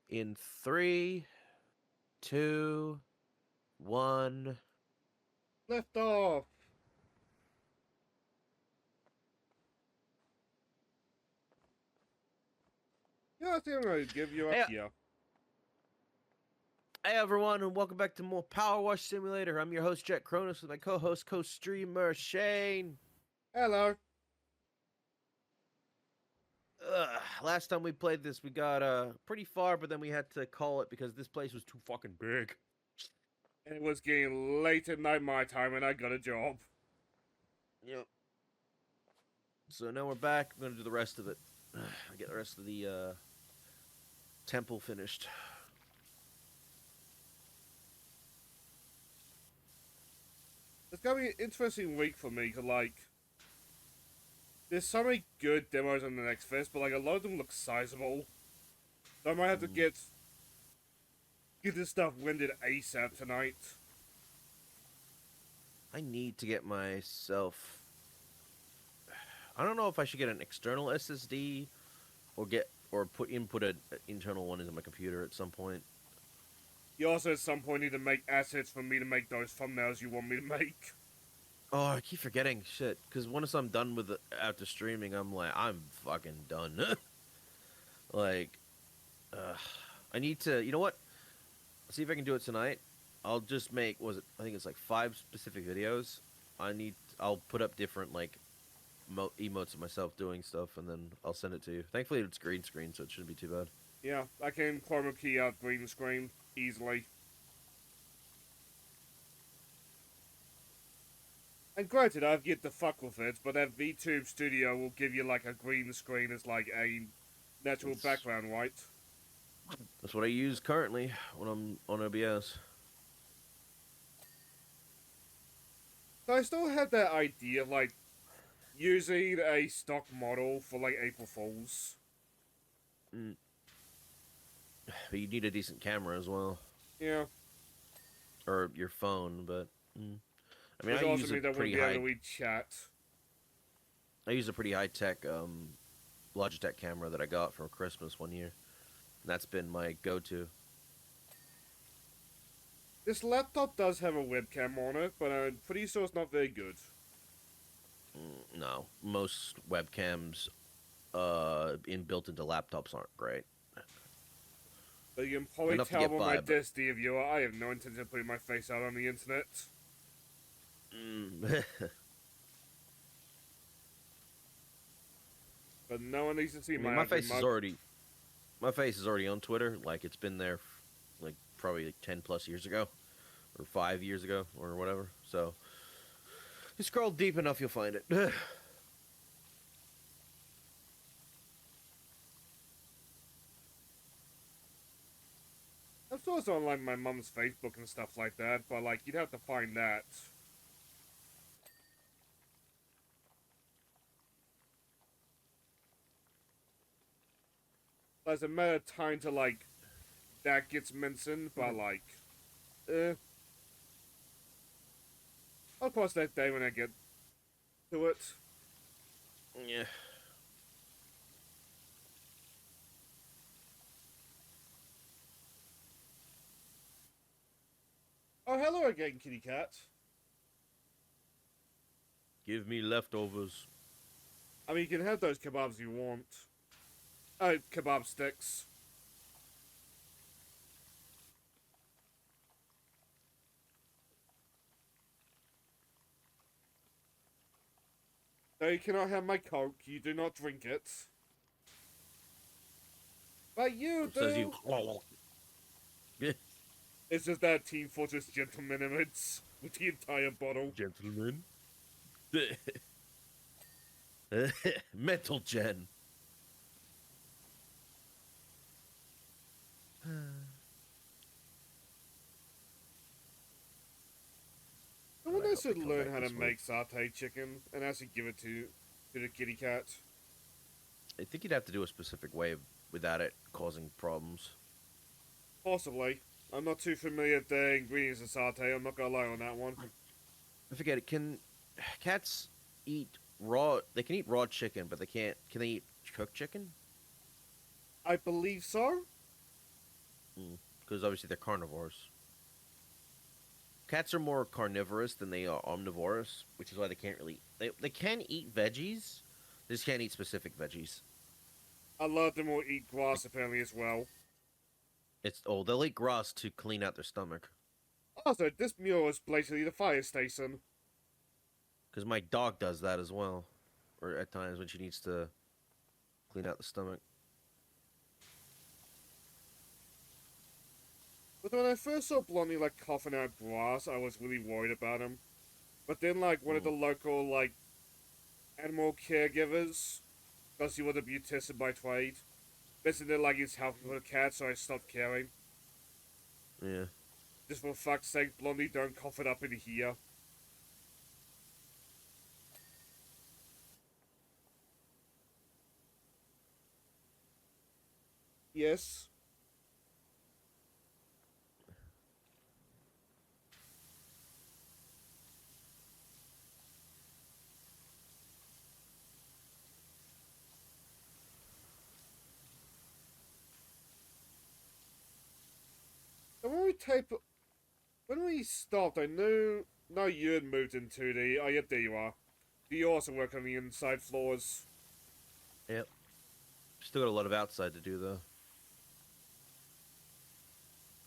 In three, two, one. Lift off! Yeah, I think I'm gonna give you up Hey, here. hey everyone, and welcome back to more Powerwash Simulator. I'm your host, Jet Cronus, with my co-host, co-streamer, Shane. Hello. Last time we played this, we got pretty far, but then we had to call it because this place was too fucking big. It was getting late at night my time and I got a job. Yep. So now we're back. I'm gonna do the rest of it. Get the rest of the temple finished. It's gonna be an interesting week for me, cause there's so many good demos on the next fest, but a lot of them look sizable. So I might have to get this stuff rendered ASAP tonight. I need to get myself. I don't know if I should get an external SSD or input an internal one into my computer at some point. You also at some point need to make assets for me to make those thumbnails you want me to make. Oh, I keep forgetting shit. Because once I'm done with it after streaming, I'm fucking done. like, I need to. You know what? See if I can do it tonight. I'll just make. I think it's like 5 specific videos. I'll put up different emotes of myself doing stuff, and then I'll send it to you. Thankfully, it's green screen, so it shouldn't be too bad. Yeah, I can chroma key out green screen easily. And granted, I've yet to fuck with it, but that VTube Studio will give you a green screen as a natural background, right? That's what I use currently when I'm on OBS. So I still have that idea of using a stock model for April Fools. Mm. But you need a decent camera as well. Yeah. Or your phone, but I mean, Which I also use a means I wouldn't pretty be able high. to read chat. I use a pretty high tech Logitech camera that I got for Christmas one year. And that's been my go-to. This laptop does have a webcam on it, but I'm pretty sure it's not very good. No, most webcams built into laptops aren't great. But you can probably Enough to tell get by by, my but Destiny viewer, I have no intention of putting my face out on the internet. But no one needs to see I mean, my ugly mug. my face is already on Twitter. Like it's been there, probably 10+ years ago, or 5 years ago, or whatever. So, you scroll deep enough, you'll find it. I'm sure it's on my mum's Facebook and stuff like that, but you'd have to find that. There's a matter of time to that gets mentioned, but I'll cross that day when I get to it. Yeah. Oh, hello again, kitty cat. Give me leftovers. I mean, you can have those kebabs you want. Oh, kebab sticks. No, you cannot have my Coke. You do not drink it. But you do! Says you. It's just that Team Fortress Gentleman image with the entire bottle. Gentlemen. Metal Gen. I wonder if I should learn how to make satay chicken and actually give it to the kitty cat. I think you'd have to do a specific way without it causing problems. Possibly. I'm not too familiar with the ingredients of satay, I'm not gonna lie on that one. I forget it. Can cats eat raw? They can eat raw chicken, but they can't. Can they eat cooked chicken? I believe so. Because obviously they're carnivores. Cats are more carnivorous than they are omnivorous, which is why they can't really. They can eat veggies, they just can't eat specific veggies. A lot of them will eat grass apparently as well. They'll eat grass to clean out their stomach. Also, this mule is blatantly the fire station. Because my dog does that as well, or at times when she needs to clean out the stomach. But when I first saw Blondie like coughing out grass, I was really worried about him. But then like one of the Mm, local like animal caregivers, because he was a beautician by trade, mentioned that like he's helping with the cat, so I stopped caring. yeah. Just for fuck's sake, Blondie, don't cough it up in here. Yes. And when we stopped, I knew no you had moved into the. Oh, yep, there you are. Do you also work on the inside floors? Yep. Still got a lot of outside to do though.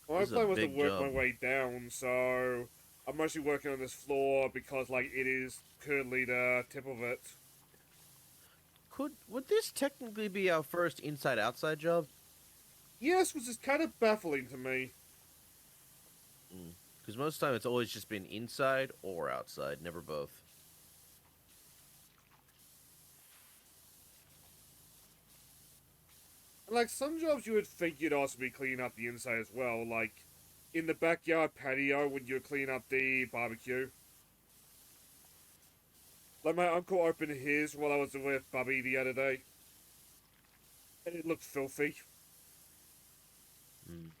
Well, my This is a plan was to big work my job. way down, so I'm mostly working on this floor because, like, it is currently the tip of it. Would this technically be our first inside outside job? Yes, which is kind of baffling to me. Because most of the time it's always just been inside or outside, never both. And, like, some jobs you would think you'd also be cleaning up the inside as well, like in the backyard patio when you clean up the barbecue. Like, my uncle opened his while I was with Bubby the other day, and it looked filthy. Mm.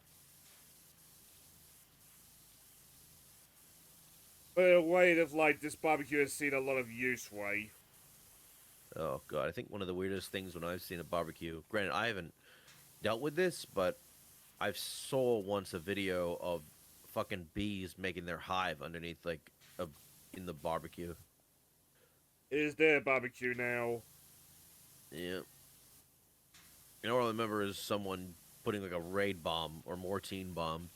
But in a way that, like, this barbecue has seen a lot of use way. Oh god, I think one of the weirdest things when I've seen a barbecue. Granted, I haven't dealt with this, but I've saw once a video of fucking bees making their hive underneath a in the barbecue. It is their barbecue now. Yeah. You know what I remember is someone putting like a raid bomb or mortine bomb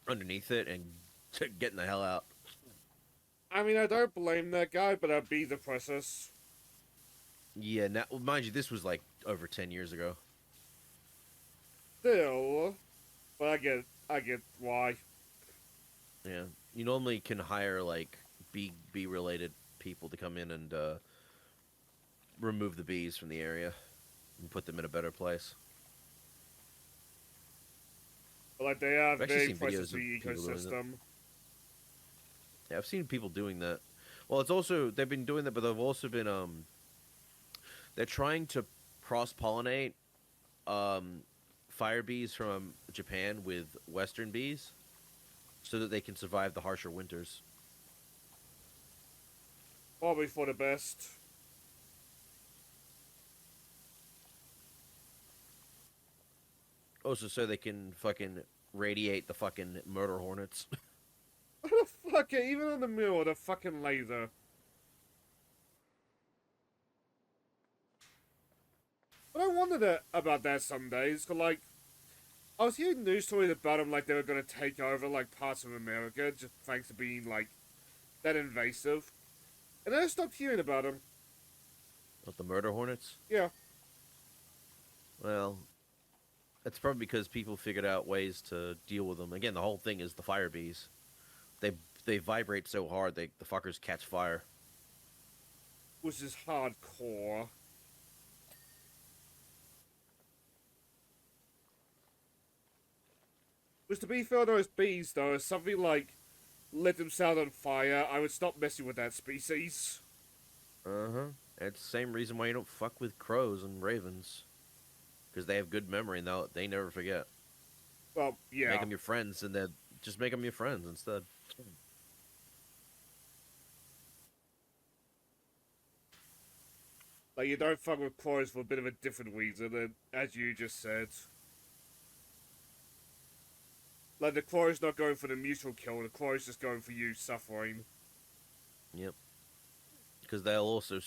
underneath it and getting the hell out. I mean, I don't blame that guy, but I'd be the process. Yeah, now mind you, this was like over 10 years ago. Still, but I get why. Yeah, you normally can hire like bee related people to come in and remove the bees from the area and put them in a better place. But like, they are I've actually very seen precious videos to of the people doing that. ecosystem. Yeah, I've seen people doing that. Well, it's also they've been doing that, but they've also been they're trying to cross pollinate um fire bees from Japan with Western bees so that they can survive the harsher winters. Probably for the best. Also, so they can fucking radiate the fucking murder hornets. What the fuck? Even on the middle of the fucking laser. But I wondered about that some days, cause like, I was hearing news stories about them like they were gonna take over like parts of America just thanks to being like that invasive. And then I stopped hearing about them. What, the murder hornets? Yeah. Well, that's probably because people figured out ways to deal with them. Again, the whole thing is the fire bees. They they vibrate so hard the fuckers catch fire. Which is hardcore. Which to be fair, those bees though, if something like lit themselves on fire, I would stop messing with that species. Uh huh. It's the same reason why you don't fuck with crows and ravens, because they have good memory and they never forget. Well, Make yeah. them your friends, and then just make them your friends instead. Like, you don't fuck with crows for a bit of a different reason, and as you just said. Like, the Crow's not going for the mutual kill, the Crow's just going for you suffering. Yep. Because they'll also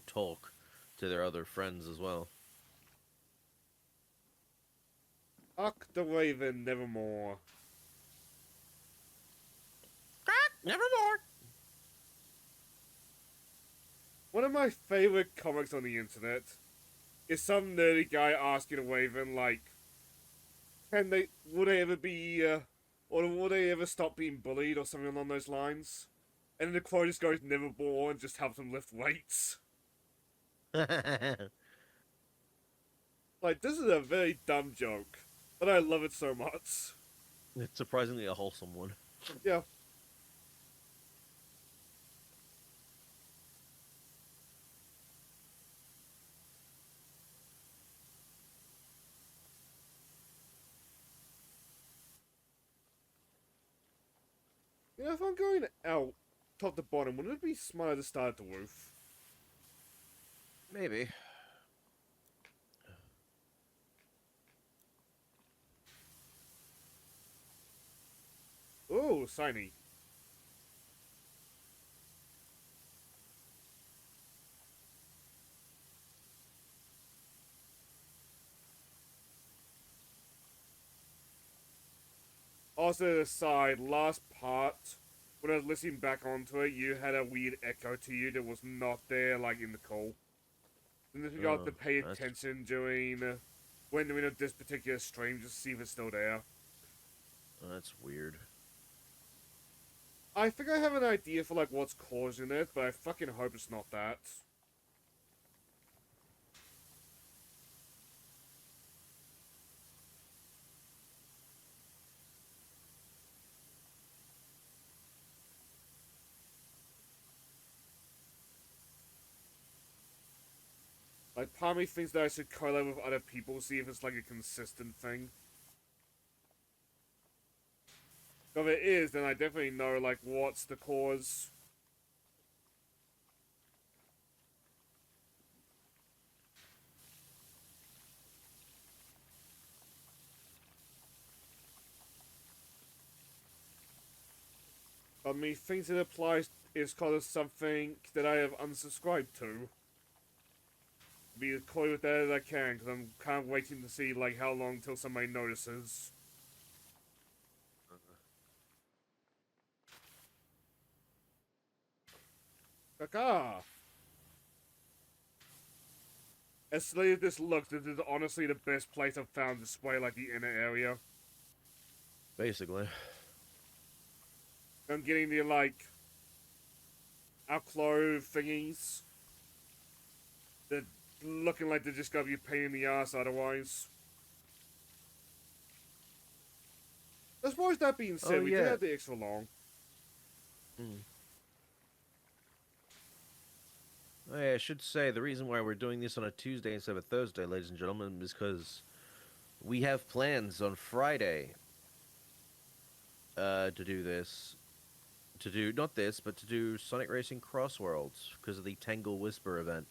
talk to their other friends as well. Uck the Raven, nevermore. Nevermore. One of my favorite comics on the internet is some nerdy guy asking a Raven, like, would they ever be, or will they ever stop being bullied or something along those lines? And then the Crow just goes nevermore and just helps them lift weights. Like, this is a very dumb joke, but I love it so much. It's surprisingly a wholesome one. Yeah. You know, if I'm going out top to bottom, wouldn't it be smarter to start at the roof? Maybe. Oh, shiny. Also, aside, last part, when I was listening back onto it, you had a weird echo to you that was not there, like, in the call. And if you got to pay attention during when doing this particular stream, just to see if it's still there. That's weird. I think I have an idea for, like, what's causing it, but I fucking hope it's not that. Like, part of me thinks that I should collab with other people, see if it's, like, a consistent thing. If it is, then I definitely know, like, what's the cause. But me thinks it applies is because of something that I have unsubscribed to. Be as coy with that as I can, because I'm kind of waiting to see, like, how long till somebody notices. Caca! As silly as this looks, this is honestly the best place I've found to display, like, the inner area. Basically. I'm getting the, like, outclaw thingies. They're looking like they're just gonna be a pain in the ass otherwise. As far as that being said, we did have the extra long. I should say the reason why we're doing this on a Tuesday instead of a Thursday, ladies and gentlemen, is because we have plans on Friday to do this. To do, not this, but to do Sonic Racing Cross Worlds because of the Tangle Whisper event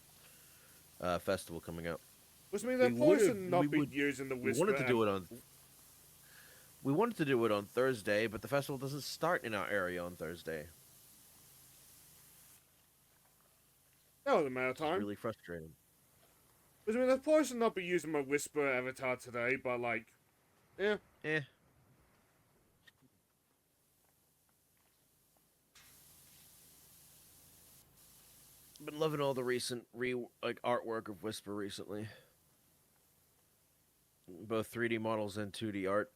festival coming up. Which means that person not be using the Whisper. We wanted to do it on. We wanted to do it on Thursday, but the festival doesn't start in our area on Thursday. That was a matter of time. It's really frustrating. Which means that person not be using my Whisper avatar today, but like, yeah. Been loving all the recent artwork of Whisper recently. Both 3D models and 2D art.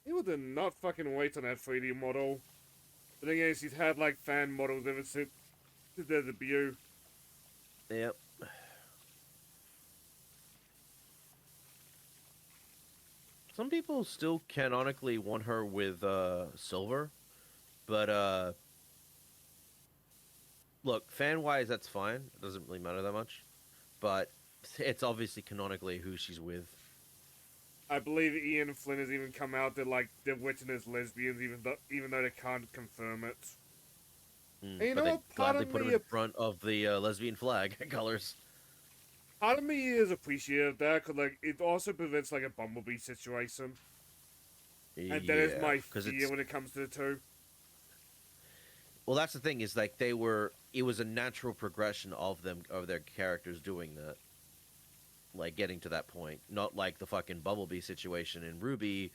He would not fucking wait on that 3D model. The thing is, he's had like fan models ever since their debut. Yep. Some people still canonically want her with silver, but look, fan-wise, that's fine. It doesn't really matter that much, but it's obviously canonically who she's with. I believe Ian Flynn has even come out that like they're witching as lesbians, even though they can't confirm it. And you know what? Gladly put them in front of the lesbian flag colors. Part of me is appreciative of that, because, like, it also prevents, like, a Bumblebee situation. And that is Yeah, my because fear it's when it comes to the two. well, that's the thing is like they were. It was a natural progression of them of their characters doing that, like getting to that point. Not like the fucking Bumblebee situation in Ruby,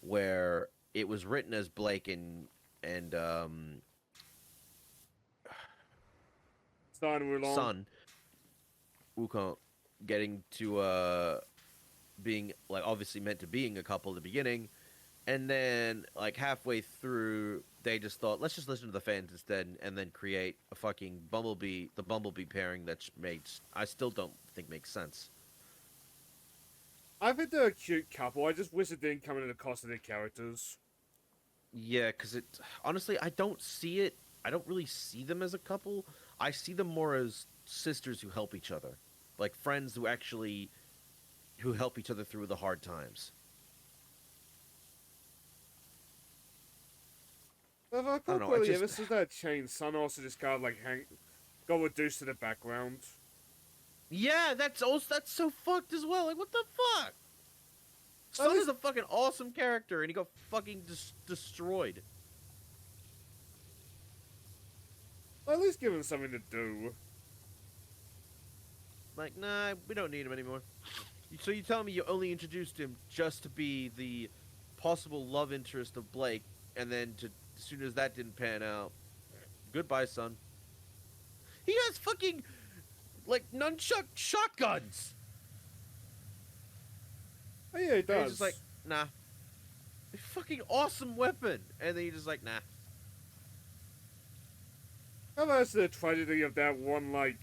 where it was written as Blake and Starting Wulong. Sun Wukong getting to being like obviously meant to being a couple at the beginning, and then like halfway through they just thought let's just listen to the fans instead, and then create a fucking Bumblebee pairing that makes I still don't think makes sense. I think they're a cute couple. I just wish it didn't come at the cost of their characters. Yeah, because it honestly I don't see it. I don't really see them as a couple. I see them more as sisters who help each other, like friends who actually who help each other through the hard times. But I I don't thought know. I really ever just since that change, Sun also just kind of like got reduced to the background. yeah, that's so fucked as well. Like what the fuck? At Sun is least, a fucking awesome character, and he got fucking destroyed. at least give him something to do. Like, nah, we don't need him anymore. So you tell me you only introduced him just to be the possible love interest of Blake, and then to as soon as that didn't pan out, goodbye, son. He has fucking like nunchuck shotguns. Oh yeah, he And he's just does. like, nah, a fucking awesome weapon, and then you're just like, nah. How about the tragedy of that one like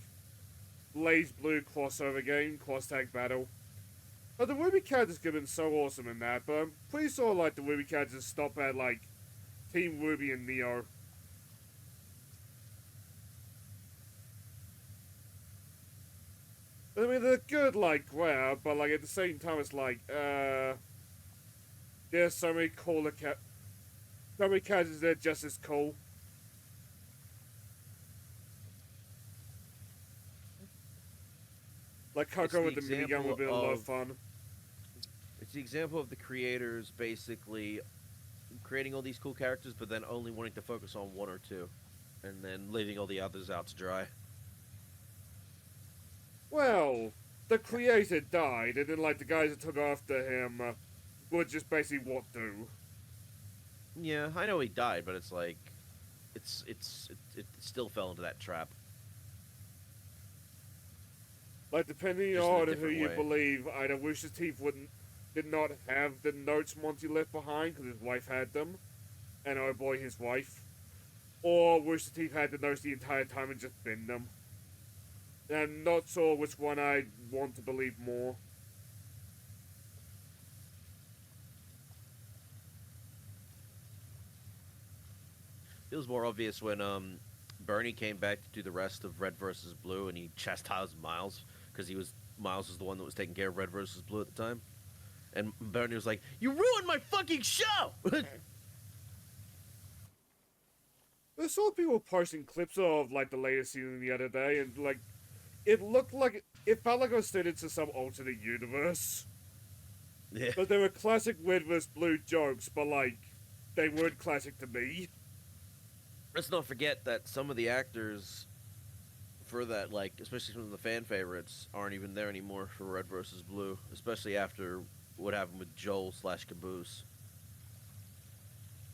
Blaze Blue crossover game, cross tag battle? But the Ruby characters could have been so awesome in that, but I'm pretty sure like the Ruby characters stop at like Team Ruby and Neo. I mean, they're good, like, grab, but, like, at the same time, it's like, there's so many so many characters that are just as cool. Like, It's Coco the with the minigun would example be a lot of of fun. it's the example of the creators basically creating all these cool characters, but then only wanting to focus on one or two, and then leaving all the others out to dry. Well, the creator died, and then, like, the guys that took after him would just basically what do. Yeah, I know he died, but it's like it still fell into that trap, Like, depending just in a on who different you way. believe, either Rooster Teeth did not have the notes Monty left behind because his wife had them, and oh boy, his wife. Or Rooster Teeth had the notes the entire time and just binned them. And I'm not sure which one I want to believe more. It was more obvious when Bernie came back to do the rest of Red versus Blue, and he chastised Miles because Miles was the one that was taking care of Red versus Blue at the time, and Bernie was like, "You ruined my fucking show." I saw people posting clips of like the latest season the other day, and like it felt like I was straight into some alternate universe. Yeah. But they were classic Red vs. Blue jokes, but like they weren't classic to me. Let's not forget that some of the actors for that, like especially some of the fan favorites, aren't even there anymore for Red versus Blue, especially after what happened with Joel slash Caboose.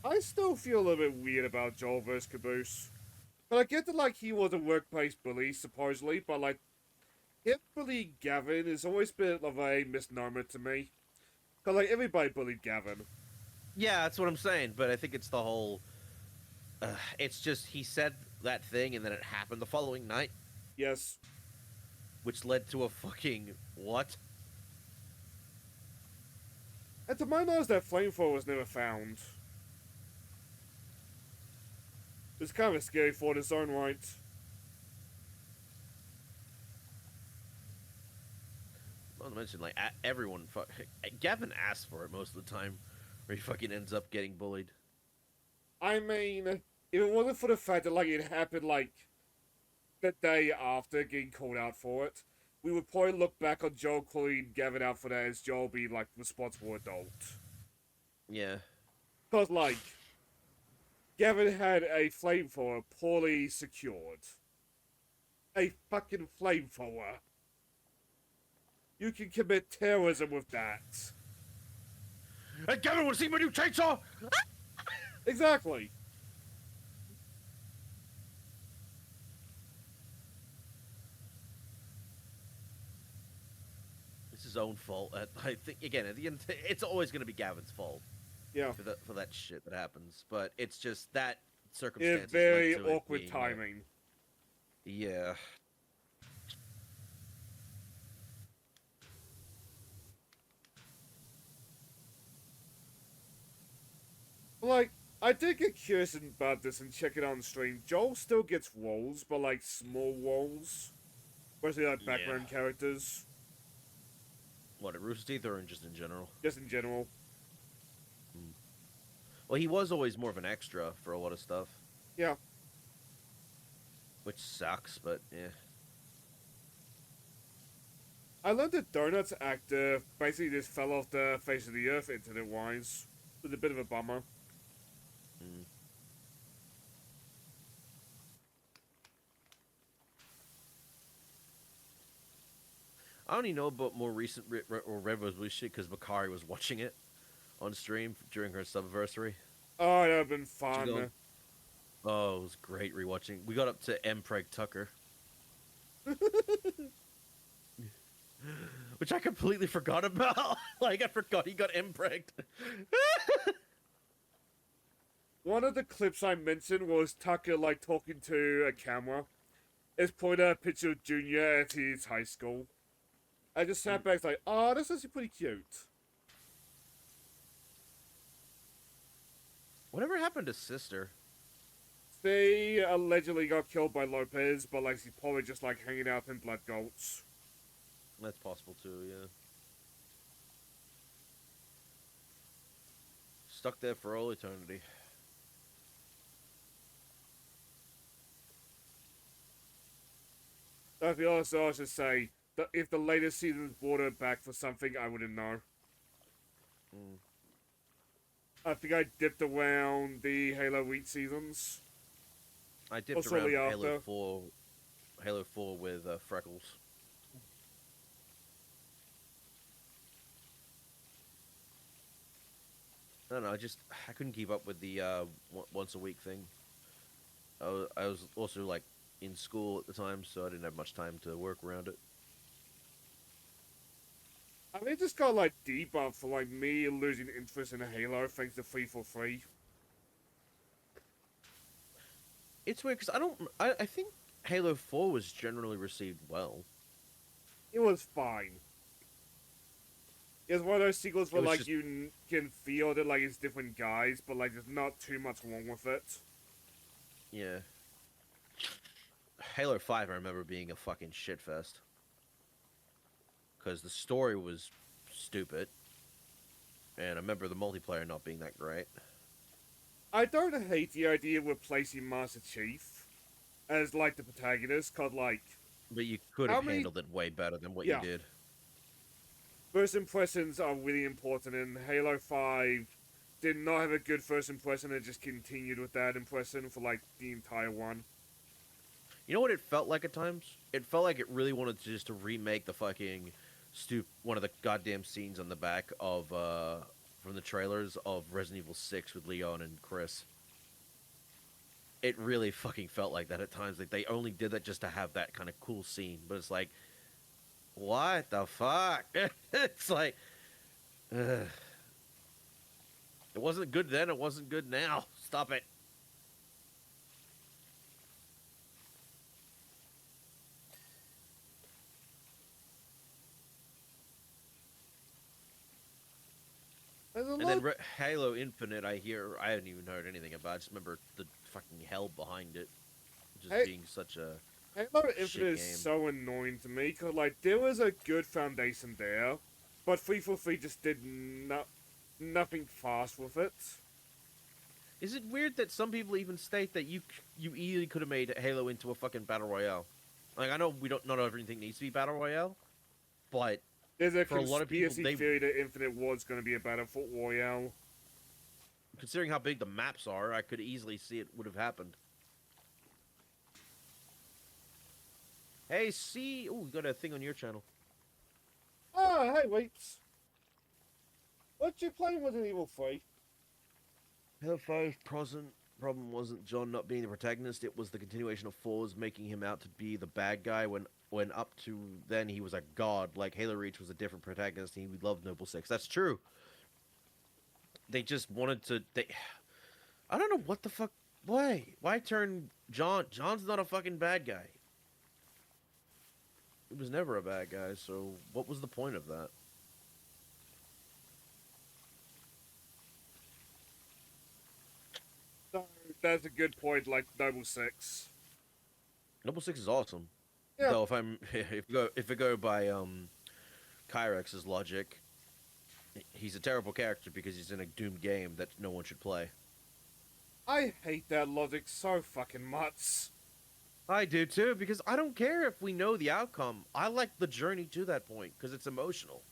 I still feel a little bit weird about Joel vs. Caboose. But I get that like he was a workplace bully supposedly, but like him bullying Gavin has always been of a misnomer to me. Cause like everybody bullied Gavin. Yeah, that's what I'm saying. But I think it's the whole. It's just he said that thing and then it happened the following night, Yes. which led to a fucking what? And to my knowledge that flamethrower was never found. It's kind of a scary thought in its own right. Not to mention, like everyone, Gavin asked for it most of the time, where he fucking ends up getting bullied. I mean, if it wasn't for the fact that like it happened like the day after getting called out for it, we would probably look back on Joel calling Gavin out for that as Joel being like responsible adult. Yeah. Cause like Gavin had a flamethrower poorly secured. A fucking flamethrower. You can commit terrorism with that. Hey, Gavin, want to see my new chainsaw? Exactly. It's his own fault. I think again at the end, it's always going to be Gavin's fault Yeah. for that shit that happens. But it's just that In circumstances led very to it awkward being timing. yeah. Like, I did get curious about this and check it on stream. Joel still gets roles, but like small roles. Especially like background characters. What, at Rooster Teeth or just in general? Just in general. Well, he was always more of an extra for a lot of stuff, Yeah. which sucks. But yeah. I learned that Donuts actor basically just fell off the face of the earth internet-wise. It was a bit of a bummer. Mm. I only know about more recent Red Rose shit because Bakari was watching it on stream during her subversary. Oh, that would have been fun. Oh, it was great rewatching. We got up to Mpreg Tucker. Which I completely forgot about. Like, I forgot he got Mpregged. One of the clips I mentioned was Tucker, like, talking to a camera. It's pointed a picture of Junior at his high school. I just sat back like, oh, this is pretty cute. Whatever happened to Sister? They allegedly got killed by Lopez, but, like, she's probably just, like, hanging out in Blood Gulch. That's possible, too, yeah. Stuck there for all eternity. To be honest, I should say that if the latest season brought her back for something, I wouldn't know. Mm. I think I dipped around the Halo Wheat seasons. I dipped around Halo 4 with Freckles. I don't know, I couldn't keep up with the once a week thing. I was also, like, in school at the time, so I didn't have much time to work around it. I mean, it just got, like, debuffed for, like, me losing interest in Halo thanks to Free for Free. It's weird, because I think Halo 4 was generally received well. It was fine. It's one of those sequels where, like, just... you can feel that, like, it's different guys, but, like, there's not too much wrong with it. Yeah. Halo 5, I remember being a fucking shitfest. Because the story was stupid. And I remember the multiplayer not being that great. I don't hate the idea of replacing Master Chief as, like, the protagonist, cause, like... But you could have handled it way better than what you did. First impressions are really important, and Halo 5 did not have a good first impression and just continued with that impression for, like, the entire one. You know what it felt like at times? It felt like it really wanted to just to remake the fucking one of the goddamn scenes on the back of from the trailers of Resident Evil 6 with Leon and Chris. It really fucking felt like that at times. Like, they only did that just to have that kind of cool scene, but it's like, what the fuck? It's like, it wasn't good then, it wasn't good now. Stop it. And then Halo Infinite, I haven't even heard anything about. I just remember the fucking hell behind it. Just being such a Halo Infinite is so annoying to me, because, like, there was a good foundation there, but 343 just did nothing fast with it. Is it weird that some people even state that you easily could have made Halo into a fucking battle royale? Like I know we don't not everything needs to be battle royale, but There's a for a lot of people, conspiracy they theory that Infinite was going to be a Battlefield Royale. considering how big the maps are, I could easily see it would have happened. Hey, see, oh, we got a thing on your channel. Ah, hey, wait. What you playing Resident Evil 3? Halo 5 problem wasn't John not being the protagonist, it was the continuation of 4's making him out to be the bad guy when up to then he was a god. Like Halo Reach was a different protagonist and he loved Noble Six. That's true. They just wanted to I don't know what the fuck why turn John John's not a fucking bad guy. He was never a bad guy, so what was the point of that? No, that's a good point, like Noble 6. Noble Six is awesome. Yeah, Though if we go by Kyrex's logic, he's a terrible character because he's in a doomed game that no one should play. I hate that logic so fucking much. I do too, because I don't care if we know the outcome. I like the journey to that point because it's emotional.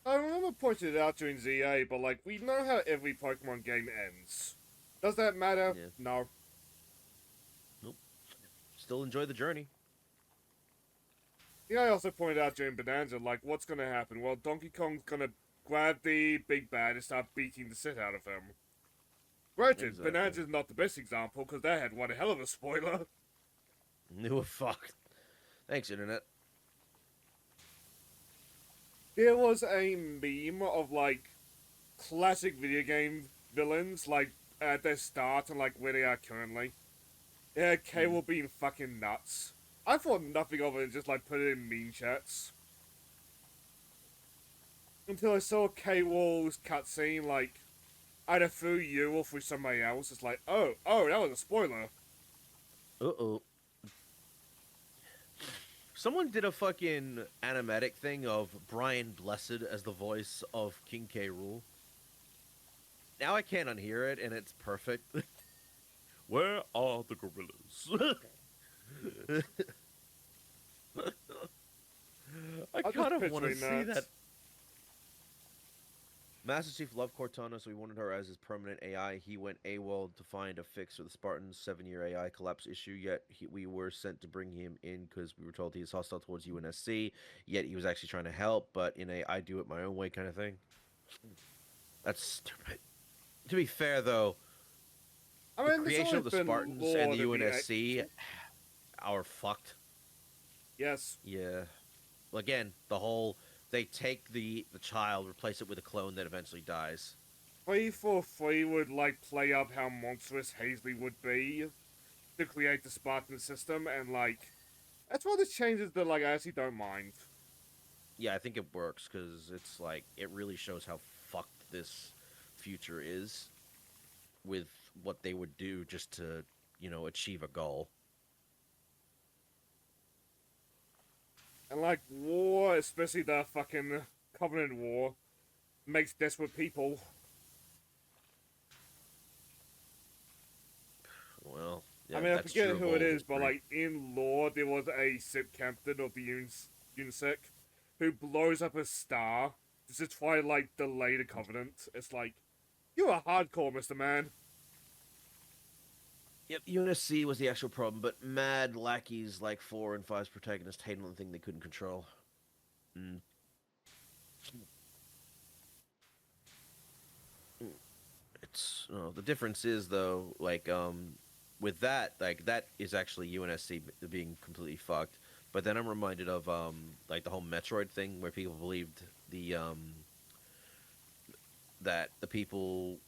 I remember pointing it out during ZA, but like, we know how every Pokemon game ends. Does that matter? Yeah. No. Nope. Still enjoy the journey. Yeah, I also pointed out during Bonanza, like, what's gonna happen? Well, Donkey Kong's gonna grab the big bad and start beating the shit out of him. Granted, Exactly. Bonanza's not the best example, because that had one hell of a spoiler. Oh, fuck. Thanks, Internet. There was a meme of, like, classic video game villains, like, at their start and, like, where they are currently. Yeah, Cable being fucking nuts. I thought nothing of it and just, like, put it in meme chats. Until I saw K-Wall's cutscene, like, either through you or through somebody else. It's like, oh, that was a spoiler. Uh-oh. Someone did a fucking animatic thing of Brian Blessed as the voice of King K. Rool. Now I can't unhear it, and it's perfect. Where are the gorillas? I I'm kind just of want to picturing see that. Master Chief loved Cortana, so he wanted her as his permanent AI. He went AWOL to find a fix for the Spartans' 7-year AI collapse issue, yet we were sent to bring him in because we were told he is hostile towards UNSC, yet he was actually trying to help, but in a I do it my own way kind of thing. That's stupid. To be fair, though, I the mean, there's creation of always the been Spartans lore and the to be UNSC are fucked. Yes. Yeah. Well, again, the whole they take the child, replace it with a clone that eventually dies. 343 would, like, play up how monstrous Hazley would be to create the Spartan system, and, like, that's one of the changes that, like, I actually don't mind. Yeah, I think it works because it's like it really shows how fucked this future is with what they would do just to, achieve a goal. And, like, war, especially the fucking Covenant War, makes desperate people. Well, yeah, I mean, I that's forget true of who all it is, but, history. like, in lore, there was a ship captain of the UNSEC who blows up a star to try to, like, delay the Covenant. It's like, you are hardcore, Mr. Man. Yep, UNSC was the actual problem, but mad lackeys like 4 and 5's protagonists hated on the thing they couldn't control. Mm. It's the difference is though, like with that, like that is actually UNSC being completely fucked. But then I'm reminded of like the whole Metroid thing where people believed the that the people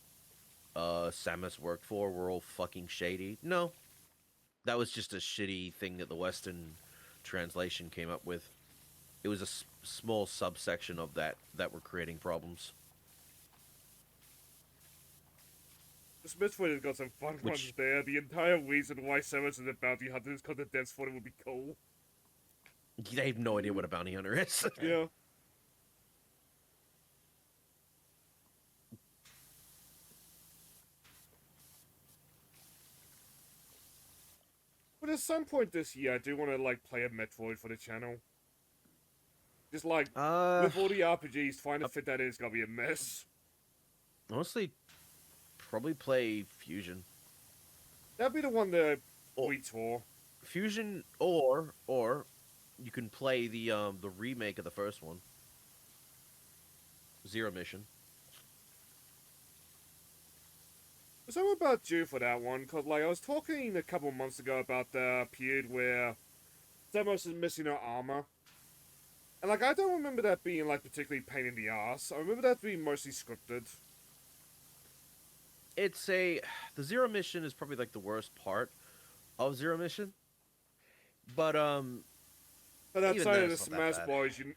Samus worked for were all fucking shady. No, that was just a shitty thing that the Western translation came up with. It was a small subsection of that were creating problems. The Smithsonian has got some fun ones Which there. The entire reason why Samus is a bounty hunter is because the death spawning would be cool. they have no idea what a bounty hunter is. Yeah. some point this year, I do want to like play a Metroid for the channel. Just like Uh, with all the RPGs, trying to fit that in is gonna be a mess. Honestly, probably play Fusion. That'd be the one that Or we tore. Fusion, or you can play the remake of the first one, Zero Mission. So I'm about due for that one, cause like I was talking a couple months ago about the period where Samus is missing her armor. And like I don't remember that being like particularly pain in the ass. I remember that being mostly scripted. It's a the Zero Mission is probably like the worst part of Zero Mission, but But even outside then of the it's not that Smash bad. Bros, you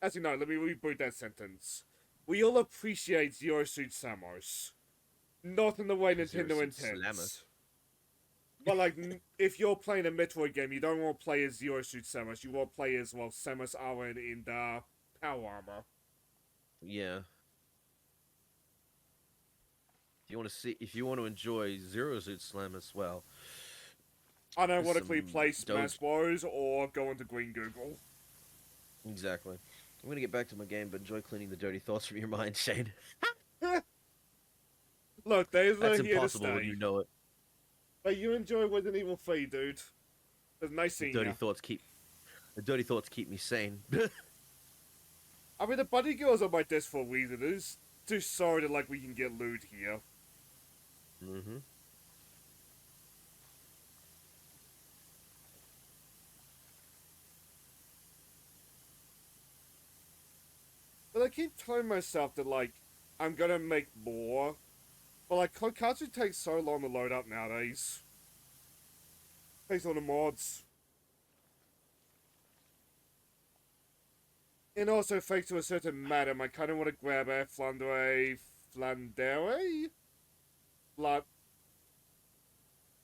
actually no, let me reboot that sentence. We all appreciate Zero Suit Samus. Not in the way Zero Nintendo Suit Slammer. intends. But like, if you're playing a Metroid game, you don't want to play as Zero Suit Samus. You want to play as well Samus Aran in the Power Armor. Yeah. If you want to enjoy Zero Suit Slam as well, Unironically some play Smash Doge. Bros or go into Green Google. Exactly. I'm gonna get back to my game, but enjoy cleaning the dirty thoughts from your mind, Shane. Look, they're That's here to impossible when stay. you know it. But you enjoy Resident Evil 3, dude. It's nice The seeing dirty you. thoughts keep the dirty thoughts keep me sane. I mean, the Buddy Girls on my desk for a reason. It's too sorry that like we can get loot here. Mm-hmm. But I keep telling myself that like I'm gonna make more. But like cartridge takes so long to load up nowadays. Takes all the mods. And also thanks to a certain madam, I kinda wanna grab a Flandere? Flandre?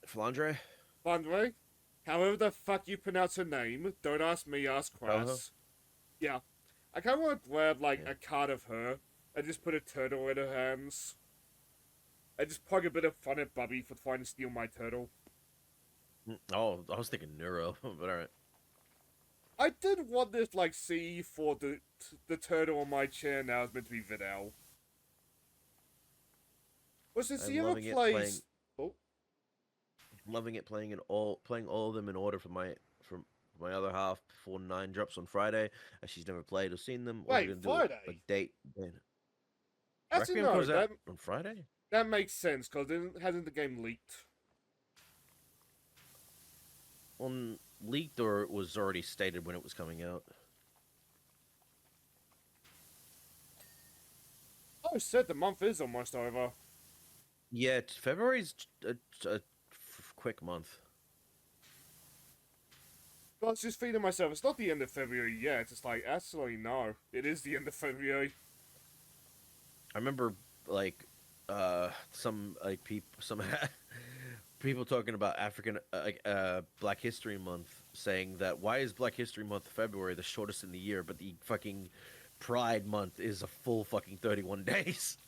Flandre? However the fuck you pronounce her name, don't ask me, ask Ho-ho? Crass. Yeah. I kinda wanna grab like Yeah. a card of her and just put a turtle in her hands. I just poke a bit of fun at Bubby for trying to steal my turtle. Oh, I was thinking Neuro, but alright. I did want this like see for the turtle on my chair now is meant to be Vidal. Well, since I'm he ever loving it playing plays, oh, loving it playing all of them in order for my other half before 9 drops on Friday, as she's never played or seen them. Also wait, gonna do a Friday. date then. Actually, Requiem no, comes out on Friday? that makes sense because hasn't the game leaked? On leaked, or it was already stated when it was coming out? Oh shit, the month is almost over. Yeah, February's a quick month. I was just feeding myself. It's not the end of February yet. It's like actually no, it is the end of February. I remember like some people talking about African Black History Month, saying that why is Black History Month February the shortest in the year, but the fucking Pride Month is a full fucking 31 days.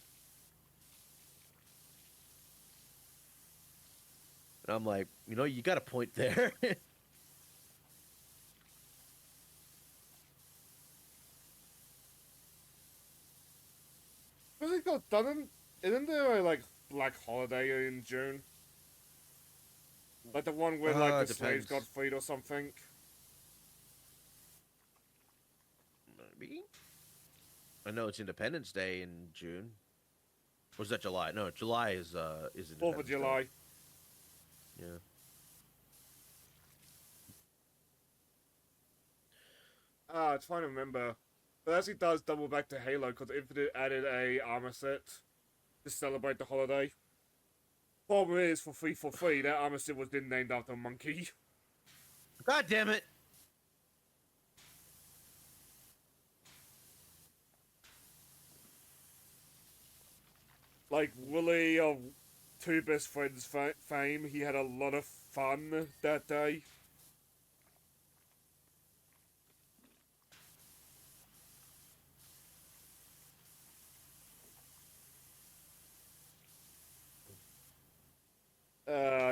And I'm like, you got a point there. What's it called? Isn't there a like Black Holiday in June? Like the one where like the slaves got Depends. freed or something? Maybe. I know it's Independence Day in June. Or is that July? No, July is 4th of Independence July. Day. Yeah. Ah, trying to remember. But it actually does double back to Halo because Infinite added a armor set to celebrate the holiday. Problem is, for free, that armor set was then named after a monkey. God damn it! Like Willie of Two Best Friends fame, he had a lot of fun that day.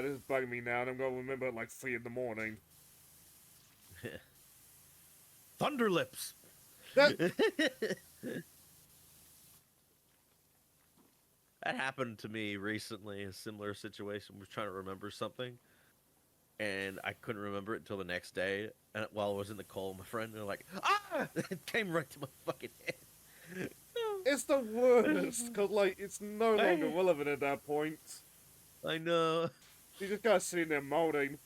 this is bugging me now, and I'm gonna remember at like 3 in the morning. Thunderlips. That That happened to me recently. A similar situation. Was trying to remember something, and I couldn't remember it until the next day. And while I was in the call with my friend, they're like, "Ah!" It came right to my fucking head. it's the worst, cause like it's no longer I, relevant at that point. I know. You just gotta sitting there molding.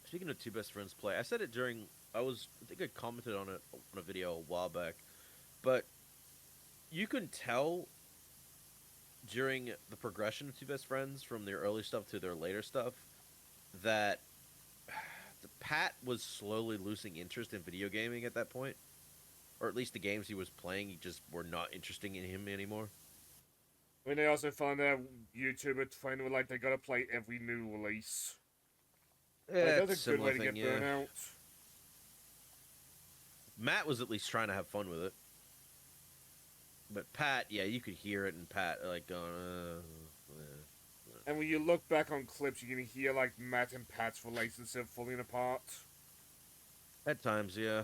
Speaking of two best friends play, I said it during. I think I commented on it on a video a while back, but you can tell during the progression of two best friends from their early stuff to their later stuff that Pat was slowly losing interest in video gaming at that point, or at least the games he was playing just were not interesting in him anymore. When they also found that YouTuber trend where like they gotta play every new release. Like Yeah, that's it's a a good similar way to thing. get Yeah, burnout. Matt was at least trying to have fun with it, but Pat, yeah, you could hear it, and Pat like going, And when you look back on clips, you can hear like Matt and Pat's relationship falling apart. at times, yeah.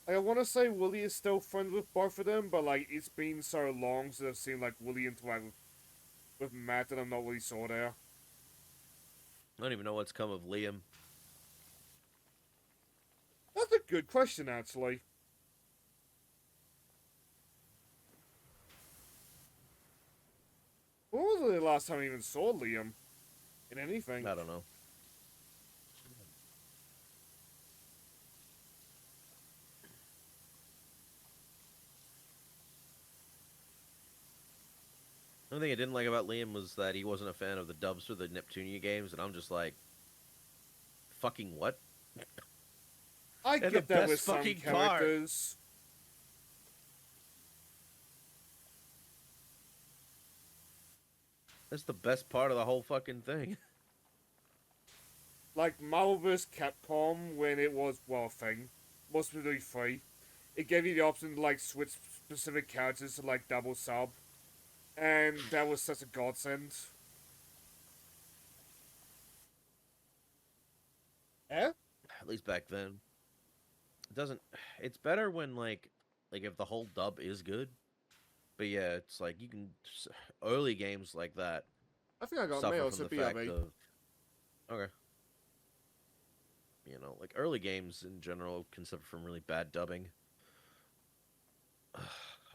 Like, I want to say Willie is still friends with both of them, but like it's been so long since I've seen like Willie interact with Matt that I'm not really sure there. I don't even know what's come of Liam. That's a good question, actually. When was the last time I even saw Liam in anything? I don't know. The only thing I didn't like about Liam was that he wasn't a fan of the dubs for the Neptunia games, and I'm just like, fucking what? I And get the that with best some fucking part. characters. That's the best part of the whole fucking thing. Like Marvel vs. Capcom, when it was, well, a thing, was specifically free, it gave you the option to like switch specific characters to like double sub, and that was such a godsend. Yeah? At least back then. It doesn't. It's better when like if the whole dub is good. But yeah, it's like you can early games like that I think I got suffer mail, from so the fact BRB. of okay. You know, like early games in general can suffer from really bad dubbing.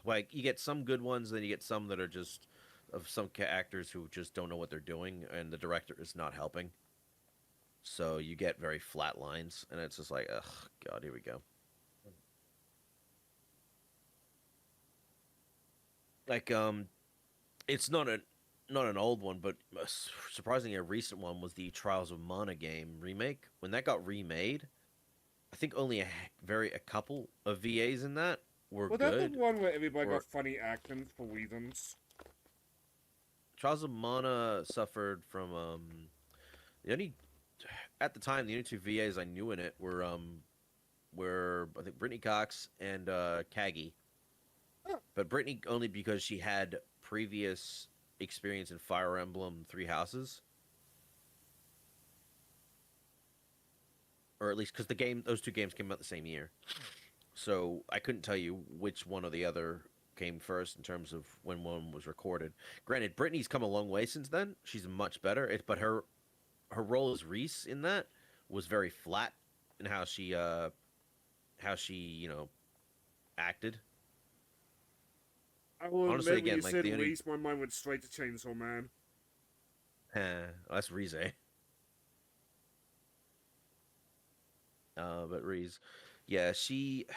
Like you get some good ones, then you get some that are just of some actors who just don't know what they're doing, and the director is not helping. So you get very flat lines, and it's just like, ugh, God, here we go. Like, it's not an old one, but surprisingly a recent one was the Trials of Mana game remake. When that got remade, I think only a couple of VAs in that were Was that the good. one where everybody Or got funny acting for reasons? Trials of Mana suffered from the only at the time the only two VAs I knew in it were I think Brittany Cox and Kagi. Huh. But Brittany only because she had previous experience in Fire Emblem Three Houses, or at least because those two games came out the same year. So I couldn't tell you which one or the other came first in terms of when one was recorded. Granted, Brittany's come a long way since then. She's much better. But her role as Reese in that was very flat in how she acted. I will Honestly, admit, when again, you like said the only Reese, my mind went straight to Chainsaw Man. that's Rize. But Rize, yeah, she,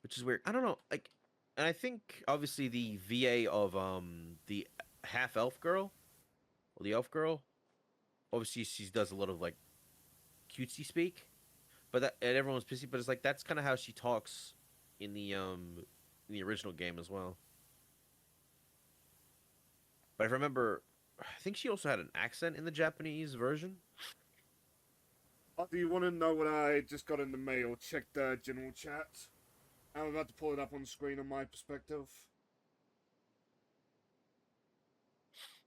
which is weird. I don't know, like, and I think obviously the VA of the half elf girl, or the elf girl, obviously she does a lot of like cutesy speak, but that and everyone's pissy. But it's like that's kind of how she talks in the original game as well. But I remember, I think she also had an accent in the Japanese version. Do you want to know what I just got in the mail? Check the general chat. I'm about to pull it up on the screen on my perspective.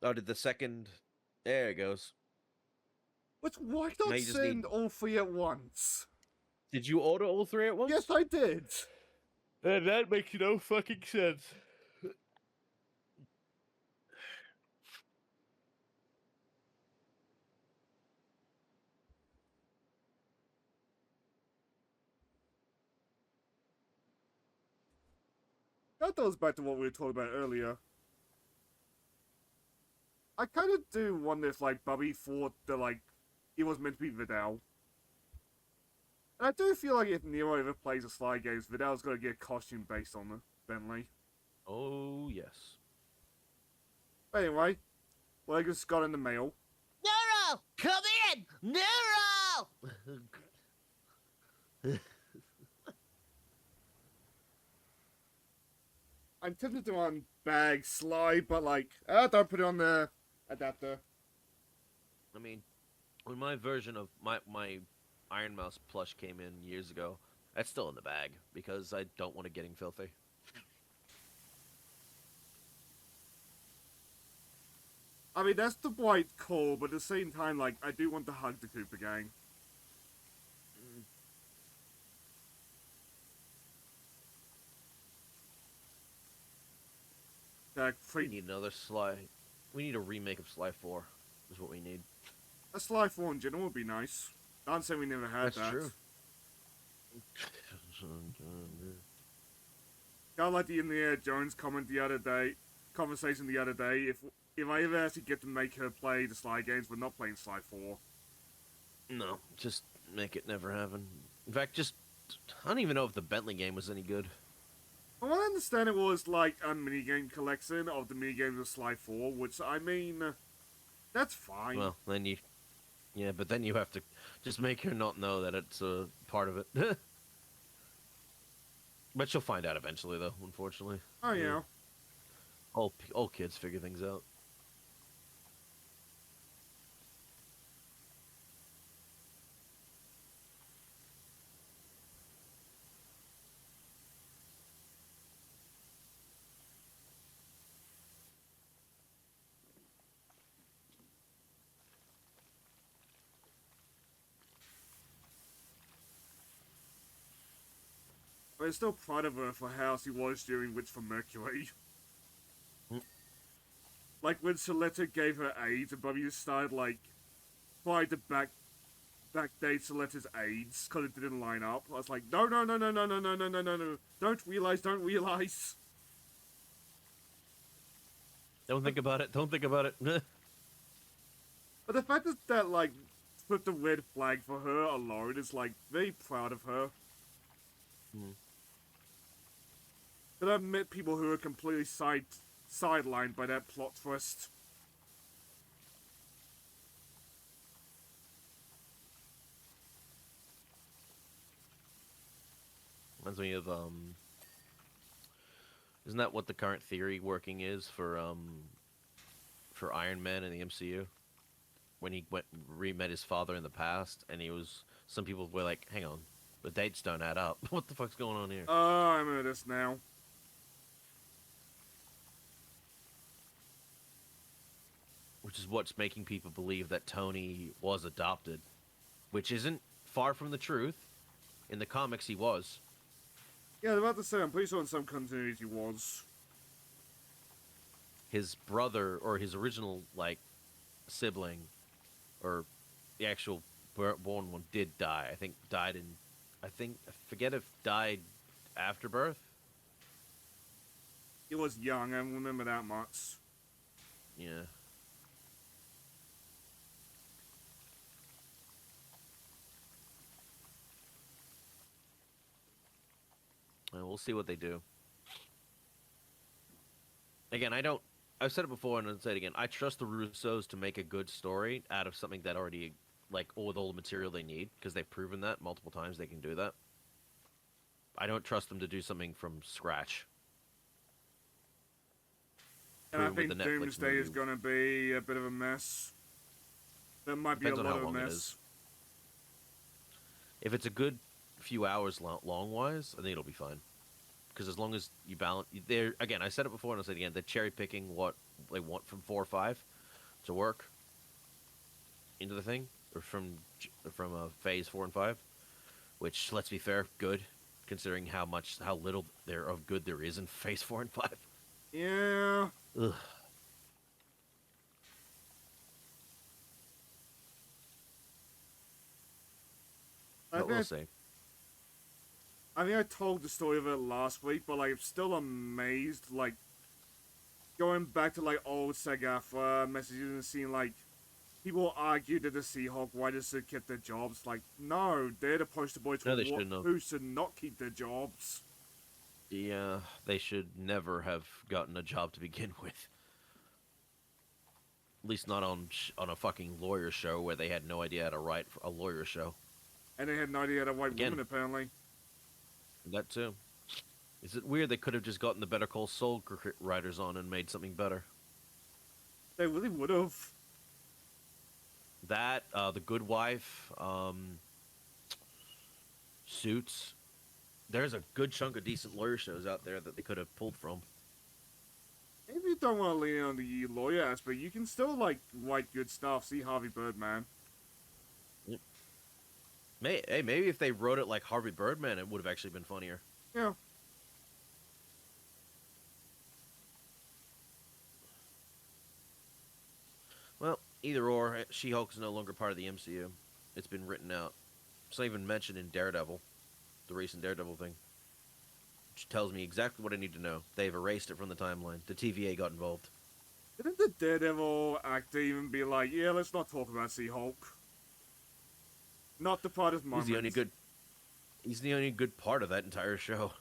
Oh, did the second? There it goes. But why Now not you just send need. all three at once? Did you order all three at Yes, once? I did. That makes no fucking sense. That goes back to what we were talking about earlier. I kind of do wonder if, like, Bubby thought that, like, it was meant to be Vidal. And I do feel like if Nero ever plays a Sly Games, Vidal's gonna get a costume based on the Bentley. Oh yes. But anyway, what I just got in the mail. Nero, come in, Nero. I'm tempted to unbag Sly, but, like, don't put it on the adapter. I mean, when my version of my Iron Mouse plush came in years ago, that's still in the bag because I don't want it getting filthy. I mean, that's the bright call, but at the same time, like, I do want to hug the Cooper gang. We need another Sly. We need a remake of Sly 4. Is what we need. A Sly 4 in general would be nice. Not saying we never had That's that. true. Kind of like the Indiana Jones conversation the other day. If I ever actually get to make her play the Sly games, we're not playing Sly 4. No, just make it never happen. In fact, just I don't even know if the Bentley game was any good. From what I understand, it was like a minigame collection of the minigames of Sly 4, which, I mean, that's fine. Well, then yeah, but then you have to just make her not know that it's a part of it. But she'll find out eventually, though. Unfortunately. Oh, yeah. All kids figure things out. But I'm still proud of her for how she was during Witch from Mercury. Like, when Soletta gave her AIDS and Bobby just started, like, trying to backdate Soletta's AIDS because it didn't line up. I was like, no, no, no, no, no, no, no, no, no, no, no. Don't realize, don't realize. Don't think about it. Don't think about it. But the fact that like, put the red flag for her alone is, like, very proud of her. But I've met people who are completely sidelined by that plot twist. Reminds me of Isn't that what the current theory working is for Iron Man in the MCU? When he re-met his father in the past, and some people were like, "Hang on, the dates don't add up. What the fuck's going on here?" Oh, I remember this now. Which is what's making people believe that Tony was adopted, which isn't far from the truth. In the comics, he was. Yeah, I was about to say, I'm pretty sure in some continuities he was. His brother, or his original, like, sibling, or the actual born one, did die. I think died in... I forget if died after birth? He was young, I don't remember that much. Yeah. Well, we'll see what they do. Again, I've said it before and I'll say it again. I trust the Russos to make a good story out of something that already, like, with all the material they need, because they've proven that multiple times they can do that. I don't trust them to do something from scratch. And I think Doomsday is going to be a bit of a mess. There might be a lot of a mess. If it's a good few hours long-wise, I think it'll be fine. because as long as you balance, they're again. I said it before and I'll say it again. They're cherry picking what they want from 4 or 5 to work into the thing, or from phase 4 and 5. Which, let's be fair, good considering how little there of good there is in phase 4 and 5. Yeah. Ugh. I But we'll think see. I think I told the story of it last week, but like I'm still amazed. Like going back to like old Sega messages and seeing like people argue that the Seahawk writers should keep their jobs. Like, no, they're the poster boys for No, they shouldn't have. who should not keep their jobs. Yeah, they should never have gotten a job to begin with. At least not on a fucking lawyer show where they had no idea how to write a lawyer show. And they had no idea how to white Again. women, apparently. That too. Is it weird they could have just gotten the Better Call Saul writers on and made something better? They really would have. That, The Good Wife, Suits. There's a good chunk of decent lawyer shows out there that they could have pulled from. If you don't want to lean on the lawyer aspect, you can still like write good stuff. See Harvey Birdman. Maybe if they wrote it like Harvey Birdman, it would have actually been funnier. Yeah. Well, either or, She-Hulk is no longer part of the MCU. It's been written out. It's not even mentioned in Daredevil, the recent Daredevil thing. Which tells me exactly what I need to know. They've erased it from the timeline. The TVA got involved. Didn't the Daredevil actor even be like, yeah, let's not talk about She-Hulk? Not the part of moment. He's the only good part of that entire show.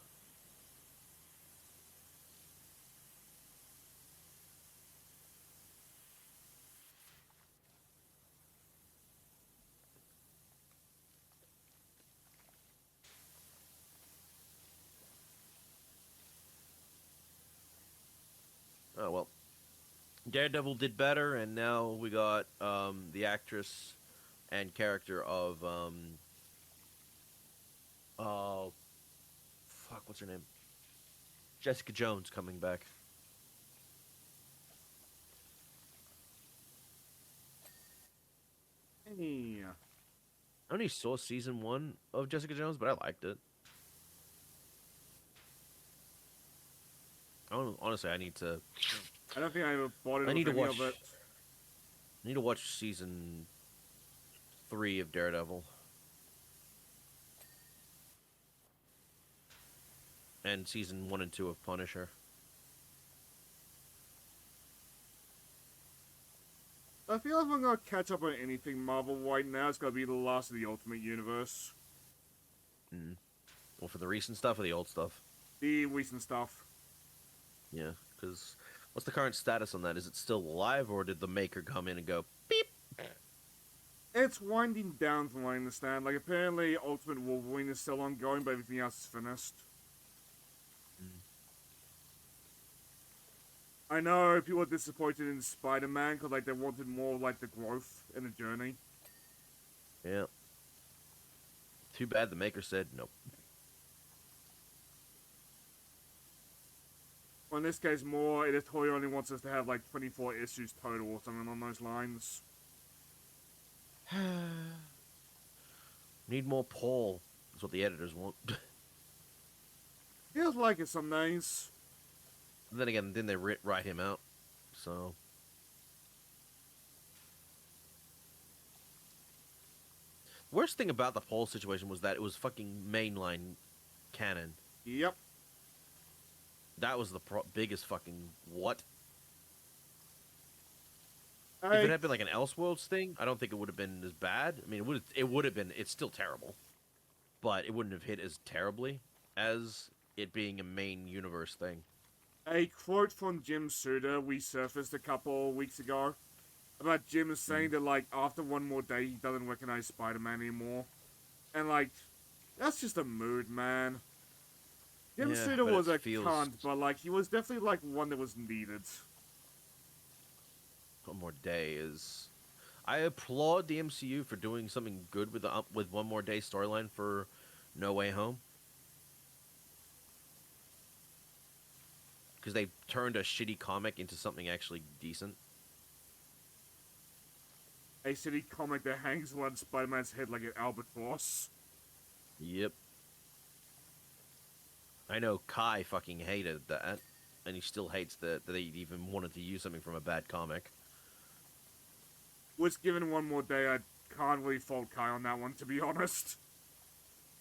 Oh well. Daredevil did better, and now we got the actress and character of oh fuck, what's her name? Jessica Jones coming back. Yeah. I only saw season 1 of Jessica Jones, but I liked it. Honestly, I need to. I don't think I ever bought it. I need to watch. Of it. I need to watch season 3 of Daredevil. And season 1 and 2 of Punisher. I feel like if I'm gonna catch up on anything Marvel right now, it's gonna be the last of the Ultimate Universe. Mm. Well, for the recent stuff or the old stuff? The recent stuff. Yeah, because what's the current status on that? Is it still alive, or did the maker come in and go, beep? It's winding down from what I understand. Like, apparently Ultimate Wolverine is still ongoing, but everything else is finished. I know people are disappointed in Spider-Man because like they wanted more like the growth and the journey. Yeah. Too bad the maker said nope. Well, in this case, more editorial only wants us to have like 24 issues total or something on those lines. Need more Paul. That's what the editors want. Feels like it some days. Then again, then they write him out. So. Worst thing about the Paul situation was that it was fucking mainline canon. Yep. That was the biggest fucking what? If it had been like an Elseworlds thing, I don't think it would have been as bad. I mean, it would have been. It's still terrible, but it wouldn't have hit as terribly as it being a main universe thing. A quote from Jim Suda resurfaced a couple weeks ago about Jim saying that like after one more day he doesn't recognize Spider-Man anymore, and like that's just a mood, man. Jim Suda was a cunt, but like he was definitely like one that was needed. One more day is. I applaud the MCU for doing something good with One More Day storyline for No Way Home. because they turned a shitty comic into something actually decent. A city comic that hangs on Spider-Man's head like an albatross. Yep. I know Kai fucking hated that, and he still hates that they even wanted to use something from a bad comic. Was given one more day, I can't really fault Kai on that one, to be honest.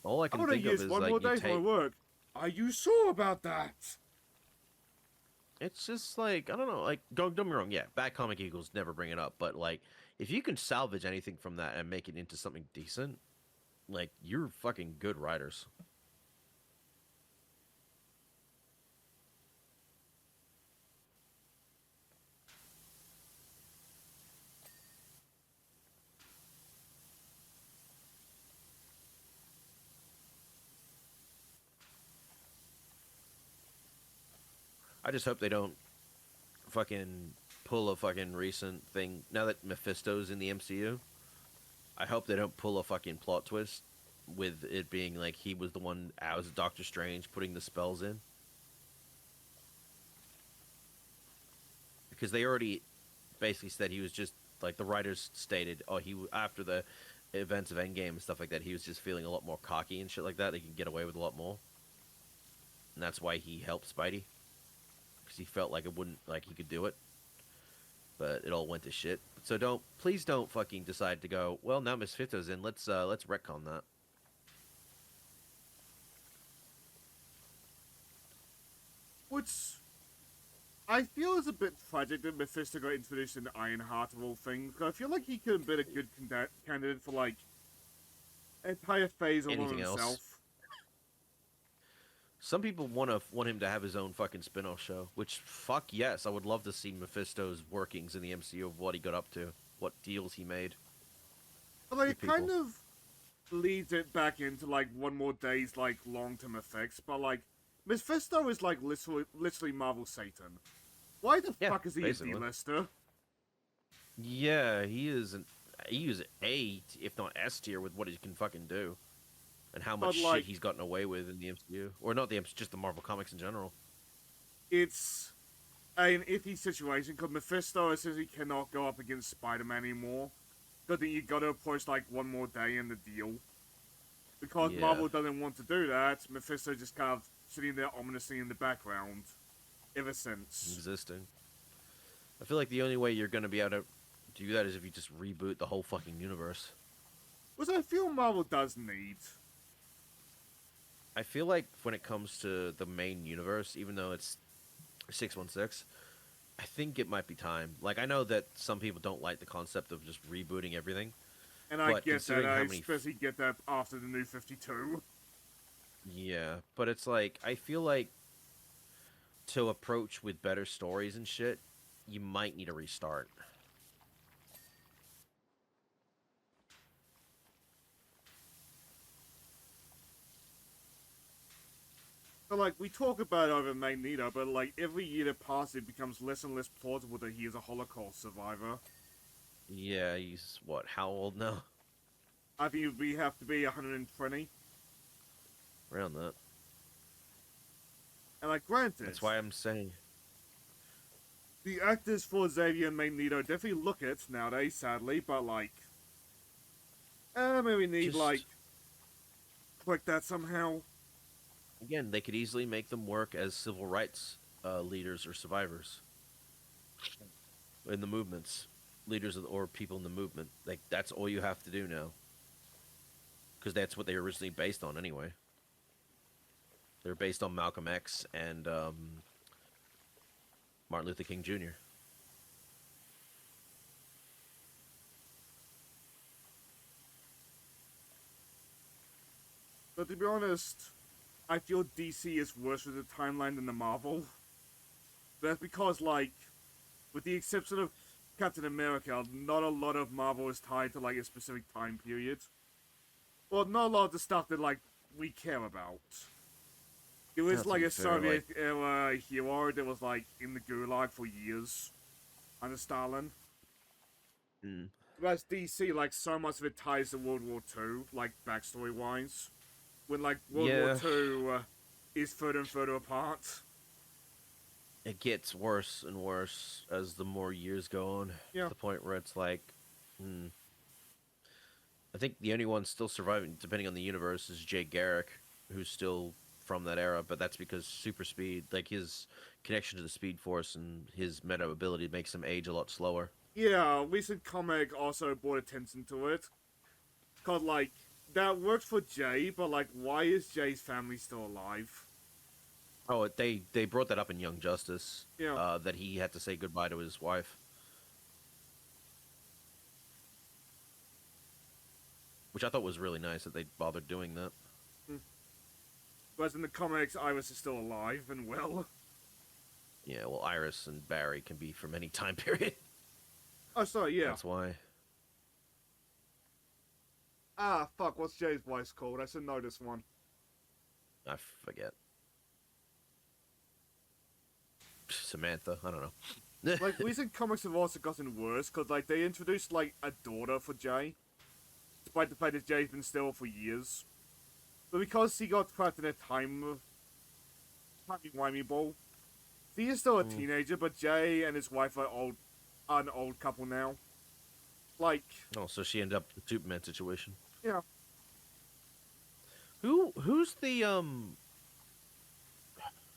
All I I'm can gonna think of use is one like more you day for my take. work. Are you sure about that? It's just like I don't know. Like don't get me wrong. Yeah, bad comic equals never bring it up. But like, if you can salvage anything from that and make it into something decent, like you're fucking good writers. I just hope they don't fucking pull a fucking recent thing now that Mephisto's in the MCU. I hope they don't pull a fucking plot twist with it being like he was the one as Doctor Strange putting the spells in. Because they already basically said he was just like the writers stated, oh, after the events of Endgame and stuff like that, he was just feeling a lot more cocky and shit like that. He could get away with a lot more, and that's why he helped Spidey because he felt like it wouldn't like he could do it, but it all went to shit. So please don't fucking decide to go. Well, now Mephisto's in. Let's retcon that. Which I feel is a bit tragic that Mephisto got introduced into Ironheart of all things. Because I feel like he could have been a good candidate for like an entire phase all on Anything else? himself. Some people want him to have his own fucking spin-off show, which fuck yes, I would love to see Mephisto's workings in the MCU of what he got up to, what deals he made. But like, with it kind people. of leads it back into like one more day's like long-term effects. But like, Mephisto is like literally Marvel Satan. Why the Yeah, fuck is he basically. a D-lister? Yeah, he is A, if not S tier with what he can fucking do. And how much But shit like, he's gotten away with in the MCU. Or not the MCU, just the Marvel Comics in general. it's an iffy situation because Mephisto essentially cannot go up against Spider-Man anymore. But then you gotta approach like one more day in the deal. Because Yeah, Marvel doesn't want to do that, Mephisto just kind of sitting there ominously in the background ever since. existing. I feel like the only way you're gonna be able to do that is if you just reboot the whole fucking universe. Which I feel Marvel does need. I feel like when it comes to the main universe, even though it's 616, I think it might be time. Like, I know that some people don't like the concept of just rebooting everything, And I but get that, considering I how many. especially get that after the new 52. Yeah, but it's like, I feel like to approach with better stories and shit, you might need a restart. But like, we talk about it over Magneto, but like, every year that passes, it becomes less and less plausible that he is a Holocaust survivor. Yeah, he's what? How old now? I think we have to be 120. Around that. And like, granted, That's why I'm saying. the actors for Xavier and Magneto definitely look it nowadays, sadly, but like, maybe we need Just like, correct that somehow. again, they could easily make them work as civil rights leaders or survivors in the movements, leaders or people in the movement. Like that's all you have to do now, because that's what they were originally based on anyway. They're based on Malcolm X and Martin Luther King Jr. But to be honest, I feel DC is worse with the timeline than the Marvel. That's because, like, with the exception of Captain America, not a lot of Marvel is tied to, like, a specific time period. Well, not a lot of the stuff that, like, we care about. It was, To like, be a fair, like Soviet-era hero that was, like, in the Gulag for years under Stalin. mm, Whereas DC, like, so much of it ties to World War II, like, backstory-wise. When, like, World War yeah, II is further and further apart. it gets worse and worse as the more years go on, to Yeah. the point where it's like, hmm, I think the only one still surviving, depending on the universe, is Jay Garrick, who's still from that era. But that's because super speed, like his connection to the Speed Force and his meta ability, makes him age a lot slower. Yeah, recent comic also brought attention to it. Cause like that worked for Jay, but like, why is Jay's family still alive? Oh, they brought that up in Young Justice, Yeah. that he had to say goodbye to his wife, which I thought was really nice that they bothered doing that. Hmm. Whereas in the comics, Iris is still alive and well. Yeah, well, Iris and Barry can be from any time period. Oh, sorry, yeah. That's why. Ah, fuck, what's Jay's voice called? I should know this one. I forget. Samantha, I don't know. Like, recent comics have also gotten worse, because, like, they introduced, like, a daughter for Jay, despite the fact that Jay's been still for years. But because he got trapped in a timey-wimey ball, he is still a Mm. teenager, but Jay and his wife are an old couple now. Like, Oh, so she ended up in the Superman situation. yeah. Who's the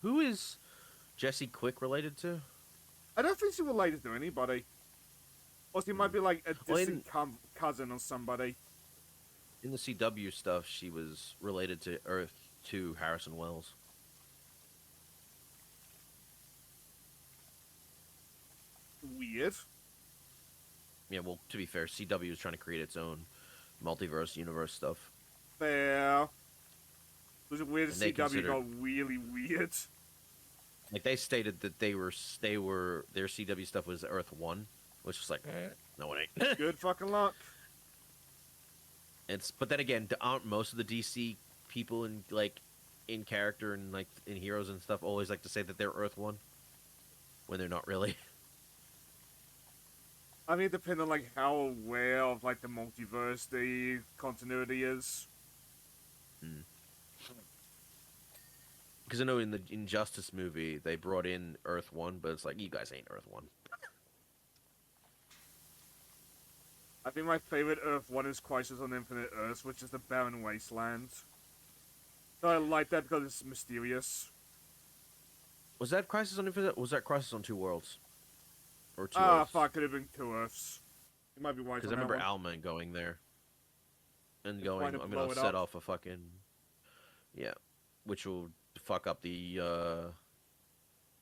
who is Jesse Quick related to? I don't think she's related to anybody. Or she might be, like, a Well, distant cousin or somebody. in the CW stuff, she was related to Earth to Harrison Wells. Weird. Yeah, well, to be fair, CW is trying to create its own multiverse universe stuff. Fair. It was weird And that they CW got considered- really weird. Like they stated that they were their CW stuff was Earth 1, which was like, no it ain't. Good fucking luck. But then again, aren't most of the DC people in character and like in heroes and stuff always like to say that they're Earth 1 when they're not really? I mean, it depends on, like, how aware of, like, the multiverse the continuity is. Because I know in the Injustice movie they brought in Earth 1, but it's like you guys ain't Earth 1. I think my favorite Earth one is Crisis on Infinite Earths, which is the barren wasteland. So I like that because it's mysterious. Was that Crisis on Infinite? Was that Crisis on Two Worlds? Or Two Ah, Earths? fuck, could have been two Earths. You might be right Because on I remember that one. Owlman going there and And going, trying to I'm blow gonna it set up. off a fucking which will fuck up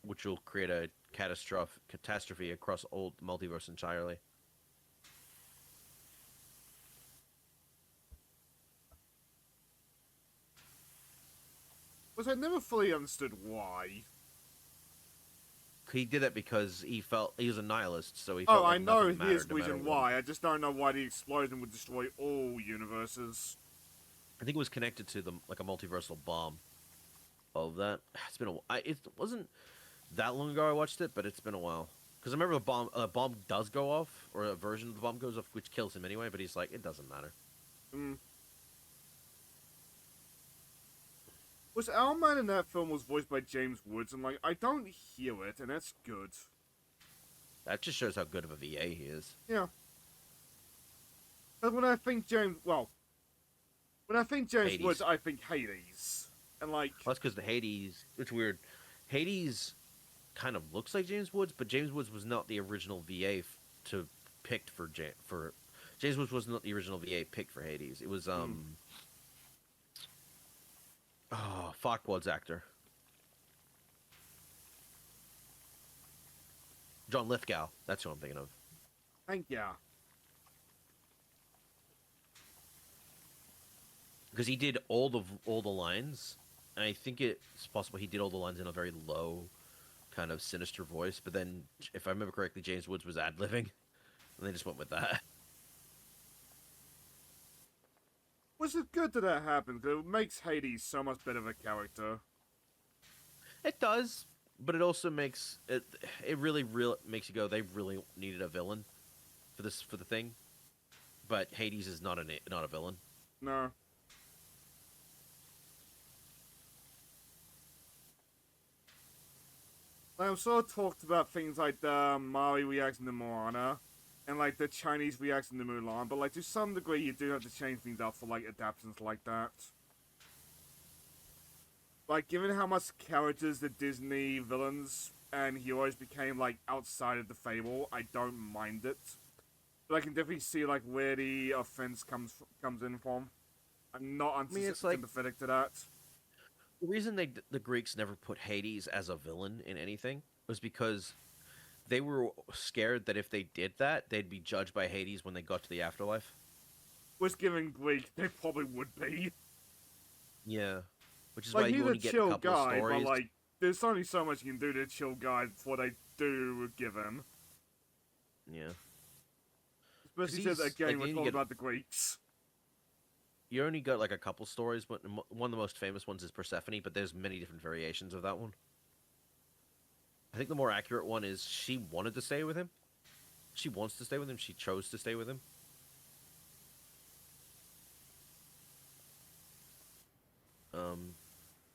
which will create a catastrophe across old multiverse entirely. Which I never fully understood why. He did that because he felt he was a nihilist, so he Oh, felt I like know nothing mattered, his no matter reason what. why. I just don't know why the explosion would destroy all universes. I think it was connected to the like a multiversal bomb. Of that, it's been it wasn't that long ago I watched it, but it's been a while. Because I remember the bomb does go off, or a version of the bomb goes off, which kills him anyway. But he's like, it doesn't matter. Mm. Was Owlman in that film was voiced by James Woods, and like I don't hear it, and that's good. That just shows how good of a VA he is. Yeah. And when I think James Hades. Woods, I think Hades, and like Well, that's because the Hades. It's weird. Hades kind of looks like James Woods, but James Woods was not the original VA to picked for James Woods was not the original VA picked for Hades. It was Farquaad's actor, John Lithgow. That's who I'm thinking of. thank ya. Because he did all the lines, and I think it's possible he did all the lines in a very low, kind of sinister voice. But then, if I remember correctly, James Woods was ad-libbing, and they just went with that. Which is good that that happened, because it makes Hades so much better of a character. It does, but it also makes it. It really makes you go. They really needed a villain for the thing, but Hades is not a villain. No. I've sort of talked about things like the Maori reaction to Moana, and like the Chinese reaction to Mulan, but like to some degree you do have to change things up for like adaptations like that. Like given how much characters the Disney villains and heroes became like outside of the fable, I don't mind it. But I can definitely see like where the offense comes in from. I'm not I mean, it's like sympathetic to that. the reason the Greeks never put Hades as a villain in anything was because they were scared that if they did that, they'd be judged by Hades when they got to the afterlife. Was given Greek, they probably would be. Yeah, which is Like why he's you a only get a chill couple of guy, but stories. like there's only so much you can do to a chill guy before they do give him. Yeah, because Especially since he's again like we're talking about the Greeks. you only got like a couple stories, but one of the most famous ones is Persephone, but there's many different variations of that one. I think the more accurate one is she wanted to stay with him. She wants to stay with him. She chose to stay with him. Um,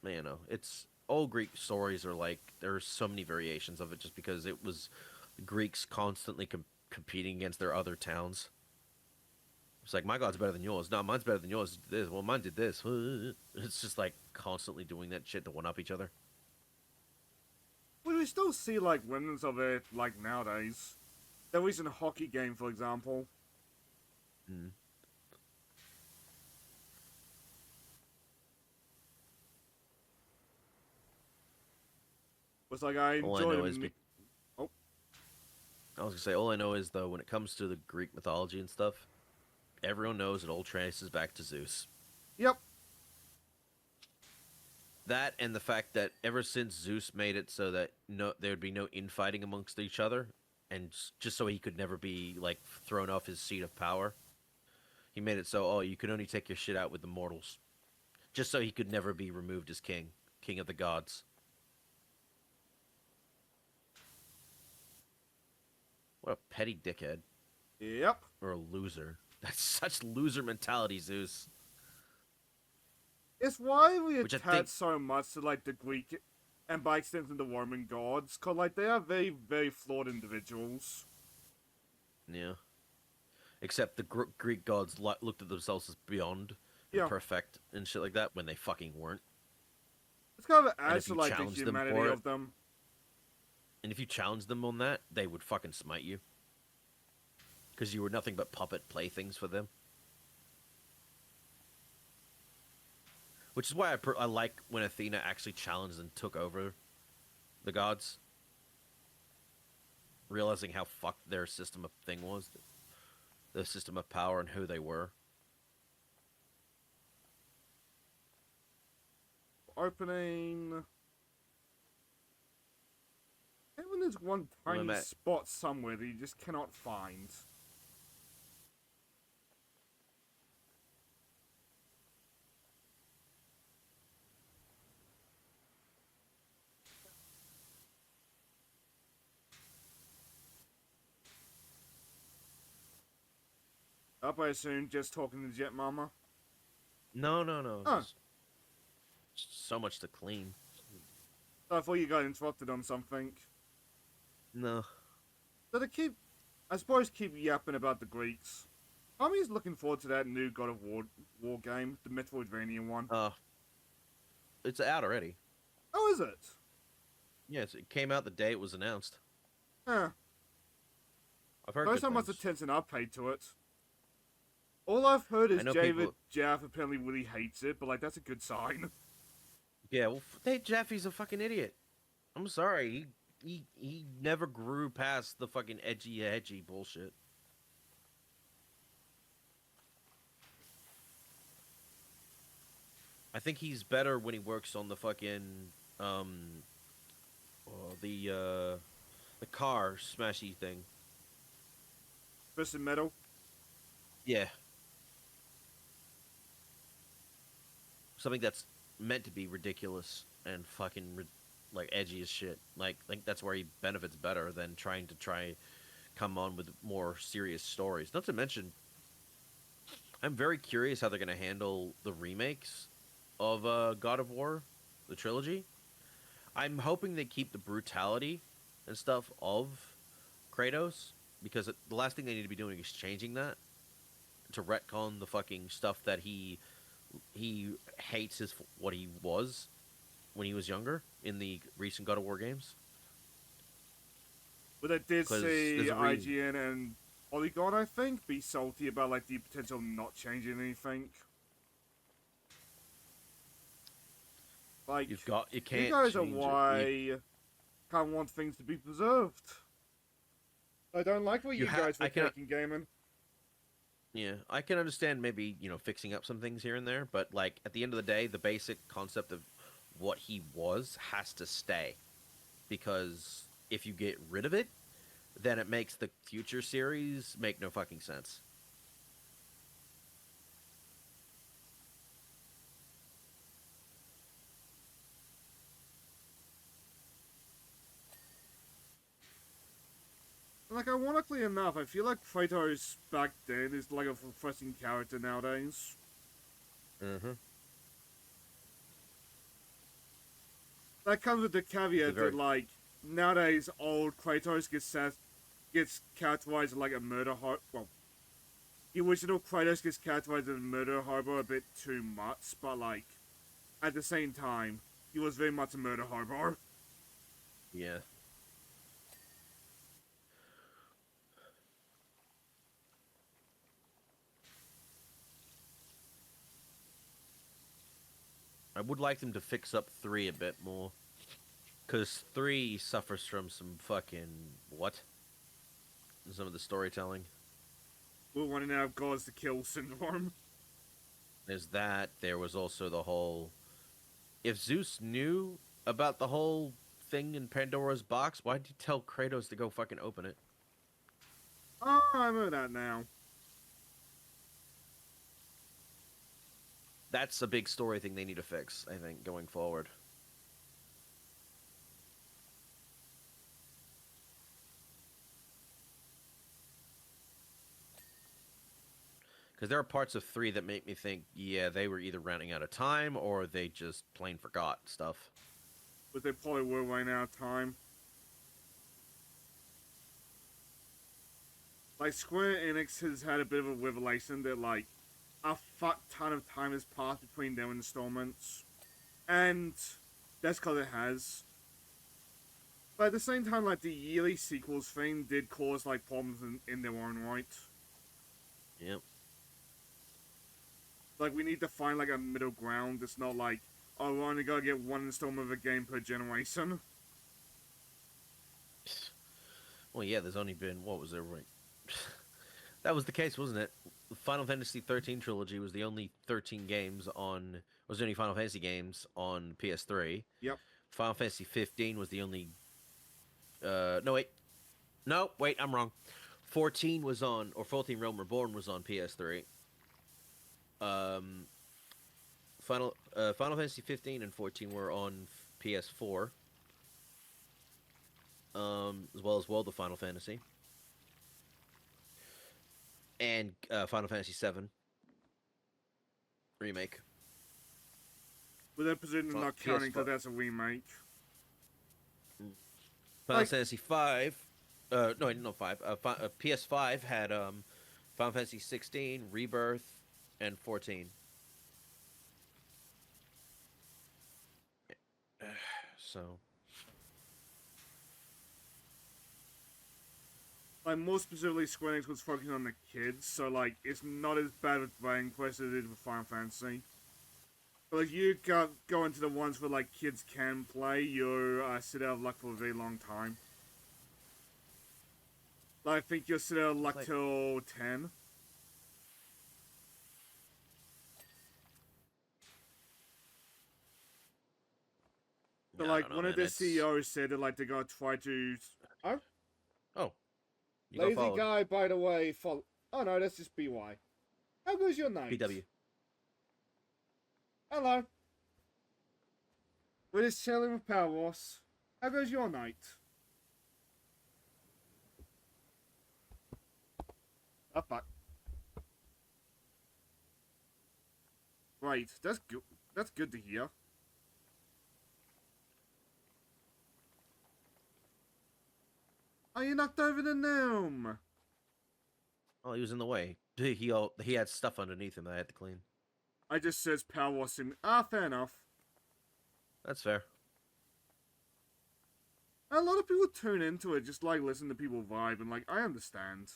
you know, it's all Greek stories are like there's so many variations of it just because it was Greeks constantly competing against their other towns. It's like my god's better than yours. No, mine's better than yours. This, well, mine did this. It's just like constantly doing that shit to one up each other. Well, we still see like remnants of it like nowadays. The recent hockey game, for example. Mm. Was like I All I enjoy. know is Oh, I was gonna say all I know is though when it comes to the Greek mythology and stuff, everyone knows it all traces back to Zeus. yep. That and the fact that ever since Zeus made it so that there would be no infighting amongst each other, and just so he could never be like thrown off his seat of power, he made it so you can only take your shit out with the mortals, just so he could never be removed as king of the gods. What a petty dickhead Yep. or a loser. That's such loser mentality, Zeus. It's why we Which I attach think, so much to like the Greek and by extension the Roman gods, cause like they are very, very flawed individuals. yeah. Except the Greek gods looked at themselves as beyond and Yeah. perfect and shit like that when they fucking weren't. It's kind of And adds if to you like the challenge them humanity for it, of them. and if you challenged them on that, they would fucking smite you. Because you were nothing but puppet playthings for them. Which is why I like when Athena actually challenged and took over the gods. Realizing how fucked their system of thing was. The system of power and who they were. Opening. Even there's one When tiny I'm at, spot somewhere that you just cannot find. Up, I assume, just talking to Jet Mama. no. Huh. Just so much to clean. I thought you got interrupted on something. No. So they keep, I suppose, keep yapping about the Greeks. Tommy's looking forward to that new God of War game, the Metroidvania one. It's out already. Oh, is it? Yes, it came out the day it was announced. Huh. I've heard Knows good how much things. attention I've paid to it. All I've heard is I know David people. Jaff apparently really hates it, but like that's a good sign. Yeah, well, hey, Jeffy's a fucking idiot. I'm sorry. He never grew past the fucking edgy bullshit. I think he's better when he works on the fucking the car smashy thing. Twisted Metal. Yeah, something that's meant to be ridiculous and fucking like edgy as shit. Like, I think that's where he benefits better than trying to come on with more serious stories. Not to mention, I'm very curious how they're gonna handle the remakes of God of War, the trilogy. I'm hoping they keep the brutality and stuff of Kratos because the last thing they need to be doing is changing that to retcon the fucking stuff that he hates his what he was when he was younger in the recent God of War games. But I did Because see there's a reason. IGN and Polygon, I think, be salty about like the potential of not changing anything. Like, You you can't guys are change it. why can't want things to be preserved. I don't like what you guys were I can taking gaming. yeah, I can understand maybe, fixing up some things here and there, but like at the end of the day, the basic concept of what he was has to stay because if you get rid of it, then it makes the future series make no fucking sense. Like, ironically enough, I feel like Kratos back then is like a refreshing character nowadays. Mhm. That comes with the He's a caveat that, very like, nowadays old Kratos gets characterized as like a murder hobo. Well, the original Kratos gets characterized as a murder hobo a bit too much, but like, at the same time, he was very much a murder hobo. yeah. I would like them to fix up 3 a bit more cuz 3 suffers from some fucking what? Some of the storytelling. We're running out of gods to kill syndrome. There's that. There was also the whole. If Zeus knew about the whole thing in Pandora's box, why did he tell Kratos to go fucking open it? Oh, I remember that now. That's a big story thing they need to fix, I think, going forward. Because there are parts of 3 that make me think, yeah, they were either running out of time or they just plain forgot stuff. But they probably were running out of time. Like, Square Enix has had a bit of a revelation that, like, a fuck ton of time has passed between their installments. And that's because it has. But at the same time, like, the yearly sequels thing did cause, like, problems in their own right. Yep. Like, we need to find, like, a middle ground. It's not like, oh, we're only gonna get one installment of a game per generation. Well, yeah, there's only been, what was there, right? That was the case, wasn't it? The Final Fantasy 13 trilogy was the only 13 games on, was the only Final Fantasy games on PS3. Yep. Final Fantasy 15 was the only, no, wait. No, wait, I'm wrong. 14 was on, or 14 Realm Reborn was on PS3. Um, Final Fantasy 15 and 14 were on PS4, as well as World of Final Fantasy and Final Fantasy 7 remake. With that position not counting because PS5, that's a remake. Final Like, Fantasy 5. No, no 5. PS5 had Final Fantasy 16, Rebirth, and 14. So more specifically, Square Enix was focusing on the kids, so, like, it's not as bad with Dragon Quest as it is with Final Fantasy. But, like, you go into the ones where, like, kids can play, you're sit out of luck for a very long time. Like, I think you'll sit out of luck like, till 10. So, I like, don't know, one of man. the It's CEOs said that, like, they're gonna try to... Oh, oh, you got lazy followed. guy, by the way, follow... Oh, no, that's just BY. How goes your night? PW. Hello. We're just chilling with Powerwash. How goes your night? Oh, fuck. Right, that's good. That's good to hear. Oh, you knocked over the gnome! Oh, he was in the way. He had stuff underneath him that I had to clean. I just says Powerwash him. Ah, fair enough. That's fair. A lot of people tune into it just like listen to people vibe, and like I understand.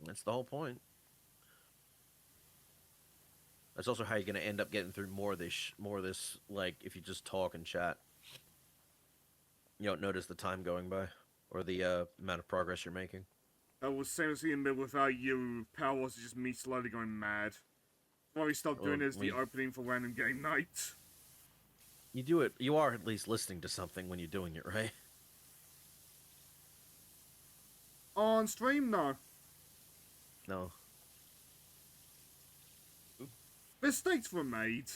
That's the whole point. That's also how you're gonna end up getting through more of this. Like if you just talk and chat, you don't notice the time going by or the amount of progress you're making. That was same as seeing without you. Powerwash is just me slowly going mad. Why we stopped doing is the opening for random game night. You do it. You are at least listening to something when you're doing it, right? On stream, no. No. Mistakes were made.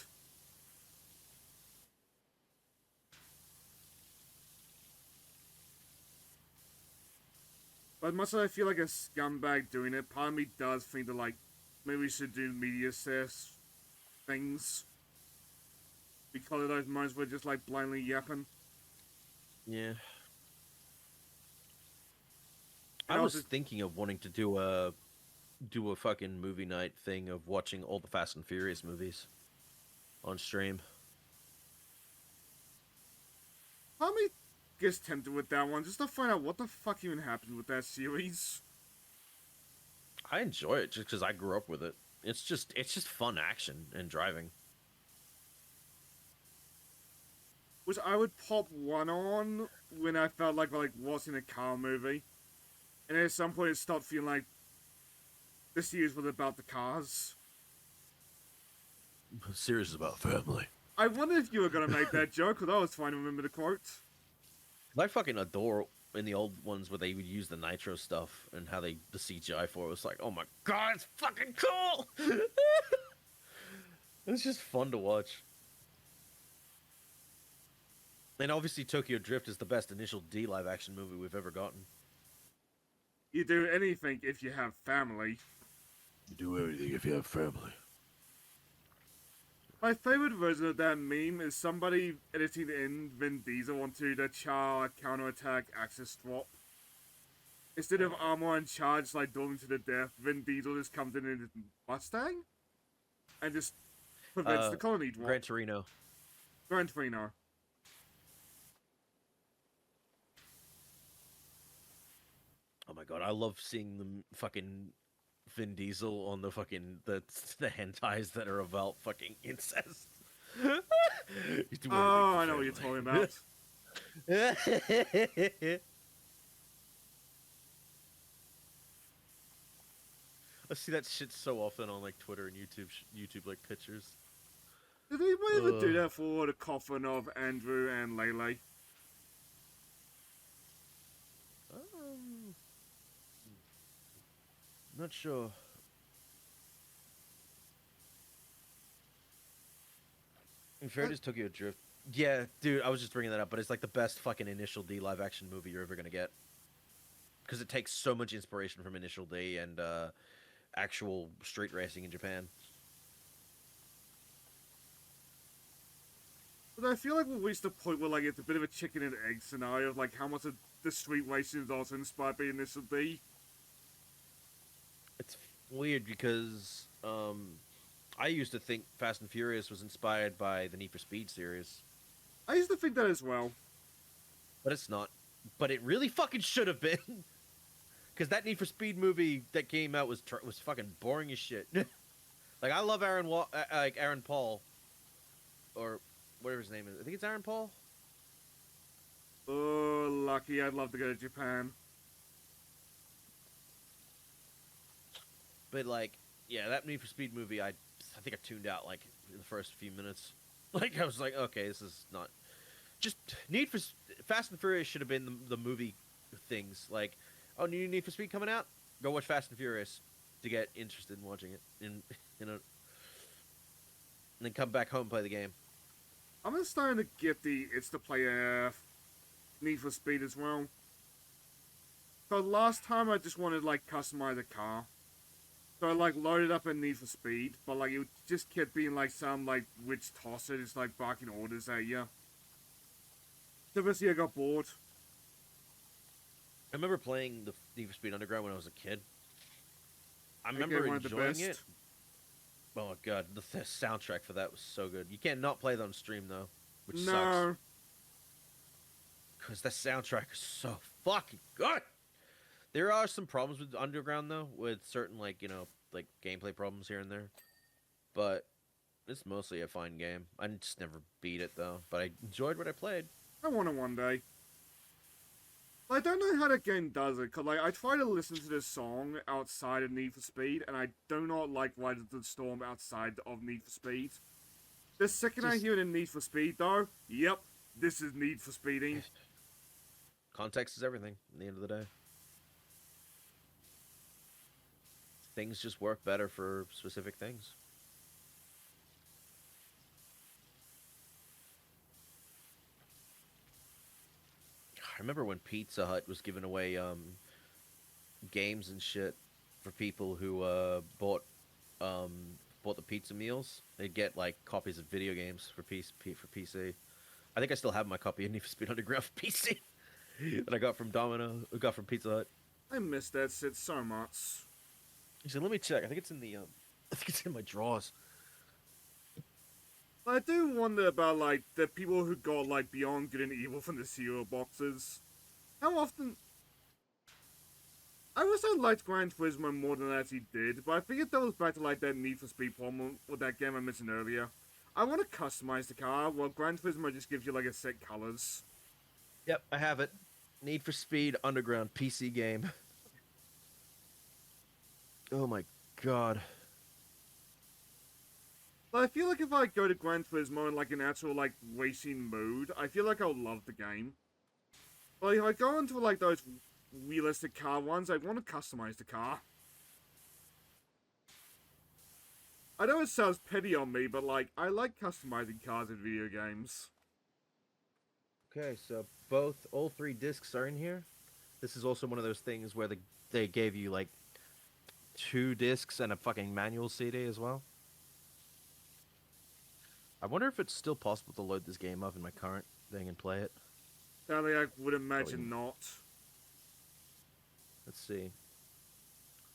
But much as I feel like a scumbag doing it, part of me does think that, like, maybe we should do media assess things. Because of those moments where just, like, blindly yapping. Yeah. And I was thinking of wanting to do a fucking movie night thing of watching all the Fast and Furious movies on stream. Part of me gets tempted with that one just to find out what the fuck even happened with that series. I enjoy it just because I grew up with it. It's just fun action and driving. Which I would pop one on when I felt like watching a car movie. And at some point it stopped feeling like the series was about the cars. The series is about family. I wondered if you were going to make that joke, because I was trying to remember the quote. I fucking adore in the old ones where they would use the nitro stuff and how the CGI for it was like, oh my god, it's fucking cool! It's just fun to watch. And obviously Tokyo Drift is the best initial D live action movie we've ever gotten. You do anything if you have family. You do everything if you have family. My favorite version of that meme is somebody editing in Vin Diesel onto the Char counterattack access drop. Instead of armor and charge like dueling to the death, Vin Diesel just comes in his Mustang and just prevents the colony drop. Gran Torino. Gran Torino. Oh my god, I love seeing them fucking Vin Diesel on the fucking the hentais that are about fucking incest. Oh, I know what you're talking about. I see that shit so often on like Twitter and YouTube like pictures. Did anybody ever do that for the coffin of Andrew and Lele? Not sure. In fairness, Tokyo Drift. Yeah, dude, I was just bringing that up, but it's like the best fucking Initial D live action movie you're ever gonna get. Because it takes so much inspiration from Initial D and actual street racing in Japan. But I feel like we've reached the point where like it's a bit of a chicken and egg scenario of like how much of the street racing is also inspired by Initial D. It's weird because I used to think Fast and Furious was inspired by the Need for Speed series. I used to think that as well. But it's not. But it really fucking should have been. Because that Need for Speed movie that came out was fucking boring as shit. Like, I love Aaron Paul. Or whatever his name is. I think it's Aaron Paul. Oh, lucky. I'd love to go to Japan. But, like, yeah, that Need for Speed movie, I think I tuned out, like, in the first few minutes. Like, I was like, okay, this is not... Just, Fast and Furious should have been the movie things. Like, oh, new Need for Speed coming out? Go watch Fast and Furious to get interested in watching it. And then come back home and play the game. I'm just starting to get the It's the Play Need for Speed as well. So last time I just wanted, like, customize a car. So I, like, loaded up a Need for Speed, but, like, it just kept being, like, some, like, witch tosser just, like, barking orders at you. So eventually I got bored. I remember playing the Need for Speed Underground when I was a kid. I Okay, remember one of the enjoying it. best. Oh my god, the soundtrack for that was so good. You can't not play that on stream though, which sucks No. because the soundtrack is so fucking good. There are some problems with Underground though, with certain like gameplay problems here and there, but it's mostly a fine game. I just never beat it though, but I enjoyed what I played. I want it one day. I don't know how that game does it, cause like I try to listen to this song outside of Need for Speed, and I do not like Rise of the Storm outside of Need for Speed. The second I Just hear it in Need for Speed, though, yep, this is Need for Speeding. context is everything. At the end of the day, things just work better for specific things. I remember when Pizza Hut was giving away games and shit for people who bought the pizza meals. They'd get like copies of video games for PC. I think I still have my copy of Need for Speed Underground for PC that I got from got from Pizza Hut. I miss that shit so much. He said, "Let me check. I think it's in the I think it's in my drawers." I do wonder about like the people who got like Beyond Good and Evil from the cereal boxes. How often? I wish I liked Gran Turismo more than I actually did, but I think it goes back to like that Need for Speed problem with that game I mentioned earlier. I want to customize the car, while Gran Turismo just gives you like a set colors. Yep, I have it. Need for Speed Underground PC game. Oh my god. But I feel like if I go to Gran Turismo in like an actual like racing mode, I feel like I'll love the game. But if I go into like those realistic car ones, I want to customize the car. I know it sounds petty on me, but like I like customizing cars in video games. Okay, so all three discs are in here. This is also one of those things where they gave you like 2 discs and a fucking manual CD as well. I wonder if it's still possible to load this game up in my current thing and play it. Sadly, I would imagine not. Let's see.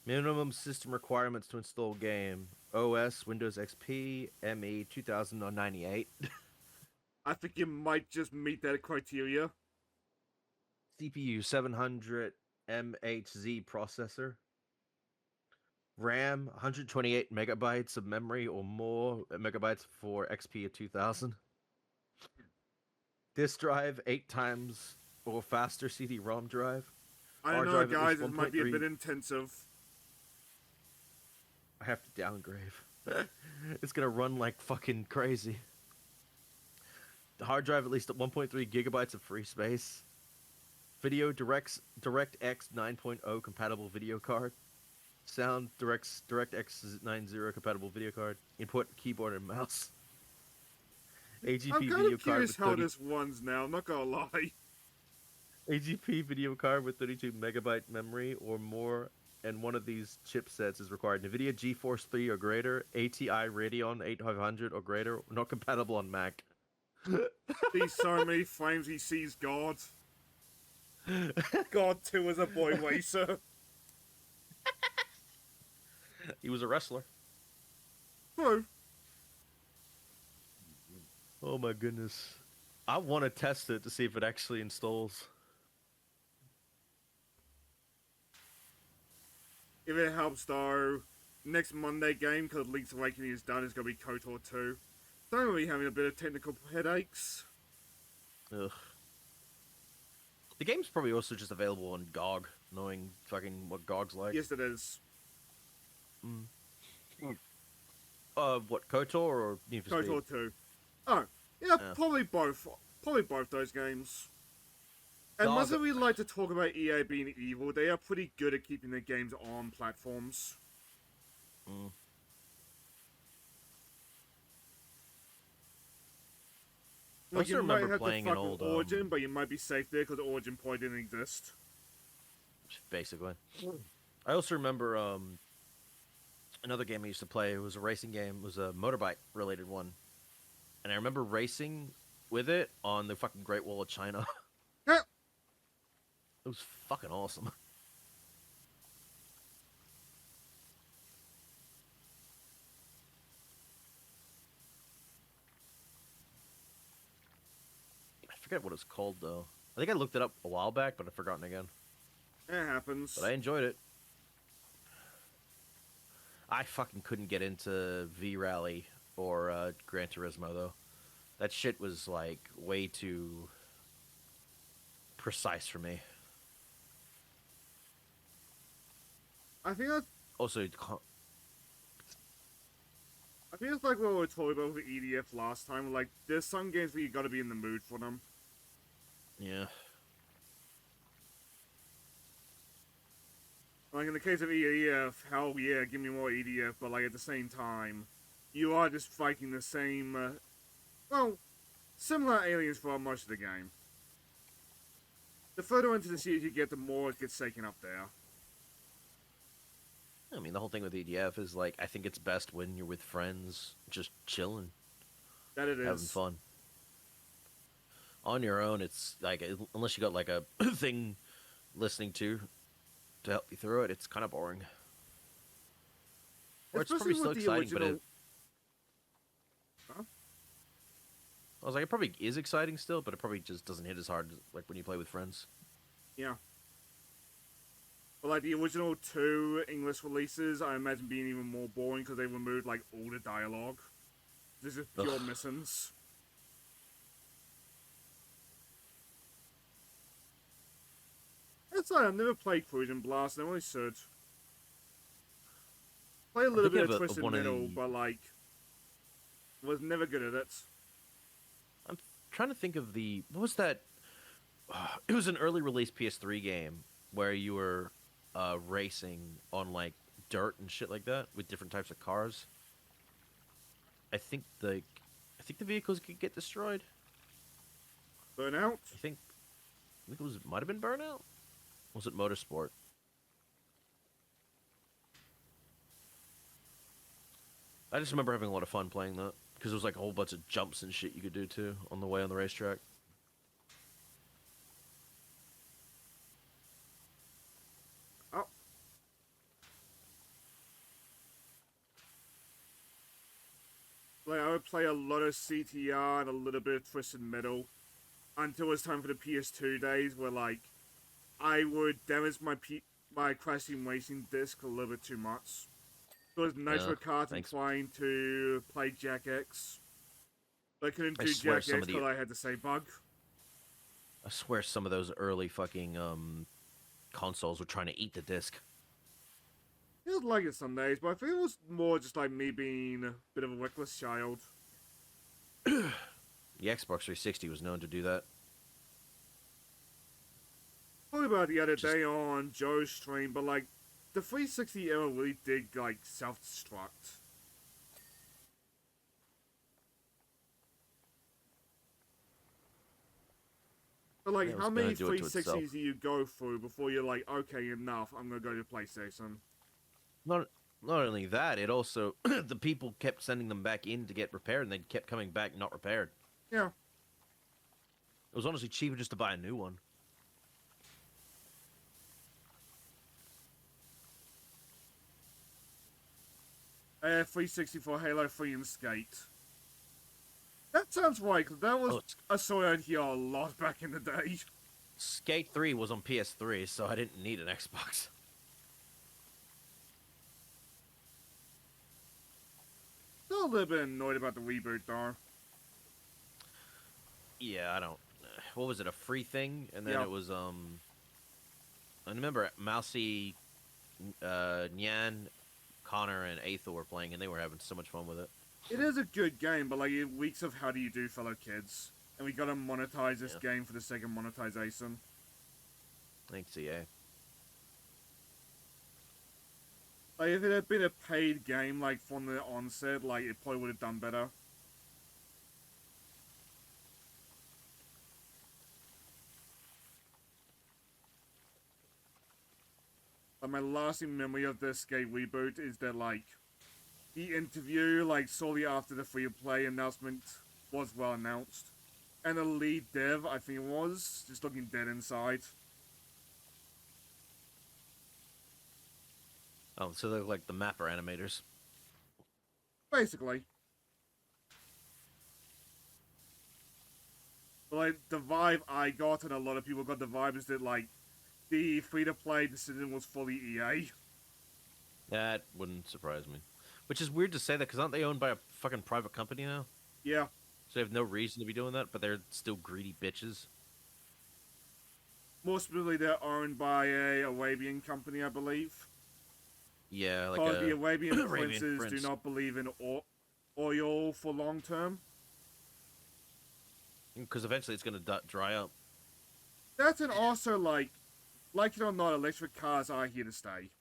Minimum system requirements to install game: OS, Windows XP, ME 2098, I think you might just meet that criteria. CPU 700 MHz processor, RAM 128 megabytes of memory or more megabytes for XP of 2000. Disk drive 8 times or faster CD-ROM drive. I don't Hard know, drive at guys. least It might be a 1.3. bit intensive. I have to downgrade. It's gonna run like fucking crazy. The hard drive at least at 1.3 gigabytes of free space. DirectX 9.0 compatible video card. Sound DirectX 90 compatible video card. Input keyboard and mouse. AGP I'm kind video of card curious with how 30 this runs now. I'm not gonna lie. AGP video card with 32 megabyte memory or more, and one of these chipsets is required. NVIDIA GeForce 3 or greater, ATI Radeon 8500 or greater, not compatible on Mac. Sees so many flames, he sees God. God too is a boy racer. He was a wrestler. True. Oh my goodness. I want to test it to see if it actually installs. If it helps though, next Monday game, because Link's Awakening is done, is going to be KOTOR 2. So I'm really having a bit of technical headaches. Ugh. The game's probably also just available on GOG, knowing fucking what GOG's like. Yes, it is. What, KOTOR or Need for Speed? KOTOR 2. Oh, yeah, Yeah. probably both. Probably both those games. And much as we like to talk about EA being evil, they are pretty good at keeping their games on platforms. Mm. I Like, also you might remember have to playing fuck an with old Origin, but you might be safe there because Origin probably didn't exist. basically. I also remember another game I used to play. It was a racing game. It was a motorbike related one, and I remember racing with it on the fucking Great Wall of China. Yeah. It was fucking awesome. I forget what it's called though. I think I looked it up a while back, but I've forgotten again. It But happens. I enjoyed it. I fucking couldn't get into V Rally or Gran Turismo though. That shit was like way too precise for me. I think that's Also, I think it's like what we were talking about with EDF last time. Like, there's some games where you gotta be in the mood for them. yeah, Like in the case of EDF, hell yeah, give me more EDF. But like at the same time, you are just fighting the same, well, similar aliens for most of the game. The further into the series you get, the more it gets taken up there. I mean the whole thing with EDF is like I think it's best when you're with friends, just chilling, That it having is. fun. On your own, it's like unless you got like a thing listening to help you through it, it's kind of boring. Or it's Especially probably still with the exciting, but original. Huh? I was like, it probably is exciting still, but it probably just doesn't hit as hard like when you play with friends. Yeah. But like the original two English releases, I imagine being even more boring because they removed like all the dialogue. This is pure Ugh. missions. It's like I've never played Cruising Blast, and I only should. Play a I'm little thinking bit of of Twisted one of Metal, the. but like was never good at it. I'm trying to think of the. What was that? It was an early release PS3 game where you were racing on like dirt and shit like that with different types of cars. I think the, I think the vehicles could get destroyed. Burnout. I think it was might have been Burnout. Was it Motorsport? I just remember having a lot of fun playing that because there was like a whole bunch of jumps and shit you could do too on the way on the racetrack. Oh, like I would play a lot of CTR and a little bit of Twisted Metal until it was time for the PS2 days, where like I would damage my Crash Team Racing disc a little bit too much. There was Yeah, Nitro Cards and thanks. trying to play Jack X. But I couldn't I do swear Jack some X of the, because I had to say bug. I swear some of those early fucking consoles were trying to eat the disc. It was like it some days, but I think it was more just like me being a bit of a reckless child. The Xbox 360 was known to do that. Probably about the other Just day on Joe's stream, but like the 360 era really did like self-destruct. But yeah, like, it how was gonna many do it to 360s itself. do you go through before you're like, okay, enough, I'm gonna go to PlayStation? Not not only that, it also the people kept sending them back in to get repaired, and they kept coming back not repaired. Yeah. It was honestly cheaper just to buy a new one. 360 for Halo 3 and Skate. That sounds right, 'cause that was Oh, a story I'd hear a lot back in the day. Skate 3 was on PS3, so I didn't need an Xbox. Still a little bit annoyed about the reboot, though. Yeah, I don't. What was it? A free thing, and then Yeah. it was I remember Mousy, Nyan, Connor, and Aethel were playing, and they were having so much fun with it. It is a good game, but like, it weeks of how do you do, fellow kids. And we gotta monetize this Yeah, game for the sake of monetization. thanks, EA. Like, if it had been a paid game, like, from the onset, like, it probably would have done better. But my lasting memory of this Skate reboot is that, like, the interview, like, shortly after the free-to-play announcement was well announced. And the lead dev, I think it was, just looking dead inside. Oh, so they're like the mapper animators. Basically. But, like, the vibe I got, and a lot of people got the vibe, is that, like, the free-to-play decision was fully EA. That wouldn't surprise me. Which is weird to say that because aren't they owned by a fucking private company now? Yeah. So they have no reason to be doing that, but they're still greedy bitches. More specifically, they're owned by a Arabian company, I believe. Yeah, like But the a Arabian Arabian princes do prince. not believe in oil for long term. Because eventually it's going to dry up. That's and also, like it or not, electric cars are here to stay.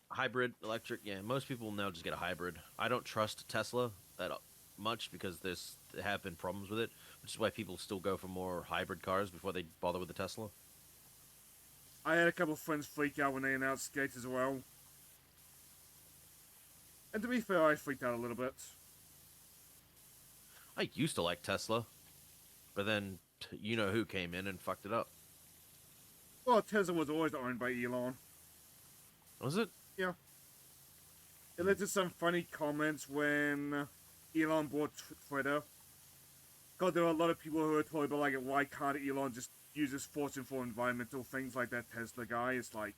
Hybrid, electric, yeah. Most people now just get a hybrid. I don't trust Tesla that much because there have been problems with it, which is why people still go for more hybrid cars before they bother with the Tesla. I had a couple of friends freak out when they announced Skate as well. And to be fair, I freaked out a little bit. I used to like Tesla, but then you know who came in and fucked it up. Well, Tesla was always owned by Elon. Was it? Yeah. It led to some funny comments when Elon bought Twitter. God, there were a lot of people who were told, but like, why can't Elon just use his fortune for environmental things like that Tesla guy? It's like,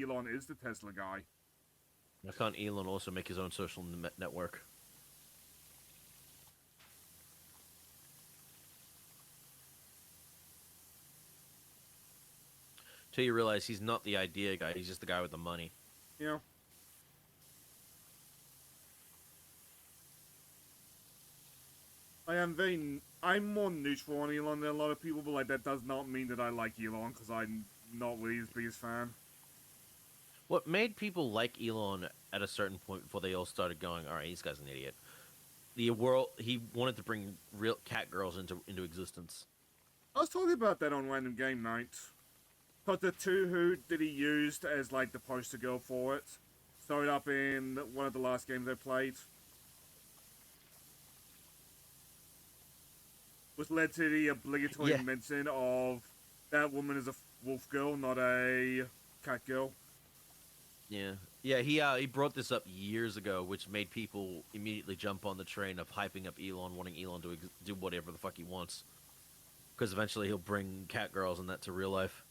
Elon is the Tesla guy. Why can't Elon also make his own social network? Till you realize he's not the idea guy, he's just the guy with the money. You know? I'm more neutral on Elon than a lot of people, but like that does not mean that I like Elon because I'm not really his biggest fan. What made people like Elon at a certain point before they all started going, all right, this guy's an idiot. He wanted to bring real cat girls into existence. I was talking about that on Random Game Night. But the two who that he used as like the poster girl for it showed up in one of the last games I played. Which led to the obligatory Yeah. mention of that woman is a wolf girl, not a cat girl. Yeah, he brought this up years ago, which made people immediately jump on the train of hyping up Elon, wanting Elon to do whatever the fuck he wants, because eventually he'll bring cat girls and that to real life.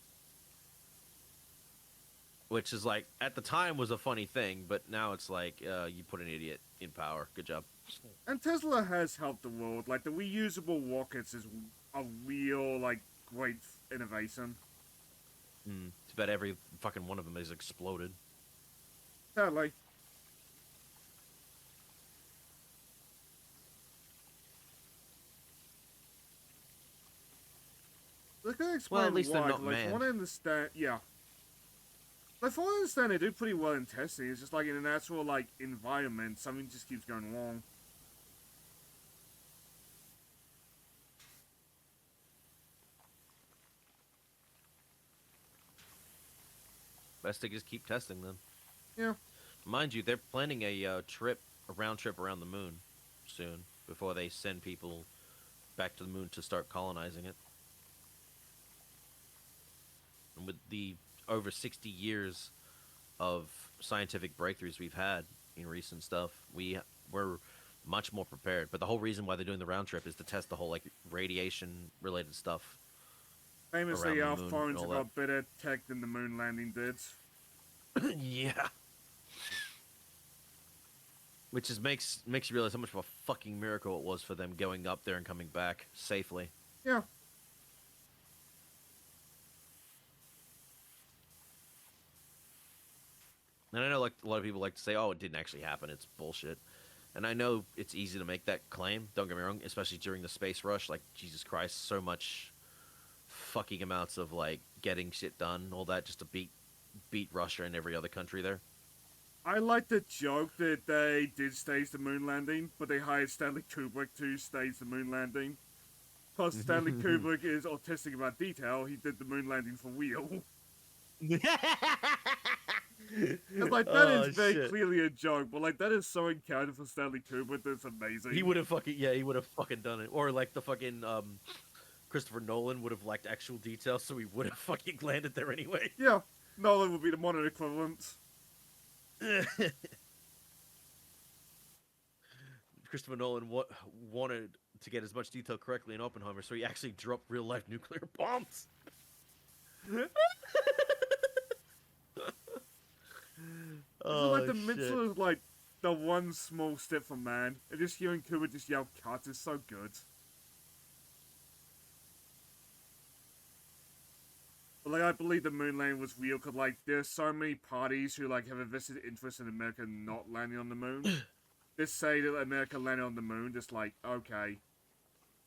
Which is like at the time was a funny thing, but now it's like you put an idiot in power. Good job. And Tesla has helped the world. Like the reusable rockets is a real like great innovation. It's about every fucking one of them has exploded. Sadly. They can explain Well, at least why. they're not Like, from what I manned. understand, yeah. Like, from what I understand, they do pretty well in testing. It's just like in an actual like environment, something just keeps going wrong. Best to just keep testing them. Yeah. Mind you, they're planning a round trip around the moon soon before they send people back to the moon to start colonizing it. And with the over 60 years of scientific breakthroughs we've had in recent stuff, we're much more prepared. But the whole reason why they're doing the round trip is to test the whole like radiation related stuff around Famously, the our moon and phones all have that. got better tech than the moon landing did. Yeah. Makes you realize how much of a fucking miracle it was for them going up there and coming back safely. Yeah. And I know like a lot of people like to say, "Oh, it didn't actually happen. It's bullshit." And I know it's easy to make that claim. Don't get me wrong, especially during the space rush. Like Jesus Christ, so much fucking amounts of like getting shit done, all that, just to beat Russia and every other country there. I like the joke that they did stage the moon landing, but they hired Stanley Kubrick to stage the moon landing. Because Stanley Kubrick is autistic about detail, he did the moon landing for real. It's like, that is Oh very shit. clearly a joke, but like, that is so encountered for Stanley Kubrick that's amazing. He would have fucking done it. Or like the fucking Christopher Nolan would have liked actual details, so he would have fucking landed there anyway. Yeah, Nolan would be the modern equivalent. Christopher Nolan wanted to get as much detail correctly in Oppenheimer, so he actually dropped real life nuclear bombs. This is like Oh the midsole shit. of like the one small step for man, and just hearing Kubrick just yell "cut" is so good. But like, I believe the moon landing was real because like there's so many parties who like have a vested interest in America not landing on the moon. They say that America landed on the moon, just like okay,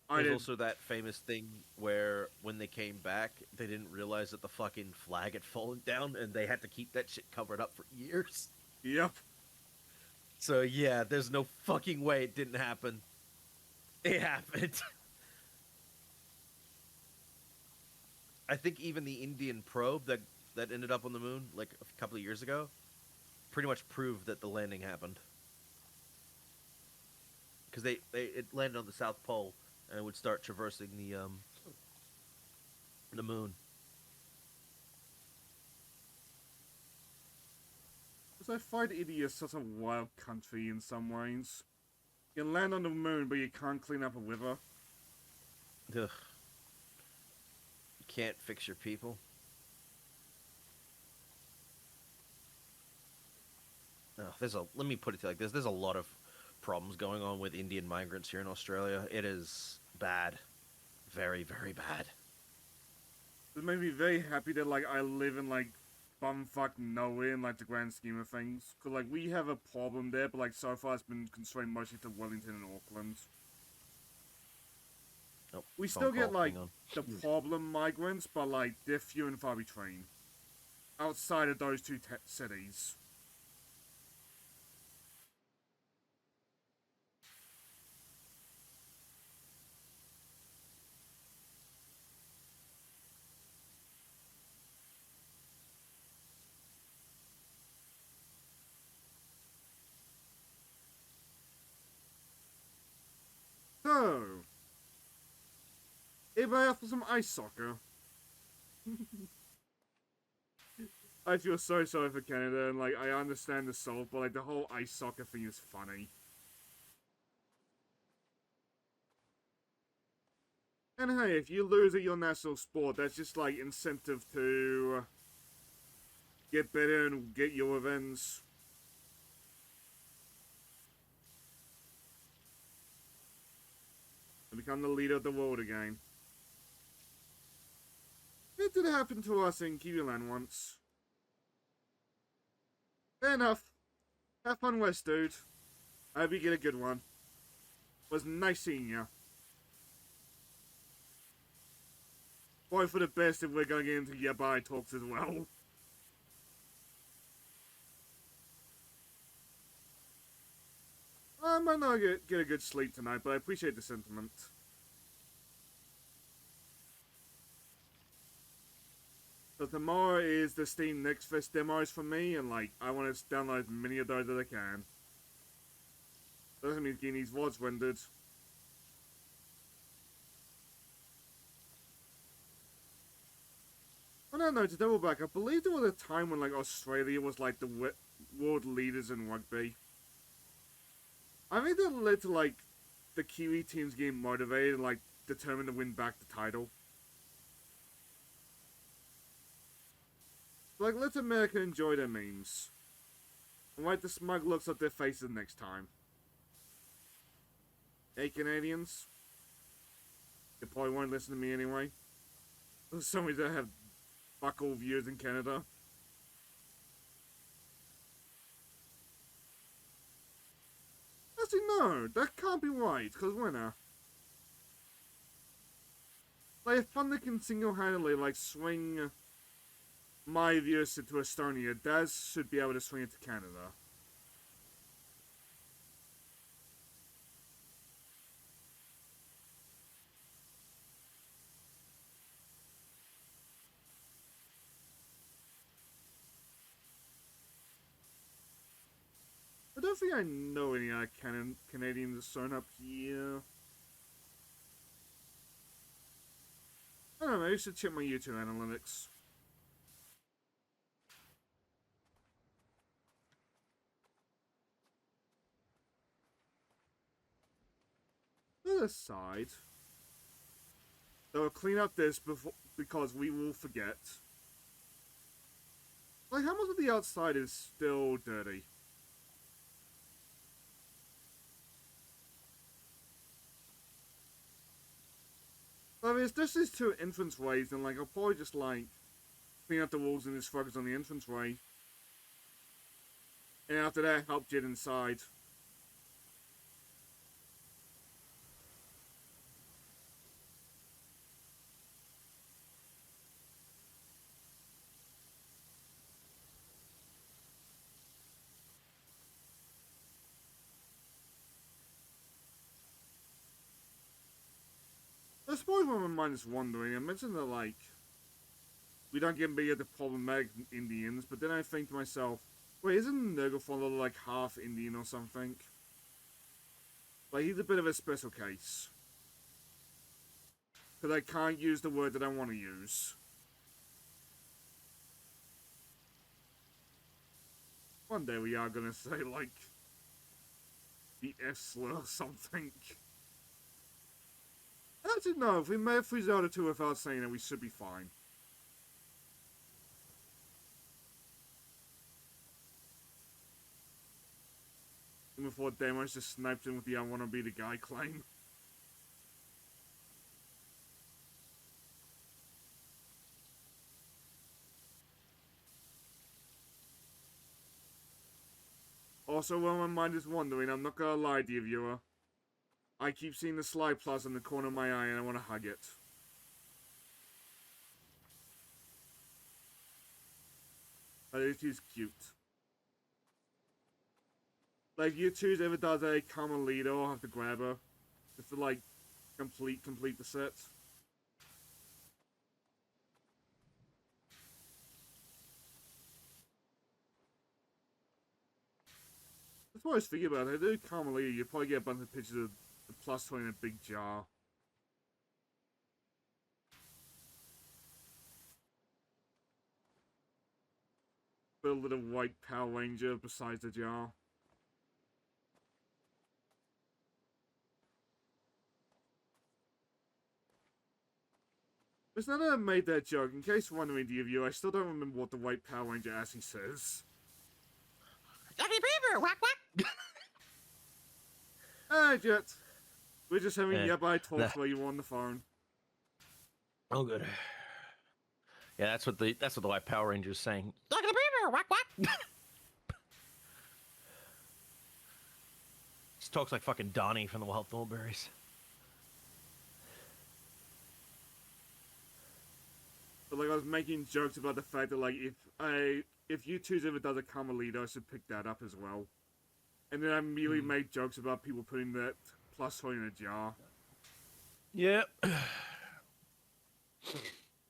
I There's did. also that famous thing where when they came back, they didn't realize that the fucking flag had fallen down, and they had to keep that shit covered up for years. Yep. So yeah, there's no fucking way it didn't happen. It happened. I think even the Indian probe that ended up on the moon like a couple of years ago pretty much proved that the landing happened because they it landed on the South Pole and would start traversing the moon. Because I find India such a wild country in some ways. You can land on the moon, but you can't clean up a river. Ugh. You can't fix your people. There's a let me put it to you like this. There's a lot of problems going on with Indian migrants here in Australia. It is bad, very very bad. It made me very happy that like I live in like bumfuck nowhere in like the grand scheme of things. Cause like we have a problem there, but like so far it's been constrained mostly to Wellington and Auckland. Nope, We phone still get call. like Hang on. the problem migrants, but like they're few and far between. Outside of those two cities. So, anybody up for some ice soccer? I feel so sorry for Canada, and like I understand the salt, but like the whole ice soccer thing is funny. And hey, if you lose at your national sport, that's just like incentive to get better and get your revenge. And become the leader of the world again. It did happen to us in Kiwiland once. Fair enough. Have fun, West, dude. I hope you get a good one. Was nice seeing you. Boy, for the best if we're gonna get into yabai talks as well. I might not get a good sleep tonight, but I appreciate the sentiment. So tomorrow is the Steam Next Fest demos for me, and like, I want to download as many of those as I can. Doesn't mean getting these VODs rendered. On that note, to double back, I believe there was a time when like Australia was like the world leaders in rugby. I think that led to like the Kiwi teams getting motivated and like determined to win back the title. Like, let America enjoy their memes. And wipe the smug looks off their faces next time. Hey, Canadians. You probably won't listen to me anyway. There's so many that have fuck all views in Canada. Actually, no, that can't be right, because winner. Like, if Thunder can single-handedly, like, swing my views to Estonia, Daz should be able to swing it to Canada. I don't think I know any Canadians shown up here. I don't know, maybe I should check my YouTube analytics. aside. So we'll clean up this because we will forget. Like, how much of the outside is still dirty? I mean, it's just these two entrance ways, and like, I'll probably just like clean up the walls and just focus on the entrance way. And after that, help get inside. I suppose when my mind is wandering, I mentioned that like we don't get big at the problematic Indians, but then I think to myself, wait, isn't Nergalfon like half Indian or something? Like, he's a bit of a special case. Because I can't use the word that I want to use. One day we are gonna say, like, the F slur or something. Actually, no, if we may have Zelda 2 without saying it, we should be fine. And before Damos just sniped him with the I wanna be the guy claim. Also, when my mind is wandering, I'm not gonna lie to you, viewer. I keep seeing the slide plus in the corner of my eye and I wanna hug it. But it is cute. Like, you choose if it does a common leader, I'll have to grab her. Just to, like, complete the set. That's what I was thinking about. If I do common leader, you probably get a bunch of pictures of the plus 20 in a big jar. Put a little white Power Ranger beside the jar. Just now that I made that joke, in case you're wondering, dear viewer, I still don't remember what the white Power Ranger actually says. Lucky Beaver, whack whack. Ah, Jet. We're just having Yeah, talks while you were on the phone. Oh, good. Yeah, that's what the white Power Ranger's saying. Lucky Beaver, whack whack. He talks like fucking Donnie from the Wild Thornberries. But like, I was making jokes about the fact that like, if you choose if it does a common leader, I should pick that up as well. And then I immediately made jokes about people putting that plus 20 in a jar. Yep.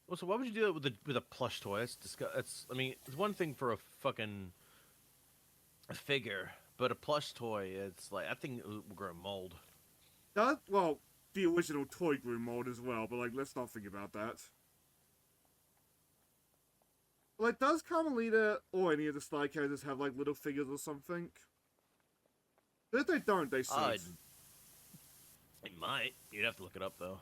Also, why would you do that with a plush toy? It's I mean, it's one thing for a fucking figure, but a plush toy, it's like I think it will grow mold. Well, the original toy grew mold as well, but like, let's not think about that. Like, does Carmelita or any of the Sly characters have like little figures or something? If they don't, they should. It might. You'd have to look it up though.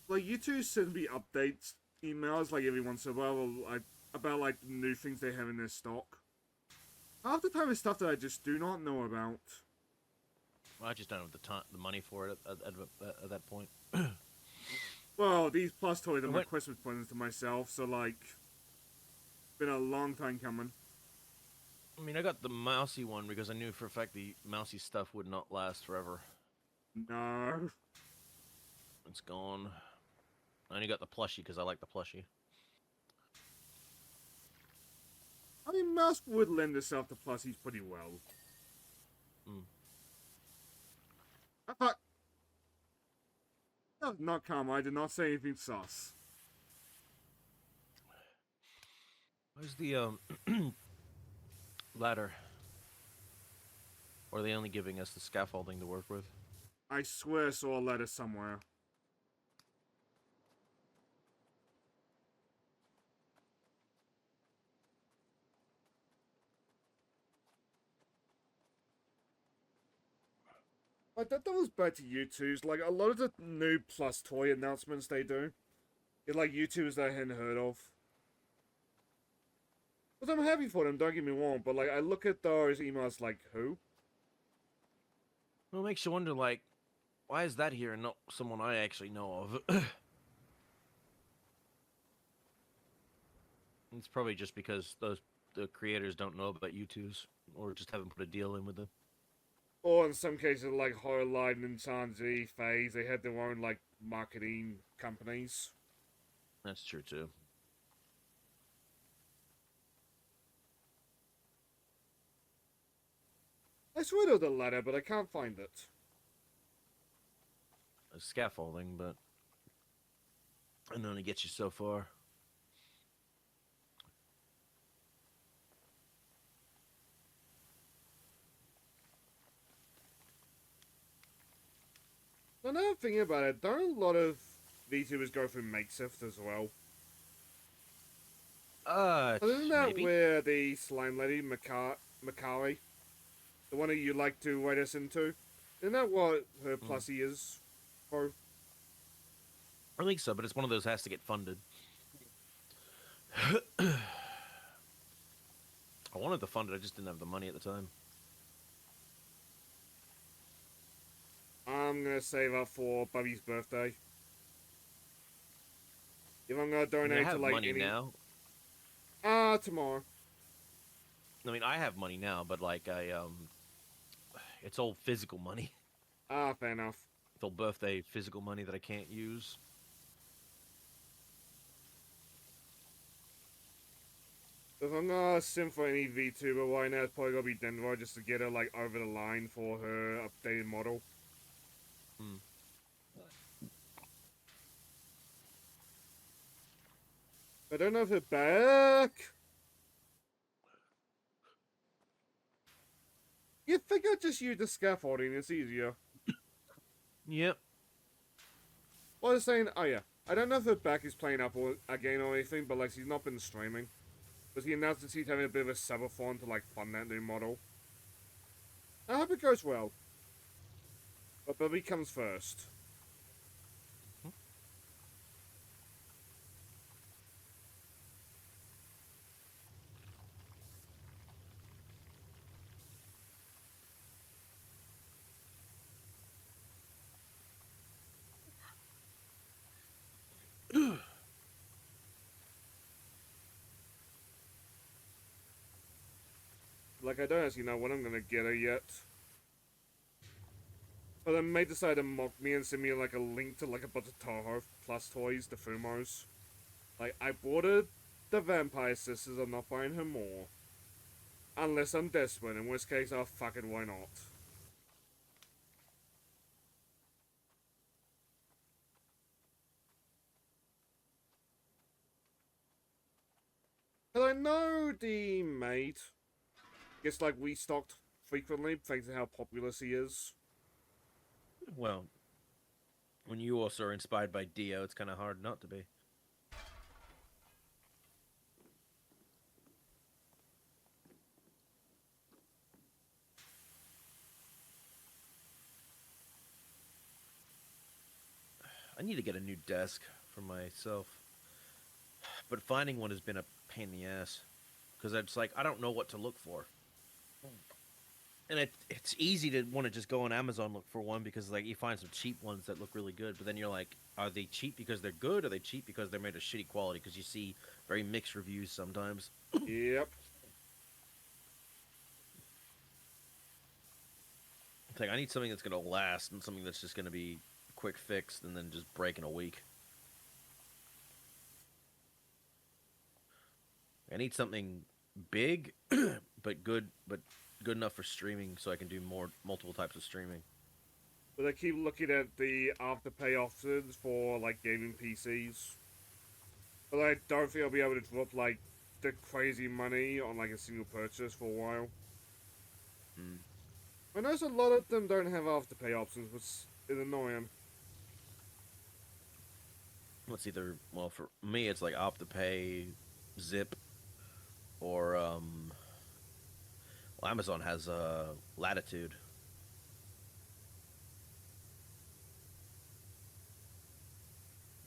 Like, you two send me updates, emails, like, every once in a while, like, about, like, new things they have in their stock. Half the time it's stuff that I just do not know about. Well, I just don't have the money for it at that point. Well, these plus toys are my Christmas presents to myself, so, like, been a long time coming. I mean, I got the mousy one because I knew for a fact the mousy stuff would not last forever. No. It's gone. I only got the plushie because I like the plushie. I mean, Mouse would lend itself to plushies pretty well. Ah, fuck. That was not calm. I did not say anything sus. Where's the ladder? Or are they only giving us the scaffolding to work with? I swear I saw a letter somewhere. That was back to YouTube's. Like, a lot of the new Plus Toy announcements they do, it's like YouTubers that I hadn't heard of. But I'm happy for them, don't get me wrong, but like, I look at those emails like, who? Well, it makes you wonder, like, why is that here and not someone I actually know of? It's probably just because the creators don't know about YouTube's or just haven't put a deal in with them. Or in some cases, like Horror Live, Nintanzi, FaZe, they had their own, like, marketing companies. That's true too. I swear to the letter, but I can't find it. Scaffolding, but it only gets you so far. So now I'm thinking about it, don't a lot of VTubers go through Makeshift as well? But isn't that Maybe. where the slime lady, Makari, the one that you like to write us into, isn't that what her plushie is for? I think so, but it's one of those has to get funded. I wanted to fund it, I just didn't have the money at the time. I'm gonna save up for Bubby's birthday. If I'm gonna donate I have to like money any now. Tomorrow. I mean, I have money now, but like it's all physical money. Fair enough. It's all birthday physical money that I can't use. If I'm gonna sim for any VTuber right now, it's probably gonna be Denver just to get her like over the line for her updated model. Hmm. I don't know if it's back. You'd think I'd just use the scaffolding, it's easier. Yep. Well, I was saying, oh yeah, I don't know if her back is playing up or again or anything, but like she's not been streaming. But he announced that she's having a bit of a subathon to like fund that new model. I hope it goes well. But Bubby comes first. Like, I don't actually know when I'm gonna get her yet. But I may decide to mock me and send me like a link to like a bunch of Toho Plus toys, the Fumos. Like, I bought her the Vampire Sisters, I'm not buying her more. Unless I'm desperate, in which case, oh fuck it, why not? But I know the mate gets like restocked frequently thanks to how popular she is. Well, when you also are inspired by Dio, it's kind of hard not to be. I need to get a new desk for myself, but finding one has been a pain in the ass because it's like I don't know what to look for, and it's easy to want to just go on Amazon look for one because like you find some cheap ones that look really good, but then you're like, are they cheap because they're good? Or are they cheap because they're made of shitty quality? Because you see very mixed reviews sometimes. Yep. It's like I need something that's gonna last and something that's just gonna be quick fix and then just break in a week. I need something big, but good enough for streaming, so I can do multiple types of streaming. But I keep looking at the afterpay options for like gaming PCs. But I don't think I'll be able to drop like the crazy money on like a single purchase for a while. Mm. I notice a lot of them don't have afterpay options, which is annoying. It's either well for me, it's like Optipay, Zip, or well, Amazon has Latitude.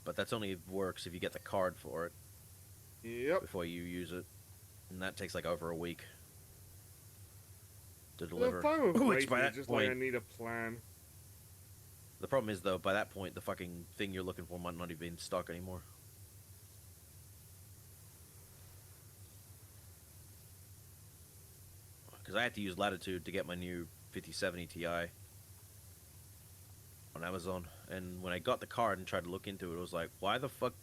but that's only works if you get the card for it Yep. before you use it, and that takes like over a week to And I'm deliver. fine with Which by waiting, it's that just like I point, need a plan. the problem is though, by that point, the fucking thing you're looking for might not even be in stock anymore. Because I had to use Latitude to get my new 5070 Ti on Amazon, and when I got the card and tried to look into it, it was like, why the fuck?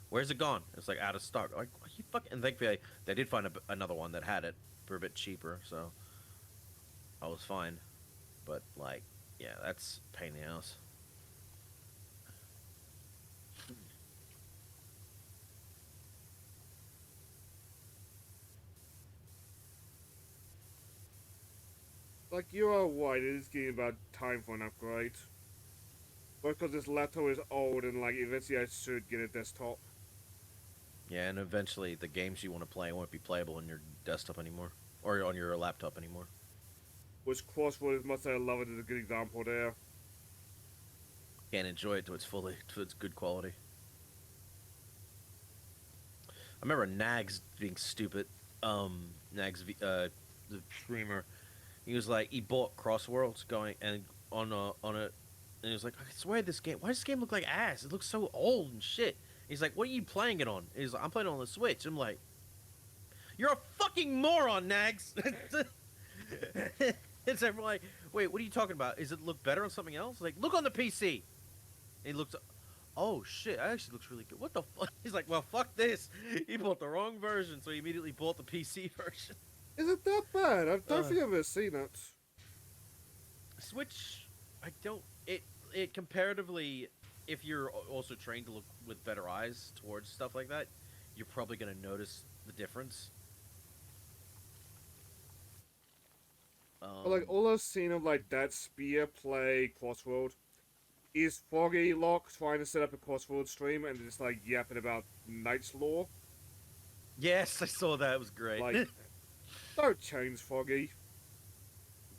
Where's it gone? It's like out of stock. Like, are you fucking? And thankfully, they did find another one that had it for a bit cheaper, so I was fine. But like, yeah, that's a pain in the ass. Like, you are right, it is getting about time for an upgrade. Because this laptop is old and, like, eventually I should get a desktop. Yeah, and eventually the games you want to play won't be playable on your desktop anymore, or on your laptop anymore. Which Crossword, as much as I love it, is a good example there. Can't enjoy it to its good quality. I remember Nags being stupid. The streamer, he was like, he bought Crossworlds going and on it, and he was like, I swear this game. Why does this game look like ass? It looks so old and shit. He's like, what are you playing it on? He's like, I'm playing it on the Switch. I'm like, you're a fucking moron, Nags. It's like, wait, what are you talking about? Is it look better on something else? Like, look on the PC. And he looks. Oh shit! It actually looks really good. What the fuck? He's like, well, fuck this. He bought the wrong version, so he immediately bought the PC version. Is it that bad? I don't think I've ever seen it. Switch, I don't. It comparatively, if you're also trained to look with better eyes towards stuff like that, you're probably gonna notice the difference. But, like, all I've seen of, like, that Spear play Crossworld is Foggy Lock trying to set up a Crossworld stream and just, like, yapping about Knight's Law. Yes, I saw that. It was great. Like, don't change Foggy.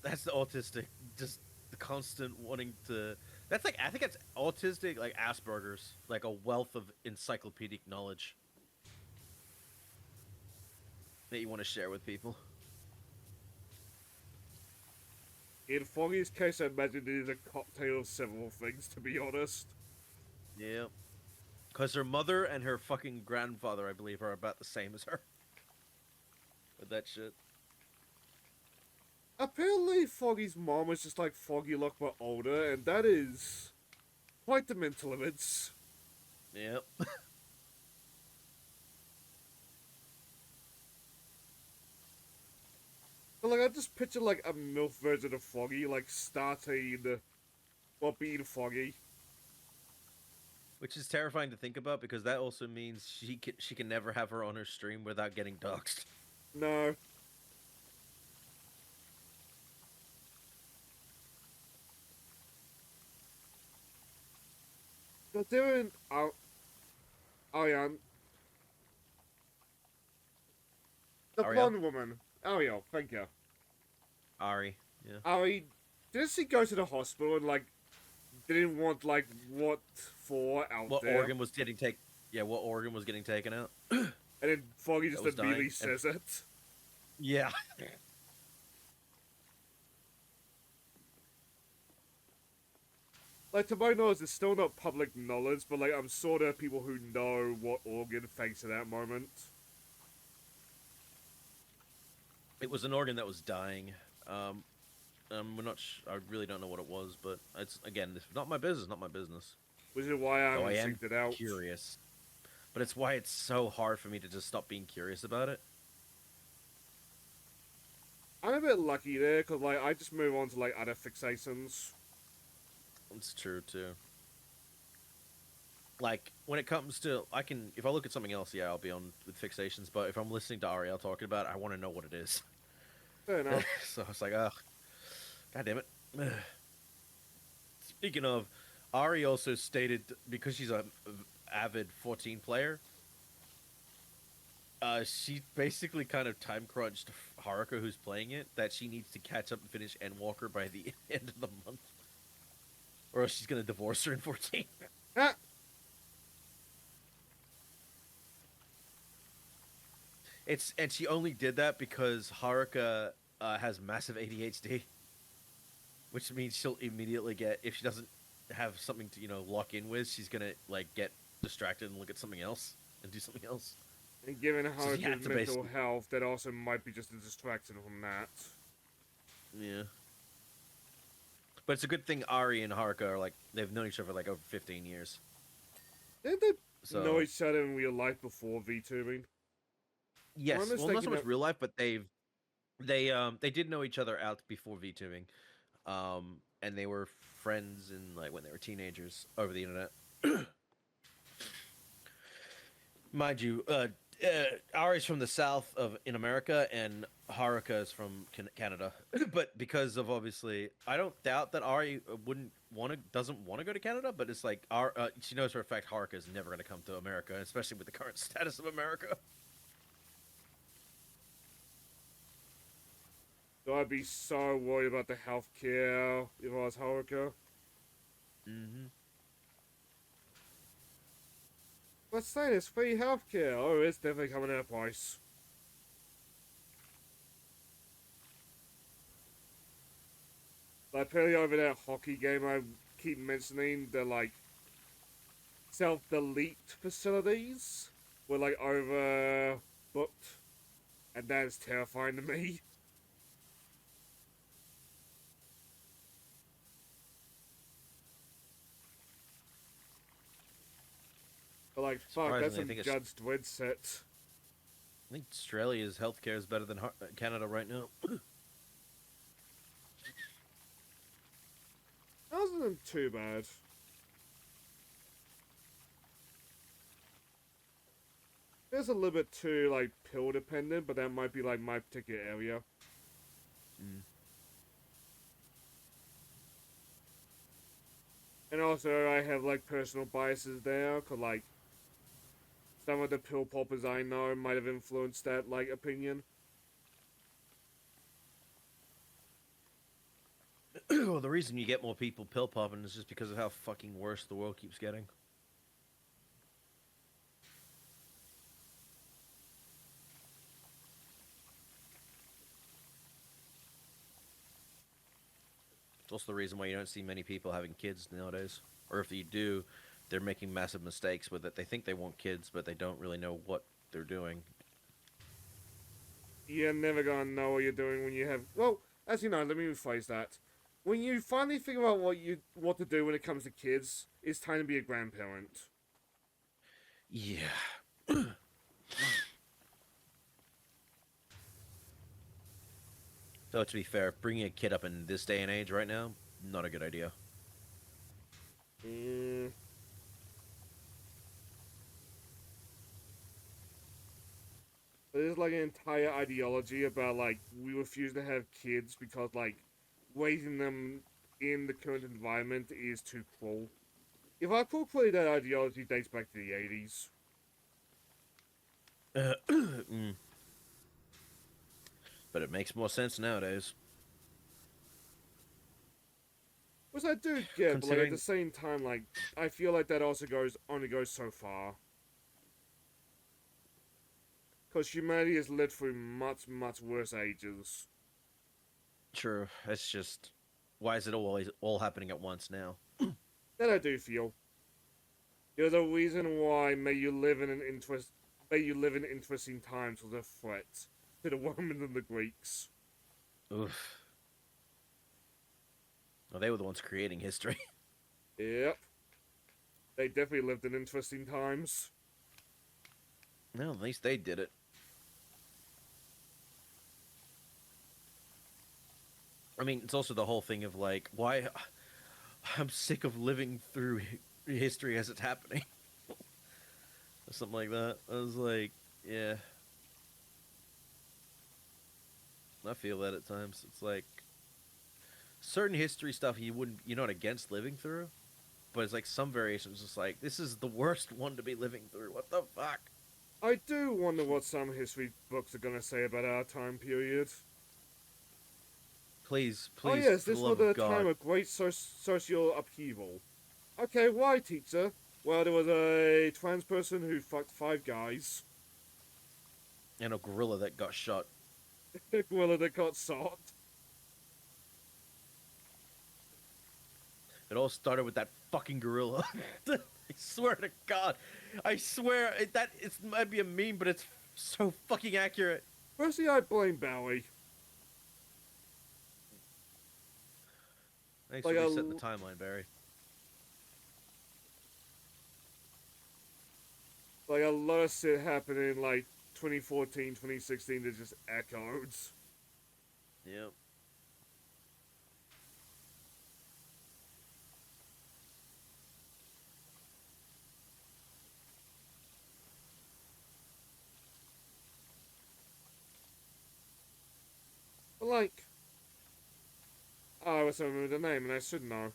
That's the autistic, just the constant wanting to. That's like, I think it's autistic, like Asperger's, like a wealth of encyclopedic knowledge that you want to share with people. In Foggy's case, I imagine it is a cocktail of several things, to be honest. Yeah. Because her mother and her fucking grandfather, I believe, are about the same as her. With that shit. Apparently, Foggy's mom was just like Foggy Lock but older, and that is quite the mental image. Yep. But, like, I just picture, like, a MILF version of Foggy, like, starting, well, being Foggy. Which is terrifying to think about because that also means she can never have her on her stream without getting doxxed. No. But they're in Ariane. The Ariel? blonde woman. Ariel, thank you. Ari. Yeah. Ari, didn't she go to the hospital and, like, didn't want, like, what for out What there? organ was getting taken? Yeah, what organ was getting taken out? And then Foggy just That was immediately dying, says it. Yeah. Like, to my knowledge, it's still not public knowledge, but, like, I'm sure there are people who know what organ thanks to that moment. It was an organ that was dying. We're not. I really don't know what it was, but it's again, it's not my business. Not my business. Which is why I Though I haven't am synced it out. curious, but it's why it's so hard for me to just stop being curious about it. I'm a bit lucky there, because, like, I just move on to, like, other fixations. It's true too. Like when it comes to, if I look at something else, yeah, I'll be on with fixations. But if I'm listening to Ariel talking about it, I want to know what it is. Fair enough. So it's like, oh, god damn it. Speaking of, Ari also stated because she's a avid 14 player, she basically kind of time crunched Haruka, who's playing it, that she needs to catch up and finish Endwalker by the end of the month, or else she's gonna divorce her in 14. Ah, and she only did that because Haruka has massive ADHD, which means she'll immediately get if she doesn't have something to lock in with, she's gonna like get distracted and look at something else and do something else. And given So she had Haruka's to mental basically, health, that also might be just a distraction from that. yeah. But it's a good thing Ari and Haruka are like they've known each other for like over 15 years. Didn't they know So each other in real life before VTubing? Or am I yes, well, not so mistaken much that... real life, but they did know each other out before VTubing, and they were friends in like when they were teenagers over the internet. Mind you, Ari's from the south of in America, and Haruka is from Canada. But because of obviously, I don't doubt that Ari doesn't want to go to Canada. But it's like she knows for a fact Haruka is never going to come to America, especially with the current status of America. So I'd be so worried about the healthcare if I was Haruka. Mm-hmm. Let's say it's free healthcare. Oh, it's definitely coming at a price. Like, apparently over that hockey game I keep mentioning, the, like, self-delete facilities were, like, overbooked. And that is terrifying to me. But, like, fuck, that's Surprisingly, I some think Judge Dredd set. I think Australia's healthcare is better than Canada right now. That wasn't too bad. It's a little bit too, like, pill dependent, but that might be, like, my particular area. Mm. And also, I have, like, personal biases there, because, like, some of the pill poppers I know might have influenced that, like, opinion. Well, the reason you get more people pill popping is just because of how fucking worse the world keeps getting. It's also the reason why you don't see many people having kids nowadays. Or if you do, they're making massive mistakes with it. They think they want kids, but they don't really know what they're doing. You're never gonna know what you're doing when you have... Well, as you know, let me rephrase that. When you finally figure out what to do when it comes to kids, it's time to be a grandparent. Yeah. So to be fair, bringing a kid up in this day and age right now, not a good idea. Mm. There's like an entire ideology about like we refuse to have kids because like raising them in the current environment is too cruel. If I recall correctly, that ideology dates back to the 80s. Mm. But it makes more sense nowadays. Which I do get, but like at Considering, the same time, like I feel like that also only goes so far. Because humanity has lived through much worse ages. true, it's just, why is it always all happening at once now? That I do feel. There's a reason why may you live in interesting times was a threat to the Romans and the Greeks. Oof. Well, they were the ones creating history. Yep. They definitely lived in interesting times. Well, at least they did it. I mean, it's also the whole thing of like, why I'm sick of living through history as it's happening. Or something like that. I was like, yeah. I feel that at times. It's like certain history stuff you're not against living through, but it's like some variations just like this is the worst one to be living through. What the fuck? I do wonder what some history books are gonna say about our time period. Please, Oh please, yes, for the this was love a of time God. of great social upheaval. Okay, why, teacher? Well, there was a trans person who fucked 5 guys. And a gorilla that got shot. Gorilla that got shot. It all started with that fucking gorilla. I swear to God. I swear that it might be a meme, but it's so fucking accurate. Firstly, I blame Bowie. Thanks Like for a resetting the timeline, Barry. like a lot of shit happened in like 2014, 2016 that just echoed. Yep. But like, oh, I was remember the name, and I should know.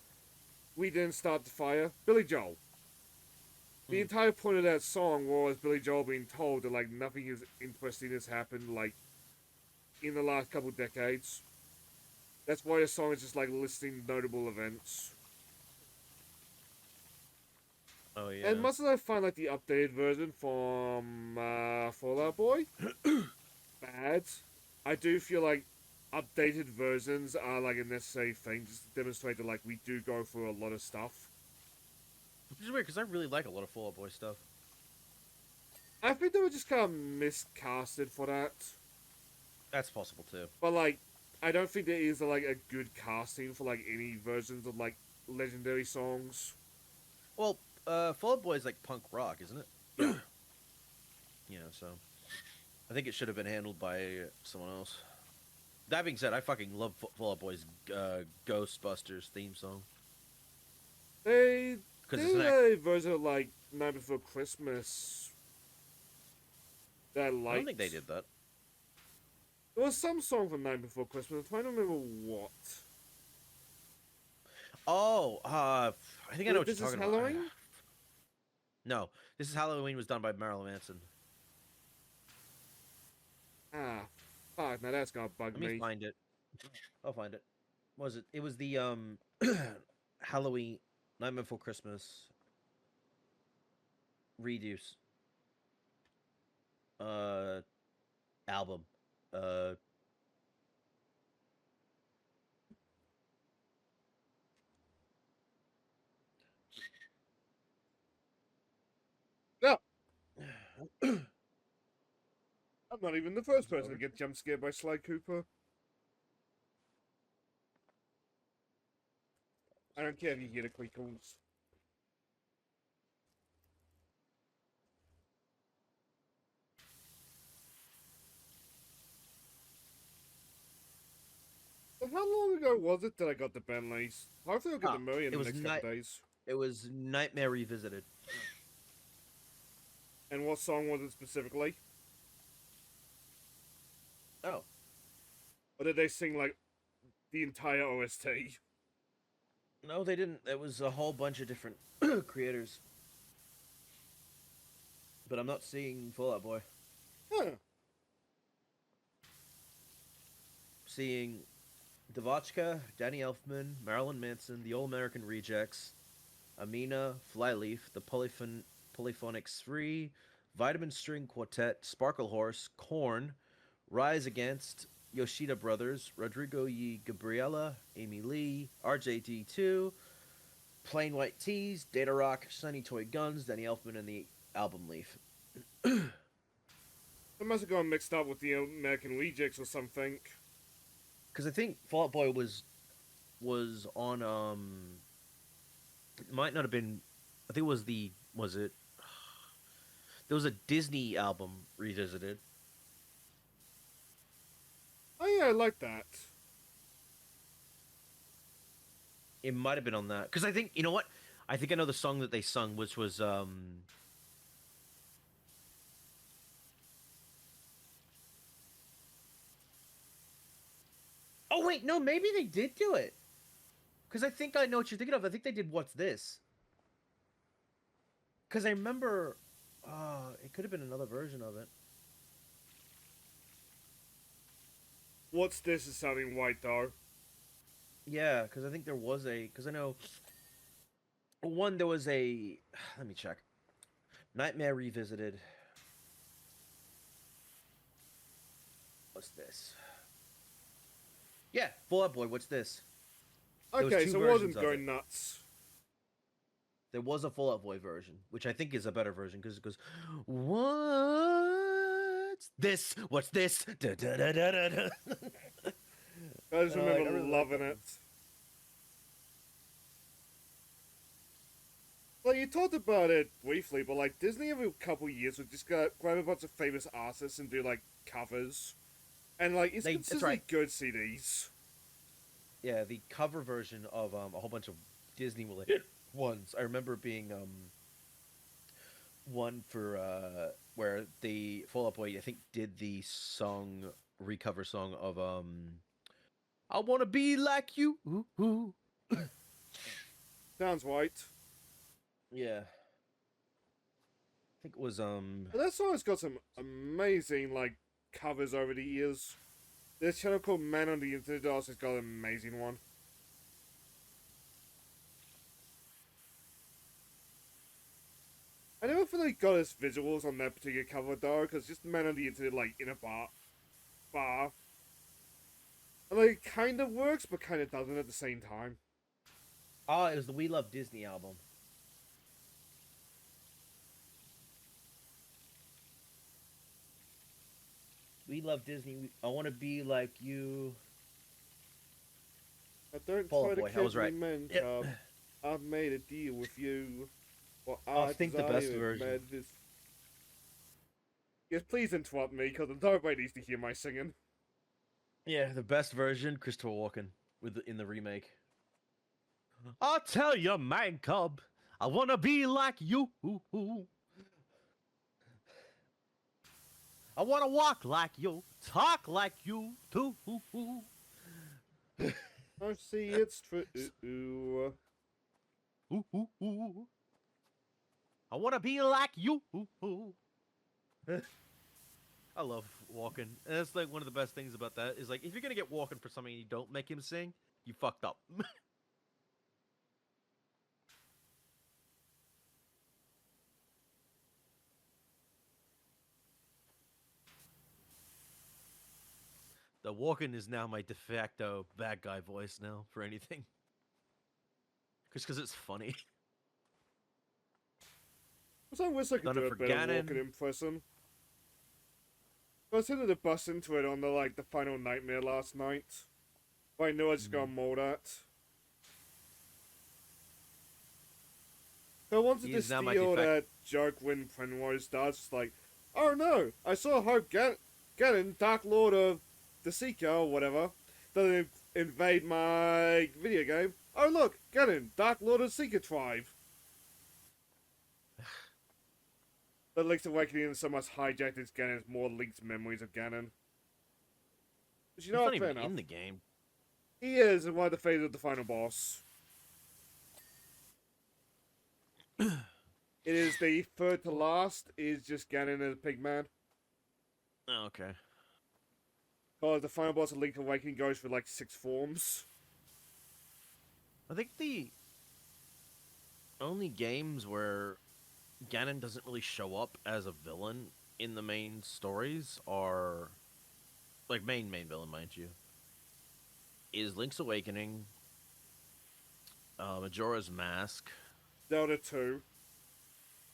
We didn't start the fire. Billy Joel. The Mm. entire point of that song was Billy Joel being told that like nothing is interesting has happened like in the last couple decades. That's why the song is just like listing notable events. Oh And yeah. much as I find like the updated version from Fallout Boy bad, I do feel like updated versions are like a necessary thing just to demonstrate that like we do go through a lot of stuff. Which is weird because I really like a lot of Fall Out Boy stuff. I think they were just kind of miscasted for that. That's possible too. But like, I don't think there is like a good casting for like any versions of like legendary songs. Well, Fall Out Boy is like punk rock, isn't it? Yeah. Yeah, so I think it should have been handled by someone else. That being said, I fucking love Fall Out Boy's Ghostbusters theme song They because it's did an a version of like Night Before Christmas that I I don't think liked. they did that. There was some song from Night Before Christmas. I'm trying to remember what. Oh, I think I know what you're This is talking about. Halloween? No, this is Halloween was done by Marilyn Manson. Ah, fuck, now that's gonna bug Let me me. find it. I'll find it. What was it? It was the Halloween Night Before Christmas reduce uh album. Uh No, I'm not even the first Is it person to over? get jump scared by Sly Cooper. I don't care if you hear the crinkles. But how long ago was it that I got the Bentleys? Hopefully I'll get the Ah, Murray in it the was next couple night. days. It was Nightmare Revisited. And what song was it specifically? Oh Or did they sing like the entire OST? no, they didn't. It was a whole bunch of different creators, but I'm not seeing Fall Out Boy. Huh. Seeing Devotchka, Danny Elfman, Marilyn Manson, the All American Rejects, Amina, Flyleaf, the Polyphonics 3, Vitamin String Quartet, Sparkle Horse, Korn, Rise Against, Yoshida Brothers, Rodrigo Yi Gabriela, Amy Lee, RJD2, Plain White Tees, Data Rock, Shiny Toy Guns, Danny Elfman, and the Album Leaf. I must have gone mixed up with the American Rejects or something. Because I think Fall Out Boy was on it might not have been. I think it was the was it. There was a Disney album revisited. Oh yeah, I like that. It might have been on that because I think you know what I think I know the song that they sung, which was Oh wait, no, maybe they did do it. Because I think I know what you're thinking of. I think they did What's This? Because I remember, it could have been another version of it. What's this is sounding white though? Yeah, because I think there was a. Because I know one there was a. Let me check. Nightmare Revisited. What's this? Yeah, Fall Out Boy. What's this? There was Okay, two so it versions wasn't of it. going nuts. There was a Fall Out Boy version, which I think is a better version because it goes, "What's this? What's this?" Da, da, da, da, da, da. I just remember I really like loving that it. one. Like, you talked about it briefly, but like Disney every couple years would just grab a bunch of famous artists and do like covers, and like it's That's consistently right. good CDs. Yeah, the cover version of a whole bunch of Disney related ones. I remember being one for where the Fall Out Boy I think did the song recover song of I wanna be like you. Ooh, ooh. Sounds right. Yeah. I think it was But that song's got some amazing like covers over the years. This channel called Man on the Internet also has got an amazing one. I never really got his visuals on that particular cover though, because just Man on the Internet like in a bar. And like it kind of works, but kind of doesn't at the same time. it was the We Love Disney album. We love Disney. I want to be like you. I don't Fall try Out to Boy. I was kid me, right. man, Yep. cub. I've made a deal with you. What I I think the best desire, version. man, is... Yes, please interrupt me, because nobody needs to hear my singing. Yeah, the best version, Christopher Walken in the remake. I'll tell you, man cub, I wanna be like you. I wanna walk like you, talk like you too. I see it's true. I wanna be like you. I love Walken. And that's like one of the best things about that is like if you're gonna get Walken for something and you don't make him sing, you fucked up. The Walken is now my de facto bad guy voice now for anything. Just because it's funny. I wish I could Done do it a for better walking Ganon. in person. I was tempted to bust into it on the final nightmare last night. But I knew I just got mauled at. So I wanted to He's now my steal that joke when Prenrose does. It's like, oh no, I saw Hope Ganon, Dark Lord of the Seeker or whatever, that invade my video game. Oh look, Ganon, Dark Lord of the Seeker tribe. The Link's Awakening so much hijacked as Ganon's more linked memories of Ganon. But you know He's what, not fair even enough. in the game. He is in one of the phases of the final boss. It is the third to last, is just Ganon as a pig man. Oh, okay. Because the final boss of Link's Awakening goes for like 6 forms. I think the only games where Ganon doesn't really show up as a villain in the main stories are like main villain, mind you, is Link's Awakening, Majora's Mask. Zelda 2.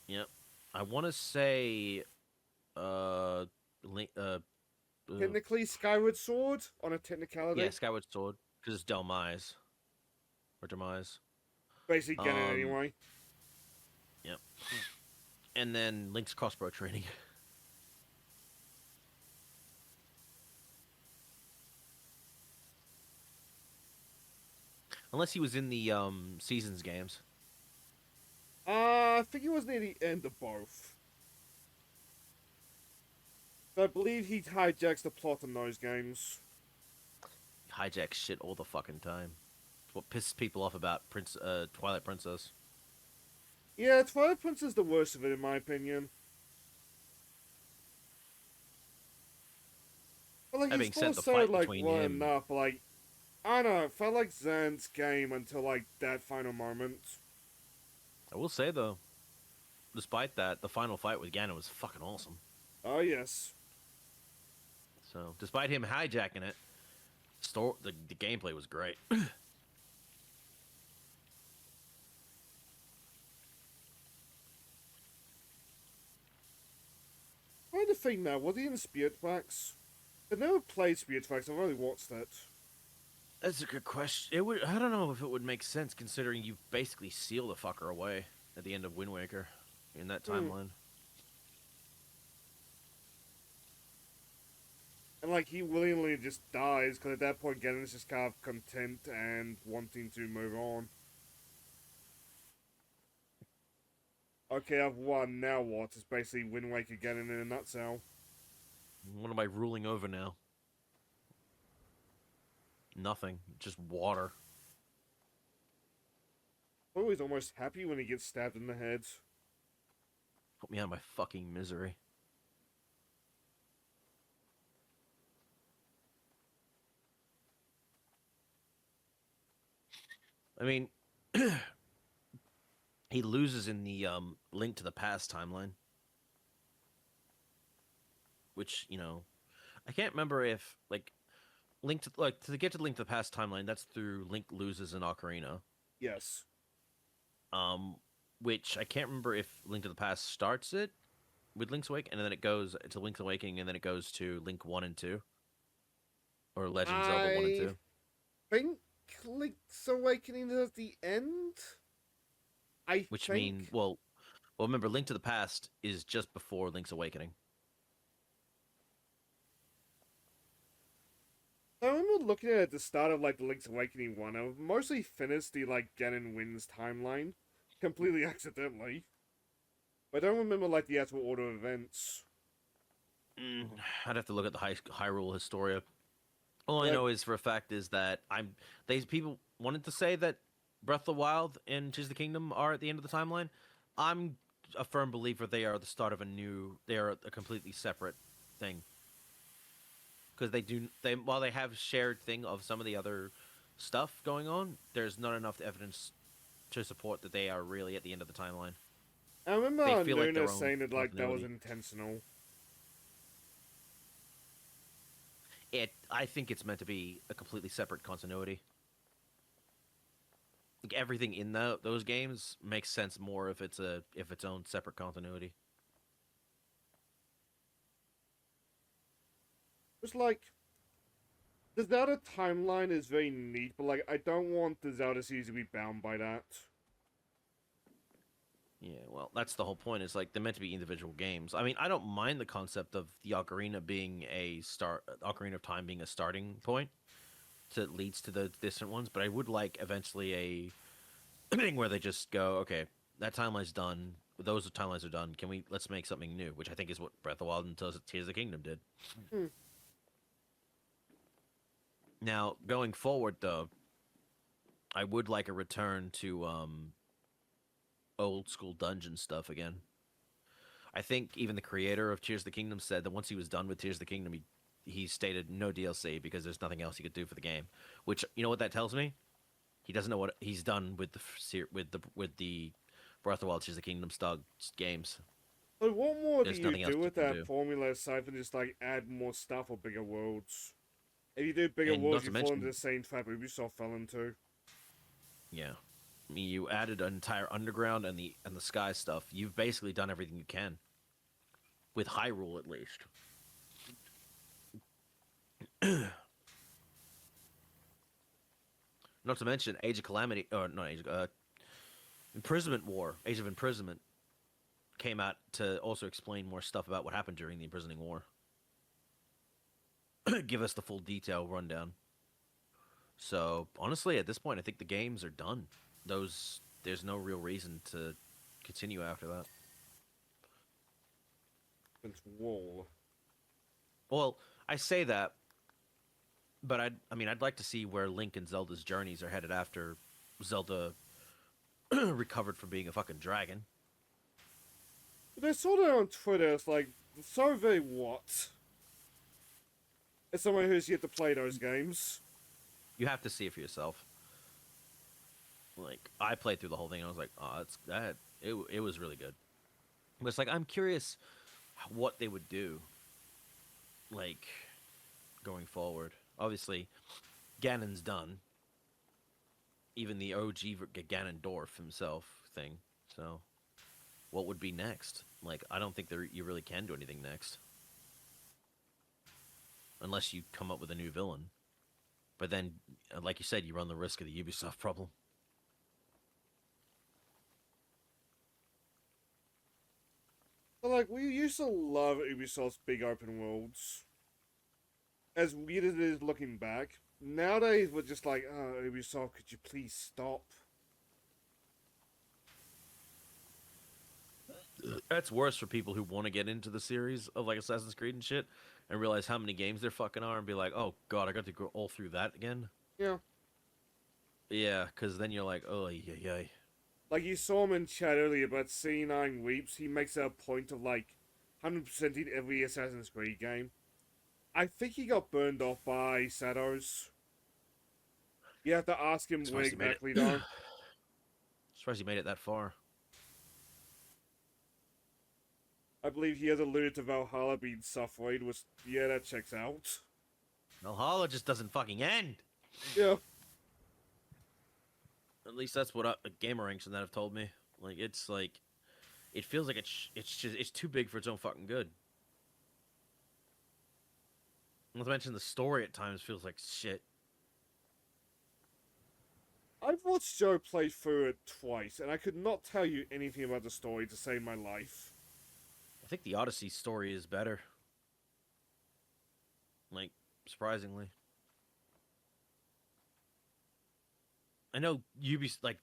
Yep. I want to say Link, Technically Skyward Sword, on a technicality. yeah, Skyward Sword because it's Demise or Demise. Basically Ganon anyway. Yep. And then Link's crossbow training. Unless he was in the Seasons games. I think he was near the end of both. But I believe he hijacks the plot in those games. Hijacks shit all the fucking time. It's what pisses people off about Twilight Princess. Yeah, Twilight Princess is the worst of it in my opinion. But like, That he's being said, still the so fight like between well him. enough, but like, I don't know, it felt like Zan's game until like that final moment. I will say though, despite that, the final fight with Ganon was fucking awesome. Oh yes. So, despite him hijacking it, the gameplay was great. I'm trying to think now, was he in Spirit Tracks? I've never played Spirit Tracks, I've only watched it. That's a good question. It would. I don't know if it would make sense considering you basically seal the fucker away at the end of Wind Waker in that timeline. And like he willingly just dies because at that point Ganon's just kind of content and wanting to move on. Okay, I've won. Now what? It's basically Wind Waker Ganon in a nutshell. What am I ruling over now? Nothing. Just water. I'm always almost happy when he gets stabbed in the head. Put me out of my fucking misery. I mean, he loses in the Link to the Past timeline. Which, I can't remember if, like, to get to the Link to the Past timeline, that's through Link loses in Ocarina. Yes. Which I can't remember if Link to the Past starts it with Link's Awakening, and then it goes to Link's Awakening, and then it goes to Link 1 and 2. Or Legend of Zelda 1 and 2. I think Link's Awakening is at the end? Well, remember, Link to the Past is just before Link's Awakening. I remember looking at the start of like the Link's Awakening one. I mostly finished the like Ganon wins timeline completely accidentally. But I don't remember like the actual order of events. I'd have to look at the Hyrule Historia. All I know is for a fact is that people wanted to say that Breath of the Wild and Tears of the Kingdom are at the end of the timeline. I'm a firm believer they are the start of they are a completely separate thing. Because while they have shared thing of some of the other stuff going on, there's not enough evidence to support that they are really at the end of the timeline. I remember Nuna like saying that like that was intentional. I think it's meant to be a completely separate continuity. Like everything in those games makes sense more if it's its own separate continuity. It's like the Zelda timeline is very neat, but like I don't want the Zelda series to be bound by that. Yeah, well, that's the whole point. Is like they're meant to be individual games. I mean, I don't mind the concept of the Ocarina being Ocarina of Time being a starting point that leads to the distant ones, but I would like eventually a thing where they just go, okay, that timeline's done. Those timelines are done. Let's make something new, which I think is what Breath of the Wild and Tears of the Kingdom did. Now, going forward, though, I would like a return to old school dungeon stuff again. I think even the creator of Tears of the Kingdom said that once he was done with Tears of the Kingdom, he stated no DLC because there's nothing else he could do for the game. Which, you know what that tells me? He doesn't know what he's done with the Breath of the Wild Tears of the Kingdom style games. So what more There's do you do with that do. formula aside from just like add more stuff or bigger worlds? If you do bigger worlds, you fall into the same trap Ubisoft fell into. Yeah. I mean, you added an entire underground and the sky stuff. You've basically done everything you can. With Hyrule, at least. Not to mention Age of Calamity, or not Age of, Imprisonment War, Age of Imprisonment, came out to also explain more stuff about what happened during the Imprisoning War. Give us the full detail rundown. So, honestly, at this point, I think the games are done. There's no real reason to continue after that. It's wall. Well, I say that, but I'd like to see where Link and Zelda's journeys are headed after Zelda recovered from being a fucking dragon. They saw that on Twitter. It's like, so very what? As someone who's yet to play those games. You have to see it for yourself. Like, I played through the whole thing and I was like, oh, it was really good. But it's like, I'm curious what they would do. Like, going forward. Obviously, Ganon's done. Even the OG Ganondorf himself thing. So, what would be next? Like, I don't think you really can do anything next, unless you come up with a new villain. But then, like you said, you run the risk of the Ubisoft problem. But like, we used to love Ubisoft's big open worlds. As weird as it is looking back, nowadays we're just like, oh, Ubisoft, could you please stop? That's worse for people who want to get into the series of like Assassin's Creed and shit, and realize how many games there fucking are, and be like, oh god, I got to go all through that again. Yeah. Yeah, because then you're like, oh yeah. Like you saw him in chat earlier about C9 Weeps, he makes a point of like 100%ing every Assassin's Creed game. I think he got burned off by Shadows. You have to ask him where exactly though. Surprised he made it that far. I believe he has alluded to Valhalla being suffering, which, yeah, that checks out. Valhalla just doesn't fucking end. Yeah. At least that's what gamer ranks and that have told me. Like it feels like it's too big for its own fucking good. Not to mention the story at times feels like shit. I've watched Joe play through it twice, and I could not tell you anything about the story to save my life. I think the Odyssey story is better. Like, surprisingly. I know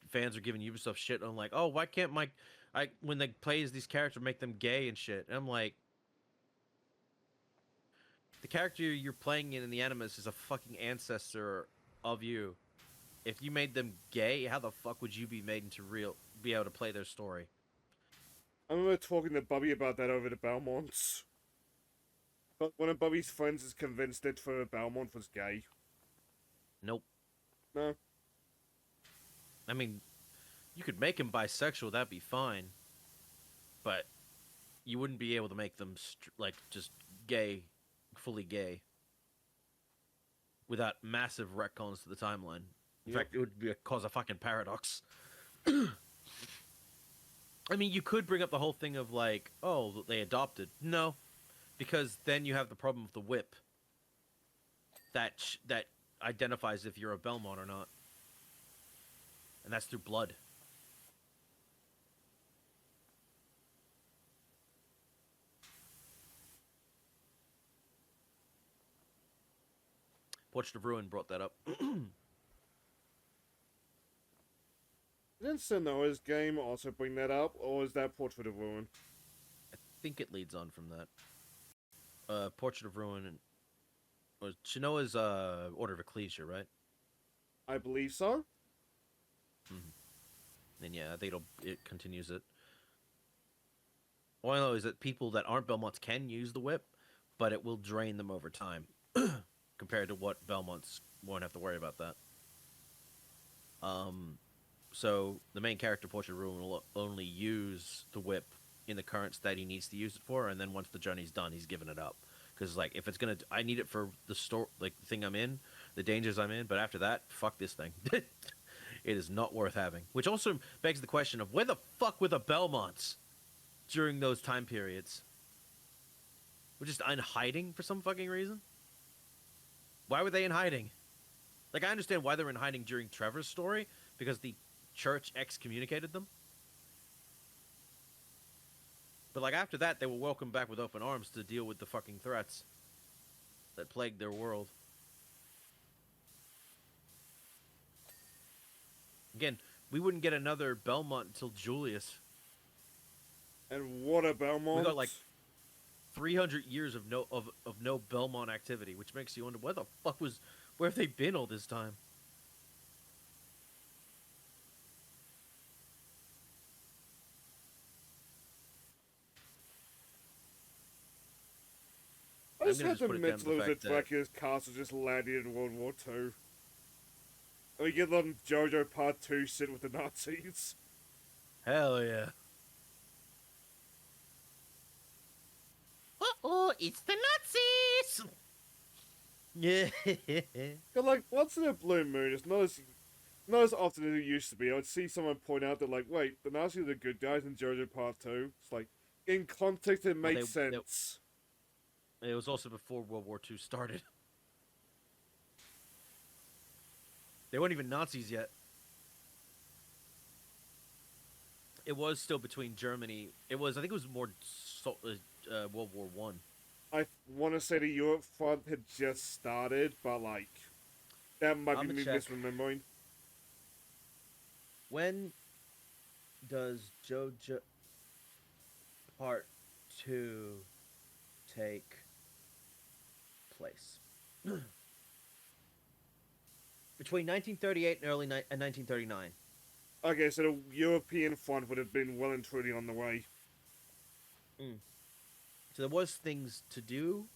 fans are giving Ubisoft shit on like, oh, why can't when they play as these characters make them gay and shit? And I'm like, the character you're playing in the Animus is a fucking ancestor of you. If you made them gay, how the fuck would you be made into be able to play their story? I remember talking to Bubby about that over the Belmonts. But one of Bubby's friends is convinced that for Belmont was gay. Nope. No. I mean, you could make him bisexual, that'd be fine. But you wouldn't be able to make them, just gay, fully gay. Without massive retcons to the timeline. In fact, it would cause a fucking paradox. I mean, you could bring up the whole thing of like, oh, they adopted. No, because then you have the problem of the whip. That identifies if you're a Belmont or not, and that's through blood. Portrait of Ruin brought that up. Didn't Sonoa's game also bring that up, or is that Portrait of Ruin? I think it leads on from that. Portrait of Ruin was Shinoa's Order of Ecclesia, right? I believe so. Mm-hmm. And yeah, I think it continues it. All I know is that people that aren't Belmonts can use the whip, but it will drain them over time, compared to what Belmonts won't have to worry about that. So the main character, Portrait of Ruin, will only use the whip in the currents that he needs to use it for, and then once the journey's done, he's giving it up. Because like, if it's gonna, I need it for the the thing I'm in, the dangers I'm in. But after that, fuck this thing. It is not worth having. Which also begs the question of where the fuck were the Belmonts during those time periods? We're just in hiding for some fucking reason. Why were they in hiding? Like, I understand why they're in hiding during Trevor's story, because the church excommunicated them. But, like, after that, they were welcomed back with open arms to deal with the fucking threats that plagued their world. Again, we wouldn't get another Belmont until Julius. And what a Belmont! We got, like, 300 years of no Belmont activity, which makes you wonder, where have they been all this time? I just had the mental that Dracula's castle just landed in World War II. And we get on JoJo Part 2 sit with the Nazis. Hell yeah. Uh-oh, it's the Nazis! Yeah. Cause like once in a blue moon, it's not as often as it used to be. I would see someone point out that like, wait, the Nazis are the good guys in JoJo Part 2. It's like, in context, it Well, makes sense. it was also before World War II started. They weren't even Nazis yet. It was still between Germany. It was, I think, it was more World War One. I want to say the Europe front had just started, but like, that might be I'm gonna me check. misremembering. When does JoJo Part Two take place? Between 1938 and 1939. Okay, so the European front would have been well and truly on the way. Mm. So there was things to do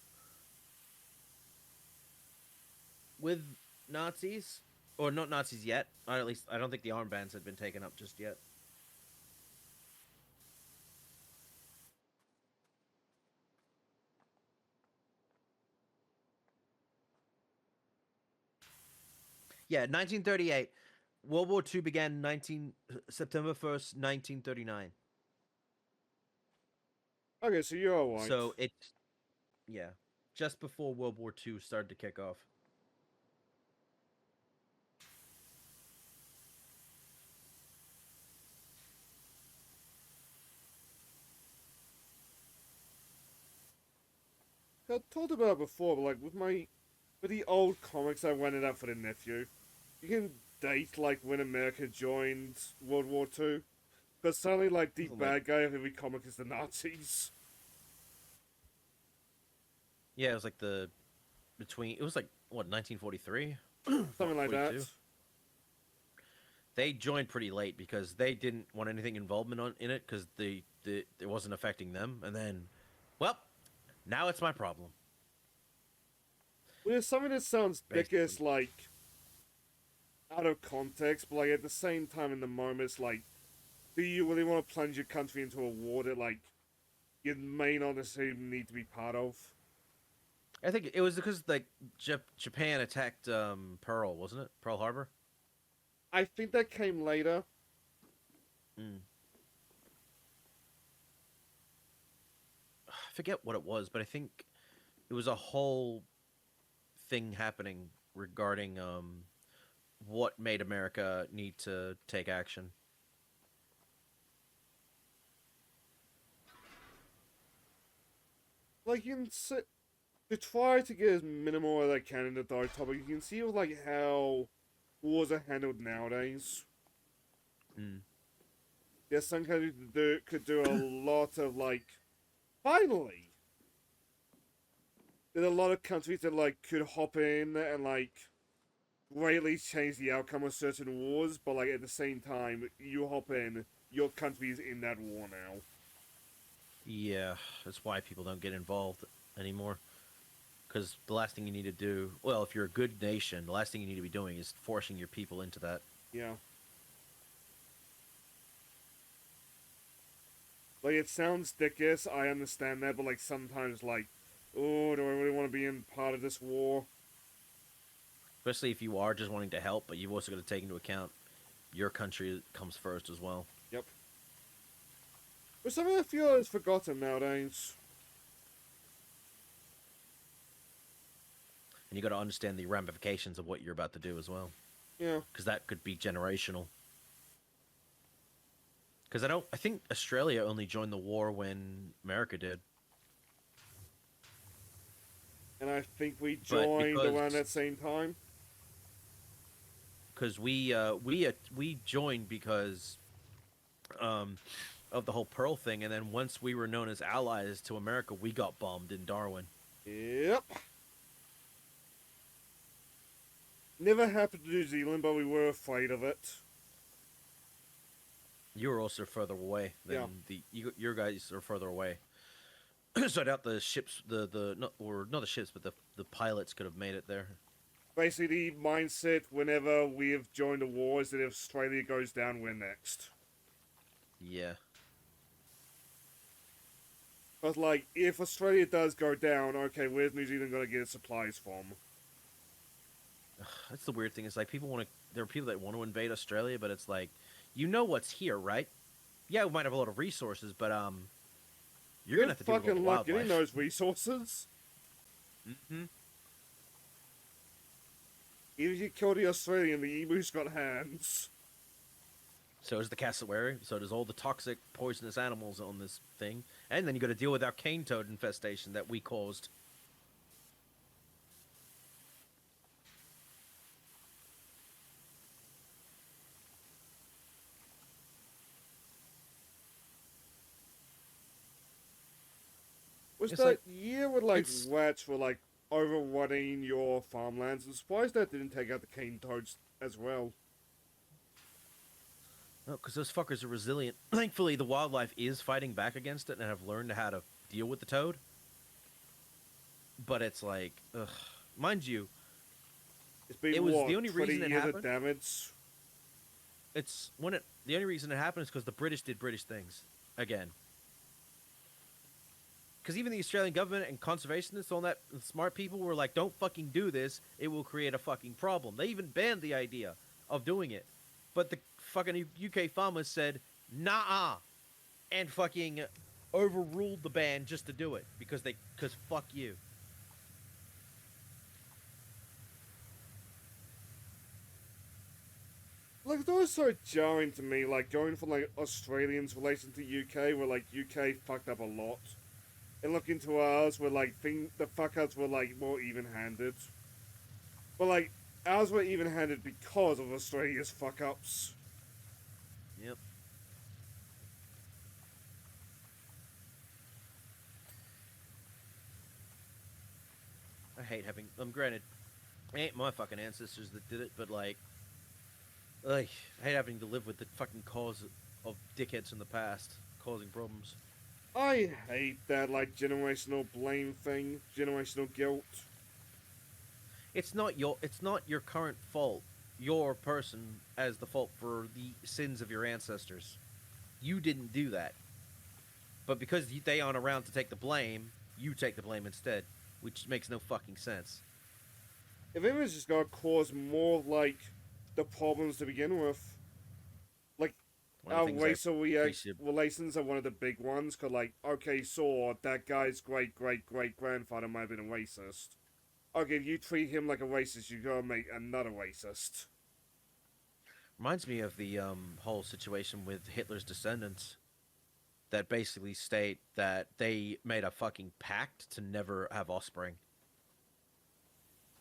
with Nazis, or not Nazis yet. Or at least I don't think the armbands had been taken up just yet. Yeah, 1938. World War II began 19 September 1st, 1939. Okay, so you're alright. So it, yeah, just before World War II started to kick off. I talked about it before, but like with the old comics I rented out for the nephew, you can date like when America joined World War Two, because suddenly like the Like, bad guy of every comic is the Nazis, yeah, it was like the between. It was like what 1943, something like that. 42. They joined pretty late because they didn't want anything involvement in it because it wasn't affecting them. And then, well, now it's my problem. Well, there's something that sounds Basically, dickish, like out of context, but like at the same time, in the moment, it's like, do you really want to plunge your country into a war that like you may not necessarily need to be part of? I think it was because like Japan attacked Pearl, wasn't it? Pearl Harbor. I think that came later. Mm. I forget what it was, but I think it was a whole thing happening regarding what made America need to take action. Like you can sit to try to get as minimal as I can in the dark topic. You can see like how wars are handled nowadays. Mm. There's some countries that could do a lot of like. Finally, there's a lot of countries that like could hop in and like greatly change the outcome of certain wars, but like at the same time, you hop in, your country is in that war now. Yeah, that's why people don't get involved anymore. Because the last thing you need to do, well, if you're a good nation, the last thing you need to be doing is forcing your people into that. Yeah. Like it sounds dickish, I understand that, but like sometimes like, oh, do I really want to be in part of this war? Especially if you are just wanting to help, but you've also got to take into account your country comes first as well. Yep. But something I feel is forgotten nowadays. And you got to understand the ramifications of what you're about to do as well. Yeah. Because that could be generational. Because I think Australia only joined the war when America did. And I think we But joined around that same time. because we joined because of the whole Pearl thing, and then once we were known as allies to America, we got bombed in Darwin. Yep. Never happened to New Zealand, but we were afraid of it. You were also further away Yeah. than your guys are further away. So I doubt the ships, the not or not the ships, but the pilots could have made it there. Basically, the mindset whenever we have joined a war is that if Australia goes down, we're next. Yeah, But like, if Australia does go down, okay, where's New Zealand gonna get its supplies from? That's the weird thing. It's like people want to. There are people that want to invade Australia, but it's like, you know what's here, right? Yeah, we might have a lot of resources, but you're gonna Good have to deal with all the fucking luck getting wildlife. those resources. Hmm. Even if you kill the Australian, the emu's got hands. So does the cassowary. So does all the toxic, poisonous animals on this thing, and then you got to deal with our cane toad infestation that we caused. Was It's like that year where like it's rats were like overrunning your farmlands? I'm surprised that didn't take out the cane toads as well. no, because those fuckers are resilient. Thankfully, the wildlife is fighting back against it and have learned how to deal with the toad. But it's like, ugh. Mind you, It's been it was the what, only 20 reason it years of happened. damage? It's when it. The only reason it happened is because the British did British things again. Because even the Australian government and conservationists, all that smart people were like, "Don't fucking do this. It will create a fucking problem." They even banned the idea of doing it, but the fucking UK farmers said, "Nah," and fucking overruled the ban just to do it because fuck you. Like, it's always so jarring to me, like, going from, like, Australians' relation to UK, where, like, UK fucked up a lot. And look into ours, where, like, the fuck-ups were, like, more even-handed. But, like, ours were even-handed because of Australia's fuck-ups. Yep. I hate having. Granted, it ain't my fucking ancestors that did it, but like, I hate having to live with the fucking cause of dickheads in the past causing problems. I hate that, like, generational blame thing, generational guilt. It's not your current fault. Your person as the fault for the sins of your ancestors. You didn't do that. But because they aren't around to take the blame, you take the blame instead, which makes no fucking sense. If it was just gonna cause more, like, the problems to begin with. Like, One of our the things I racial appreciate. relations are one of the big ones, because, like, okay, so that guy's great-great-great-grandfather might have been a racist. Okay, if you treat him like a racist, you're gonna make another racist. Reminds me of the whole situation with Hitler's descendants that basically state that they made a fucking pact to never have offspring,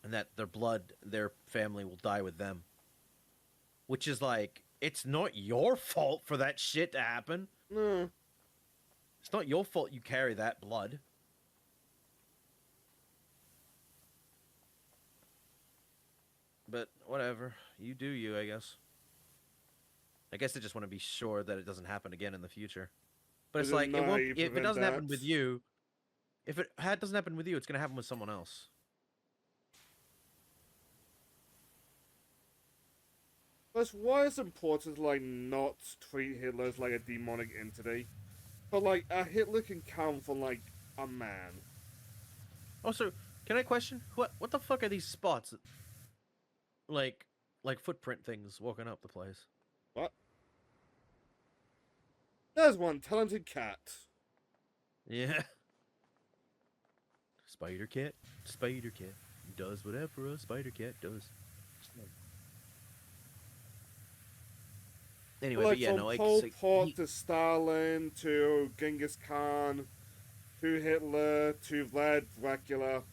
and that their blood, their family will die with them. Which is like, it's not your fault for that shit to happen. Nah. It's not your fault you carry that blood. But whatever, you do you, I guess. I guess they just want to be sure that it doesn't happen again in the future. But it's There's like, it no won't. way you If it prevent doesn't that. happen with you, if it doesn't happen with you, it's gonna happen with someone else. That's why it's important to, like, not treat Hitler as, like, a demonic entity. But, like, a Hitler can come from, like, a man. Also, can I question what the fuck are these spots? Like like footprint things walking up the place. What? There's one talented cat. Yeah. Spider cat. Spider cat does whatever a spider cat does. Anyway, but Like, yeah, from no, like Pol so Pot to Stalin to Genghis Khan to Hitler to Vlad Dracula,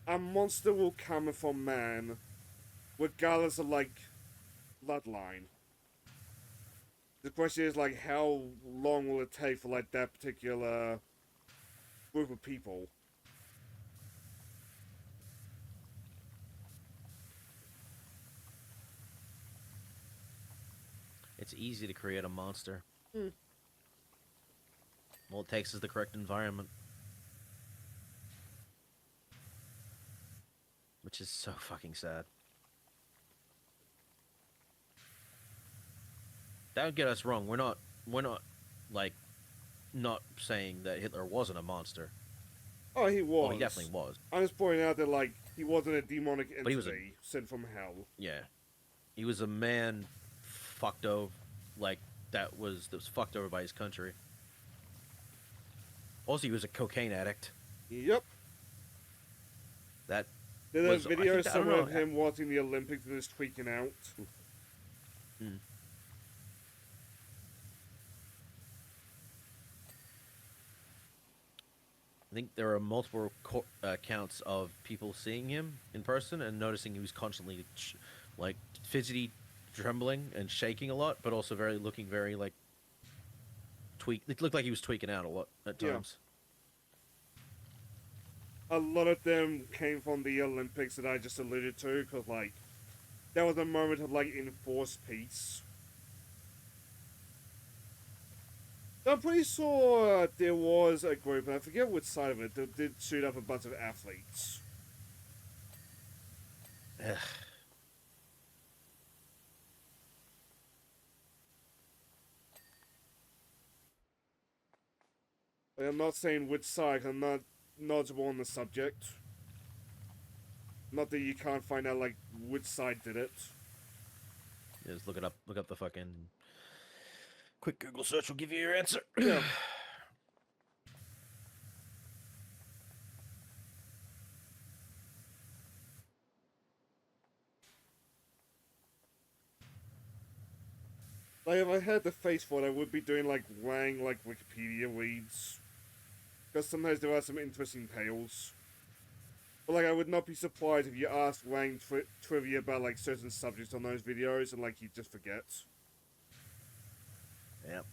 a monster will come from man, regardless of, like, bloodline. The question is, like, how long will it take for, like, that particular group of people? it's easy to create a monster. Hmm. All it takes is the correct environment, which is so fucking sad. Don't get us wrong. We're not like not saying that Hitler wasn't a monster. Oh, he Well, he was. definitely was. I'm just pointing out that, like, he wasn't a demonic But he was a entity sent from hell. yeah. He was a man fucked over, like that was fucked over by his country. Also, he was a cocaine addict. Yep. That There's a was I video think I don't somewhere know. of him watching the Olympics and just tweaking out. Hmm. I think there are multiple accounts of people seeing him in person and noticing he was constantly like fidgety, trembling and shaking a lot, but also looking very like tweak. It looked like he was tweaking out a lot at Yeah. times. A lot of them came from the Olympics that I just alluded to, because, like, that was a moment of, like, enforced peace. I'm pretty sure there was a group, and I forget which side of it, that did shoot up a bunch of athletes. Ugh. Like, I'm not saying which side, 'cause I'm not knowledgeable on the subject. Not that you can't find out, like, which side did it. Just look it up. Look up the fucking quick Google search will give you your answer. Yeah. Like, if I had the face for it, I would be doing, like, Wang, like, Wikipedia reads. Because sometimes there are some interesting tales. But, like, I would not be surprised if you asked Wang trivia about, like, certain subjects on those videos and, like, he'd just forget. Yep.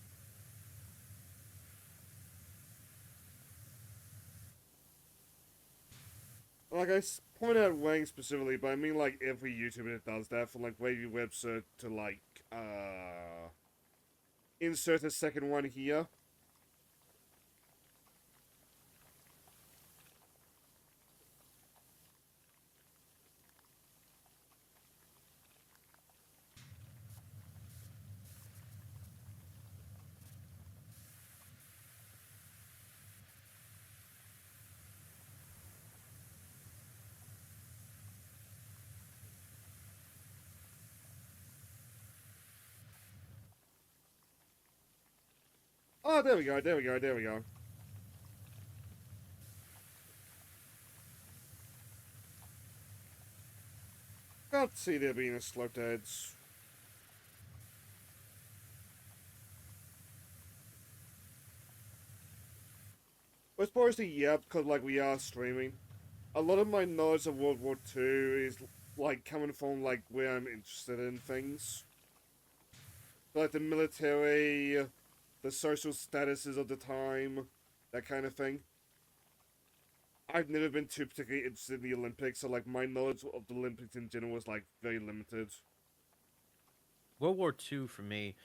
Like, point out Wang specifically, but I mean, like, every YouTuber that does that, from, like, Wavy Webster to, like, insert a second one here. Oh, there we go, there we go, there we go. Can't see there being a sloped edge. But it's mostly, yeah, because, like, we are streaming. A lot of my knowledge of World War II is, like, coming from, like, where I'm interested in things. Like, the military, the social statuses of the time, that kind of thing. I've never been too particularly interested in the Olympics, so, like, my knowledge of the Olympics in general is, like, very limited. World War II for me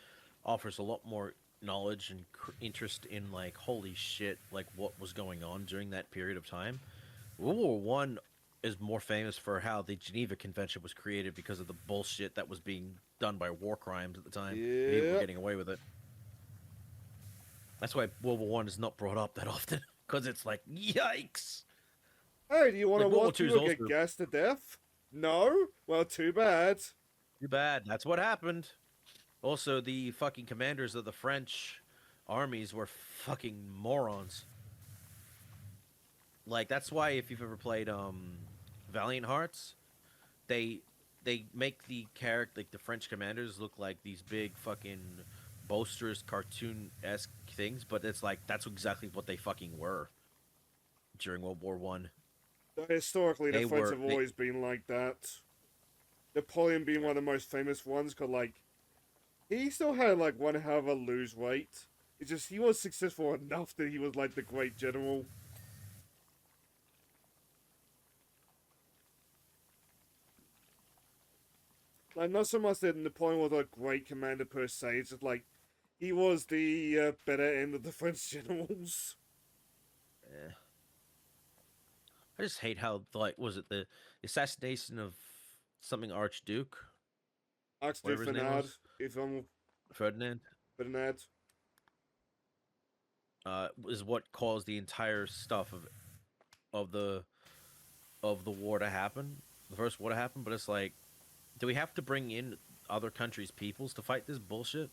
offers a lot more knowledge and interest in like holy shit, like what was going on during that period of time. World War One is more famous for how the Geneva Convention was created because of the bullshit that was being done by war crimes at the time. And people were Yeah. getting away with it. That's why World War One is not brought up that often because it's like yikes. Hey, do you want to Like World War watch Two is people get also gassed to death? No? Well, too bad. too bad. That's what happened. Also, the fucking commanders of the French armies were fucking morons. Like that's why if you've ever played Valiant Hearts, they make the character like the French commanders look like these big fucking boisterous cartoon-esque things, but it's like that's exactly what they fucking were during World War One. Historically, the They French were have always been like that. Napoleon being one of the most famous ones, because, like, he still had, like, one hell of a lose weight. It's just he was successful enough that he was, like, the great general. Like, not so much that Napoleon was a great commander per se, it's just, like, he was the better end of the French generals. eh. I just hate how like was it the assassination of something Archduke, Archduke whatever his name Fernand, was, if I'm Ferdinand, Fernand. is what caused the entire stuff of of the war to happen, the first war to happen. But it's like, do we have to bring in other countries' peoples to fight this bullshit?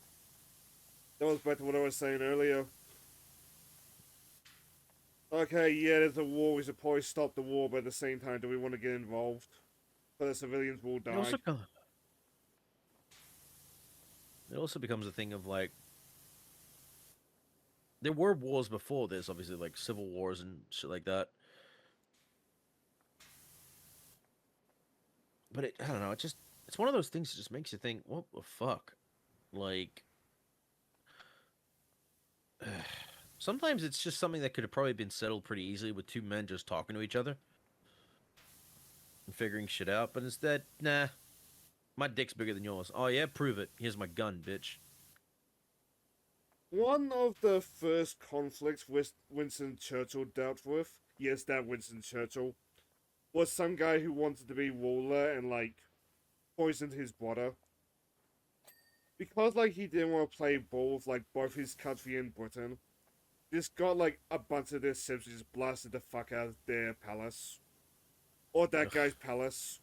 That was back to what I was saying earlier. Okay, yeah, there's a war. We should probably stop the war, but at the same time, do we want to get involved? But the civilians will It also die. it also becomes a thing of like, there were wars before this, obviously, like civil wars and shit like that. But I don't know. It's one of those things that just makes you think, what the fuck? Like, sometimes it's just something that could have probably been settled pretty easily with two men just talking to each other and figuring shit out. But instead, nah, my dick's bigger than yours. Oh yeah, prove it. Here's my gun, bitch. One of the first conflicts Winston Churchill dealt with, yes, that Winston Churchill, was some guy who wanted to be ruler and, like, poisoned his brother. Because, like, he didn't want to play ball with, like, both his country and Britain, this got, like, a bunch of their citizens just blasted the fuck out of their palace. Or that Ugh. guy's palace.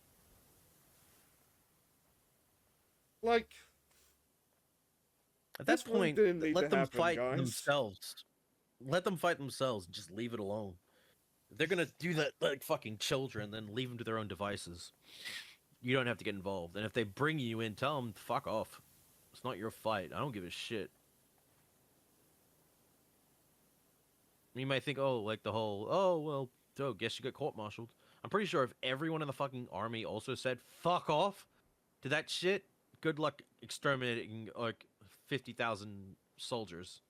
Like, At that this really point, didn't need to let them happen, fight guys. themselves. Let them fight themselves. And just leave it alone. If they're gonna do that like fucking children, then leave them to their own devices. You don't have to get involved. And if they bring you in, tell them fuck off. It's not your fight. I don't give a shit. You might think, oh, like the whole, oh well, so guess you got court-martialed. I'm pretty sure if everyone in the fucking army also said fuck off to that shit, good luck exterminating like 50,000 soldiers.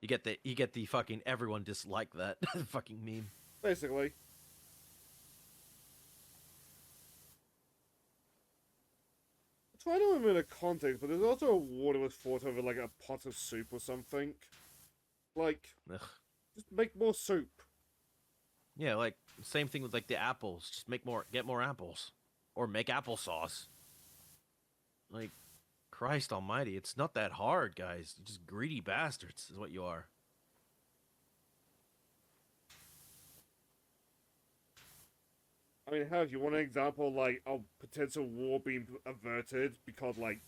You get the fucking everyone dislike that fucking meme. Basically. I try to remember the context, but there's also a war that was fought over, like, a pot of soup or something. Like, Ugh. just make more soup. Yeah, like same thing with like the apples. Just get more apples, or make applesauce. Like, Christ Almighty, it's not that hard, guys. You're just greedy bastards, is what you are. I mean, hell, if you want an example, like, of potential war being averted because, like,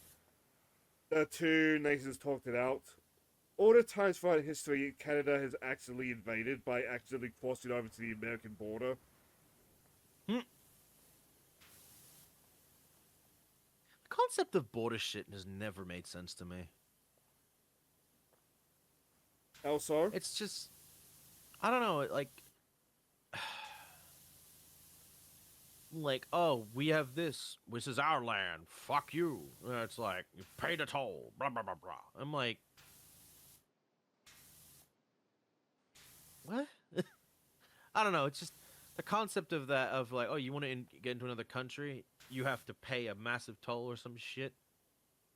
the two nations talked it out. All the times throughout history, Canada has accidentally invaded by accidentally crossing over to the American border. Hmm. The concept of border shit has never made sense to me. Also, It's just, I don't know, like, oh, we have this. This is our land. Fuck you. It's like, you pay the toll. Blah blah blah blah. I'm like, what? I don't know. It's just the concept of that of like, oh, you want to get into another country, you have to pay a massive toll or some shit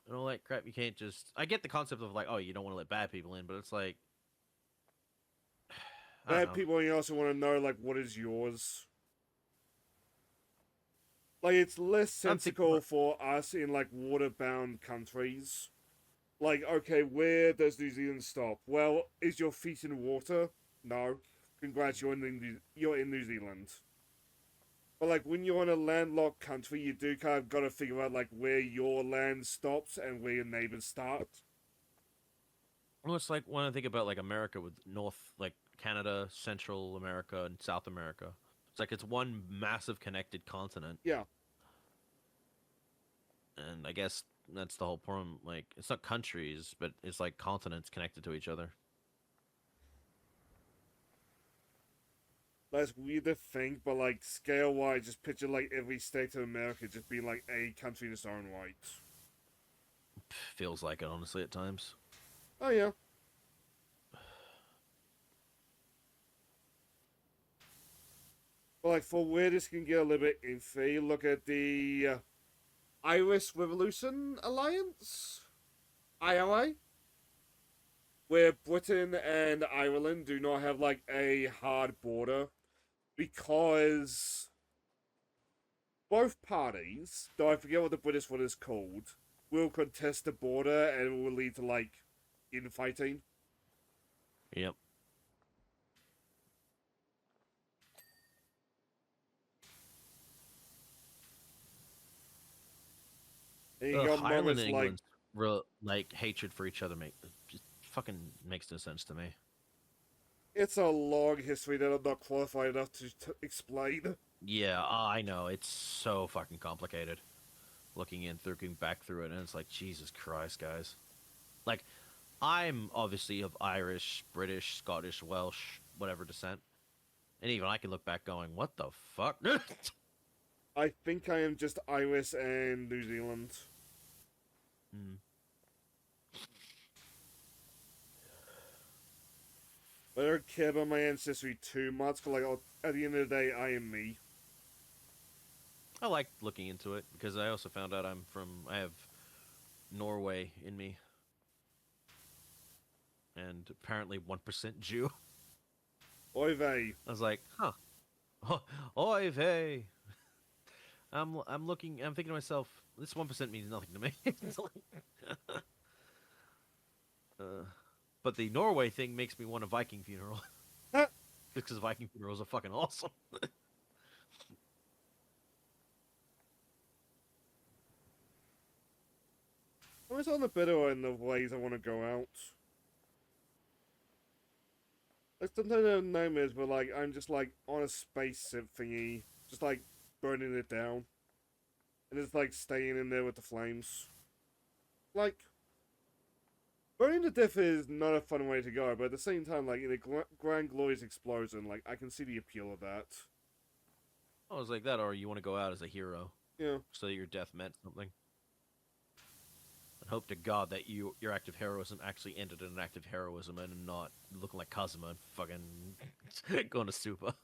and all that crap. You can't just. I get the concept of like, oh, you don't want to let bad people in, but it's like, I don't bad know. people, you also want to know, like, what is yours. Like, it's less I'm thinking, sensical for us in, like, water-bound countries. Like, okay, where does New Zealand stop? Well, is your feet in water? No. Congrats, you're in New Zealand. But, like, when you're in a landlocked country, you do kind of got to figure out, like, where your land stops and where your neighbors start. well, it's like when I think about like America with North, like Canada, Central America, and South America. It's like it's one massive connected continent, Yeah. and I guess that's the whole problem. Like, it's not countries, but it's like continents connected to each other. That's weird to think, but, like, scale-wise, just picture, like, every state of America just being, like, a country in its own right. Feels like it, honestly, at times. Oh, yeah. But, like, for where this can get a little bit iffy, look at the Irish Revolution Alliance? IRA? Where Britain and Ireland do not have, like, a hard border because both parties, though I forget what the British one is called, will contest the border and it will lead to like infighting. Yep. And you Ugh, got Ireland moments and like England's real like hatred for each other just fucking makes no sense to me. it's a long history that I'm not qualified enough to explain. Yeah, I know it's so fucking complicated. Looking back through it, and it's like Jesus Christ, guys. Like, I'm obviously of Irish, British, Scottish, Welsh, whatever descent, and even I can look back going, "What the fuck?" I think I am just Irish and New Zealand. Hmm. But I don't care about my ancestry too much. 'Cause, like at the end of the day, I am me. I like looking into it because I also found out I have Norway in me, and apparently 1% Jew. Oy vey. I was like, huh. Oy vey. I'm looking. I'm thinking to myself, this 1% means nothing to me. It's like, uh, but the Norway thing makes me want a Viking funeral because Viking funerals are fucking awesome. I'm just on the better end of ways I want to go out. Like sometimes I have nightmares, but like I'm just like on a spaceship thingy, just like burning it down, and it's like staying in there with the flames. Like burning to death is not a fun way to go, but at the same time, like in a grand glorious explosion, like I can see the appeal of that. I was like that, or you want to go out as a hero Yeah, so that your death meant something, and hope to God that your act of heroism actually ended in an act of heroism and not looking like Kazuma and fucking going to Stupa.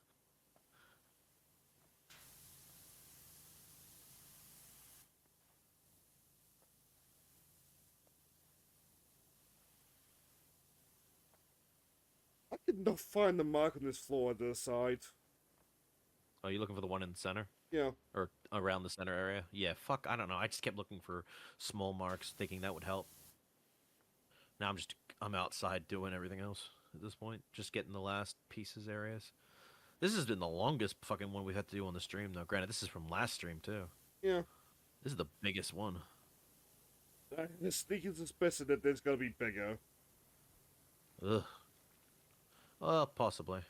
I could not find the mark on this floor to the side. Are you looking for the one in the center? Yeah, Or around the center area? Yeah, fuck, I don't know. I just kept looking for small marks, thinking that would help. Now I'm outside doing everything else at this point, just getting the last pieces areas. This has been the longest fucking one we've had to do on the stream, though. Granted, this is from last stream too. yeah. This is the biggest one. The sneaking suspicion that there's gonna be bigger. Ugh. Possibly.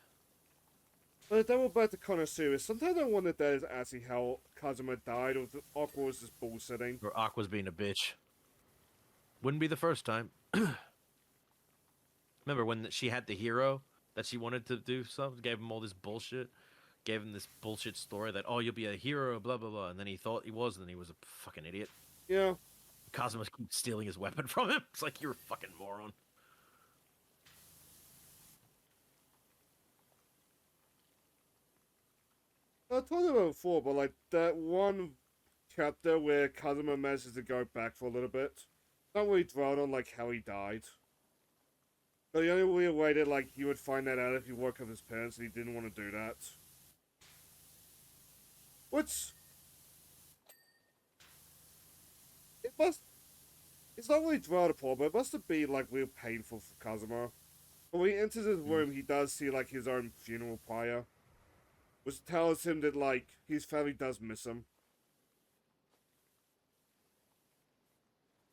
But then we're back to Connoisseur. Sometimes I wonder if that is actually how Kazuma died, or if Aqua was just bullshitting. Or Aqua's being a bitch. Wouldn't be the first time. Remember when she had the hero that she wanted to do something? Gave him all this bullshit. Gave him this bullshit story that, oh, you'll be a hero, blah, blah, blah. And then he thought he was, and then he was a fucking idiot. Yeah. Kazuma keeps stealing his weapon from him. It's like, you're a fucking moron. I told you about it before, but like that one chapter where Kazuma manages to go back for a little bit. Not really dwelled on like how he died. But the only real way that like he would find that out if he woke up his parents, and he didn't want to do that. Which it must. It's not really dwelled upon, but it must have been like real painful for Kazuma. But when he enters his room, he does see like his own funeral pyre, which tells him that like his family does miss him.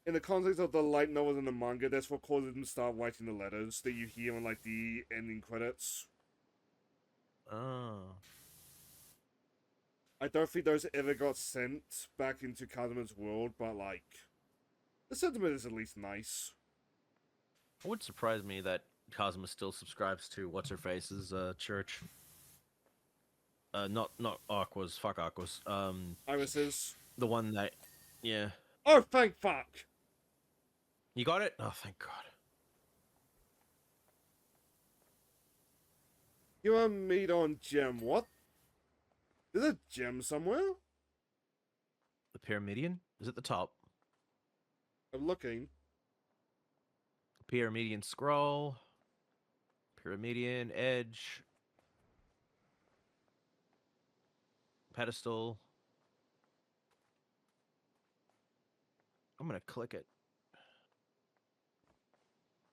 In the context of the light novels and the manga, that's what causes him to start writing the letters that you hear in like the ending credits. Oh. I don't think those ever got sent back into Kazuma's world, but like the sentiment is at least nice. It would surprise me that Kazuma still subscribes to What's-Her-Face's church. Not Aqua's. Fuck Aqua's. Irises. The one that... Yeah. Oh, thank fuck! You got it? Oh, thank God. You want meat on gem? What? There's a gem somewhere? The Pyramidion is at the top. I'm looking. Pyramidion scroll. Pyramidion edge. Pedestal. I'm gonna click it.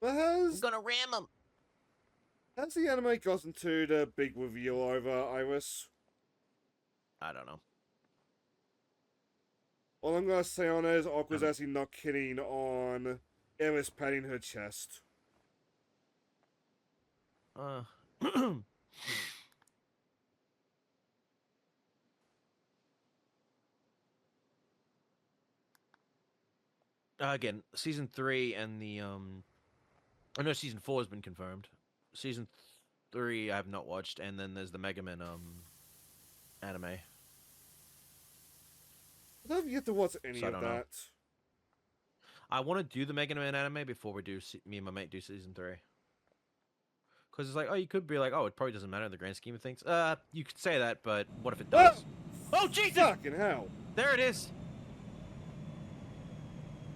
But I'm gonna ram him. has the anime gotten to the big reveal over Iris? I don't know. All I'm gonna say on it is Aqua's actually not kidding on Iris patting her chest. Again, season 3 and the I know season 4 has been confirmed. Season 3 I have not watched, and then there's the Mega Man anime. I don't get to watch any So I of don't know. that. I want to do the Mega Man anime before we do me and my mate do season 3. Because it's like, oh, you could be like, oh, it probably doesn't matter in the grand scheme of things. You could say that, but what if it does? Oh, Jesus! Fucking hell! There it is!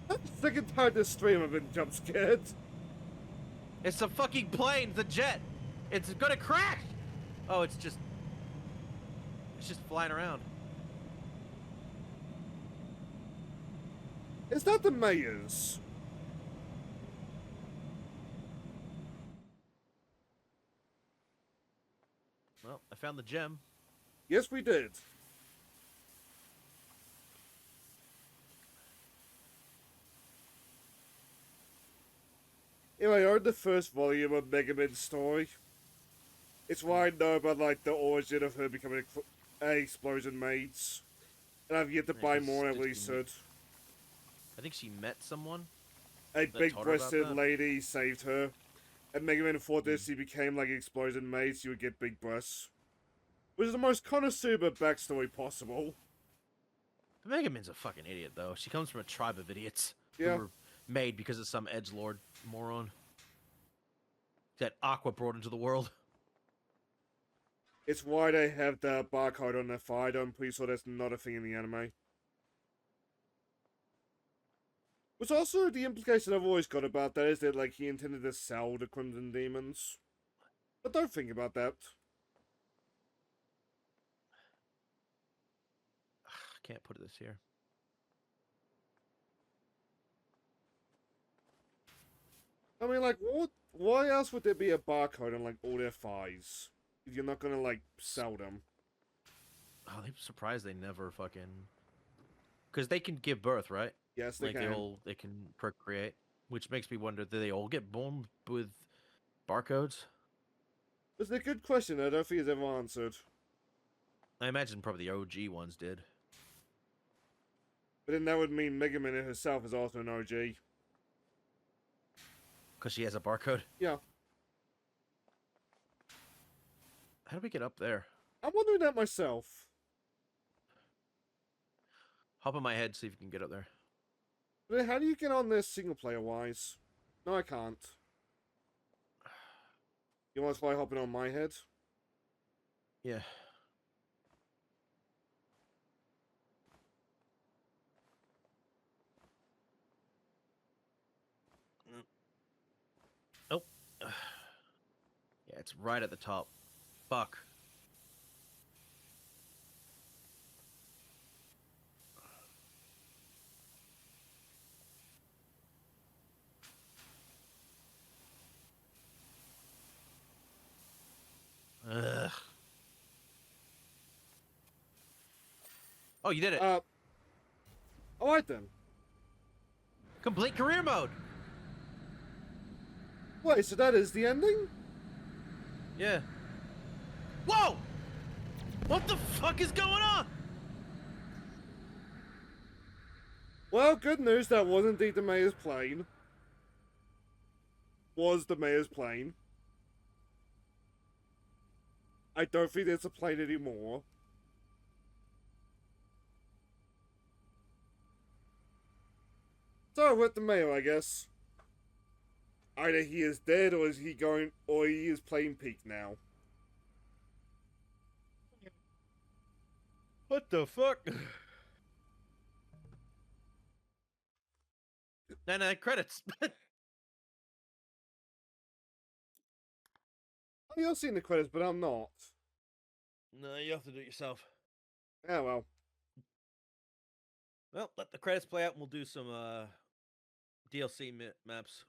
That's the second time this stream I've been jump scared. It's a fucking plane, the jet! It's gonna crash! Oh, it's just flying around. Is that the mayor's? Well, I found the gem. Yes, we did. Anyway, I read the first volume of Mega Man's story. It's why I know about like the origin of her becoming a explosion mates, and I've yet to buy more. At least it. I think she met someone. A big-breasted lady saved her, and Mega Man thought that if she became like explosion mates, she would get big breasts. Which is the most Konosuba backstory possible. Mega Man's a fucking idiot, though. She comes from a tribe of idiots Yeah. who were made because of some edgelord moron that Aqua brought into the world. It's why they have the barcode on their fire. I'm pretty sure that's not a thing in the anime. Which also, the implication I've always got about that is that, like, he intended to sell the Crimson Demons. But don't think about that. I can't put this here. I mean, like, what? Why else would there be a barcode on, like, all their thighs? If you're not gonna, like, sell them. Oh, I'm surprised they never fucking... Because they can give birth, right? Yes, they like can. They can procreate, which makes me wonder: do they all get born with barcodes? It's a good question. I don't think it's ever answered. I imagine probably the OG ones did. But then that would mean Mega Man herself is also an OG. Because she has a barcode. Yeah. How do we get up there? I'm wondering that myself. Hop on my head, see if you can get up there. But then how do you get on this single player wise? No, I can't. You want to try hopping on my head? Yeah. Oh. Yeah, it's right at the top. Fuck. Ugh. Oh, you did it. Alright then. Complete career mode. Wait, so that is the ending? Yeah. Whoa! What the fuck is going on? Well, good news, that was indeed the mayor's plane. Was the mayor's plane. I don't think there's a plane anymore. So, with the mayor, I guess. Either he is dead, or is he going, or he is playing peak now. What the fuck? No, credits. You're seeing the credits, but I'm not. No, you have to do it yourself. Yeah, well. Well, let the credits play out, and we'll do some DLC maps.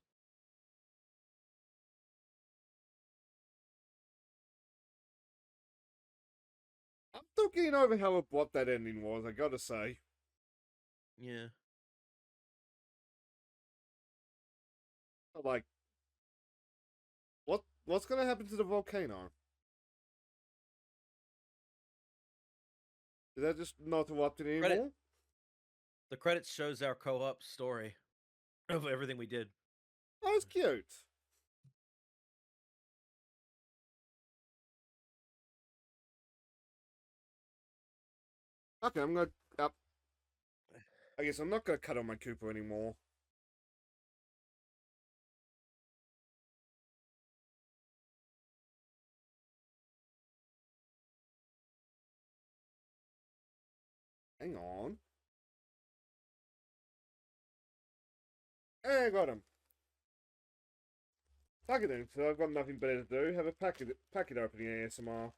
I'm still getting over how abrupt that ending was, I gotta say. Yeah. Like, what's gonna happen to the volcano? Is that just not erupting Credit. anymore? The credits shows our co-op story of everything we did. Oh, it's cute. Okay, I'm gonna. I guess I'm not gonna cut on my Cooper anymore. Hang on. Hey, I got him. Fuck it then, so I've got nothing better to do. Have a packet opening ASMR.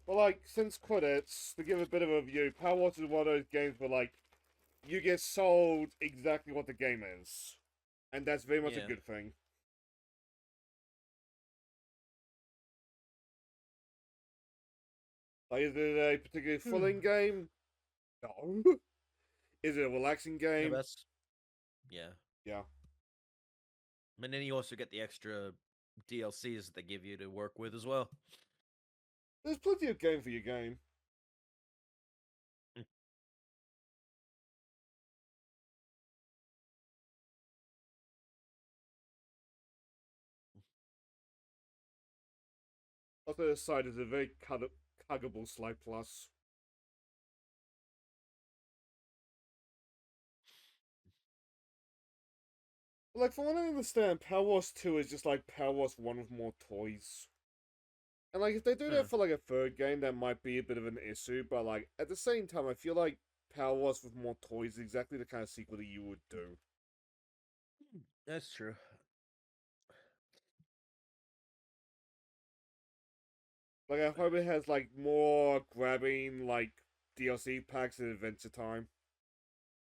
Well, like, since credits, to give a bit of a review, Powerwash is one of those games where, like, you get sold exactly what the game is. And that's very much a Yeah. good thing. Like, is it a particularly thrilling game? No. Is it a relaxing Yeah, game? that's yeah. Yeah. And then you also get the extra DLCs that they give you to work with as well. There's plenty of game for your game. Mm. Also, the side is a very cuggable Slide Plus. Like, from what I understand, Power Wars 2 is just like Power Wars 1 with more toys. And, like, if they do that for, like, a third game, that might be a bit of an issue, but, like, at the same time, I feel like Power Wars with more toys is exactly the kind of sequel that you would do. That's true. Like, I hope it has, like, more grabbing, like, DLC packs in Adventure Time.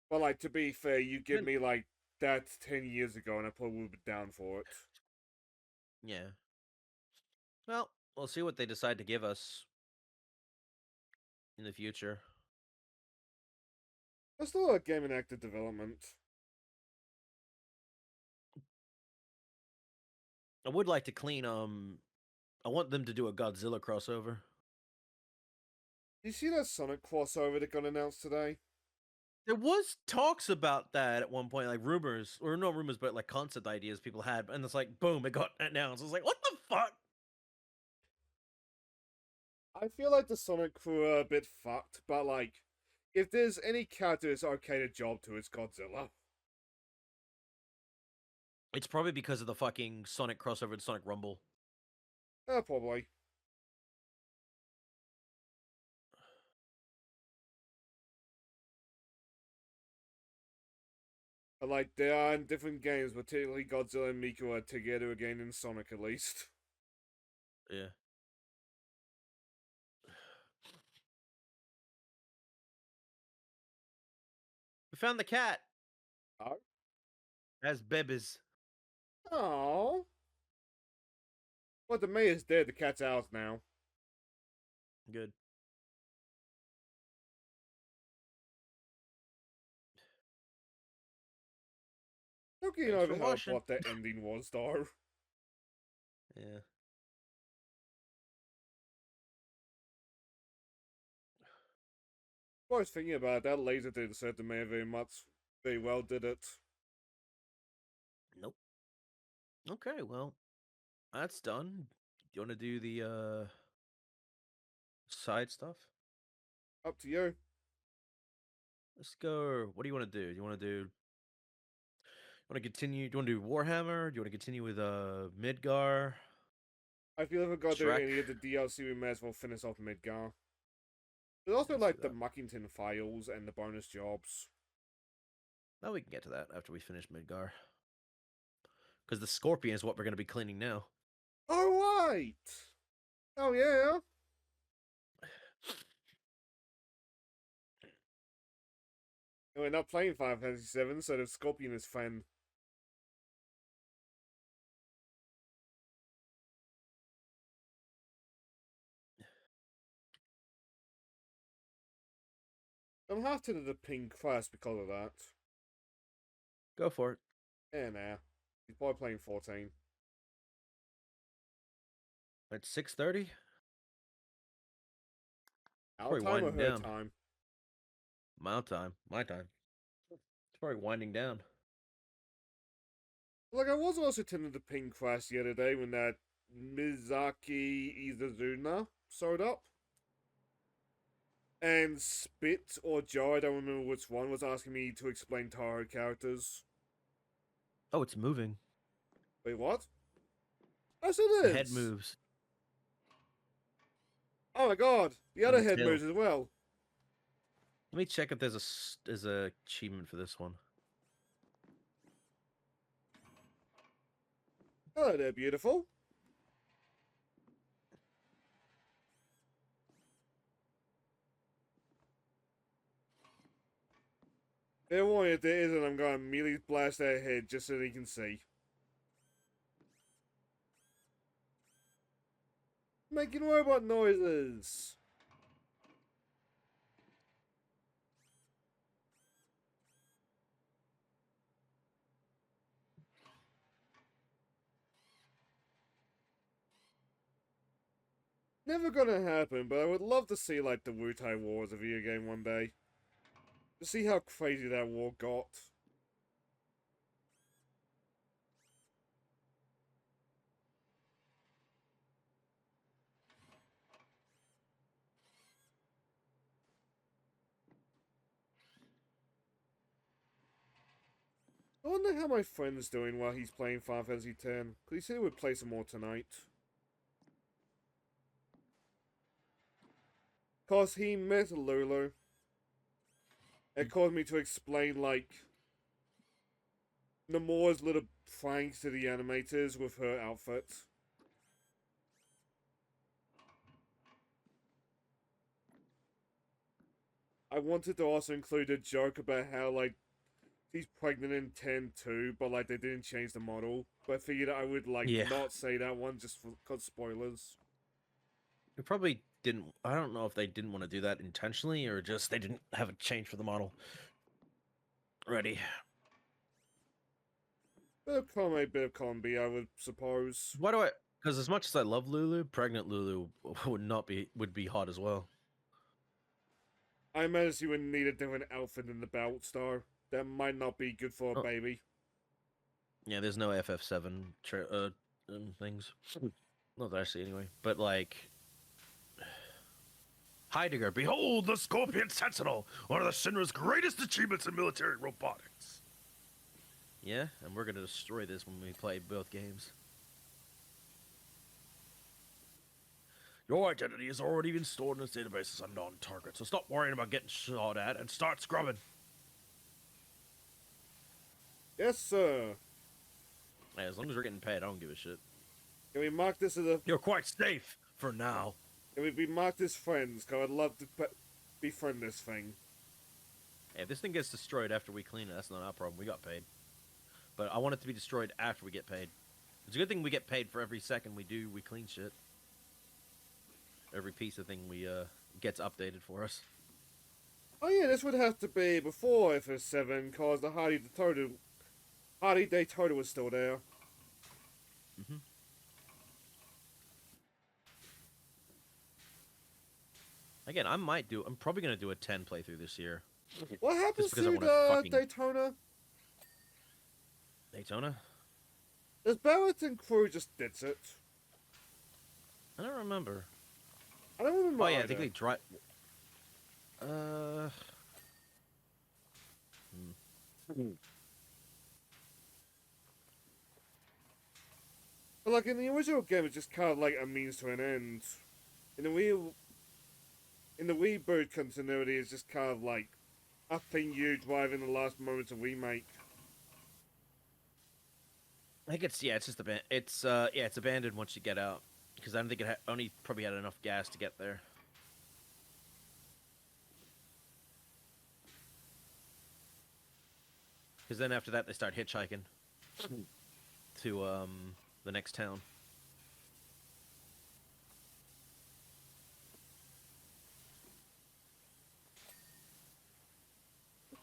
But, like, to be fair, you give Then, me, like, that 10 years ago, and I probably would be down for it. yeah. Well, we'll see what they decide to give us in the future. There's still a game in active development. I would like to clean I want them to do a Godzilla crossover. Did you see that Sonic crossover that got announced today? There was talks about that at one point, like rumors, or not rumors, but like concept ideas people had, and it's like boom, it got announced. I was like, what the fuck? I feel like the Sonic crew are a bit fucked, but like, if there's any character it's okay to job to, it's Godzilla. It's probably because of the fucking Sonic crossover and Sonic Rumble. Probably. But like, they are in different games, but technically Godzilla and Miku are together again in Sonic at least. Yeah. We found the cat. Oh. As babies. Oh. Well, the mayor's dead, the cat's ours now. Good. Don't get Thanks over for how watching. abrupt that ending was, though. Yeah. I was thinking about it, that laser didn't serve the mayor very much. Very well, did it? Nope. Okay, well, that's done. Do you want to do the side stuff? Up to you. Let's go. What do you want to do? Do you want to do? Want to continue? Do you want to do Warhammer? Do you want to continue with Midgar? I feel if we got to do Shrek? any of the DLC, we may as well finish off Midgar. There's also Let's do like the that. Muckington files and the bonus jobs. Now we can get to that after we finish Midgar. Because the Scorpion is what we're going to be cleaning now. Oh, right! Oh, yeah. And we're not playing Final Fantasy VII, so the Scorpion is friend. I'm half to the pink quest because of that. Go for it. Yeah, nah. He's probably playing 14. At 6:30. Our Probably time or winding her down. time? My time. My time. It's probably winding down. Like, I was also attending the pink quest the other day when that Mizaki Izazuna showed up. And Spit or Joe, I don't remember which one, was asking me to explain Taro characters. Oh, it's moving. Wait, what? Yes, it The head is! moves. Oh my god! The And other the head tail. moves as well. Let me check if there's a achievement for this one. Hello there, beautiful. Fair warning, if there isn't, I'm going to immediately blast their head just so they can see. Making robot noises! Never gonna happen, but I would love to see, like, the Wu-Tai War as a video game one day. To see how crazy that war got. I wonder how my friend's doing while he's playing Final Fantasy X, because he said he would play some more tonight. Cause he met Lulu. It caused me to explain, like, Nomura's little pranks to the animators with her outfit. I wanted to also include a joke about how, like, she's pregnant in 10 too, but, like, they didn't change the model. But I figured I would, like, Yeah. not say that one just because spoilers. It probably didn't. I don't know if they didn't want to do that intentionally or just they didn't have a change for the model ready. Bit of column A, bit of column B, I would suppose. Why do I? Because as much as I love Lulu, pregnant Lulu would be hot as well. I imagine you would need a different outfit than the belt star. That might not be good for a Oh, baby. yeah, there's no FF7 things. Not that I see anyway. But like, Heidegger, behold the Scorpion Sentinel, one of the Shinra's greatest achievements in military robotics. Yeah, and we're gonna destroy this when we play both games. Your identity has already been stored in its database as a non-target, so stop worrying about getting shot at and start scrubbing. Yes, sir. Hey, as long as we're getting paid, I don't give a shit. Can we mark this as a... You're quite safe for now. Can we be marked as friends? Because I'd love to befriend this thing. Hey, if this thing gets destroyed after we clean it, that's not our problem. We got paid. But I want it to be destroyed after we get paid. It's a good thing we get paid for every second we clean shit. Every piece of thing we gets updated for us. Oh yeah, this would have to be before FF7, because the Hardy Daytona was still there. Mm-hmm. Again, I'm probably gonna do a 10 playthrough this year. What happens Just because I to want to the fucking Daytona? Daytona. Does Barrett and crew just ditch it? I don't remember. I don't remember. Oh yeah, either. I think they drive. But like in the original game, it's just kind of like a means to an end. In the reboot continuity, it's just kind of like a thing you drive in the last moments of remake. I think it's it's just it's yeah, it's abandoned once you get out because I don't think it only probably had enough gas to get there. Because then after that they start hitchhiking to the next town.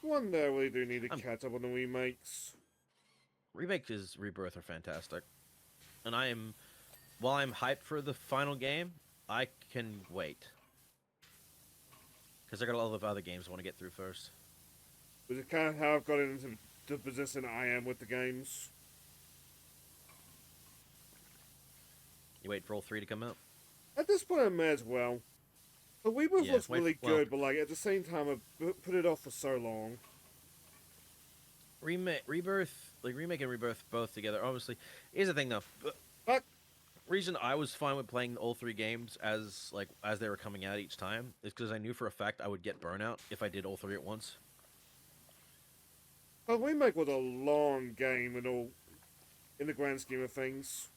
One day we do need to I'm catch up on the remakes. Remakes Rebirth are fantastic, and I am while I'm hyped for the final game, I can wait because I got a lot of other games I want to get through first. Which is kind of how I've got into the position I am with the games. You wait for all three to come out. At this point, I may as well. The Rebirth Yeah, looks really good, but like at the same time, I've put it off for so long. Rebirth, like remake and Rebirth both together. Obviously, here's the thing though. But Reason I was fine with playing all three games as they were coming out each time is because I knew for a fact I would get burnout if I did all three at once. the remake was a long game and all, in the grand scheme of things.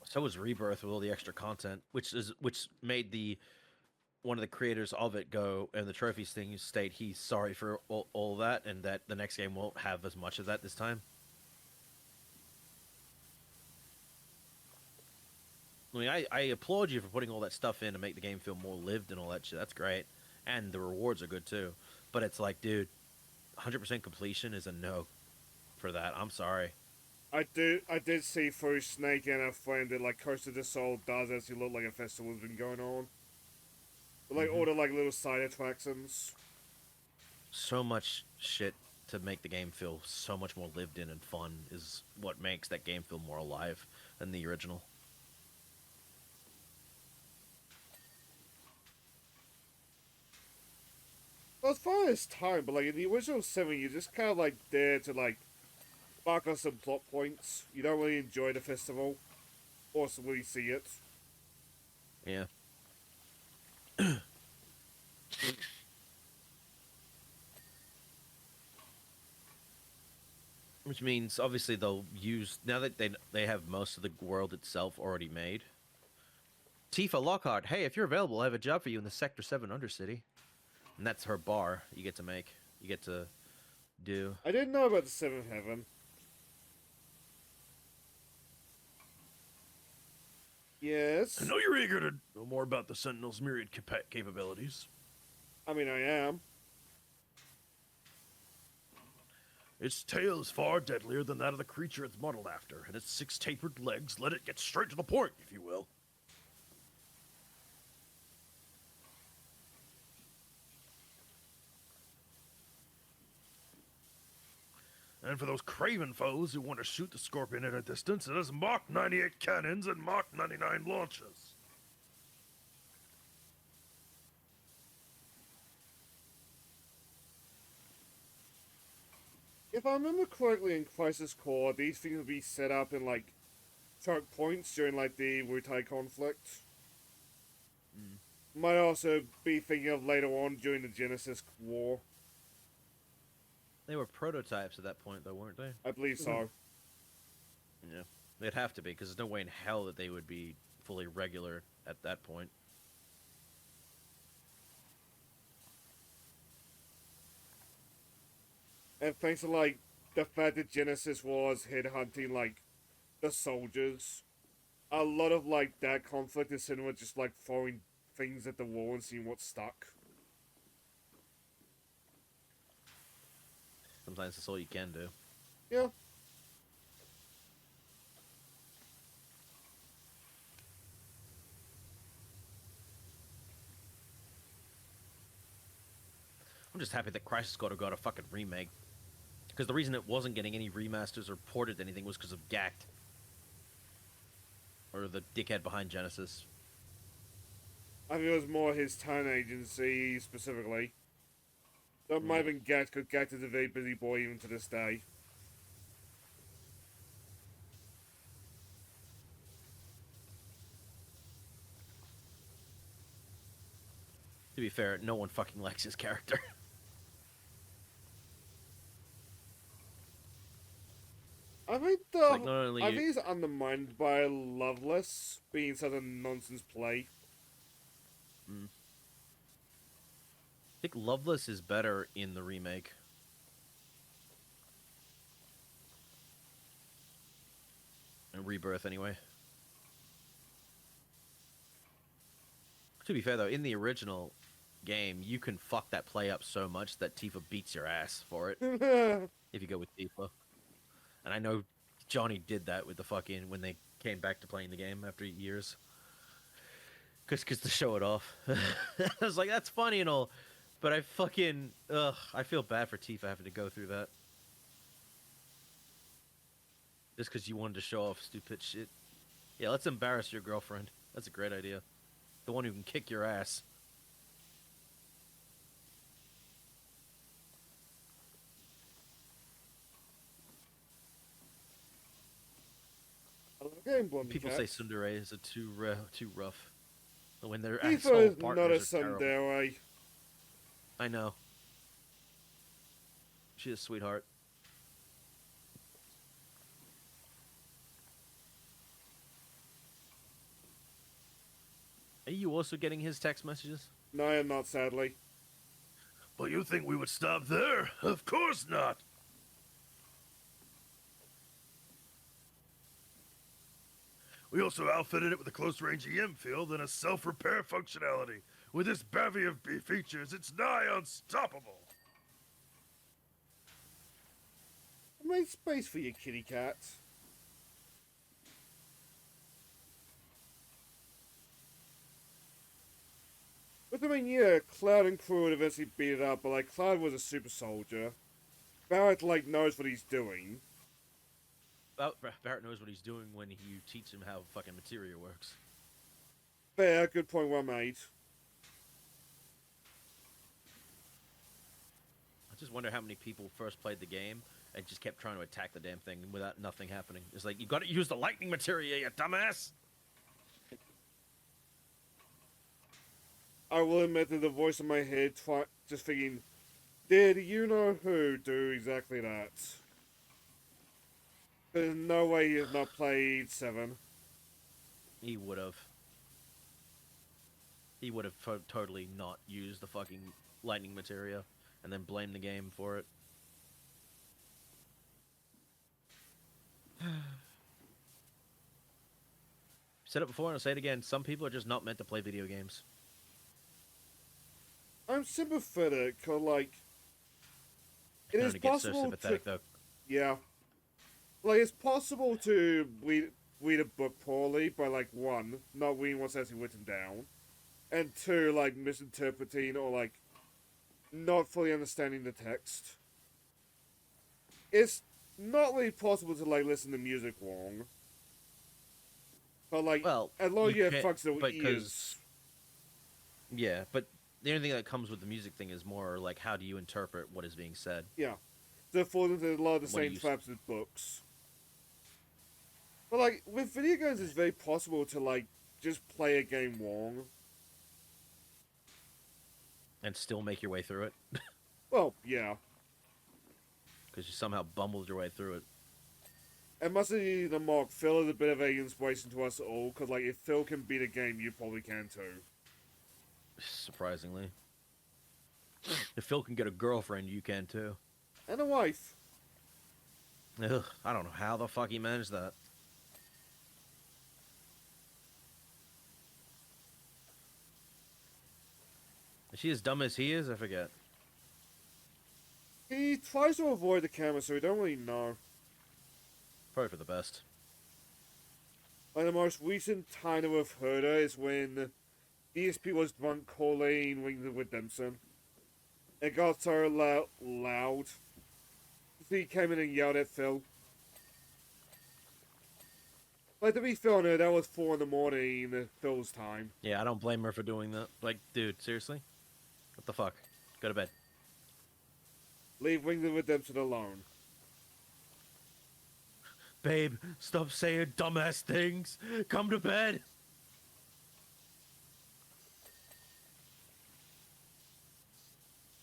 So was Rebirth with all the extra content, which made the one of the creators of it go and the trophies thing state he's sorry for all that and that the next game won't have as much of that this time. I mean, I applaud you for putting all that stuff in to make the game feel more lived and all that shit. That's great. And the rewards are good too. But it's like, dude, 100% completion is a no for that. I'm sorry. I did see through Snake and a friend that like Coast of the Soul does actually look like a festival's been going on. But, like all the like little side attractions. So much shit to make the game feel so much more lived in and fun is what makes that game feel more alive than the original. Well, as far as time, but like in the original 7, you're just kind of like there to like mark on some plot points. You don't really enjoy the festival, or really see it. Yeah. Which means obviously they'll use now that they have most of the world itself already made. Tifa Lockhart, hey, if you're available, I have a job for you in the Sector 7 Undercity. And that's her bar you get to make. You get to do. I didn't know about the Seventh Heaven. Yes. I know you're eager to know more about the Sentinel's myriad capabilities. I mean, I am. Its tail is far deadlier than that of the creature it's modeled after, and its 6 tapered legs let it get straight to the point, if you will. And for those craven foes who want to shoot the Scorpion at a distance, it has Mach 98 cannons and Mach 99 launches. If I remember correctly in Crisis Core, these things would be set up in like choke points during like the Wutai conflict. Might also be thinking of later on during the Genesis War. They were prototypes at that point, though, weren't they? I believe so. Yeah. They'd have to be, because there's no way in hell that they would be fully regular at that point. And thanks to like the fact that Genesis was headhunting like the soldiers, a lot of like that conflict is cinema just like throwing things at the wall and seeing what stuck. Sometimes that's all you can do. Yeah. I'm just happy that Crisis Core got a fucking remake. Because the reason it wasn't getting any remasters or ported anything was because of Gact. Or the dickhead behind Genesis. I think it was more his talent agency specifically. That might have been Gact, because Gact is a very busy boy even to this day. To be fair, no one fucking likes his character. I think It's like not only I you, think it's undermined by Loveless being such a nonsense play. mm, I think Loveless is better in the remake. And Rebirth, anyway. To be fair, though, in the original game, you can fuck that play up so much that Tifa beats your ass for it if you go with Tifa. And I know Johnny did that with the fucking when they came back to playing the game after years, cause to show it off. I was like, that's funny and all, but I feel bad for Tifa having to go through that just because you wanted to show off stupid shit. Yeah, let's embarrass your girlfriend. That's a great idea. The one who can kick your ass. I love game, Blondie People Cat. say tsundere is too rough. When their Tifa asshole is not a partners are terrible. tsundere. I know. She's a sweetheart. Are you also getting his text messages? No, I am not, sadly. But you think we would stop there? Of course not. We also outfitted it with a close-range EM field and a self-repair functionality. With this bevy of features, it's nigh unstoppable. I made space for you, kitty cat. But I mean, yeah, Cloud and crew would eventually beat it up, but like, Cloud was a super soldier. Barrett, like, knows what he's doing. Barrett knows what he's doing when you teach him how fucking materia works. Fair, good point well made. I just wonder how many people first played the game and just kept trying to attack the damn thing without nothing happening. It's like, you gotta use the lightning materia, you dumbass! I will admit that the voice in my head just thinking, did you know who do exactly that? There's no way he has not played 7. He would have. He would have totally not used the fucking lightning materia and then blamed the game for it. Said it before and I'll say it again. Some people are just not meant to play video games. I'm sympathetic, or like, I it can is only get so possible sympathetic, to, though. yeah, like it's possible to read a book poorly by like 1, not reading what's actually written down, and 2, like misinterpreting or like not fully understanding the text. It's not really possible to like listen to music wrong, but like, Well, as long as you have can't- functional but 'cause- ears. Yeah, but the only thing that comes with the music thing is more like, how do you interpret what is being said? Yeah. They fall into a lot of the What do same you traps as books. But like, with video games it's very possible to like, just play a game wrong. And still make your way through it? Well, yeah. Because you somehow bumbled your way through it. And must be the mock, Phil is a bit of an inspiration to us all, because like, if Phil can beat a game, you probably can too. Surprisingly. If Phil can get a girlfriend, you can too. And a wife. Ugh, I don't know how the fuck he managed that. Is she as dumb as he is? I forget. He tries to avoid the camera, so we don't really know. Probably for the best. Like, the most recent time that we've heard her is when DSP was drunk calling Wings of Redemption. It got so loud. He came in and yelled at Phil. Like, to be fair on her, that was 4 in the morning, Phil's time. Yeah, I don't blame her for doing that. Like, dude, seriously? What the fuck? Go to bed. Leave Wings of Redemption alone. Babe, stop saying dumbass things. Come to bed.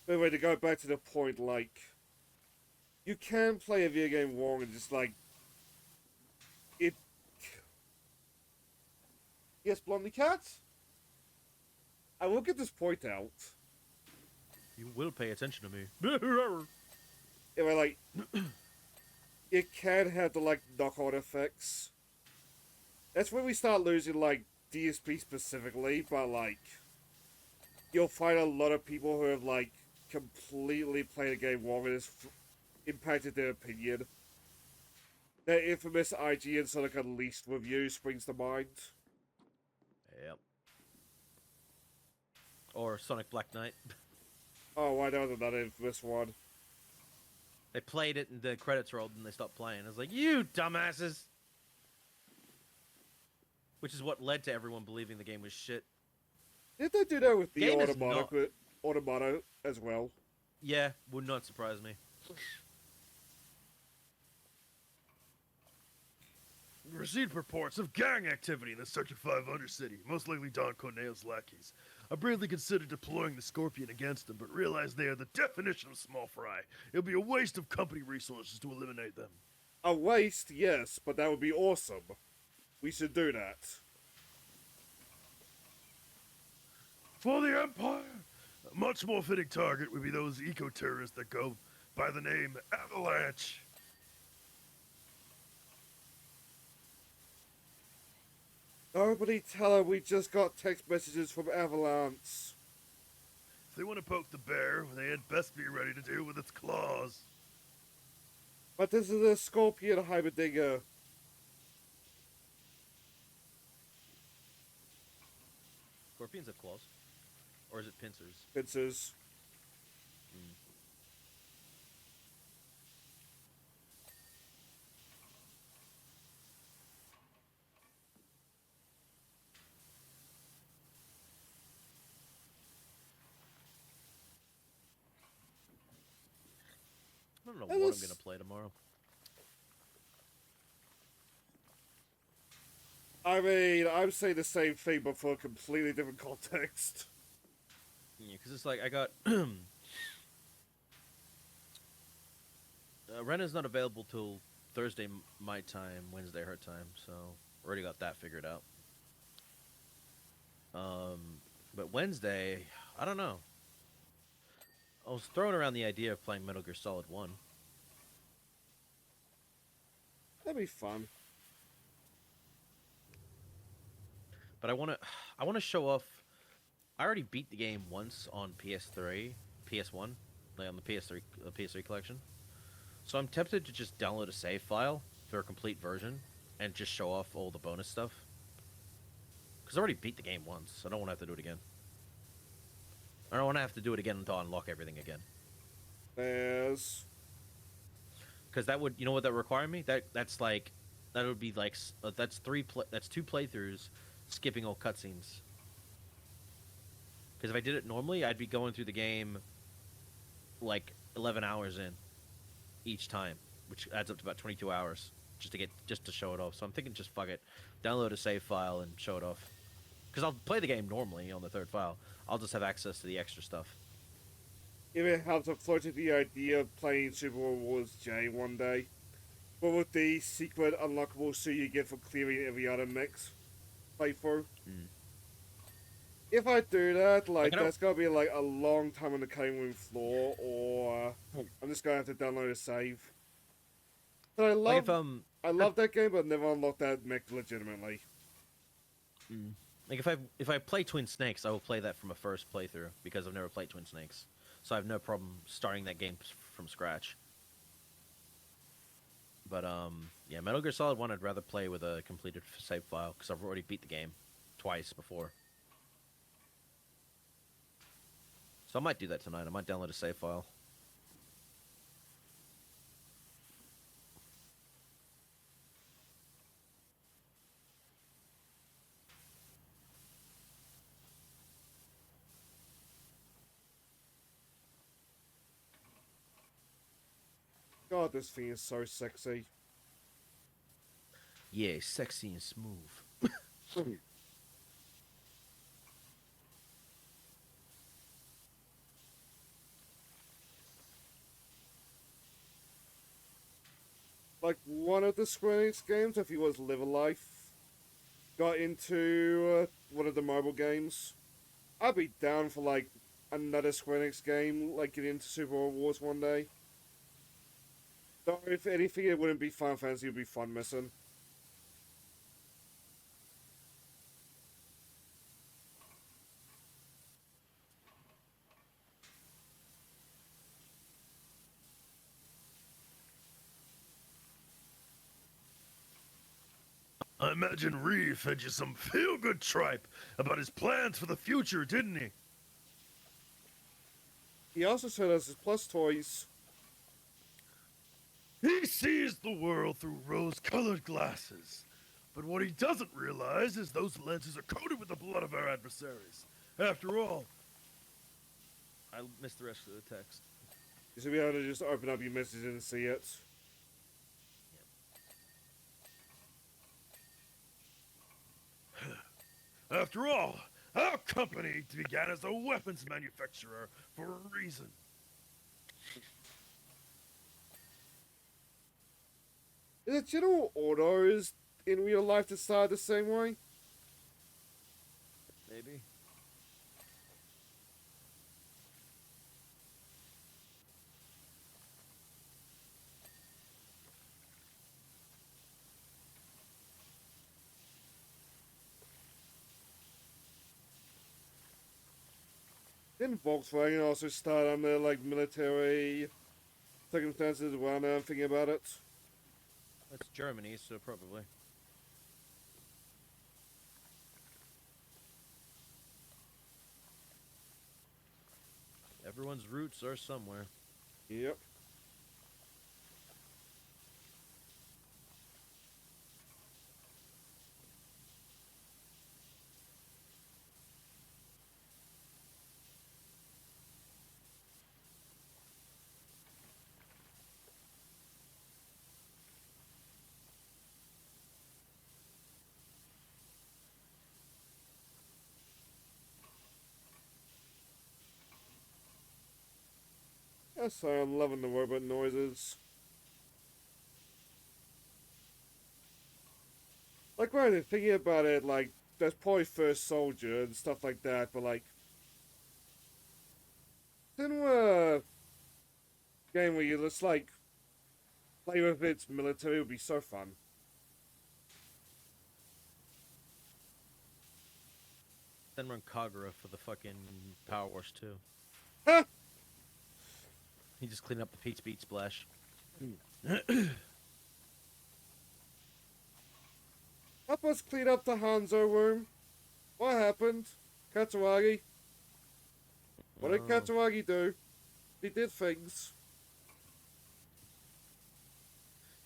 But anyway, to go back to the point, like, you can play a video game wrong and just, like, Yes, Blondie Cat. I will get this point out. You will pay attention to me. If I like, it can have the like knock-on effects. That's when we start losing like DSP specifically, but like you'll find a lot of people who have like completely played the game wrong and it's impacted their opinion. That infamous IGN Sonic Unleashed review springs to mind. Yep. Or Sonic Black Knight. Oh, I know another infamous one. They played it and the credits rolled and they stopped playing. I was like, you dumbasses! Which is what led to everyone believing the game was shit. Did they do that with the Game is Automato as well? Yeah, would not surprise me. Received reports of gang activity in the Sector 5 Undercity, most likely Don Corneo's lackeys. I briefly considered deploying the Scorpion against them, but realized they are the definition of small fry. It'll be a waste of company resources to eliminate them. A waste, yes, but that would be awesome. We should do that. For the Empire, a much more fitting target would be those eco-terrorists that go by the name Avalanche. Nobody tell her we just got text messages from Avalanche. If they want to poke the bear, they had best be ready to deal with its claws. But this is a Scorpion Heimerdinger. Scorpions have claws. Or is it pincers? Pincers. I don't know what I'm going to play tomorrow. I mean, I'm saying the same thing, but for a completely different context. Yeah, because it's like I got... Rena's not available till Thursday my time, Wednesday her time, so already got that figured out. But Wednesday, I don't know. I was throwing around the idea of playing Metal Gear Solid 1. That'd be fun. But I want to show off. I already beat the game once on PS3, PS1, like on the PS3 collection. So I'm tempted to just download a save file for a complete version and just show off all the bonus stuff. Because I already beat the game once, so I don't want to have to do it again. I don't want to have to do it again until I unlock everything again. There's... Because that would, you know what that would require me? That's like, that would be like, that's two playthroughs, skipping all cutscenes. Because if I did it normally, I'd be going through the game like 11 hours in each time, which adds up to about 22 hours just to show it off. So I'm thinking just fuck it, download a save file and show it off. Because I'll play the game normally on the third file. I'll just have access to the extra stuff. If it helps, I've floated the idea of playing Super Wars J one day. But with the secret unlockable suit you get for clearing every other mix playthrough. If I do that, like, that's gonna be like a long time on the cutting room floor, or I'm just gonna have to download a save. But I love, like I love that game, but never unlocked that mech legitimately. Like if I play Twin Snakes, I will play that from a first playthrough because I've never played Twin Snakes, so I have no problem starting that game from scratch. But yeah, Metal Gear Solid 1, I'd rather play with a completed save file because I've already beat the game twice before. So I might do that tonight. I might download a save file. God, this thing is so sexy. Yeah, sexy and smooth. Like one of the Square Enix games, if he was Live a Life. got into one of the mobile games, I'd be down for like another Square Enix game, like getting into Super Wars one day. Though if anything, it wouldn't be Final Fantasy, it would be fun missing. I imagine Reeve fed you some feel-good tripe about his plans for the future, didn't he? He also showed us his plus toys. He sees the world through rose-colored glasses. But what he doesn't realize is those lenses are coated with the blood of our adversaries. After all, I missed the rest of the text. You should be able to just open up your message and see it. after all, our company began as a weapons manufacturer for a reason. Is it General Autos in real life decided the same way? Maybe. Didn't Volkswagen also start under like military circumstances as well? Now I'm thinking about it. That's Germany, so probably. Everyone's roots are somewhere. Yep. Yes, I'm loving the robot noises. Like, right, thinking about it, like, that's probably First Soldier and stuff like that, but like, cinema game where you just like play with its military would be so fun. Then run Kagura for the fucking Powerwash too. Huh? He just cleaned up the Pete's Beat Splash. Help us clean up the Hanzo room. What happened? Katsuragi? What did Katsuragi do? He did things.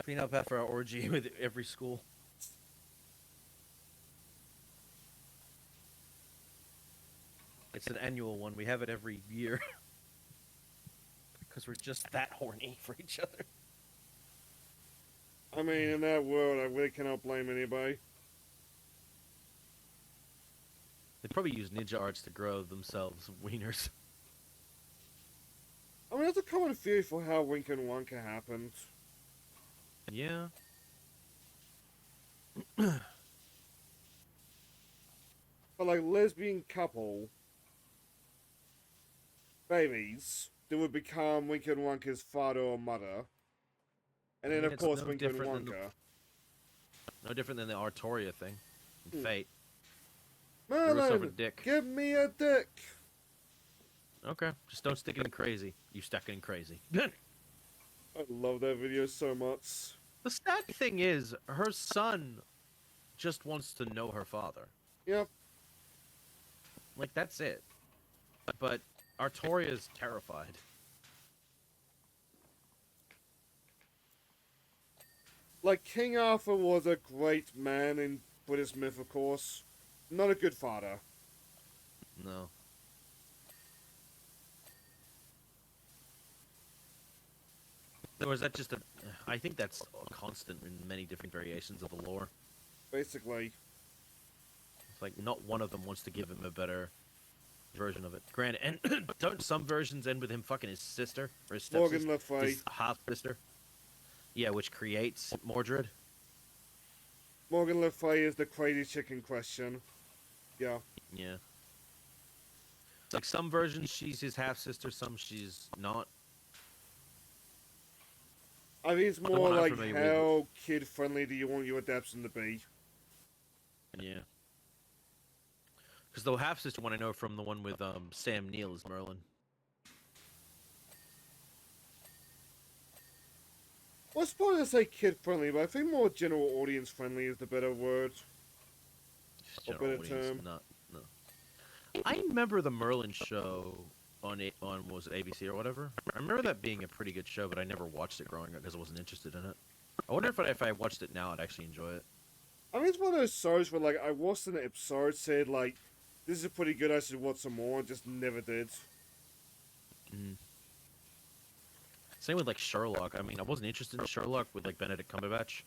Clean up after our orgy with every school. It's an annual one. We have it every year. Because we're just that horny for each other. I mean, in that world, I really cannot blame anybody. They probably use ninja arts to grow themselves wieners. I mean, that's a common theory for how Wink and Wonka happened. Yeah. But like, lesbian couple babies that would become Wink and Wonka's father or mother. And then, I mean, of it's course, no Wink and different than Wonka. No different than the Artoria thing. In Hmm. Fate. Threw us over Merlin, dick. give me a dick! Okay. Just don't stick it in crazy. You stuck it in crazy. I love that video so much. The sad thing is, her son just wants to know her father. Yep. Like, that's it. But Artoria's terrified. Like, King Arthur was a great man in British myth, of course. Not a good father. No. Or is that just a... I think that's a constant in many different variations of the lore. Basically. It's like, not one of them wants to give him a better version of it. Granted, and don't some versions end with him fucking his sister? Or his Morgan stepsister? Le Fay. His half-sister? Yeah, which creates Mordred. Morgan Le Fay is the crazy chick in question. Yeah. Yeah. It's like some versions she's his half sister, some she's not. I think it's The more one I'm like familiar with. how kid friendly do you want your adaptation to be? Yeah. Because the half sister one I know from the one with Sam Neill is Merlin. Well, I suppose I say kid friendly, but I think more general audience friendly is the better word. Just Or general better audience, term. not no. I remember the Merlin show on was it ABC or whatever. I remember that being a pretty good show, but I never watched it growing up because I wasn't interested in it. I wonder if I watched it now, I'd actually enjoy it. I mean, it's one of those shows where, like, I watched an episode, said, like, this is pretty good, I should watch some more, and just never did. Mm. Same with like Sherlock. I mean, I wasn't interested in Sherlock with like Benedict Cumberbatch,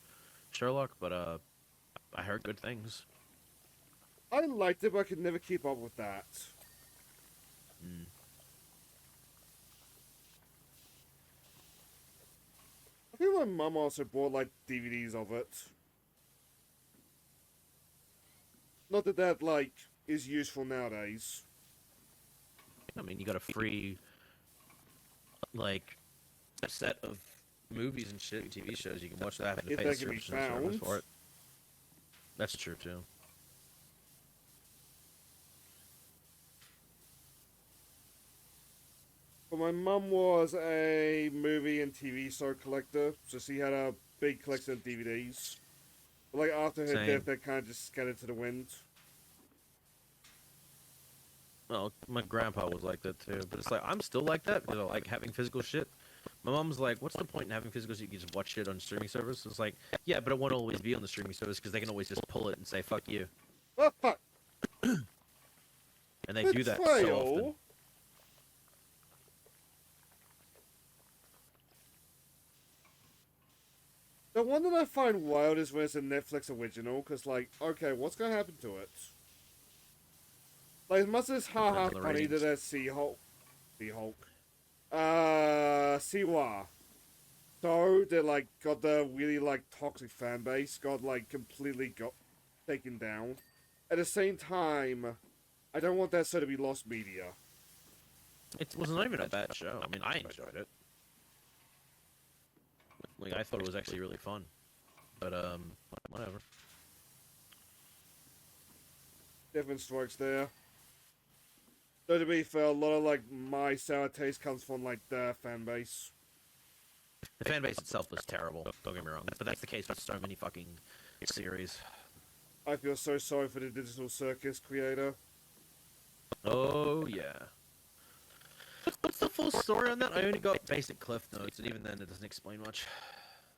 Sherlock, but I heard good things. I liked it, but I could never keep up with that. Mm. I think my mum also bought, like, DVDs of it. Not that that, like, is useful nowadays. I mean, you got a free like set of movies and shit, TV shows. You can watch that and If pay they the can be subscription service found. for it. That's true too. But my mum was a movie and TV show collector, so she had a big collection of DVDs. But, like, after her Same. death, they kind of just scattered to the wind. Well, my grandpa was like that too, but it's like I'm still like that because I like having physical shit. My mom's like, "What's the point in having physical shit? You can just watch shit on streaming service." It's like, yeah, but it won't always be on the streaming service because they can always just pull it and say "fuck you," Oh, fuck! and they do that so often. Betrayal? The one that I find wild is when it's a Netflix original, because, like, okay, what's going to happen to it? Like, as much as haha Depends on the funny that ratings. there's Sea-Hulk, Siwa. So, they, like, got the really, like, toxic fan base, got, like, completely got taken down. At the same time, I don't want that show to be lost media. It was not even a bad show. I mean, I enjoyed it. Like, I thought it was actually really fun. But, whatever. Different strokes there. Though to be fair, a lot of like my sour taste comes from like the fan base. The fan base itself was terrible, don't get me wrong. But that's the case with so many fucking series. I feel so sorry for the Digital Circus creator. Oh, yeah. What's the full story on that? I only got basic cliff notes, and even then it doesn't explain much.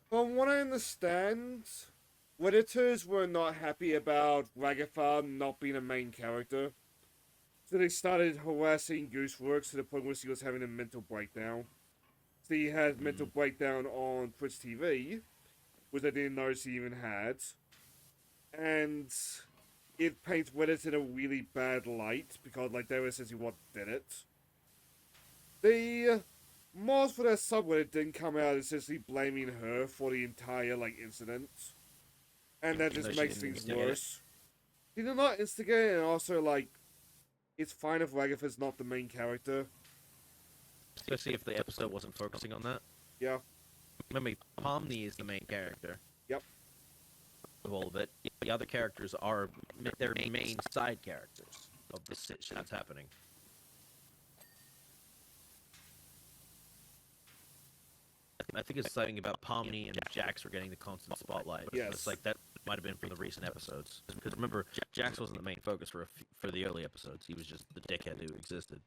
From what I understand, Redditors were not happy about Ragathar not being a main character. So they started harassing Gooseworks to the point where she was having a mental breakdown. So he had mental breakdown on Twitch TV, which I didn't know she even had. And it paints Reddit in a really bad light, because like they were essentially what did it. The mods for that subreddit didn't come out essentially blaming her for the entire like incident. And that Even just though she makes didn't things instigate it. worse. He did not instigate, and also like it's fine if Ragathar's not the main character. Especially if the episode wasn't focusing on that. Yeah. Remember, Pomni is the main character. Yep. Of all of it. The other characters are their main side characters of the shit that's happening. I think it's something about Pomni and Jax were getting the constant spotlight. Yes. It's like that might have been from the recent episodes. Because remember, Jax wasn't the main focus for the early episodes. He was just the dickhead who existed.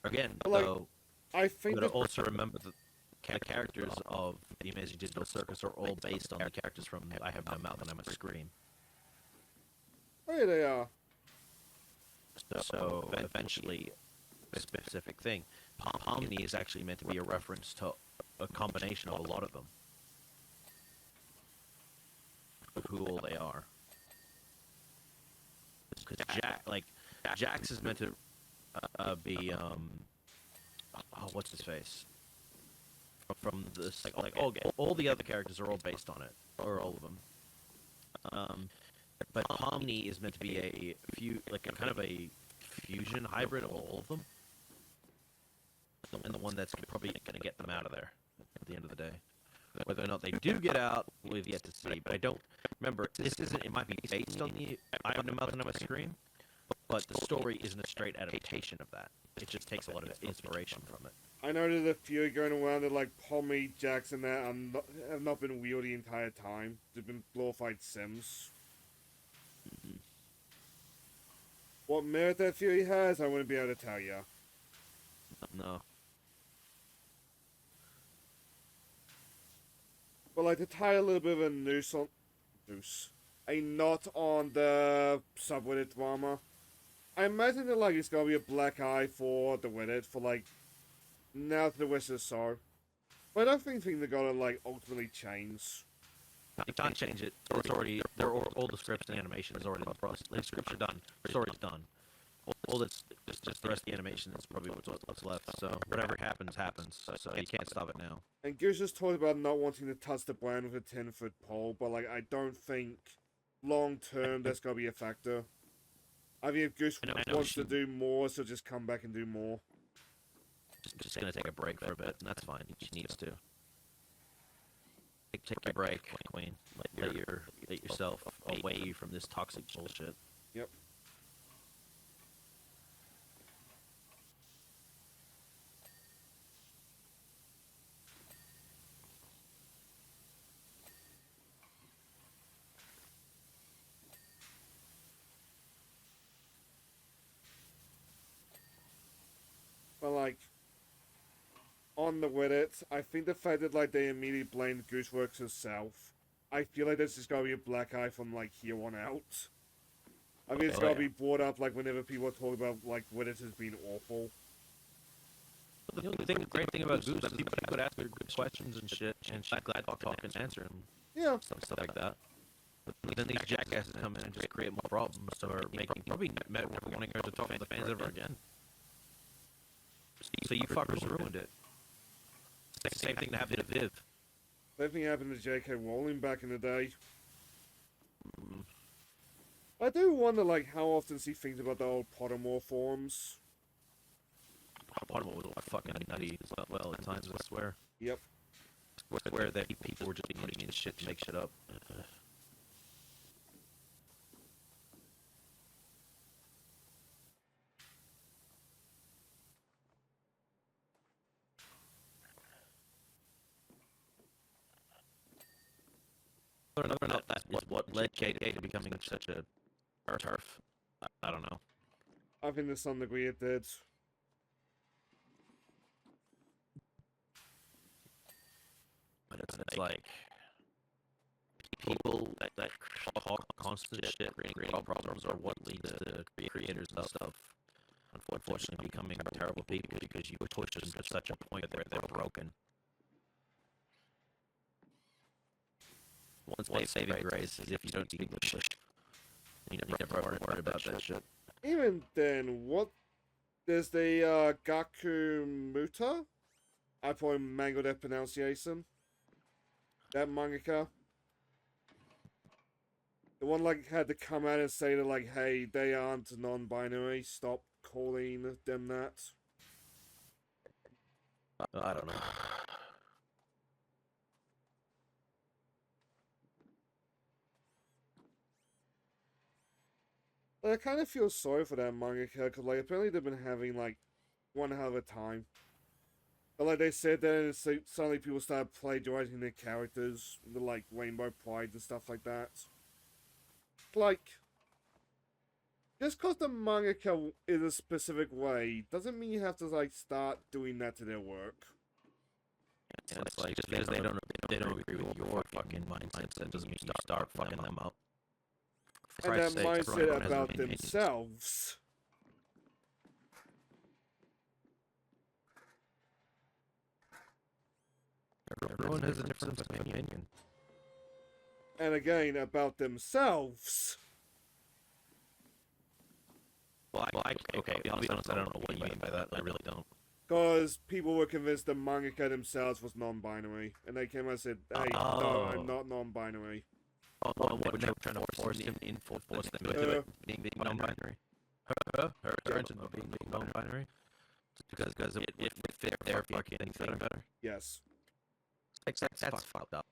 Again, Like, though, I you think gotta that also remember that the characters of the Amazing Digital Circus are all based on the characters from I Have No Mouth and I Must Scream. oh yeah, they are. So eventually, a specific thing. Pomni is actually meant to be a reference to a combination of a lot of them. Of who all they are. Because Jax is meant to be oh, what's his face from this like all the other characters are all based on it, or all of them. But Pomni is meant to be like a kind of a fusion hybrid of all of them, and the one that's probably going to get them out of there at the end of the day. Whether or not they do get out, we've yet to see. But I don't remember. This isn't. It might be based on the I Am the Mountain of Scream, but the story isn't a straight adaptation of that. It just takes a lot of inspiration from it. I know there's a few going around that like Pommy, Jackson, that have not been real the entire time. They've been glorified Sims. Mm-hmm. What merit that theory has, I wouldn't be able to tell you. No. But like to tie a little bit of a a knot on the subreddit drama. I imagine that like it's gonna be a black eye for the Reddit for like now to the rest of the show. But I don't think they're gonna like ultimately change. You can't change it. It's already all the scripts and animation is already in the process. The scripts are done. The story's done. All that's just the rest of the animation is probably what's left. So whatever happens, happens. So you can't stop it now. And Goose just talked about not wanting to touch the brand with a 10-foot pole, but like I don't think long term that's gonna be a factor. I think if Goose wants to do more, she'll just come back and do more. Just gonna take a break for a bit, and that's fine. She needs to. Take a break, Queen. Let yourself away from this toxic bullshit. Yep. But like on the Reddit, I think the fact that like they immediately blamed Gooseworks herself, I feel like this is gonna be a black eye from like here on out. I mean, it's gonna be brought up like whenever people are talking about like Reddit has been awful. The great thing about Goose is people could ask her good questions and shit, and she's glad to talk and answer them. Yeah. Stuff like that. But then these jackasses come in and just create more problems, or probably never wanting her to talk to the fans ever again. So you fuckers ruined it. Same thing that happened to Viv. Same thing happened to J.K. Rowling back in the day. I do wonder, like, how often she thinks about the old Pottermore forums. Pottermore was fucking nutty as well at times, I swear. Yep. I swear that people were just putting in shit to make shit up. I don't know if that is what led KK to becoming such a turf. I don't know. I think to some degree it did. But it's like people that talk constant shit, creating problems, are what leads to creators and stuff unfortunately becoming terrible people because you push them to such a point that they're broken. One saving grace is if you don't speak English. You never worry about that shit. Even then, what... There's the Gaku Muta? I probably mangled that pronunciation. That mangaka. The one, like, had to come out and say that, like, hey, they aren't non-binary. Stop calling them that. I don't know. I kind of feel sorry for that mangaka, because, like, apparently they've been having, like, one hell of a time. But, like, they said that, and suddenly people started plagiarizing their characters, the, like, Rainbow Pride and stuff like that. Like, just because the mangaka is a specific way, doesn't mean you have to, like, start doing that to their work. And it's like, just because they don't agree with your fucking mindset doesn't mean you start fucking them up. And that mindset about themselves. Everyone has a different opinion. And again, about themselves. Well, okay, I'll be honest, I don't know what you mean by that. I really don't. Because people were convinced the mangaka themselves was non-binary, and they came out and said, "Hey, no, I'm not non-binary." Oh, what they were trying to force him into it being non-binary. Her intention of being non-binary. Because it would fit their fucking thing better. Yes. That's fucked up.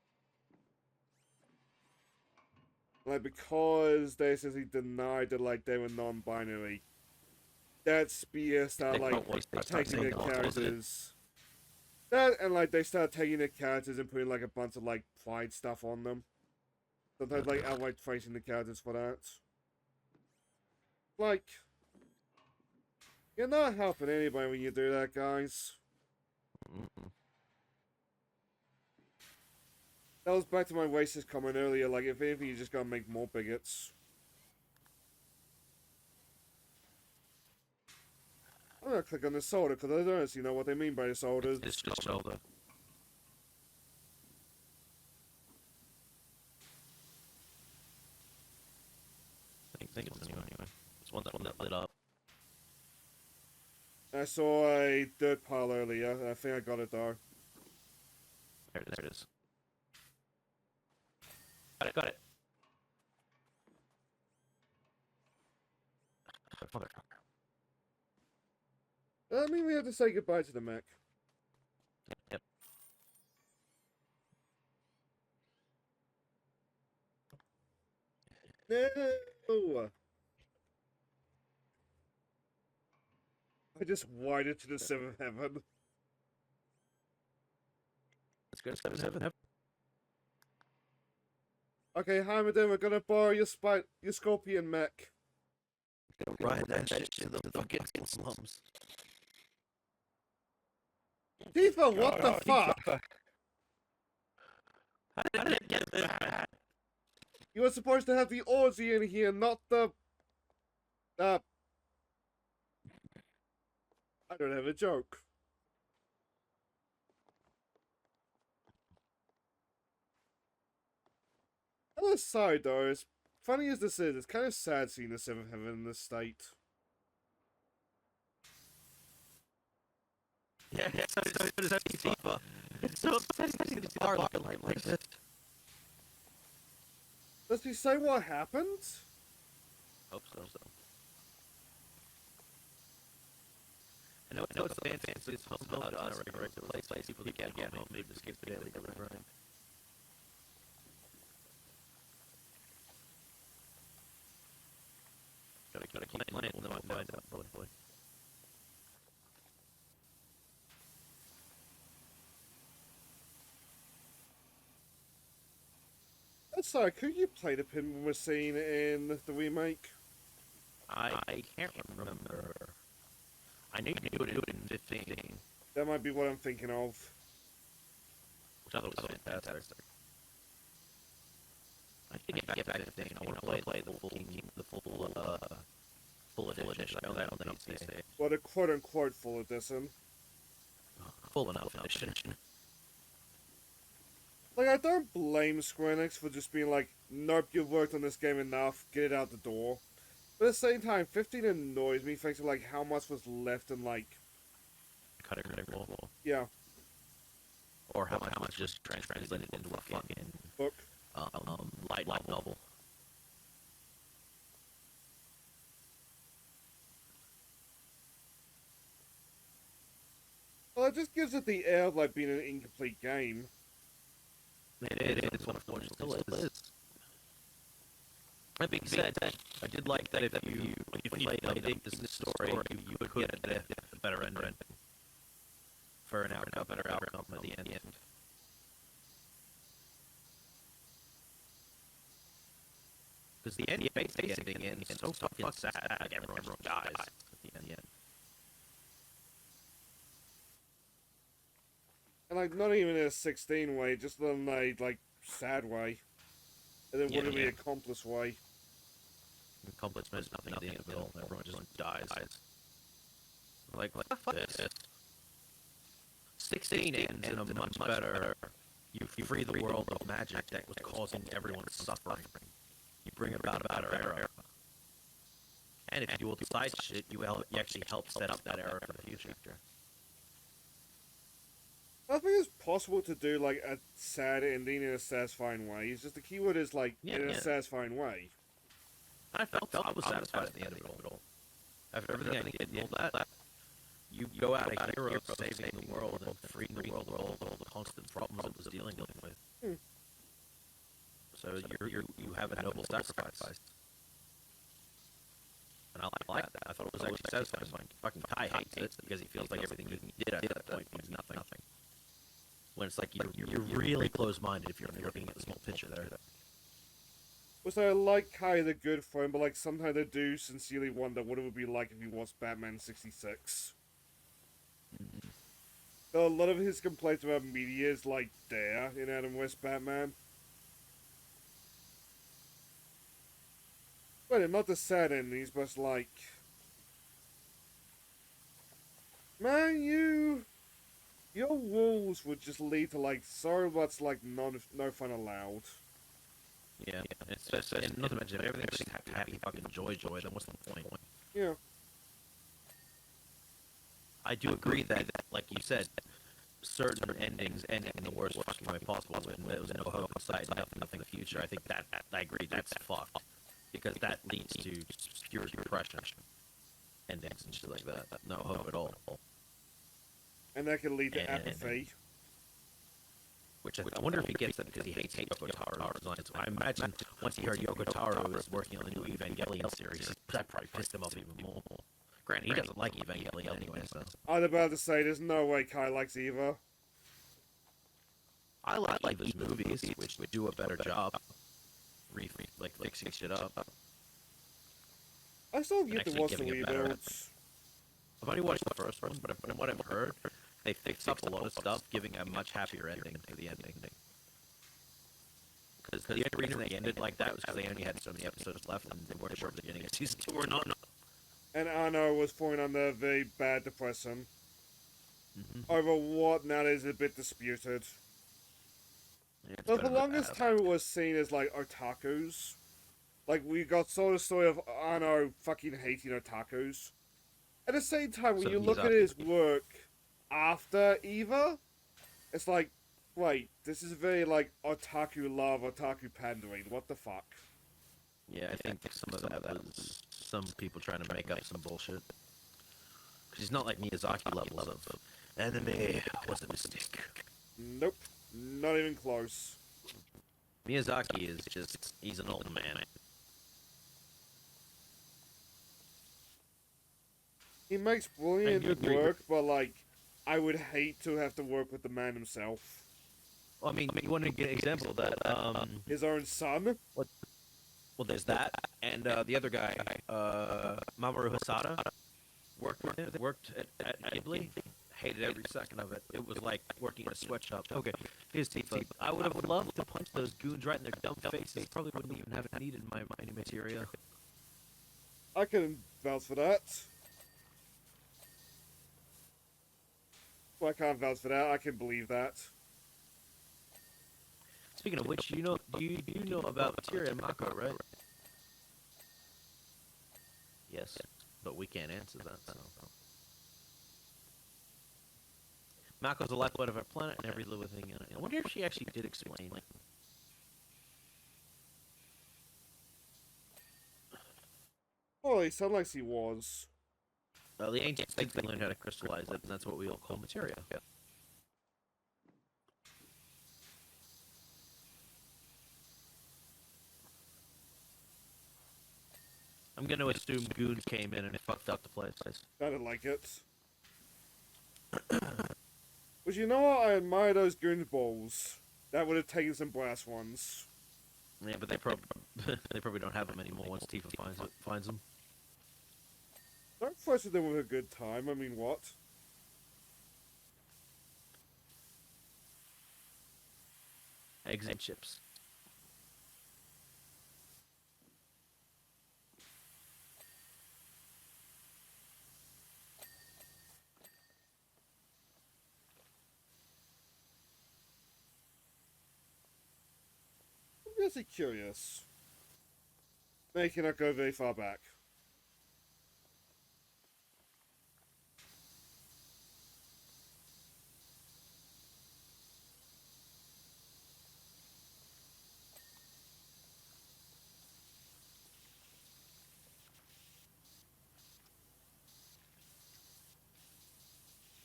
Like, because they essentially denied that, like, they were non-binary. That's BS that, like, taking their characters. That, and, like, they start taking their characters and putting, like, a bunch of, like, pride stuff on them. Sometimes, like, outright praising the characters for that. Like, you're not helping anybody when you do that, guys. That was back to my racist comment earlier, like, if anything, you just gotta make more bigots. I'm gonna click on the soda, because I don't actually know what they mean by the sodas. It's just soda. I think it's anyway. It's one that lit up. I saw a dirt pile earlier, and I think I got it though. There it is. Got it. Motherfucker. I mean, we have to say goodbye to the mech. Yep. No! I just wired to the seventh heaven. Let's go to 7-Heaven. Okay, Hamilton, we're gonna borrow your scorpion mech. Ride that shit to the fucking slums. Tifa, what the fuck? How did it get this bad? You were supposed to have the Aussie in here, not the... I don't have a joke. On the side, though, as funny as this is, it's kind of sad seeing the seventh heaven in this state. Yeah, so does Tifa. It's so upsetting to see the bar looking like this. Does he say what happened? Hope so. I know it's fancy. It's home to us in a regular place. People that get home, maybe escape the daily grind. Gotta keep playing with my mind up, boy. I'm sorry, could you play the pin we're seeing in the remake? I can't remember. I knew you could do it in 15. That might be what I'm thinking of. Which I thought was fantastic. I think if I get back to 15, I want to play the full edition. I know that on the PC. Well, the quote-unquote full edition. Full enough edition. Like, I don't blame Square Enix for just being like, nope, you've worked on this game enough, get it out the door. But at the same time, 15 annoys me thanks to, like, how much was left in, like... Cut it critical. Yeah. Or how much just translated into a fucking... Book. Light novel. Well, it just gives it the air of, like, being an incomplete game. It is what it still is. That being said, I did like that if you played this story, you could get a better ending for an outcome, better outcome at the end. Because the end, basically, ending is so fucking sad. Like everyone dies at the end. And, like, not even in a 16 way, just in a, like, sad way. And then wouldn't be accomplice way. Accomplishment, nothing in the middle. Everyone just dies. Like fuck this. 16 ends in a much better. You free the world of magic that was causing everyone suffering. You bring about a better era. And if you do all the side shit, you actually help set up that era for the future. I think it's possible to do like a sad ending in a satisfying way. It's just the keyword is like in a satisfying way. I I was satisfied at the end of it all. After everything I did and all that, you go out a hero saving the world and freeing the world of all the constant problems it was dealing with. Hmm. So you have a noble sacrifice. And I like that. I thought it was actually satisfying. Fucking Kai hates it because he feels like everything you did at that point means nothing. When it's like you're really close-minded if you're looking at the small picture there. Which I like Kai the good friend, but like sometimes I do sincerely wonder what it would be like if he was Batman 66. A lot of his complaints about media is like there in Adam West Batman. But not the sad endings, but it's like, man, your rules would just lead to like so much like no fun allowed. Yeah, it's just, and not to mention, if everything's just happy, fucking joy, then what's the point? Yeah. I do agree that, like you said, certain endings ending in the worst fucking way possible when there was no hope in sight, nothing future. I think that I agree that's fucked because that leads to pure depression endings and shit like that. No hope at all. And that can lead to apathy. Which I wonder if he gets that because he hates Yoko Taro designs. I imagine once he heard Yoko Taro was working on the new Evangelion series, that probably pissed him off even more. Granted, he doesn't like Evangelion anyway, so. I was about to say, there's no way Kai likes either. I like those movies, which would do a better job, like fixing shit up. I still have yet to Actually watch the giving it better. rebuilds. I've only watched the first one, but from what I've heard, they fixed up a lot of stuff, giving a much happier ending to the ending. Because the only reason they ended like that was because they only had so many episodes left, and they weren't sure if they're getting a season 2 or not. And Arno was falling under very bad depression. Over what now is a bit disputed. Yeah, But for the longest time it was seen as like otakus. Like we got sort of story of Arno fucking hating otakus. At the same time, when So you he's look at up. his work after Eva, it's like, wait, this is very like otaku love, otaku pandering. What the fuck? Yeah, I think some of that was some people trying to make up some bullshit. Because he's not like Miyazaki levels of anime was a mistake. Nope, not even close. Miyazaki is just, he's an old man. He makes brilliant work, but like, I would hate to have to work with the man himself. Well, I mean, you want to get an example of that? His own son? Well, there's that, and the other guy, Mamoru Hosoda, worked at Ghibli. Hated every second of it. It was like working in a sweatshop. Okay, here's Tifa. I would have loved to punch those goons right in their dumb faces. Probably wouldn't even have needed my materia. I can vouch for that. Well, I can't vouch for that. I can believe that. Speaking of which, you know about materia and Mako, right? Yes, but we can't answer that. So. Mako's the lifeblood of our planet and every living thing in it. I wonder if she actually did explain. Oh, he sounded like he was. Well, the ancients think they learned how to crystallize it, and that's what we all call materia. I'm gonna assume goons came in and fucked up the place. Sounded like it. But you know what? I admire those goon balls. That would have taken some brass ones. Yeah, but they probably don't have them anymore once Tifa finds them. Don't frustrate them with a good time. I mean, what? Eggs and chips. I'm just curious. They cannot go very far back.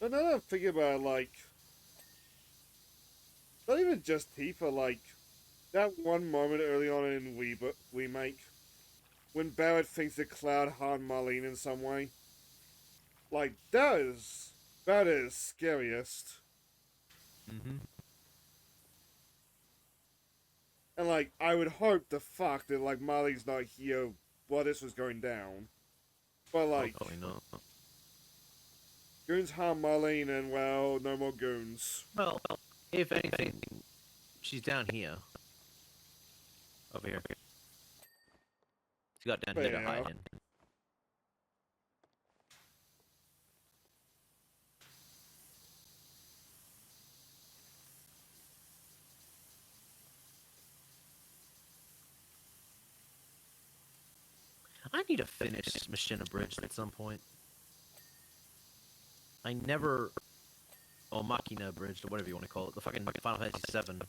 But now that I'm thinking about it, like, not even just Tifa, like, that one moment early on in Remake, when Barrett thinks that Cloud harmed Marlene in some way. Like, that is scariest. Mm-hmm. And, like, I would hope the fuck that, like, Marlene's not here while this was going down. But, like, Hopefully not. goons harm Marlene and, well, no more goons. Well, if anything, she's down here. Over here. She got down here to Fair. hide in. I need to finish Machina Bridge at some point. I never... Oh, Machina Bridge, or whatever you want to call it. The fucking Final Fantasy VII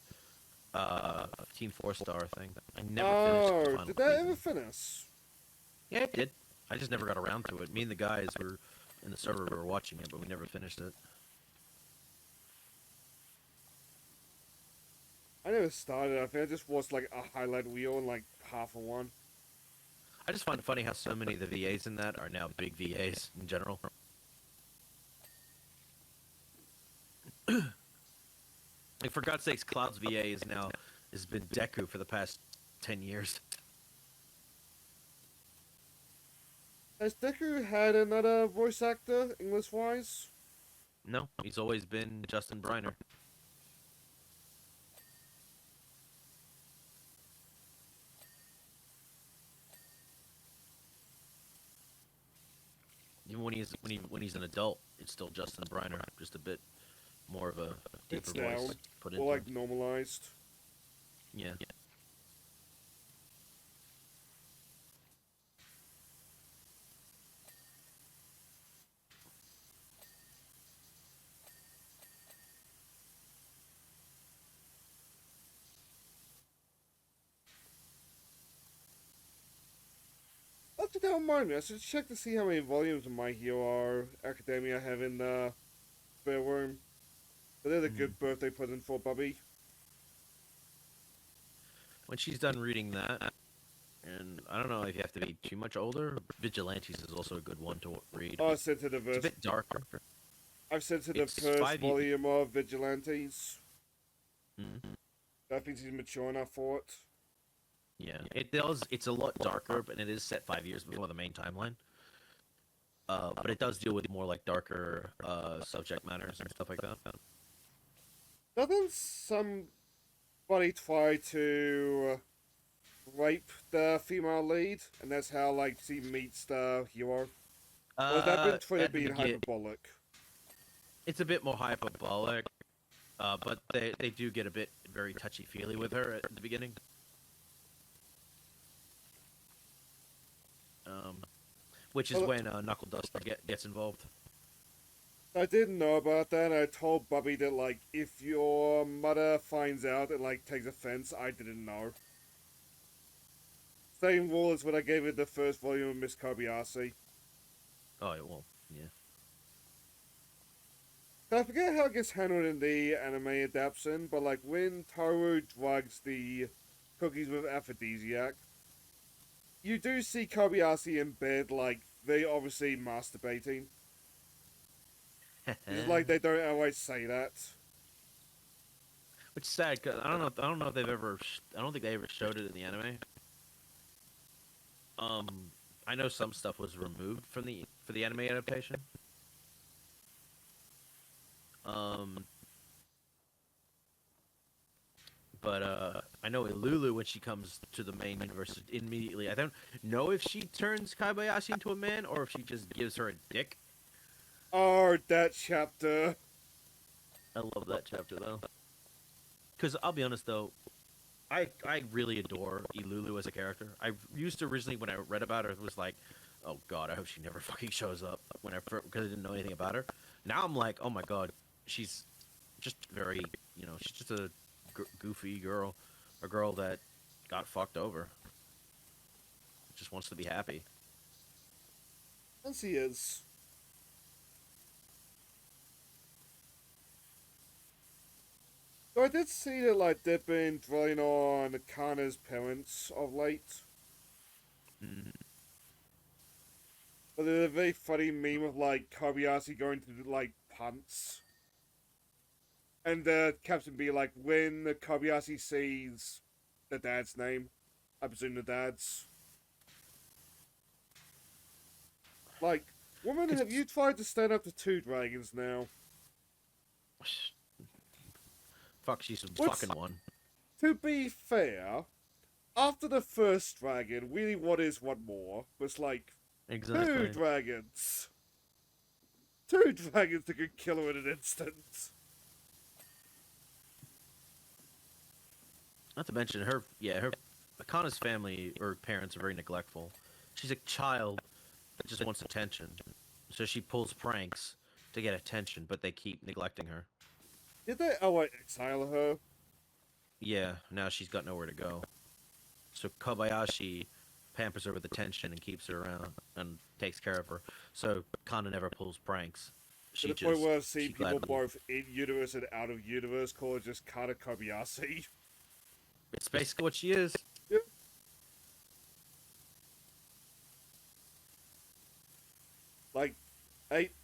Team 4-star thing. I never finished the final Did that season. ever finish? Yeah, it did. I just never got around to it. Me and the guys were in the server, we were watching it, but we never finished it. I never started. I think I just watched like a highlight reel and like half of one. I just find it funny how so many of the VAs in that are now big VAs in general. Like, for God's sakes, Cloud's VA has been Deku for the past 10 years. Has Deku had another voice actor, English-wise? No, he's always been Justin Briner. Even when he's an adult, it's still Justin Briner, just a bit more of a deeper It's voice down. put into Or like it. normalized. Yeah. Actually, don't mind me. I should check to see how many volumes of My Hero Academia have in the spare room. But they're a good birthday present for Bubby. When she's done reading that, and I don't know if you have to be too much older, Vigilantes is also a good one to read. Oh, I sent to the It's a verse. bit darker. I've sent to the It's first 5 ye- volume of Vigilantes. Mhm. I think he's mature enough for it. Yeah, it does. It's a lot darker, but it is set 5 years before the main timeline. But it does deal with more like darker subject matters and stuff like that. Doesn't somebody try to rape the female lead, and that's how like she meets the hero? Or has that been trying to At the be begin- hyperbolic? It's a bit more hyperbolic, but they do get a bit very touchy-feely with her at the beginning. Which is Well, when Knuckle Duster gets involved. I didn't know about that, and I told Bubby that, like, if your mother finds out and, like, takes offense, I didn't know. Same rule as when I gave it the first volume of Miss Kobayashi. Oh, it won't. Yeah. I forget how it gets handled in the anime adaptation, but, like, when Toru drugs the cookies with aphrodisiac, you do see Kobayashi in bed, like, very obviously masturbating. It's like they don't always say that. Which is sad, 'cause I don't know if they've ever. I don't think they ever showed it in the anime. I know some stuff was removed from for the anime adaptation. But I know Lulu, when she comes to the main universe, immediately. I don't know if she turns Kobayashi into a man or if she just gives her a dick. Oh, that chapter. I love that chapter though. Because I'll be honest though, I really adore Ilulu as a character. I used to originally, when I read about her, it was like, oh god, I hope she never fucking shows up. Because I didn't know anything about her. Now I'm like, oh my god, she's just very, she's just a goofy girl, a girl that got fucked over. Just wants to be happy. And she is. So I did see that, like, they've been drawing on Kana's parents of late. Mm. But there's a very funny meme of, like, Kobayashi going to, like, punts. And the captain be like, when the Kobayashi sees the dad's name, I presume the dad's. Like, woman, have you tried to stand up to two dragons now? Fuck, she's a What's- fucking one. To be fair, after the first dragon, really what is one more was like, Exactly. two dragons. Two dragons that could kill her in an instant. Not to mention her Akana's family or parents are very neglectful. She's a child that just wants attention. So she pulls pranks to get attention, but they keep neglecting her. Did they exile her? Yeah, now she's got nowhere to go. So Kobayashi pampers her with attention and keeps her around and takes care of her. So Kana never pulls pranks. To the point where I've seen people both in universe and out of universe call her just Kana Kobayashi. It's basically what she is. Yep. Like,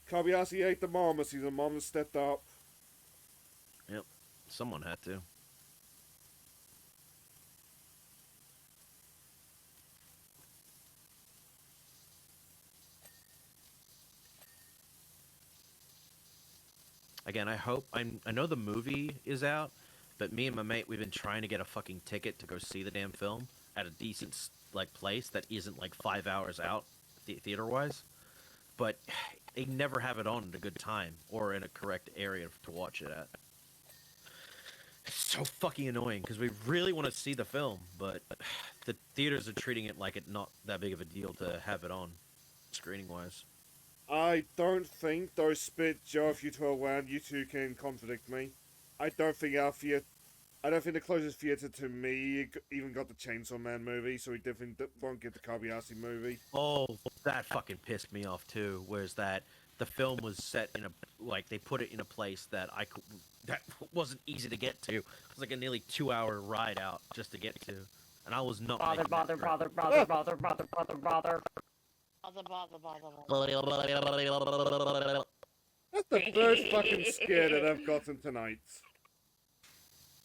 Kobayashi ate the mama, see the mama stepped up. Yep. Someone had to. Again, I know the movie is out, but me and my mate, we've been trying to get a fucking ticket to go see the damn film at a decent like place that isn't like 5 hours out theater wise. But they never have it on at a good time or in a correct area to watch it at. It's so fucking annoying because we really want to see the film, but the theaters are treating it like it's not that big of a deal to have it on, screening wise. I don't think, though Spit, Joe, if you two are around, you two can contradict me. I don't think the closest theater to me even got the Chainsaw Man movie, so we definitely won't get the Kobayashi movie. Oh, that fucking pissed me off too. Whereas that the film was set in they put it in a place that that wasn't easy to get to. It was like a nearly 2-hour ride out just to get to, and I was not Bother, making bother, that trip. bother, bother, bother, bother, bother, bother. That's the first fucking scare that I've gotten tonight.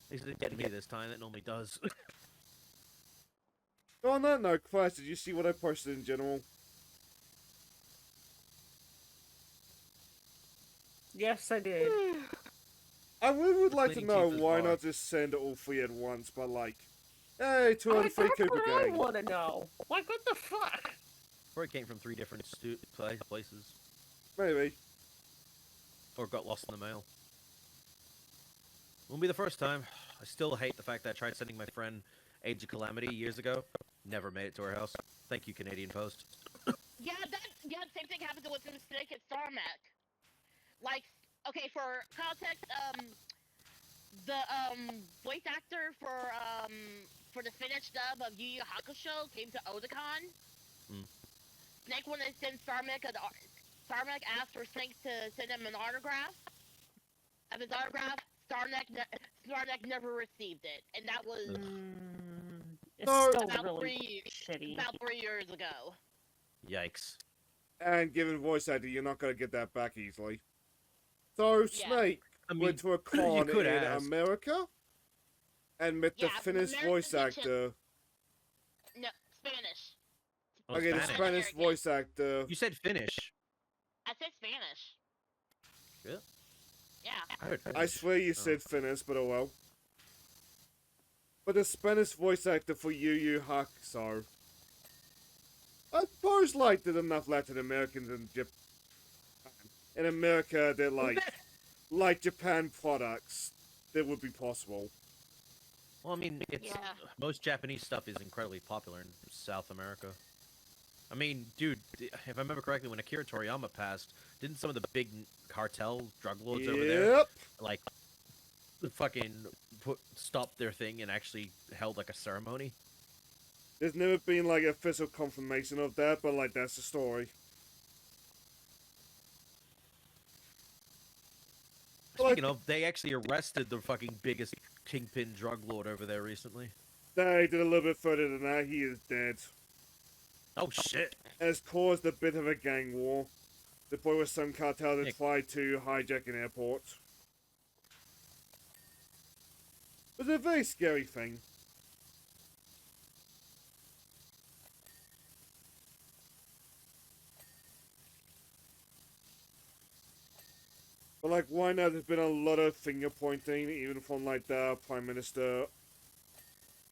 At least it didn't get me this time. It normally does. Oh, on that note, Class, did you see what I posted in general? Yes, I did. I really would like to Cleaning know teeth is why hard. not just send all three at once, but like, hey, two out I of three that's Cooper what I gang. want to know. Like, what the fuck? Or it came from 3 different places, Maybe. or got lost in the mail. Won't be the first time. I still hate the fact that I tried sending my friend Age of Calamity years ago. Never made it to her house. Thank you, Canadian Post. Yeah, same thing happened with the mistake at Starmac. Like, okay, for context, the voice actor for the Finnish dub of Yu Yu Hakusho came to Otakon. Hmm. Snake wanted to send Starmac Starmac asked for Snake to send him an autograph. Of his autograph, Starmac never received it, and that was It's No. still about really shitty. about 3 years ago. Yikes. And given voice actor, you're not gonna get that back easily. So, Yeah. Snake I mean, went to a con could in ask. America and met the Yeah, Finnish American voice mentioned- actor. No, Spanish. Oh, Okay, the Spanish. Spanish American. voice actor. You said Finnish. I said Spanish. Yeah. Yeah. I heard I Finnish. swear you Oh. said Finnish, but oh well. But the Spanish voice actor for Yu Yu Hakusho. I suppose like there's enough Latin Americans in Japan. In America, they're like Japan products that would be possible. Well, I mean, it's Yeah. most Japanese stuff is incredibly popular in South America. I mean, dude, if I remember correctly, when Akira Toriyama passed, didn't some of the big cartel drug lords over there Yep. like fucking stop their thing and actually held like a ceremony? There's never been like official confirmation of that, but like that's the story. Speaking of, they actually arrested the fucking biggest kingpin drug lord over there recently. They did a little bit further than that. He is dead. Oh shit! Has caused a bit of a gang war. The boy with some cartel that Yeah. tried to hijack an airport. It was a very scary thing. But like, why now? There's been a lot of finger pointing, even from like the prime minister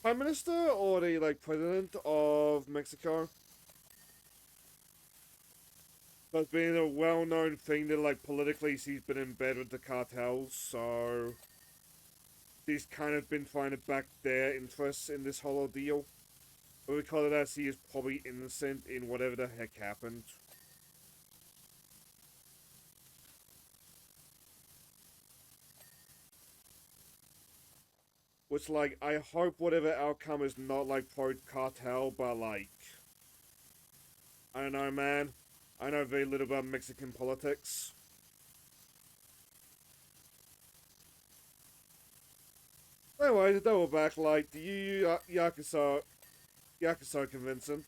or the like president of Mexico. So it's been a well-known thing that like politically he's been in bed with the cartels, so he's kind of been trying to back their interests in this whole ordeal. But we call it as he is probably innocent in whatever the heck happened. Which, like, I hope whatever outcome is not, like, pro-cartel, but, like... I don't know, man. I know very little about Mexican politics. Anyway, to double back, like, do you, Yakuza convincing?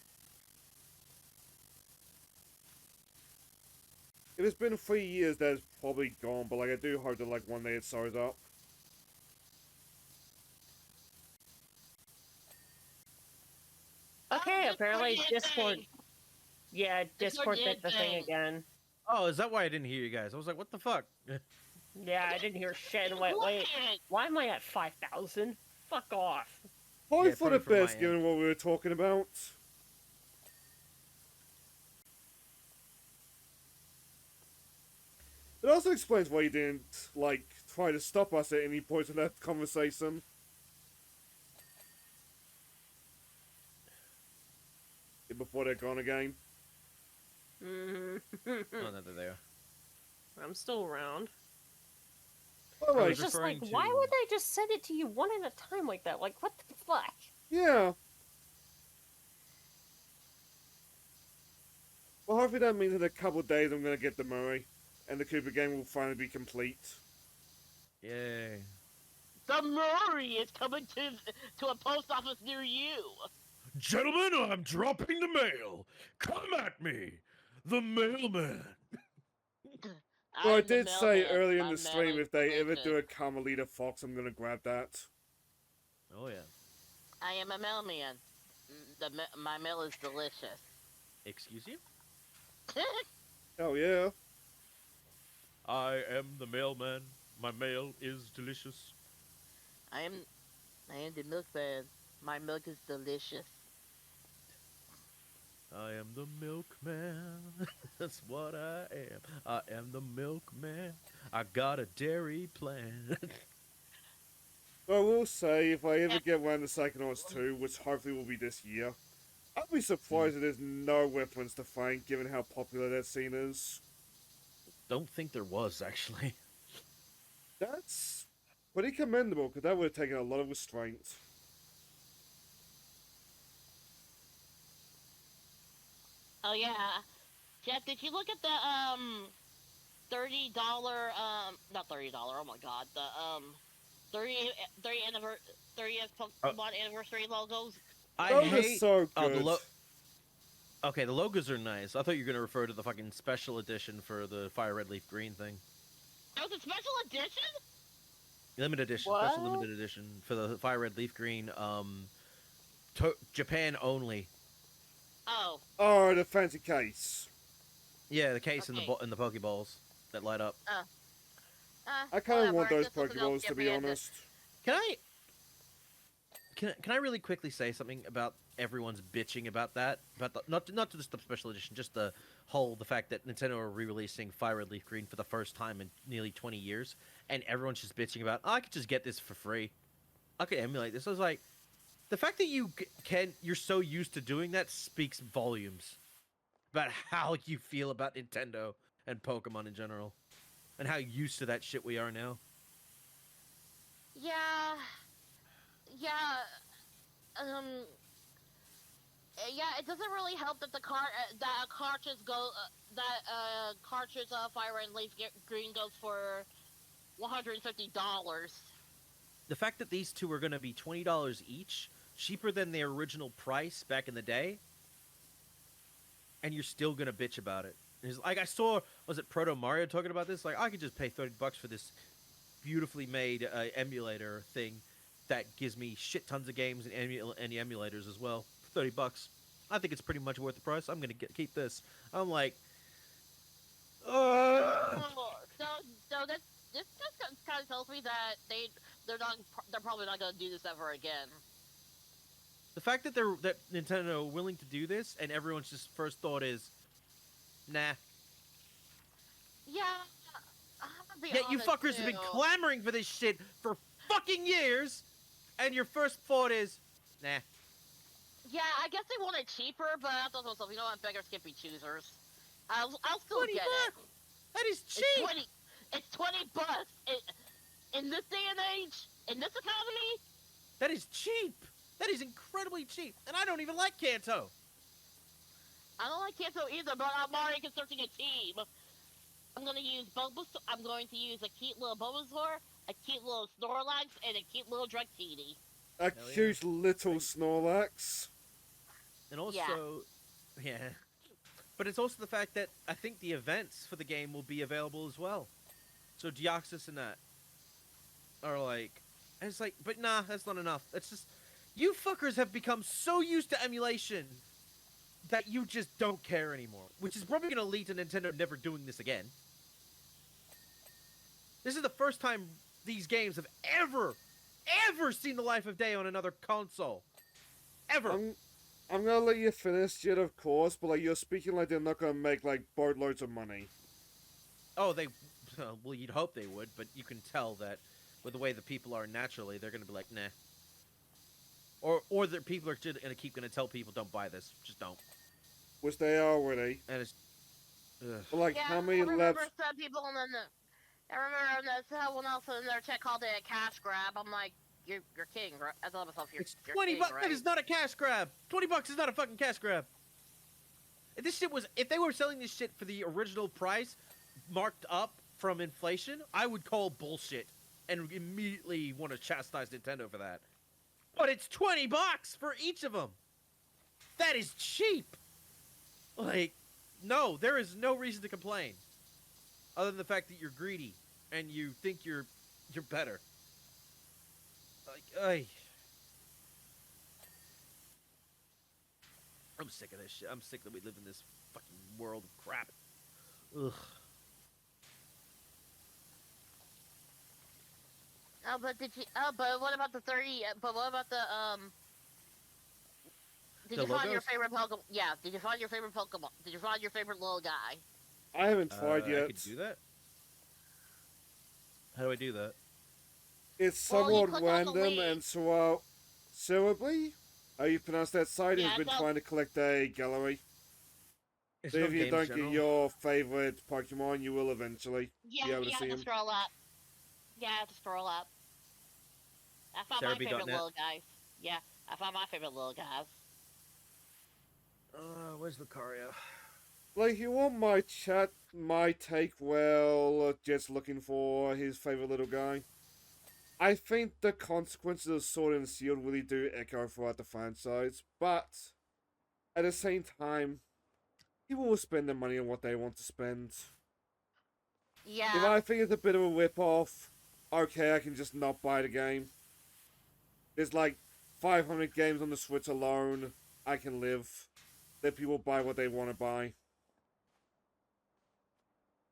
If it's been 3 years, that's probably gone, but, like, I do hope that, like, one day it sours up. Okay, Oh, apparently Discord Discord. thing. Yeah, Discord did did the thing thing. again. Oh, is that why I didn't hear you guys? I was like, what the fuck? Yeah, I didn't hear shit. Wait, Quiet. why am I at 5,000? Fuck off. Probably Yeah, for the probably from my best, end. given what we were talking about. It also explains why you didn't, like, try to stop us at any point in that conversation. Before they're gone again. Mm-hmm. Oh, no, they're there. I'm still around. Oh, I wait, was It's just like, referring why to- would they just send it to you one at a time like that? Like, what the fuck? yeah. Well, hopefully that means in a couple of days I'm gonna get the Murray, and the Cooper game will finally be complete. Yay. The Murray is coming to a post office near you. Gentlemen, I'm dropping the mail. Come at me. The mailman. Well, I I'm the did say mailman. earlier in My the stream, mail if they is ever do delicious. a Carmelita Fox, I'm gonna grab that. Oh, yeah. I am a mailman. My mail is delicious. Excuse you? Oh yeah. I am the mailman. My mail is delicious. I am the milkman. My milk is delicious. I am the milkman. That's what I am. I am the milkman. I got a dairy plan. I will say, if I ever get around to Psychonauts 2, which hopefully will be this year, I'll be surprised if there's no weapons to find, given how popular that scene is. Don't think there was, actually. That's pretty commendable, because that would have taken a lot of restraint. Oh yeah, Jeff. Did you look at the $30 not $30? Oh my God, the 30th Pokemon anniversary logos. I Those are hate... so good. Oh, the Okay, the logos are nice. I thought you were going to refer to the fucking special edition for the Fire Red Leaf Green thing. That was a special edition. Limited edition. What? Special limited edition for the Fire Red Leaf Green. Japan only. Oh, Oh, the fancy case. Yeah, the case Okay. and the Pokeballs that light up. I kind of want whatever, those this was an Pokeballs, to be Japan honest. Can I really quickly say something about everyone's bitching about that? About the, not just the special edition, just the fact that Nintendo are re-releasing Fire Red Leaf Green for the first time in nearly 20 years, and everyone's just bitching about, oh, I could just get this for free. I could emulate this. I was like, the fact that you're so used to doing that speaks volumes about how you feel about Nintendo and Pokemon in general, and how used to that shit we are now. Yeah, yeah. It doesn't really help that that cartridge Fire Red Leaf Green goes for $150. The fact that these two are going to be $20 each, cheaper than their original price back in the day, and you're still going to bitch about it. It's like I saw, was it Proto Mario talking about this? Like, I could just pay $30 for this beautifully made emulator thing that gives me shit tons of games and emulators as well for $30. I think it's pretty much worth the price. I'm going to keep this. I'm like, So this just kind of tells me that they're probably not gonna do this ever again. the fact that Nintendo are willing to do this and everyone's just first thought is, nah. Yeah, I'm gonna be Yet you honest, fuckers have been too. clamoring for this shit for fucking years, and your first thought is, nah. Yeah, I guess they want it cheaper, but I thought to myself, you know what, beggars can't be choosers. I'll still 20 get bucks? That is it. cheap. It's $20. In this day and age, in this economy, That is cheap. That is incredibly cheap. And I don't even like Kanto. I don't like Kanto either, but I'm already constructing a team. I'm gonna use Bulbasaur. I'm going to use a cute little Bulbasaur, a cute little Snorlax, and a cute little Dratini. A Hell yeah. cute little Snorlax. And also, yeah. But it's also the fact that I think the events for the game will be available as well. So Deoxys and that are like, and it's like, but nah, that's not enough. It's just, you fuckers have become so used to emulation that you just don't care anymore. Which is probably going to lead to Nintendo never doing this again. This is the first time these games have ever seen the life of day on another console. Ever. I'm gonna let you finish it, of course, but like you're speaking like they're not gonna make like boatloads of money. Oh, well, you'd hope they would, but you can tell that with the way the people are naturally, they're going to be like, nah. Or the people are just going to tell people, don't buy this. Just don't. Which they are already. And it's... Ugh. But like, Yeah, how many I remember laps? some people in the. I remember someone else in their chat called it a cash grab. I'm like, you're kidding, right? I thought to myself, It's you're 20 kidding, bucks. right? That is not a cash grab. 20 bucks is not a fucking cash grab. If this shit was... If they were selling this shit for the original price, marked up from inflation, I would call bullshit and immediately want to chastise Nintendo for that. But it's 20 bucks for each of them. That is cheap. Like, no, there is no reason to complain. Other than the fact that you're greedy and you think you're better. Like, I'm sick of this shit. I'm sick that we live in this fucking world of crap. Ugh. Oh, but did you? Oh, but what about the 30? But what about the Did The you find your logos? favorite Pokemon? Yeah. Did you find your favorite Pokemon? Did you find your favorite little guy? I haven't tried I yet. could do that. How do I do that? It's Well, you somewhat click on the random link. and so Cerebrally, how you pronounce that site, Yeah, has been no. trying to collect a gallery. It's So no if you Games don't General. get your favorite Pokemon, you will eventually Yeah, be able you to have see to them. scroll up. Yeah, I have to scroll up. I found my favorite Cerebi.net. little guys. Yeah, I found my favorite little guys. Where's Lucario? Like, you want my chat, my take, well, just looking for his favorite little guy. I think the consequences of Sword and Shield really do echo throughout the franchise, but at the same time, people will spend their money on what they want to spend. If Yeah, I think it's a bit of a rip-off, okay, I can just not buy the game. There's like 500 games on the Switch alone. I can live. Let people buy what they want to buy.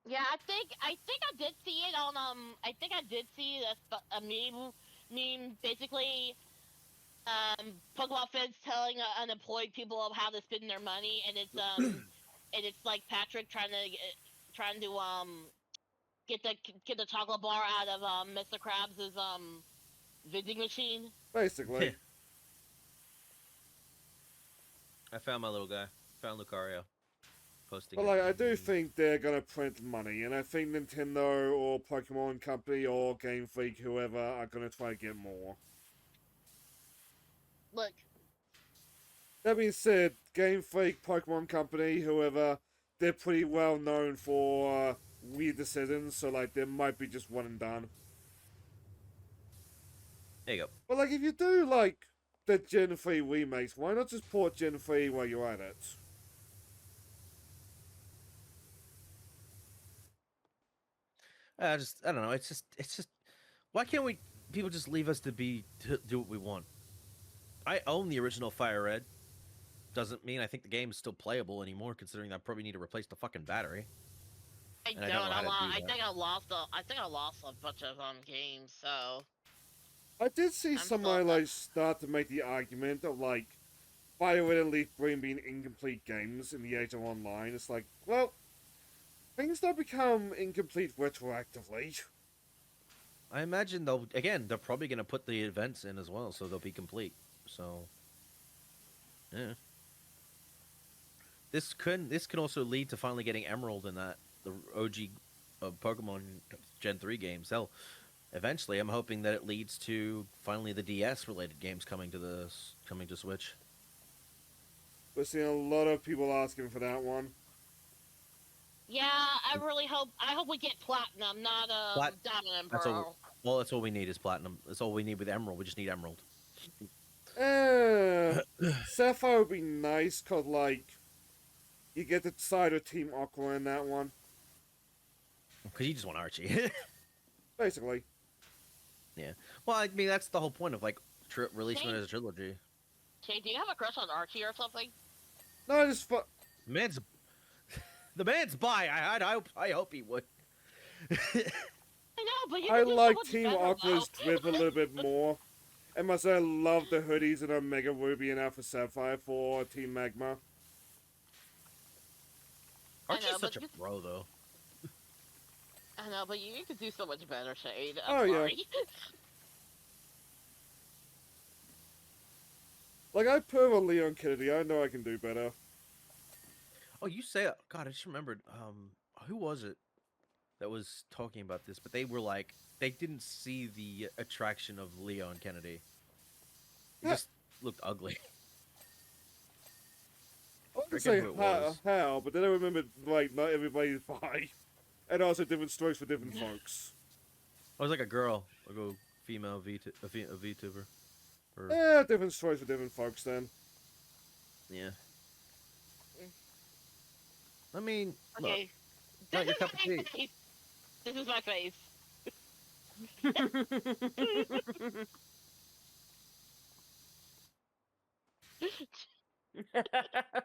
yeah. I think I did see it on I think I did see a meme basically Pokemon fans telling unemployed people of how to spend their money, and it's and it's like Patrick trying to get the chocolate bar out of Mr. Krabs' vending machine. Basically. I found my little guy. Found Lucario. Posting. But it. like, I do think they're gonna print money, and I think Nintendo or Pokemon Company or Game Freak, whoever, are gonna try to get more. Look, That being said, Game Freak, Pokemon Company, whoever, they're pretty well known for weird decisions, so like there might be just one and done. There you go. But like if you do like the Gen 3 remakes, why not just port Gen 3 while you're at it? I don't know. It's just. Why can't we? People just leave us to do what we want. I own the original Fire Red. Doesn't mean I think the game is still playable anymore, considering I probably need to replace the fucking battery. I And don't. I don't know how to do I that. think I lost. I think I lost a bunch of games. So I did see I'm somebody still- like start to make the argument of like Fire Red and Leaf Green being incomplete games in the age of online. It's like, well, things don't become incomplete retroactively. I imagine they're probably gonna put the events in as well, so they'll be complete. So, yeah. This can also lead to finally getting Emerald in the OG Pokemon Gen 3 games. Hell, eventually, I'm hoping that it leads to finally the DS related games coming to Switch. We're seeing a lot of people asking for that one. yeah, I really hope. I hope we get platinum, not diamond and That's pearl. That's all we need is platinum. That's all we need with Emerald. We just need Emerald. Sapphire would be nice, cause like you get to side with Team Aqua in that one. Because you just want Archie. Basically. Yeah. Well, I mean, that's the whole point of like releasing it Same. as a trilogy. Okay, do you have a crush on Archie or something? No, I just The man's the man's bi. I hope he would. I know, but you I can do so like much Team better, Aqua's though. drip a little bit more. And must say I love the hoodies in Omega Ruby and Alpha Sapphire for Team Magma. I Archie's know, such a but bro, though. I know, but you could do so much better, Shade. Oh, I'm yeah. sorry. Like I put on Leon Kennedy, I know I can do better. Oh, you say God? I just remembered. Who was it that was talking about this? But they were like, they didn't see the attraction of Leon Kennedy. He Yeah. just looked ugly. I wouldn't Forget say who it was. how, but then I remembered like not everybody's bi. And also different strokes for different folks. I was like a girl, like a female a VTuber. Or, Yeah, different strokes for different folks then. yeah. I mean, look, Okay. not This your is cup of my tea. face. This is my face.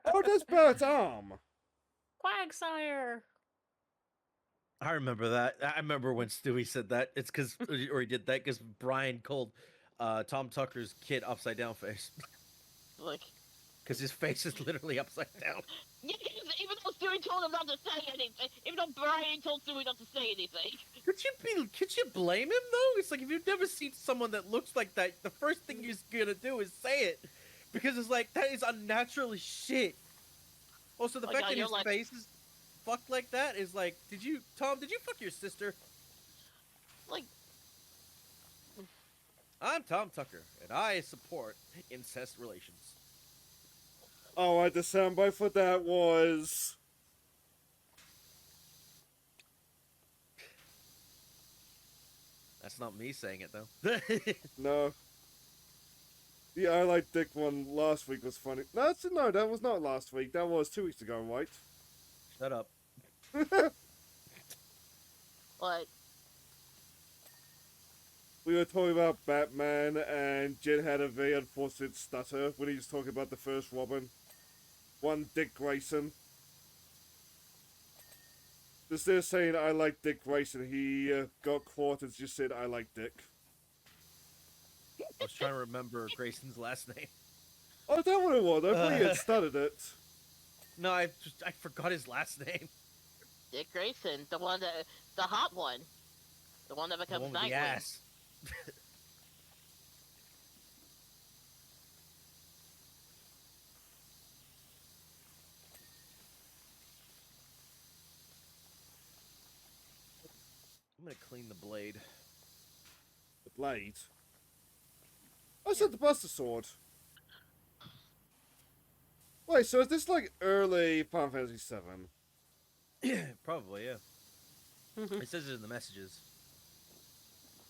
Oh, that's Barrett's arm. Quagsire. I remember that. I remember when Stewie said that. It's because, or he did that because Brian called Tom Tucker's kid upside down face. Like, Because his face is literally upside down. yeah, even though Stewie told him not to say anything, even though Brian told Stewie not to say anything. Could you blame him though? It's like if you've never seen someone that looks like that, the first thing you're gonna do is say it, because it's like that is unnatural as shit. Also, the Oh my fact God, that you're his like- face is fucked like that is like, did you fuck your sister? Like, I'm Tom Tucker, and I support incest relations. Oh, the soundbite for that was. That's not me saying it though. No. The I Like Dick one last week was funny. No, that was not last week. That was 2 weeks ago, right? Shut up. what? We were talking about Batman, and Jen had a very unfortunate stutter when he was talking about the first Robin. One Dick Grayson. Instead of saying I like Dick Grayson, he got caught and just said I like Dick. I was trying to remember Grayson's last name. Oh, is that what it was? I thought he had stuttered it. No, I forgot his last name. Dick Grayson, the hot one. The one that The becomes one with the Nightwing. ass. I'm gonna clean the blade. The blade. I said the Buster Sword. Wait, so is this like early Final Fantasy VII? Yeah, probably, yeah. It says it in the messages.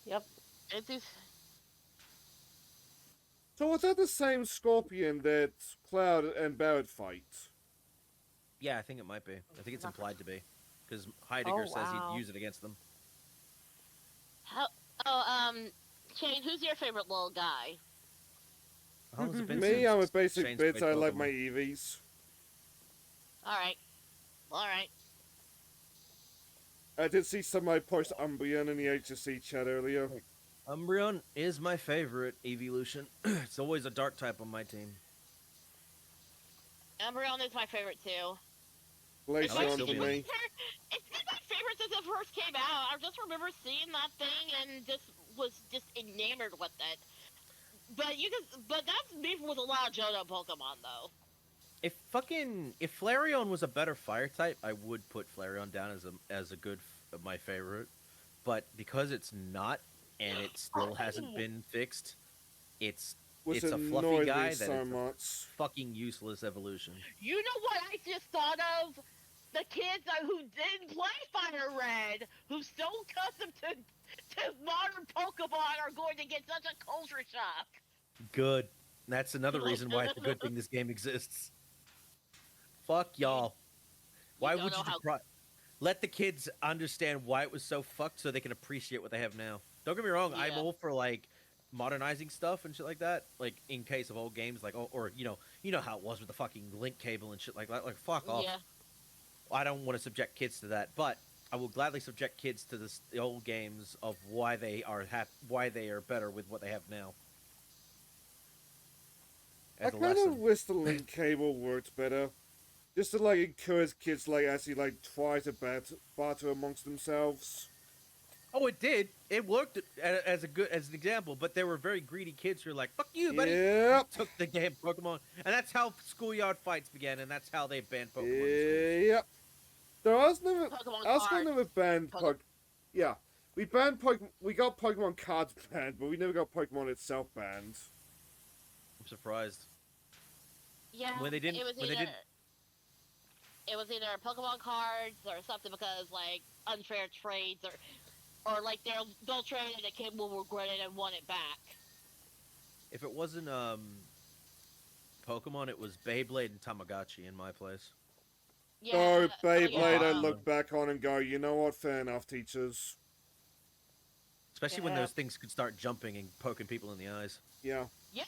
Yep. It is. So was that the same Scorpion that Cloud and Barrett fight? Yeah, I think it might be. I think it's implied to be, because Heidegger says wow. he'd use it against them. How? Shane, who's your favorite little guy? How long has it been Me, since I'm a basic Shane's bitch. played I like Pokemon? my Eevees. All right. All right. I did see somebody post Umbreon in the HSC chat earlier. Umbreon is my favorite evolution. It's always a dark type on my team. Umbreon is my favorite too. Glaceon like for Sylveon. me. It's been my favorite since it first came out. I just remember seeing that thing and was just enamored with it. But that's me with a lot of Johto Pokemon though. If Flareon was a better fire type, I would put Flareon down as a good my favorite. But because it's not, and it still hasn't been fixed, it's Which a fluffy annoyed guy me that so is a much. fucking useless evolution. You know what I just thought of? The kids who didn't play Fire Red, who's so accustomed to modern Pokemon, are going to get such a culture shock. Good. That's another reason why it's a good thing this game exists. Fuck y'all. Why don't would know you how- let the kids understand why it was so fucked so they can appreciate what they have now? Don't get me wrong, I'm Yeah. all for like modernizing stuff and shit like that. Like in case of old games, like or you know how it was with the fucking link cable and shit like that. Like fuck off. Yeah. I don't want to subject kids to that, but I will gladly subject kids to the old games of why they are better with what they have now. I As a kind of lesson. wish the link cable worked better. Just to like encourage kids like actually like try to barter amongst themselves. Oh, it did. It worked as an example, but there were very greedy kids who were like, "Fuck you, buddy." Yep. Took the game Pokemon, and that's how schoolyard fights began, and that's how they banned Pokemon. in Yep. No, I was never. Pokemon I was cards. never banned. Poke- Yeah, we banned Pokemon. We got Pokemon cards banned, but we never got Pokemon itself banned. schools. I'm surprised. Yeah. When they didn't- It was when they either, didn't- It was either Pokemon cards or something because like unfair trades or like they'll trade and the kid will regret it and want it back. If it wasn't Pokemon, it was Beyblade and Tamagotchi in my place. Yeah. Oh, Beyblade, yeah. I look back on and go, you know what? Fair enough, teachers. Especially when Yeah. those things could start jumping and poking people in the eyes. Yeah. Yeah,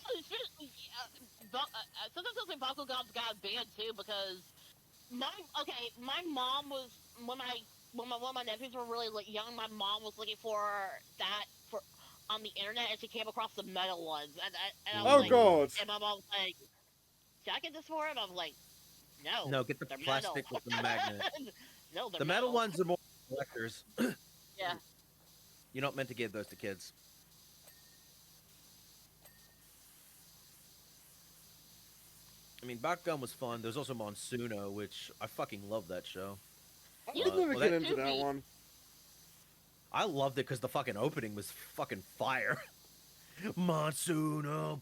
sometimes those Bakugan's got banned too because my mom was when my nephews were really young. My mom was looking for that on the internet, and she came across the metal ones, and I was Oh like, God. and my mom was like, "Should I get this for him?" I was like, "No, No, get the they're plastic metal." with the magnet. No, they're The metal ones are more collectors. Yeah. You're not meant to give those to kids. I mean, Bakugan was fun. There's also Monsuno, which I fucking love that show. I Yeah, would never well, get that- into that one. I loved it because the fucking opening was fucking fire. Monsuno,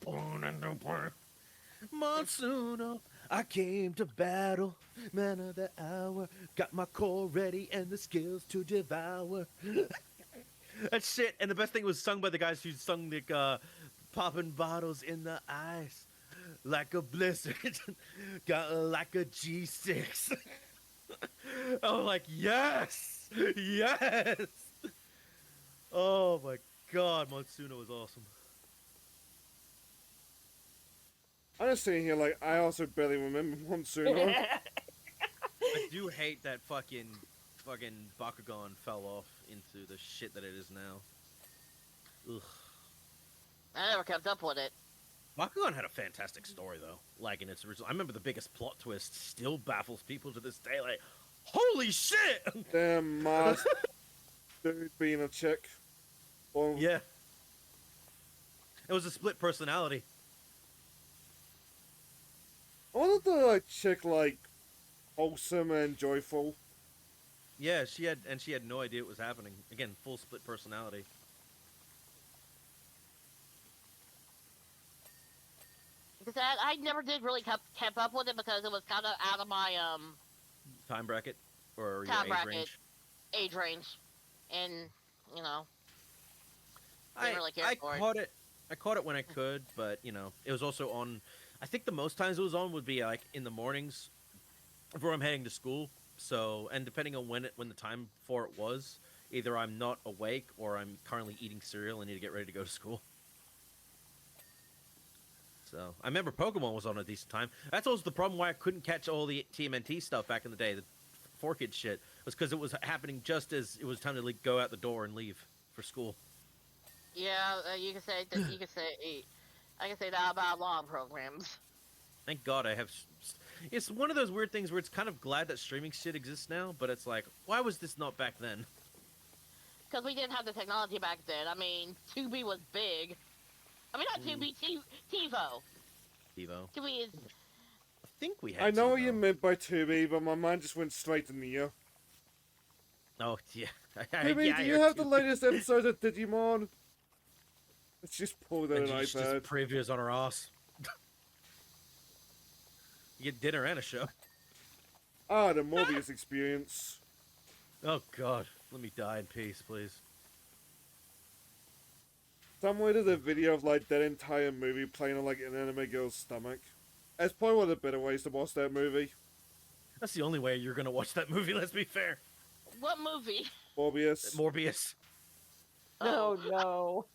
Monsuno, I came to battle, man of the hour, got my core ready and the skills to devour. That shit, and the best thing was sung by the guys who sung the popping bottles in the ice like a blizzard, got like a G6. I was like, yes, yes. Oh my god, Monsuno was awesome. I'm just sitting here like I also barely remember Monsuno. I do hate that fucking Bakugan fell off into the shit that it is now. Ugh. I never kept up with it. Bakugan had a fantastic story though. Like in its original, I remember the biggest plot twist still baffles people to this day. Like, holy shit! Damn, Mars. Dude being a chick. Or, Yeah. It was a split personality. I wanted the like chick like wholesome and joyful. Yeah, she had no idea what was happening. Again, full split personality. Because I never did really kept up with it because it was kind of out of my Time bracket or your time age bracket range. age range. and you know, didn't I really care I for it. caught it. I caught it when I could, but you know, it was also on. I think the most times it was on would be like in the mornings before I'm heading to school. So, and depending on when the time for it was, either I'm not awake or I'm currently eating cereal and need to get ready to go to school. So, I remember Pokemon was on a decent time. That's also the problem why I couldn't catch all the TMNT stuff back in the day. The 4Kid shit was because it was happening just as it was time to go out the door and leave for school. Yeah, you can say that. You can say. I can say that about a lot of programs. Thank God I have. It's one of those weird things where it's kind of glad that streaming shit exists now, but it's like, why was this not back then? Because we didn't have the technology back then. I mean, 2B was big. I mean, not 2B, TiVo. Evo. 2B is. I think we had. I know what you TiVo. meant by 2B, but my mind just went straight to Neo. Oh yeah. 2B, Yeah, do I you heard have the 2B. latest episode of Digimon? Let's just pull that And an just iPad. previews on our ass. You get dinner and a show. Ah, the Morbius experience. Oh God, let me die in peace, please. Somewhere did a video of like that entire movie playing on like an anime girl's stomach. That's probably one of the better ways to watch that movie. That's the only way you're gonna watch that movie. Let's be fair. What movie? Morbius. Morbius. Oh no.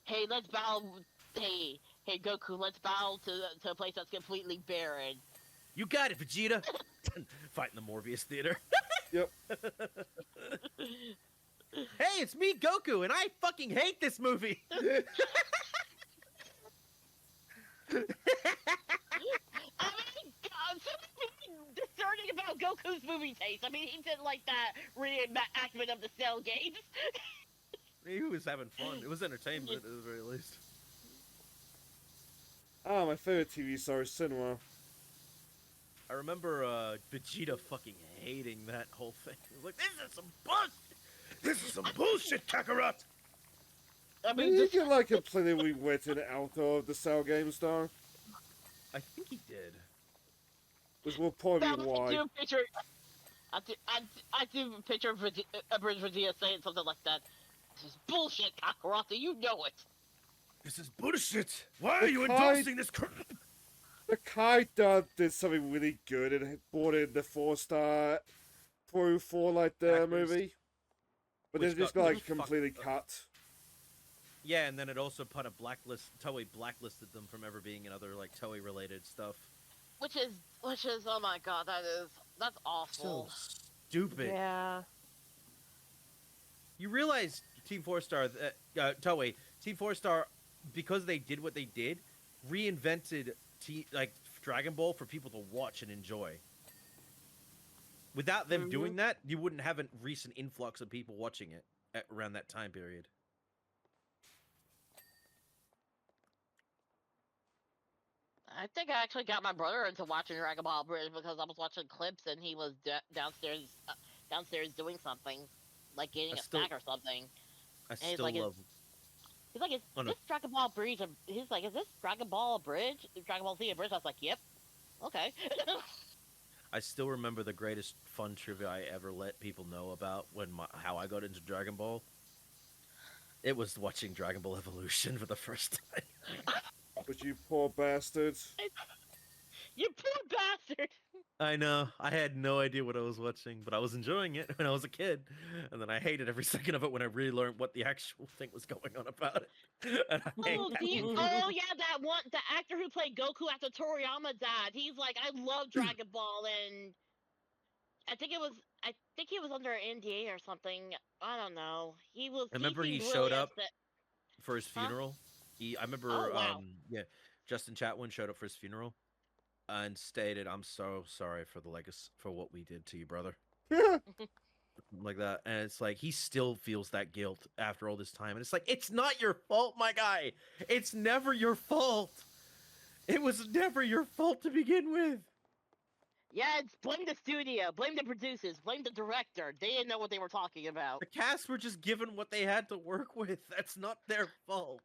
Hey, let's bow. Hey, Goku, let's bow to a place that's completely barren. You got it, Vegeta. Fight in the Morbius theater. Yep. Hey, it's me, Goku, and I fucking hate this movie. I mean, something discerning about Goku's movie taste. I mean, he did like that reenactment of the Cell games. He was having fun. It was entertainment at the very least. Ah, my favorite TV star is Cinema. I remember Vegeta fucking hating that whole thing. He was like, "This is some bullshit. This is some bullshit, Kakarot! I Did mean, you this, get like completely wetted out of the Cell Game star? I think he did." Which will probably that be was why. a picture. I do a picture of Vegeta saying something like that. This is bullshit, Kakarot. You know it. This is bullshit! Why are The you kind- endorsing this crap? The Kai did something really good and brought in the 4-star through for like the Actors. movie. But Which then just got like fucked completely up. cut. Yeah, and then it also put a blacklist. Toei blacklisted them from ever being in other like Toei related stuff. Which is, oh my god, that's So awful. stupid. Yeah. You realize Team 4-Star, Toei, Team 4-Star, because they did what they did, reinvented like Dragon Ball for people to watch and enjoy. Without them doing that, you wouldn't have a recent influx of people watching it around that time period. I think I actually got my brother into watching Dragon Ball Bridge because I was watching clips and he was downstairs doing something, like getting I a still- snack or something. I he's still like, love. He's like, is Oh, no. this Dragon Ball Bridge? He's like, is this Dragon Ball Bridge? Dragon Ball Z Bridge? I was like, yep. Okay. I still remember the greatest fun trivia I ever let people know about how I got into Dragon Ball. It was watching Dragon Ball Evolution for the first time. But you poor bastards. You poor bastard. I know. I had no idea what I was watching, but I was enjoying it when I was a kid. And then I hated every second of it when I really learned what the actual thing was going on about it. And I hate Oh, that. oh yeah, the actor who played Goku after Toriyama died. He's like, I love Dragon Ball, and I think he was under NDA or something. I don't know. He Remember he seemed showed really up upset. for his Huh? funeral. I remember, Oh, wow. yeah, Justin Chatwin showed up for his funeral and stated, "I'm so sorry for the legacy for what we did to you, brother." Like that, and it's like he still feels that guilt after all this time, and it's like it's not your fault, my guy. It's never your fault. It was never your fault to begin with. Yeah, it's blame the studio, blame the producers, blame the director. They didn't know what they were talking about. The cast were just given what they had to work with. That's not their fault.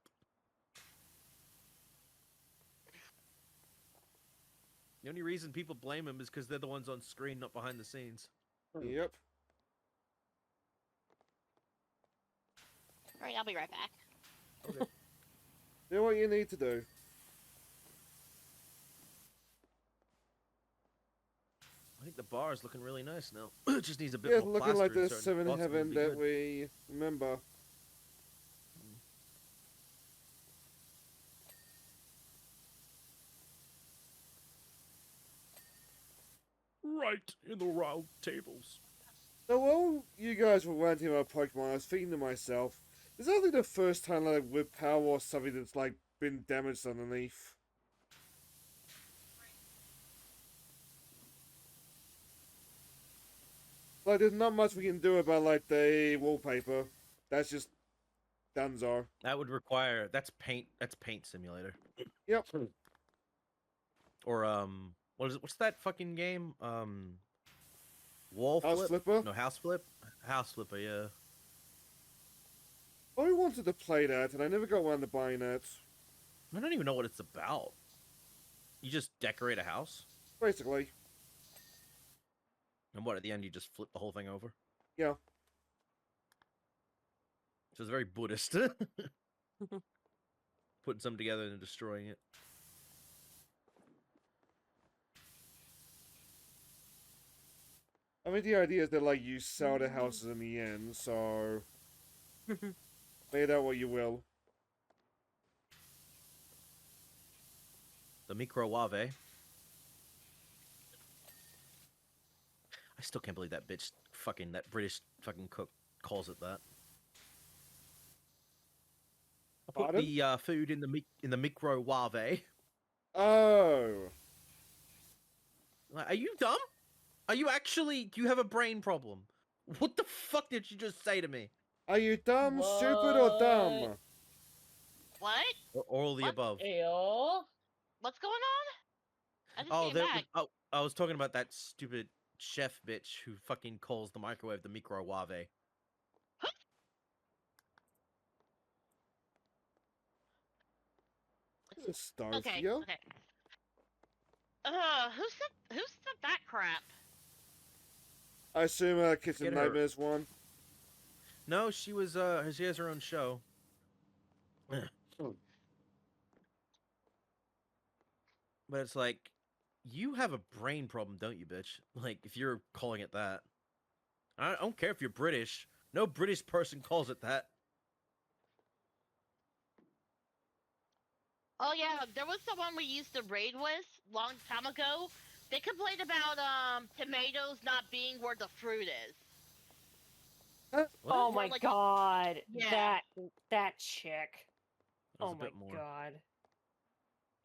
The only reason people blame him is because they're the ones on screen, not behind the scenes. Yep. Alright, I'll be right back. Do what you need to do. I think the bar is looking really nice now. It just needs a bit Yeah, more looking like plaster in the certain seven spots, and it'll heaven be that good. we remember. Right in the round tables. So while you guys were ranting about Pokemon, I was thinking to myself, is that like the first time like with Powerwash something that's like been damaged underneath? Like there's not much we can do about like the wallpaper. That's just Dunzar. That would require that's paint. That's paint simulator. Yep. Or what is it? What's that fucking game? Wall House flip? Flipper? No, house flip. House flipper. Yeah. I wanted to play that and I never got around to buying that. I don't even know what it's about. You just decorate a house, Basically. and what at the end you just flip the whole thing over. Yeah. So it's very Buddhist. Putting something together and destroying it. I mean the idea is that like you sell the houses in the end, so lay that what you will. The microwave. I still can't believe that bitch fucking that British fucking cook calls it that. I put Pardon? the food in the microwave. Oh. Like, are you dumb? Are you actually? Do you have a brain problem? What the fuck did you just say to me? Are you dumb, stupid, or dumb? What? What? Or all the What? above. Ew. What's going on? I just Oh, came there. back. Oh, I was talking about that stupid chef bitch who fucking calls the microwave the microwave. Stars Okay, here. okay. Who said that crap? I assume Kitchen Get her. Nightmares one. No, she was. She has her own show. But it's like, you have a brain problem, don't you, bitch? Like, if you're calling it that. I don't care if you're British. No British person calls it that. Oh yeah, there was someone we used to raid with long time ago. They complained about tomatoes not being where the fruit is. What? Oh More my like- god. Yeah. That chick. That was Oh a my bit more. god.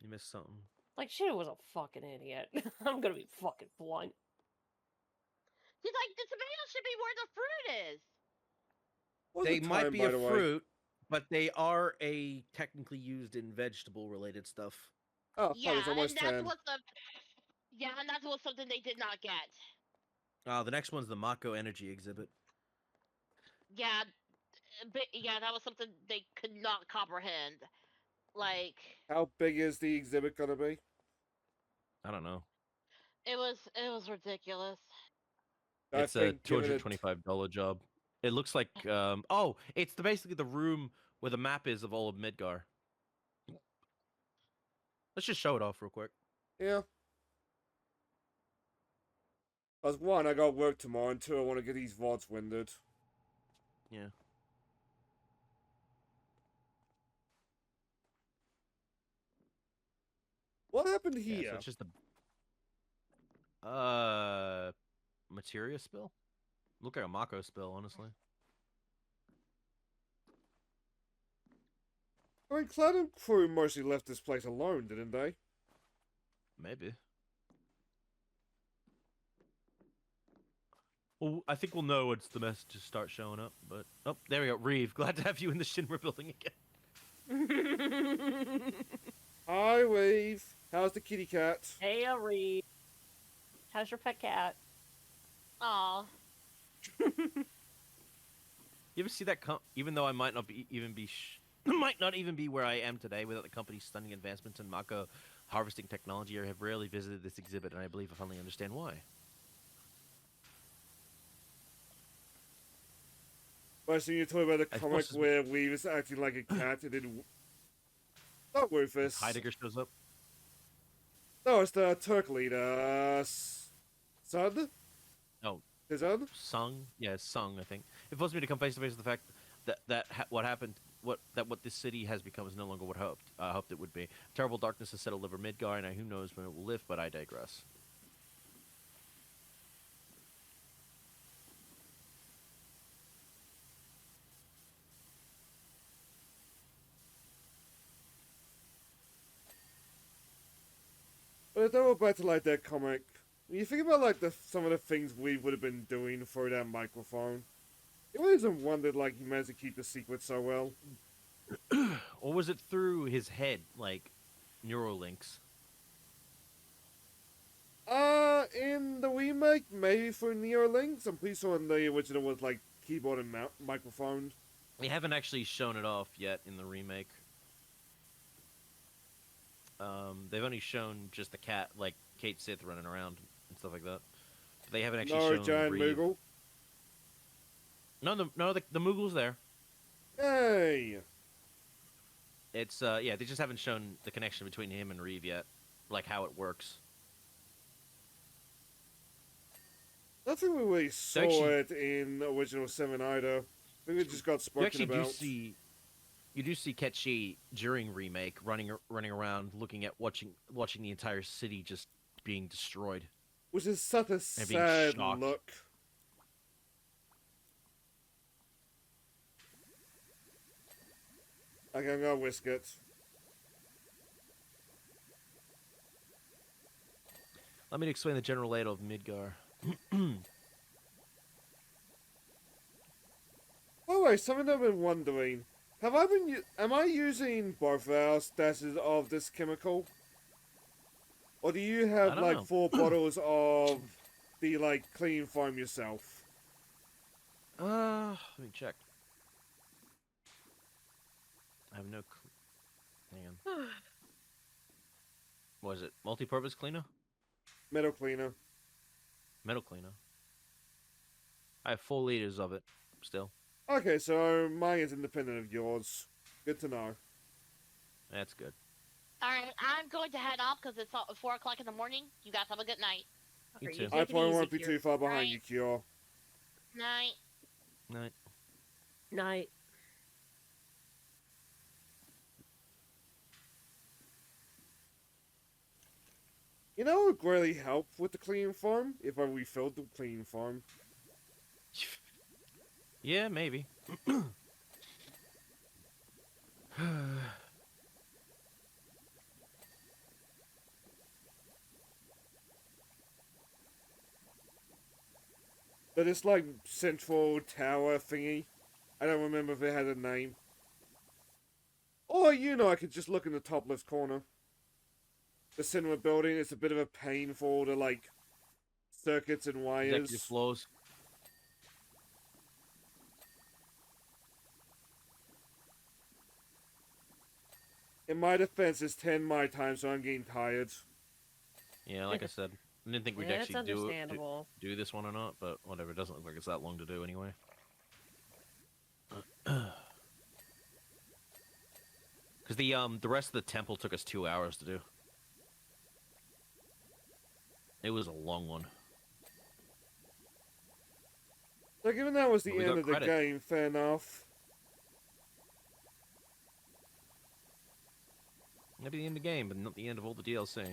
You missed something. Like she was a fucking idiot. I'm gonna be fucking blunt. He's like, the tomato should be where the fruit is. What was They the might time, be by a the way? fruit, but they are a technically used in vegetable related stuff. Oh, fuck, Yeah, it's almost and that's 10. what the. Yeah, and that's what something they did not get. The next one's the Mako Energy exhibit. Yeah, but yeah, that was something they could not comprehend. Like, How big is the exhibit gonna be? I don't know. it was ridiculous. I It's a think given it- $225 job. It looks like oh, it's basically the room where the map is of all of Midgar. Let's just show it off real quick. Yeah. Because one, I got work tomorrow, and two, I want to get these VODs winded. Yeah. What happened Yeah, here? so it's just a materia spill. Look like a Mako spill, honestly. I mean, Cloud and crew mostly left this place alone, didn't they? Maybe. Well, I think we'll know once the messages start showing up. But oh, there we go. Reeve, glad to have you in the Shinra building again. Hi, Wave. How's the kitty cat? Hey, Reed. How's your pet cat? Aw. You ever see that? Even though I might not might not even be where I am today without the company's stunning advancements in Mako harvesting technology, I have rarely visited this exhibit, and I believe I finally understand why. But I assume you're talking about the I comic suppose- where Weave is acting like a cat and then... Not Rufus. Heidegger shows up. No, it's the Turk leader. Son? Oh, His own? Sung. Yeah, it's Sung. I think it forced me to come face to face with the fact that what happened, what this city has become is no longer what hoped it would be. Terrible darkness has settled over Midgar, and who knows when it will lift. But I digress. But if they were back to like that comic, when you think about like some of the things we would have been doing for that microphone, it really isn't one that like he managed to keep the secret so well. Or was it through his head, like Neurolinks? In the remake, maybe for Neolinks. I'm pretty sure in the original was like keyboard and microphone. They haven't actually shown it off yet in the remake. They've only shown just the cat, like Kate Sith running around and stuff like that. They haven't actually No shown giant Reeve. Moogle. No, the Moogle's there. Hey! It's yeah, they just haven't shown the connection between him and Reeve yet, like how it works. I don't think we really saw actually- it in the original 7 either. I think it just got You spoken actually about. you do see Ketchi during remake running around, looking at watching the entire city just being destroyed. Which is such a And being sad shocked. look. Okay, I'm gonna whisk it. Let me explain the general layout of Midgar. By the way, something I've been wondering. Am I using both our stashes of this chemical? Or do you I have don't like know. 4 bottles of the like clean foam yourself? Let me check. I have no. Hang on. What is it? Multi-purpose cleaner? Metal cleaner. Metal cleaner. I have 4 liters of it still. Okay, so mine is independent of yours. Good to know. That's good. Alright, I'm going to head off because it's 4 o'clock in the morning. You guys have a good night. You Okay, too. take I it probably easy, won't be Kier. too far behind Right. you, Cure. Night. Night. Night. You know what would really help with the clean farm? If I refilled the clean farm. Yeah, maybe. But it's like central tower thingy. I don't remember if it had a name. Or, you know, I could just look in the top left corner. The cinema building is a bit of a pain for all the, like, circuits and Executive wires. flows. In my defense, it's 10 my time, so I'm getting tired. Yeah, like I said, I didn't think we'd Yeah, that's actually understandable. do this one or not, but whatever. It doesn't look like it's that long to do anyway. Because the rest of the temple took us 2 hours to do. It was a long one. So given that was the Well, we end got of the credit. game, fair enough. Maybe the end of the game, but not the end of all the DLC.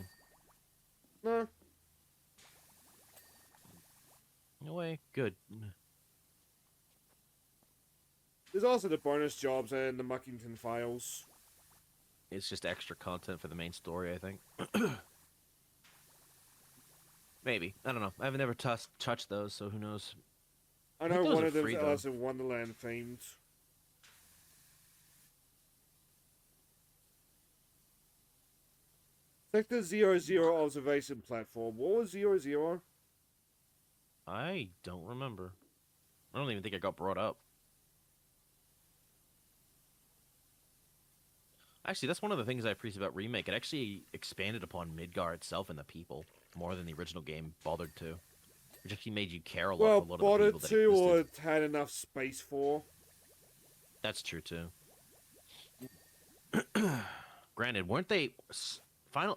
No. No way. Good. There's also the bonus jobs and the Muckington files. It's just extra content for the main story, I think. Maybe. I don't know. I've never touched those, so who knows? I think know those one are of them's free, though. Alice in Wonderland themed. Sector 00 observation platform. What was 00? I don't remember. I don't even think it got brought up. Actually, that's one of the things I appreciate about Remake. It actually expanded upon Midgar itself and the people more than the original game bothered to. Which actually made you care a lot Well, for a lot of the bothered people that to or existed. had enough space for. That's true too. Granted, weren't they final?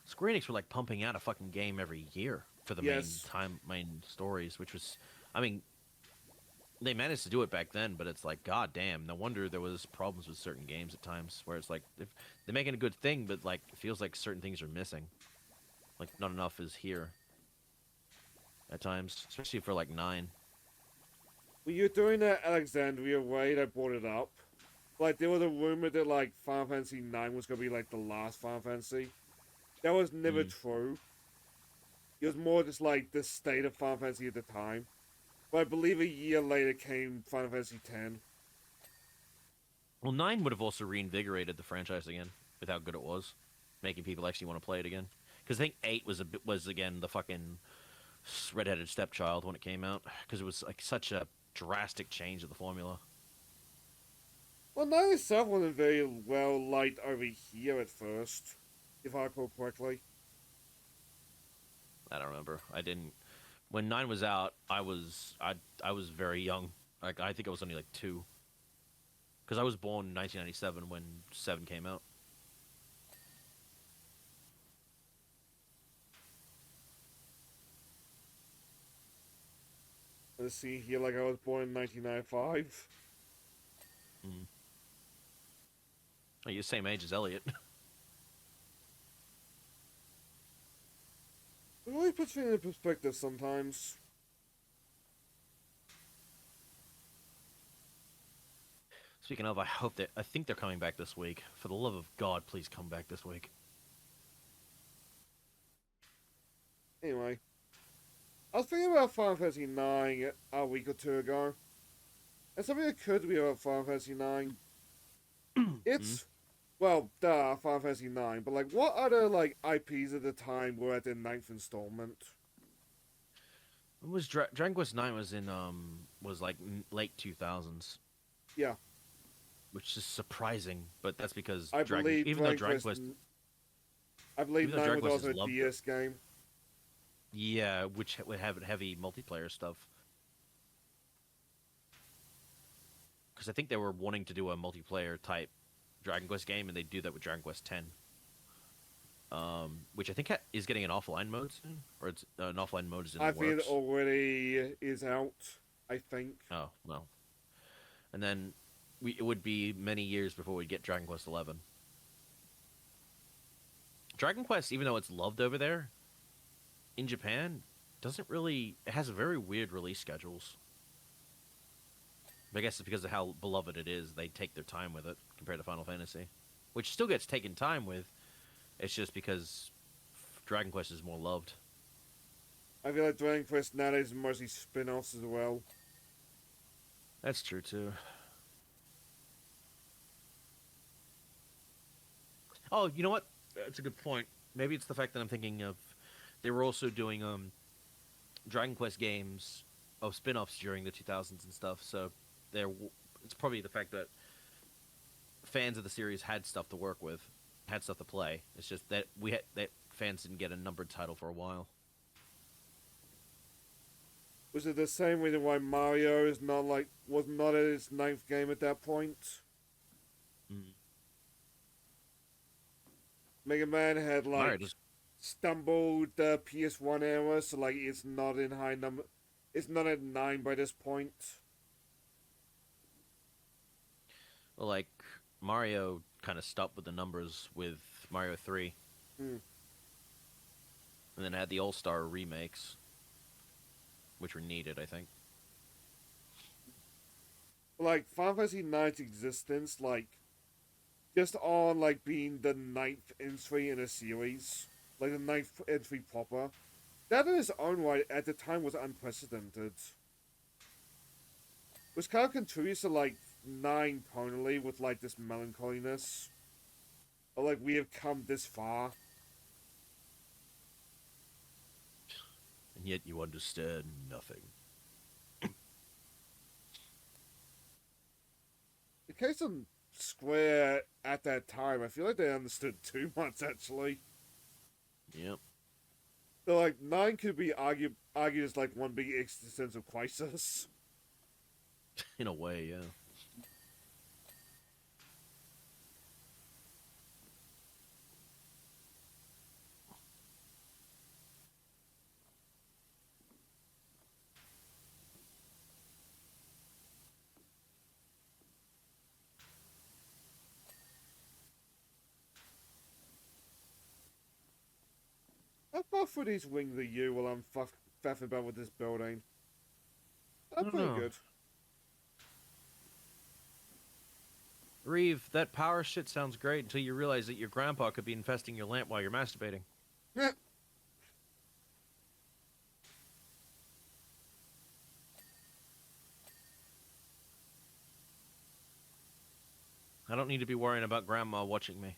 Square Enix were like pumping out a fucking game every year for the Yes. main stories, which was, I mean, they managed to do it back then, but it's like, god damn, no wonder there was problems with certain games at times where it's like if they're making a good thing, but like it feels like certain things are missing, like not enough is here at times, especially for like 9. When you're doing that Alexandria raid, I brought it up. Like, there was a rumor that, like, Final Fantasy 9 was going to be, like, the last Final Fantasy. That was never true. It was more just, like, the state of Final Fantasy at the time. But I believe a year later came Final Fantasy X. Well, 9 would have also reinvigorated the franchise again with how good it was, making people actually want to play it again. Because I think 8 was again the fucking redheaded stepchild when it came out, because it was like such a drastic change of the formula. Well, 9 itself wasn't very well liked over here at first, if I recall correctly. I don't remember. I didn't. When 9 was out, I was very young. Like I think I was only like 2, because I was born in 1997 when 7 came out. Let's see here, like I was born in 1995. Oh, you're the same age as Elliot. It really puts things in perspective sometimes. Speaking of, I think they're coming back this week. For the love of God, please come back this week. Anyway. I was thinking about Final Fantasy IX a week or two ago. And something that occurred to me about Final Fantasy IX. It's, well, Final Fantasy IX, but like, what other, like, IPs at the time were at their 9th installment? It was Dragon Quest 9 was in was like late 2000s, Yeah. which is surprising, but that's because I believe even though Dragon Quest, I believe even though 9 Dragon was Quest also is a loved, DS game. yeah, which would have heavy multiplayer stuff. Because I think they were wanting to do a multiplayer type Dragon Quest game, and they do that with Dragon Quest 10. Which I think is getting an offline mode soon, or it's an offline mode is in I the think it works. already is out, I think. Oh no, and then it would be many years before we get Dragon Quest 11. Dragon Quest, even though it's loved over there, in Japan, doesn't really. It has very weird release schedules. But I guess it's because of how beloved it is. They take their time with it compared to Final Fantasy, which still gets taken time with. It's just because Dragon Quest is more loved. I feel like Dragon Quest nowadays is mostly spin-offs as well. That's true too. Oh, you know what? That's a good point. Maybe it's the fact that I'm thinking of they were also doing Dragon Quest games of spin-offs during the 2000s and stuff. So it's probably the fact that fans of the series had stuff to work with, had stuff to play. It's just that that fans didn't get a numbered title for a while. Was it the same reason why Mario is not like was not at his 9th game at that point? Mm. Mega Man had like Mario just stumbled the PS1 era, so like it's not in high number. It's not at 9 by this point. well, like Mario kind of stopped with the numbers with Mario 3, Hmm. and then had the All-Star remakes, which were needed, I think. Like Final Fantasy IX's existence, like just on like being the 9th entry in a series, like the 9th entry proper, that in its own right at the time was unprecedented. Which kind of contributes to like 9 tonally with like this melancholiness. Or like we have come this far. And yet you understand nothing. In case of Square at that time, I feel like they understood too much actually. Yep. So like 9 could be argued as like one big existential crisis. In a way, yeah. How far through these wings are you while I'm faffing about with this building? I That's don't pretty know. good. Reeve, that power shit sounds great until you realize that your grandpa could be infesting your lamp while you're masturbating. Yeah. I don't need to be worrying about grandma watching me.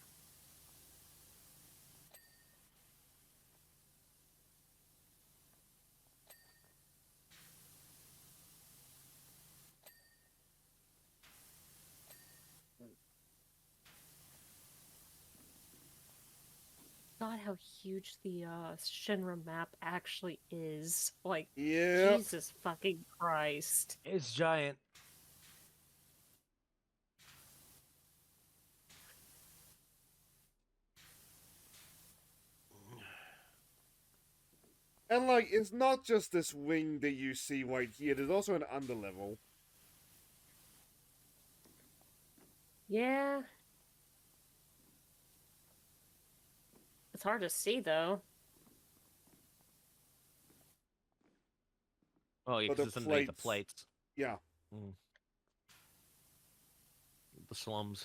God, how huge the Shinra map actually is. Like, Yeah. Jesus fucking Christ. It's giant. And like, it's not just this wing that you see right here. There's also an underlevel. Yeah. It's hard to see, though. Oh, yeah, But because the it's underneath the plates- plates. Yeah. Mm. The slums.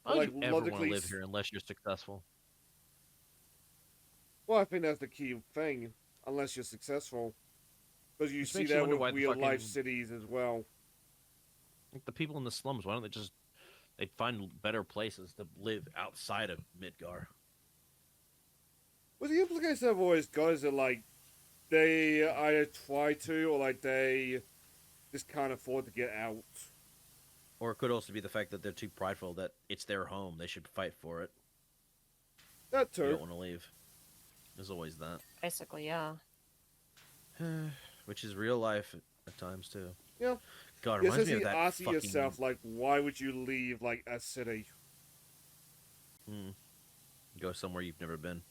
Why would Like, you ever want to logically live here unless you're successful? Well, I think that's the key thing. Unless you're successful. Because you Which see makes you that wonder with why the real-life fucking- cities as well. Like the people in the slums, why don't they just... They'd find better places to live outside of Midgar. Well, the implication I've always got is that, like, they either try to, or, like, they just can't afford to get out. Or it could also be the fact that they're too prideful that it's their home. They should fight for it. That They too. don't want to leave. There's always that. Basically, yeah. Which is real life at times, too. Yeah. God, it You're reminds me of essentially that asking fucking... yourself, like, why would you leave, like, a city? Go somewhere you've never been.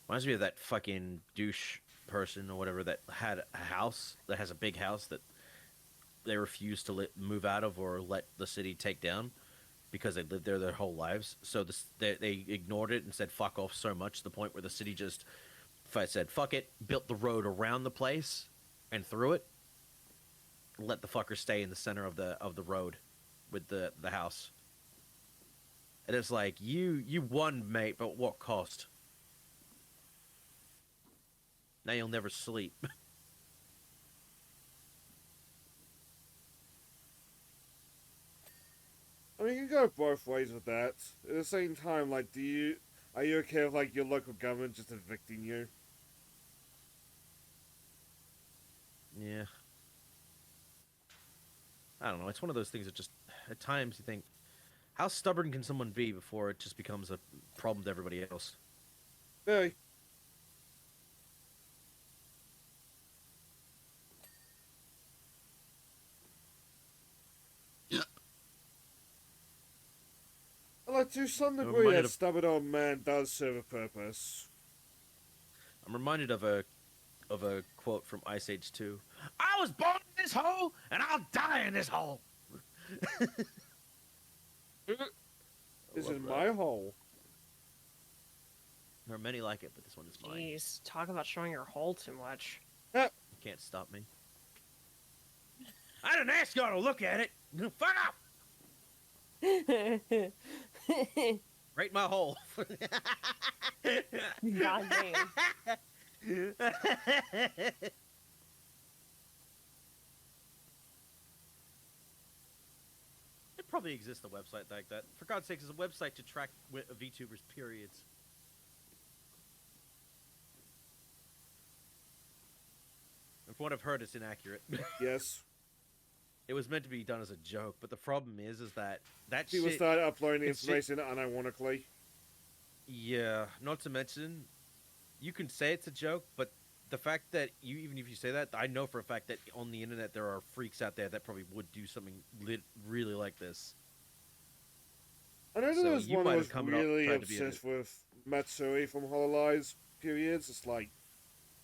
Reminds me of that fucking douche person or whatever that had a house, that has a big house that they refused to move out of or let the city take down because they lived there their whole lives. So they ignored it and said fuck off so much to the point where the city just said fuck it, built the road around the place and through it, let the fucker stay in the center of the road with the house. And it's like, you won, mate, but what cost? Now you'll never sleep. I mean, you can go both ways with that. At the same time, like, are you okay with, like, your local government just evicting you? Yeah. I don't know. It's one of those things that just, at times you think, how stubborn can someone be before it just becomes a problem to everybody else? Hey. Like, to some I'm degree, reminded that of- stubborn old man does serve a purpose. I'm reminded of a quote from Ice Age 2. I was born in this hole, and I'll die in this hole. This love is that. my hole. There are many like it, but this one is mine. You Jeez, talk about showing your hole too much. can't stop me. I didn't ask y'all to look at it. Fuck off! Rate my hole. God damn. It probably exists a website like that. For God's sakes, it's a website to track VTubers' periods. And from what I've heard, it's inaccurate. Yes. It was meant to be done as a joke, but the problem is that People shit... started uploading the it's shit- information unironically. Yeah, not to mention, you can say it's a joke, but the fact that even if you say that, I know for a fact that on the internet there are freaks out there that probably would do something really like this. I know So there was you one might who have was come up really trying to be obsessed with Matsui from Hololive's periods. It's like,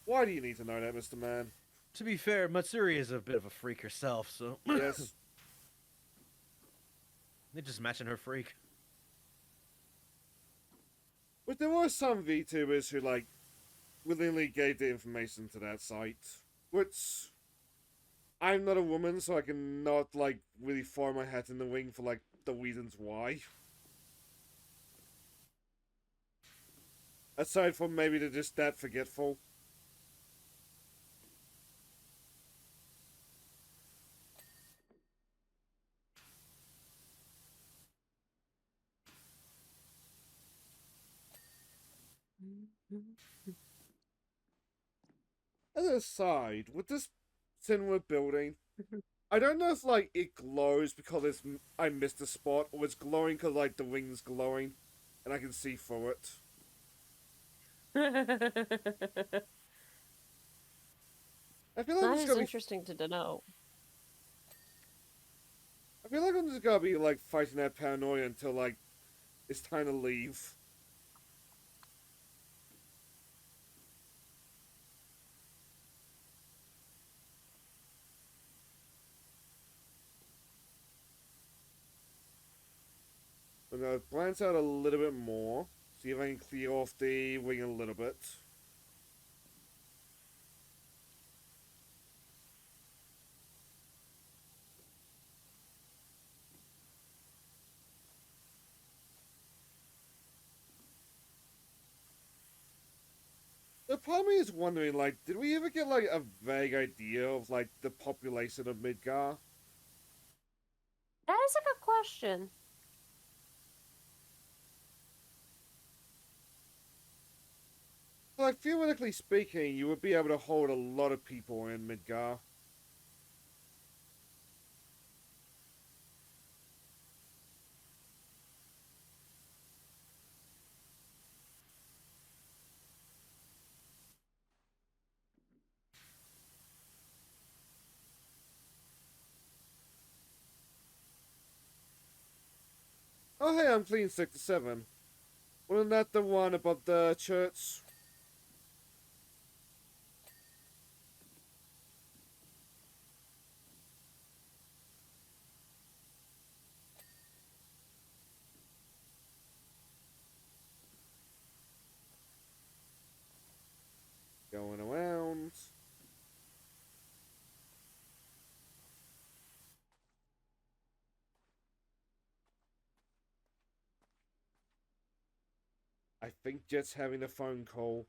why do you need to know that, Mr. Man? To be fair, Matsuri is a bit of a freak herself, so Yes. they're just matching her freak. But there were some VTubers who, like, willingly gave the information to that site. Which, I'm not a woman, so I can not, like, really throw my hat in the ring for, like, the reasons why. Aside from maybe they're just that forgetful. As an aside, with this cinema building, I don't know if, like, it glows because I missed a spot, or it's glowing because, like, the ring's glowing, and I can see through it. I feel like That it's is gonna be. interesting to know. I feel like I'm just gonna be, like, fighting that paranoia until, like, it's time to leave. I'm gonna glance out a little bit more, see if I can clear off the ring a little bit. The part of me is wondering, like, did we ever get, like, a vague idea of, like, the population of Midgar? That is a good question. Like, theoretically speaking, you would be able to hold a lot of people in Midgar. Oh, hey, I'm Clean 67. Wasn't that the one above the church? Going around. I think Jet's having a phone call.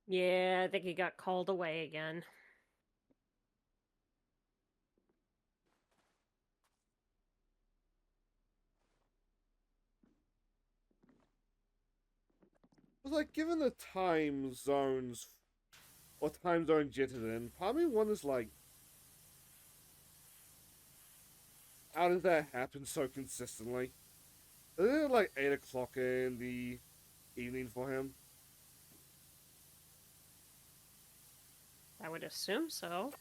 Yeah, I think he got called away again. It was like, given the time zones, or time zone Jet is in, part of me wonders, like, how does that happen so consistently? Isn't it like 8 o'clock in the evening for him? I would assume so.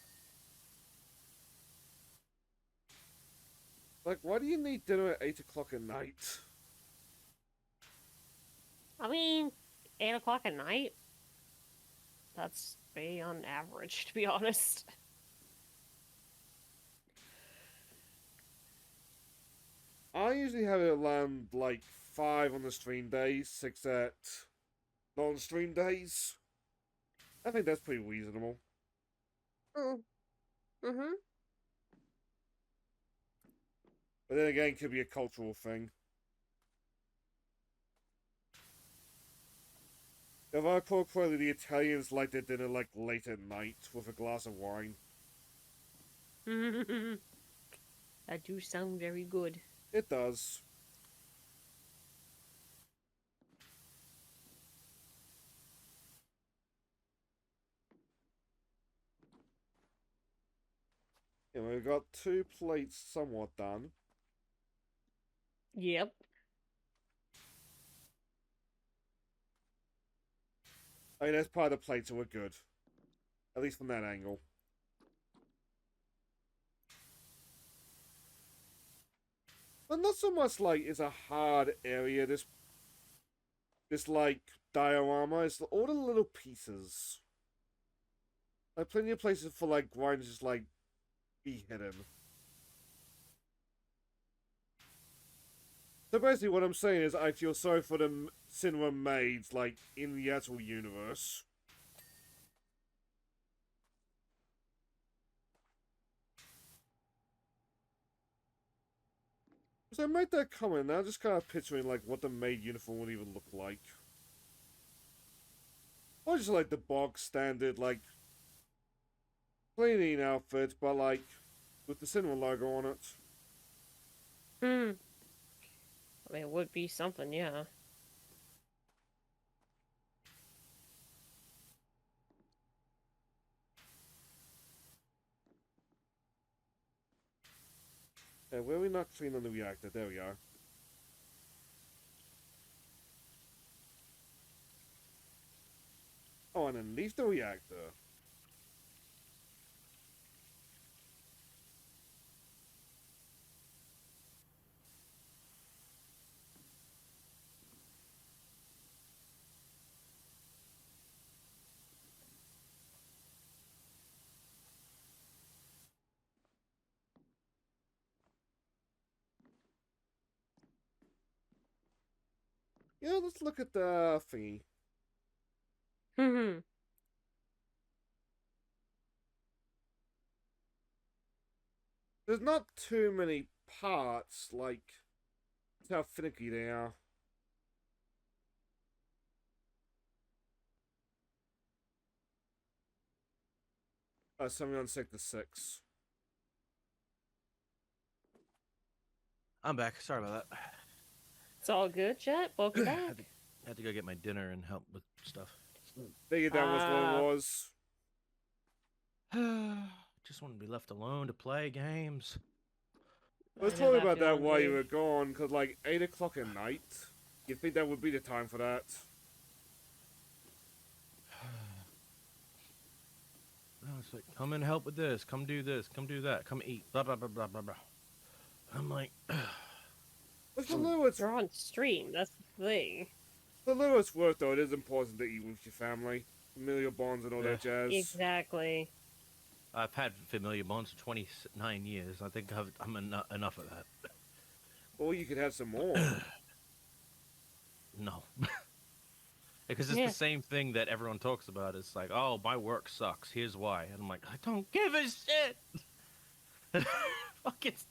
Like, why do you need dinner at 8 o'clock at night? I mean, 8 o'clock at night? That's pretty on average, to be honest. I usually have it around like 5 on the stream days, 6 at non stream days. I think that's pretty reasonable. Mm-hmm. But then again, it could be a cultural thing. If I put correctly, the Italians like their dinner like late at night with a glass of wine. That do sound very good. It does. Anyway, we've got 2 plates somewhat done. Yep. I mean, that's part of the plates that were good. At least from that angle. But not so much like it's a hard area, this like diorama. It's all the little pieces. Like plenty of places for like grinds just like be hidden. So basically, what I'm saying is, I feel sorry for the cinema maids, like in the actual universe. So I made that comment. Now, just kind of picturing like what the maid uniform would even look like. Or just like the bog standard like cleaning outfit, but like with the cinema logo on it. Hmm. I mean, it would be something, yeah. Yeah, where are we not cleaning the reactor? There we are. Oh, and then leave the reactor. Yeah, let's look at the thingy. Hmm. There's not too many parts, like, that's how finicky they are. Something on Sector 6. I'm back. Sorry about that. It's all good, Jet. Welcome back. Had to go get my dinner and help with stuff. Figured that was what it was. Just want to be left alone to play games. I was I know talking that about that feeling, while you dude. were gone, because, like, 8 o'clock at night, you'd think that would be the time for that. No, it's like, come and help with this, come do this, come do that, come eat, blah blah blah blah blah blah. I'm like, But for Lewis, You're on stream. That's the thing. for Lewis' work, though, it is important to eat with your family. Familial bonds and all Yeah. that jazz. Exactly. I've had familiar bonds for 29 years. I think I'm enough of that. Or you could have some more. No. Because it's Yeah. the same thing that everyone talks about. It's like, oh, my work sucks. Here's why. And I'm like, I don't give a shit. Fuck it.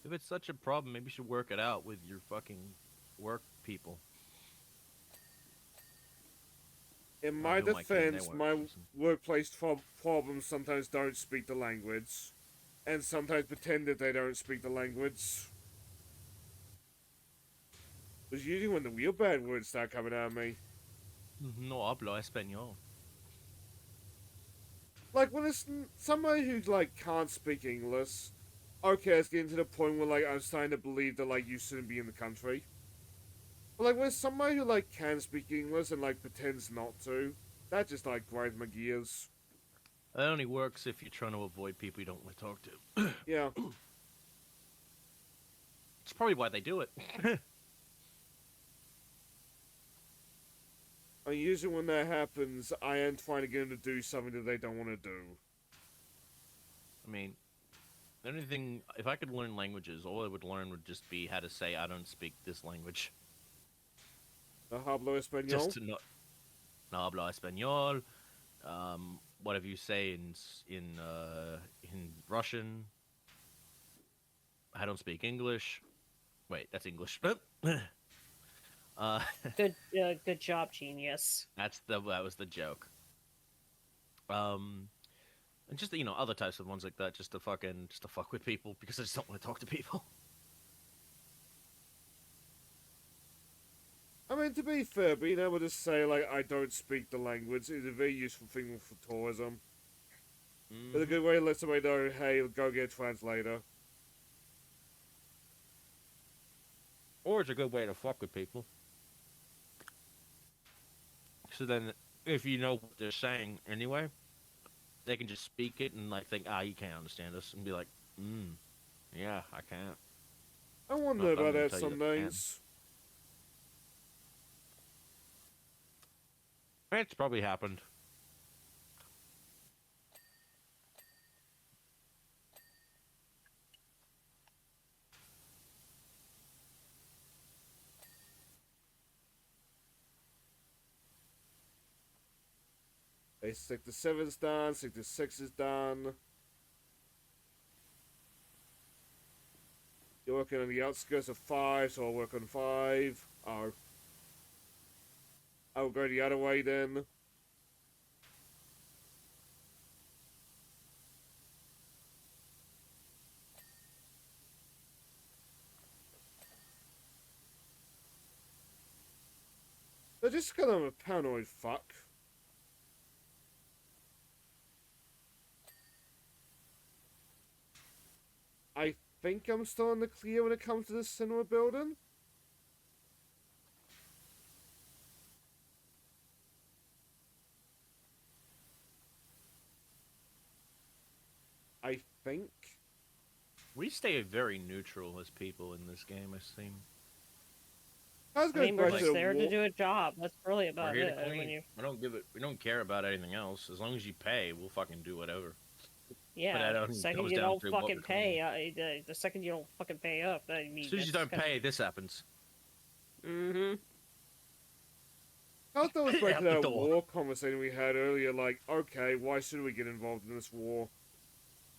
If it's such a problem, maybe you should work it out with your fucking work people. In my who am I kidding? They defense, weren't my decent. workplace problems sometimes don't speak the language. And sometimes pretend that they don't speak the language. It's usually when the real bad words start coming out of me. No hablo español. Like, when it's somebody who, like, can't speak English, okay, it's getting to the point where, like, I'm starting to believe that, like, you shouldn't be in the country. But, like, when it's somebody who, like, can speak English and, like, pretends not to, that just, like, grinds my gears. That only works if you're trying to avoid people you don't want to talk to. Yeah. It's probably why they do it. And usually when that happens, I am trying to get them to do something that they don't want to do. I mean, the only thing, if I could learn languages, all I would learn would just be how to say, I don't speak this language. The hablo español. Just to know. No hablo español. Whatever you say in Russian. I don't speak English. Wait, that's English. Good job, genius. That was the joke. And just other types of ones like that, just to fuck with people because I just don't want to talk to people. I mean, to be fair, being able to say, like, I don't speak the language is a very useful thing for tourism. It's a good way to let somebody know, hey, go get a translator. Or it's a good way to fuck with people. So then, if you know what they're saying anyway, they can just speak it and like think, you can't understand us, and be like, yeah, I can't. I wonder I'm about gonna that tell you some that I can. days. It's probably happened. Okay, Sector 7's done, Sector 6 is done. You're working on the outskirts of 5, so I'll work on 5. I'll go the other way then. They're just kind of a paranoid fuck. I think I'm still in the clear when it comes to the cinema building. I think. We stay very neutral as people in this game, I seem. I was I going mean, back we're to just the there to war. do a job. That's really We're about here it. to When clean. you, We don't care about anything else. As long as you pay, we'll fucking do whatever. yeah, that the second comes you down don't to what fucking we're pay, the second you don't fucking pay up, I mean, As soon as you don't pay, this happens. Mm-hmm. I thought that was back Out to the that door. war conversation we had earlier. Like, okay, why should we get involved in this war?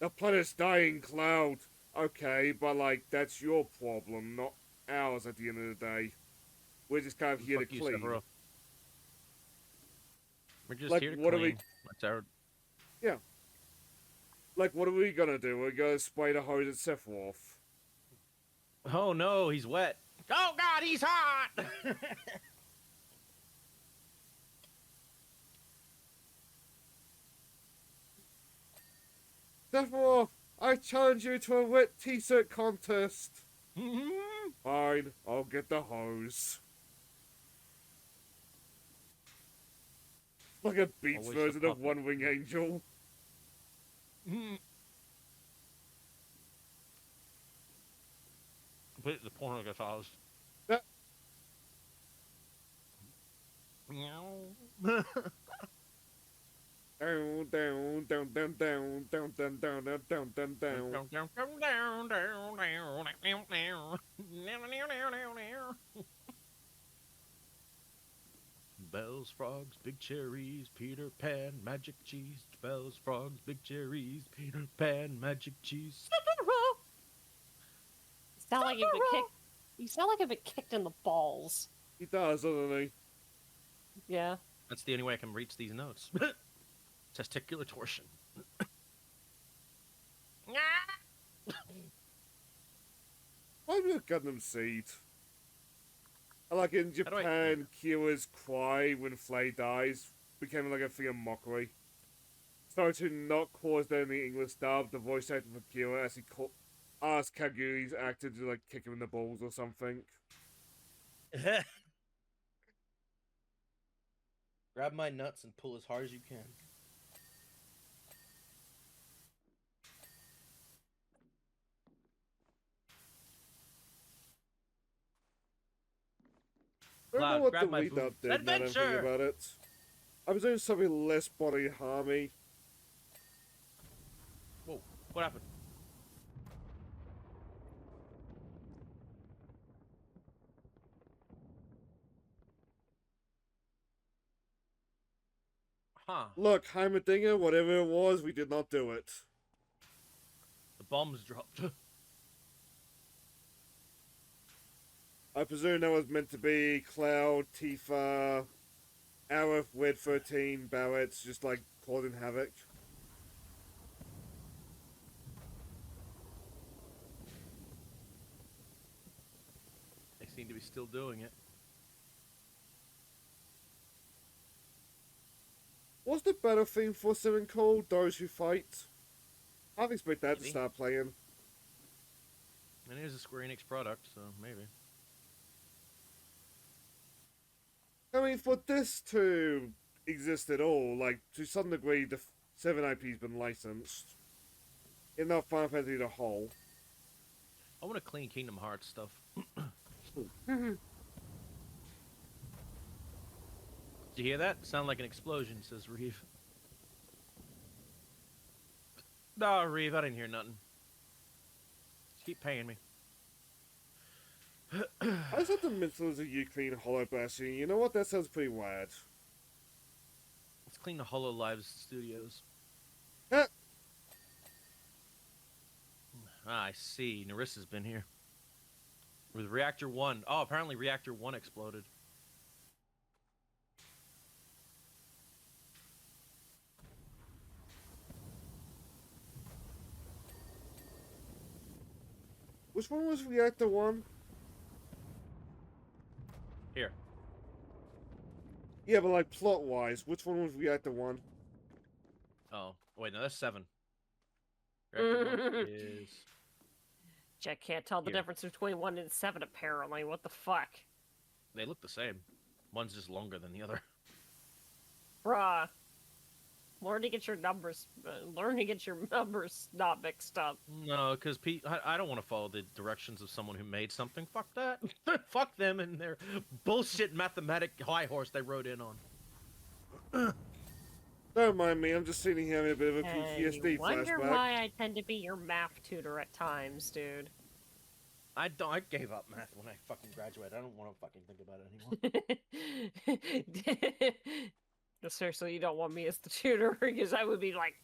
The planet's dying, Cloud. Okay, but like, that's your problem, not ours at the end of the day. We're just kind of here to Fuck you, clean. Sephiroth. We're just Like, here to what are clean. we- That's our... Like, what are we gonna do? We're gonna spray the hose at Sephiroth. Oh no, he's wet. Oh god, he's hot! Sephiroth, I challenge you to a wet t-shirt contest. Fine, I'll get the hose. Like a beach Always the version of puppet. One Wing Angel. Put the porno guitars. That- Down, down, down, down, down, down, down, down, down, down, down, down. Bells, frogs, big cherries, Peter Pan, magic cheese. Bells, frogs, big cherries, Peter Pan, magic cheese. You sound like you've been kicked. You sound like you've been kicked in the balls. He does, doesn't he? Yeah. That's the only way I can reach these notes. Testicular torsion. Why be a Gundam Seed? I like in How do I- Japan, Kira's cry when Flay dies became like a thing of mockery. So to not cause that in the English dub, the voice actor for Kira actually asked Kaguya's actor to like kick him in the balls or something. Grab my nuts and pull as hard as you can. I don't Cloud, know what grab the my lead up boobs. did, now that I'm thinking Adventure! about it. I was doing something less body harmy. Whoa, what happened? Huh. Look, Heimerdinger, whatever it was, we did not do it. The bombs dropped. I presume that was meant to be Cloud, Tifa, Aerith, Wed 13, Barrett's just like causing havoc. They seem to be still doing it. What's the battle theme for something called Those Who Fight? I expect that to Maybe. start playing. And it is a Square Enix product, so maybe. I mean, for this to exist at all, like, to some degree, the 7 IP's been licensed. In not Final Fantasy the whole. I want to clean Kingdom Hearts stuff. Did you hear that? Sound like an explosion, says Reeve. No, Reeve, I didn't hear nothing. Just keep paying me. I just have to mention as a Ukraine Hollow Bastion. You know what? That sounds pretty wad. It's clean the HoloLive Studios. Huh. Ah, I see. Narissa's been here. With Reactor 1. Oh, apparently Reactor 1 exploded. Which one was Reactor 1? Here. Yeah, but like plot-wise, which one was Reactor 1? Oh, wait, no, that's 7. Reactor 1 is... Jack can't tell the Here. difference between 1 and 7, apparently. What the fuck? They look the same. One's just longer than the other. Bruh. Learn to get your numbers not mixed up. No, because I don't want to follow the directions of someone who made something. Fuck that. Fuck them and their bullshit mathematic high horse they rode in on. Don't mind me, I'm just sitting here having a bit of a PTSD I wonder flashback. why I tend to be your math tutor at times, dude. I gave up math when I fucking graduated. I don't want to fucking think about it anymore. Seriously, you don't want me as the tutor because I would be like,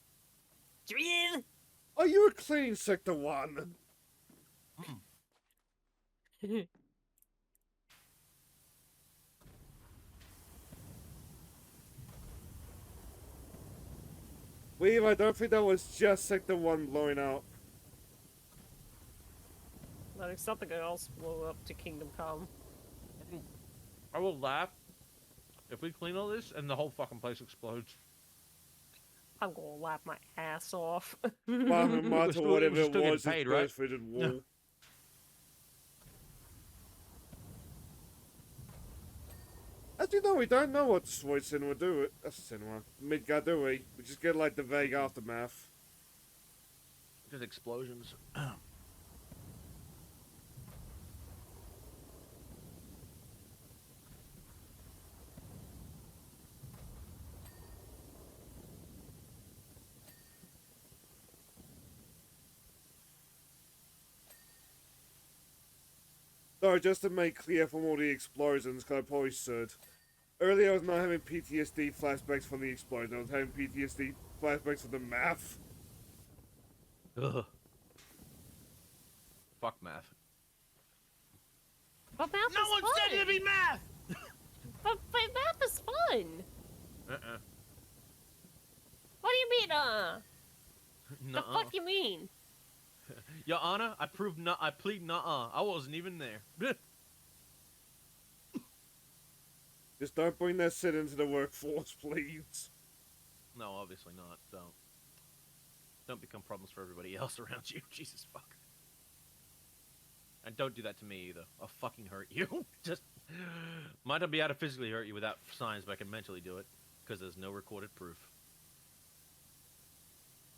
"Dream." Are you a clean Sector 1? Weave, I don't think that was just Sector 1 blowing up. I think something else blew up to Kingdom Come. I will laugh if we clean all this and the whole fucking place explodes. I'm gonna laugh my ass off. Matter whatever it still was, getting paid, it right? goes through the wall. As you know, we don't know what destroyed cinema do. That's cinema. Midgard, do we? We just get like the vague aftermath. Just explosions. So, just to make clear from all the explosions, because I probably should. Earlier, I was not having PTSD flashbacks from the explosion. I was having PTSD flashbacks from the math. Ugh. Fuck math. But math No is one fun. said it'd be math! But math is fun. What do you mean, The Nuh-uh. fuck you mean? Your Honor, I plead nuh-uh. I wasn't even there. Just don't bring that shit into the workforce, please. No, obviously not. Don't become problems for everybody else around you. Jesus fuck. And don't do that to me either. I'll fucking hurt you. Just might not be able to physically hurt you without signs, but I can mentally do it because there's no recorded proof.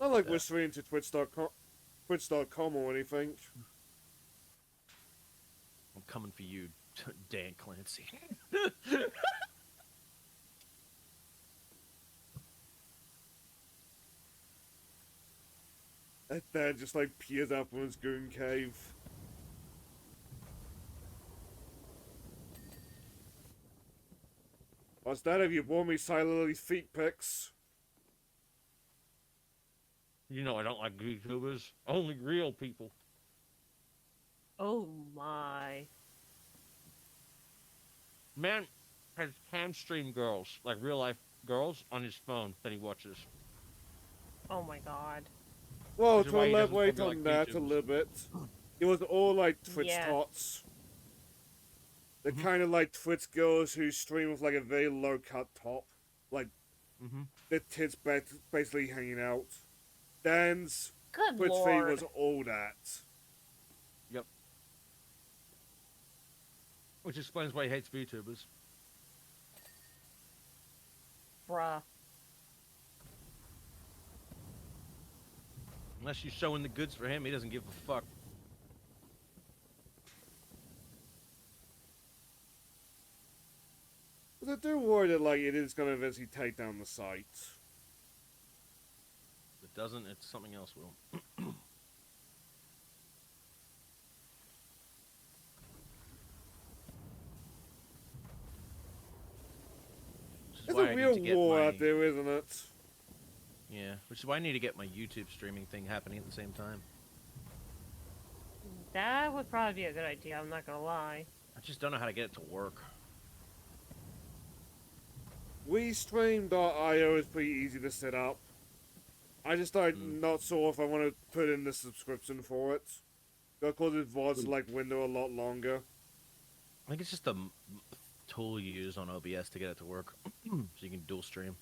Not like whispering to Twitch.com or anything. I'm coming for you, Dan Clancy. That dad just like peers out from his goon cave. What's that? Have you brought me Silently's feet pics? You know I don't like YouTubers. Only real people. Oh my. Man has cam stream girls, like real life girls, on his phone that he watches. Oh my god. Well, Which is to why he doesn't elaborate probably on like that a YouTubers. little bit, it was all like Twitch Yeah. tots. The kind of like Twitch girls who stream with like a very low cut top. Like, Mm-hmm. their tits basically hanging out. Dan's Good Twitch feed lord. was all that. Yep. Which explains why he hates VTubers. Bruh. Unless you're showing the goods for him, he doesn't give a fuck. But I do worry that like it is gonna eventually take down the site. If it doesn't, it's something else will. is It's why a I real need to get war my out there, isn't it? yeah, which is why I need to get my YouTube streaming thing happening at the same time. That would probably be a good idea, I'm not gonna lie. I just don't know how to get it to work. WeStream.io is pretty easy to set up. I just not sure if I want to put in the subscription for it. Because it was like window a lot longer. I think it's just the tool you use on OBS to get it to work, so you can dual stream.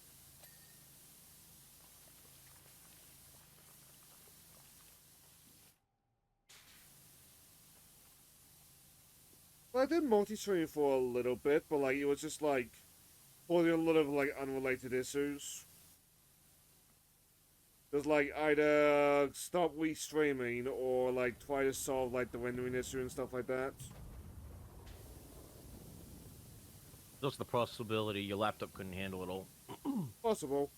Well, I did multi-stream for a little bit, but like it was just like causing a lot of like unrelated issues. There's like either stop streaming or like try to solve like the rendering issue and stuff like that. There's the possibility your laptop couldn't handle it all. Possible.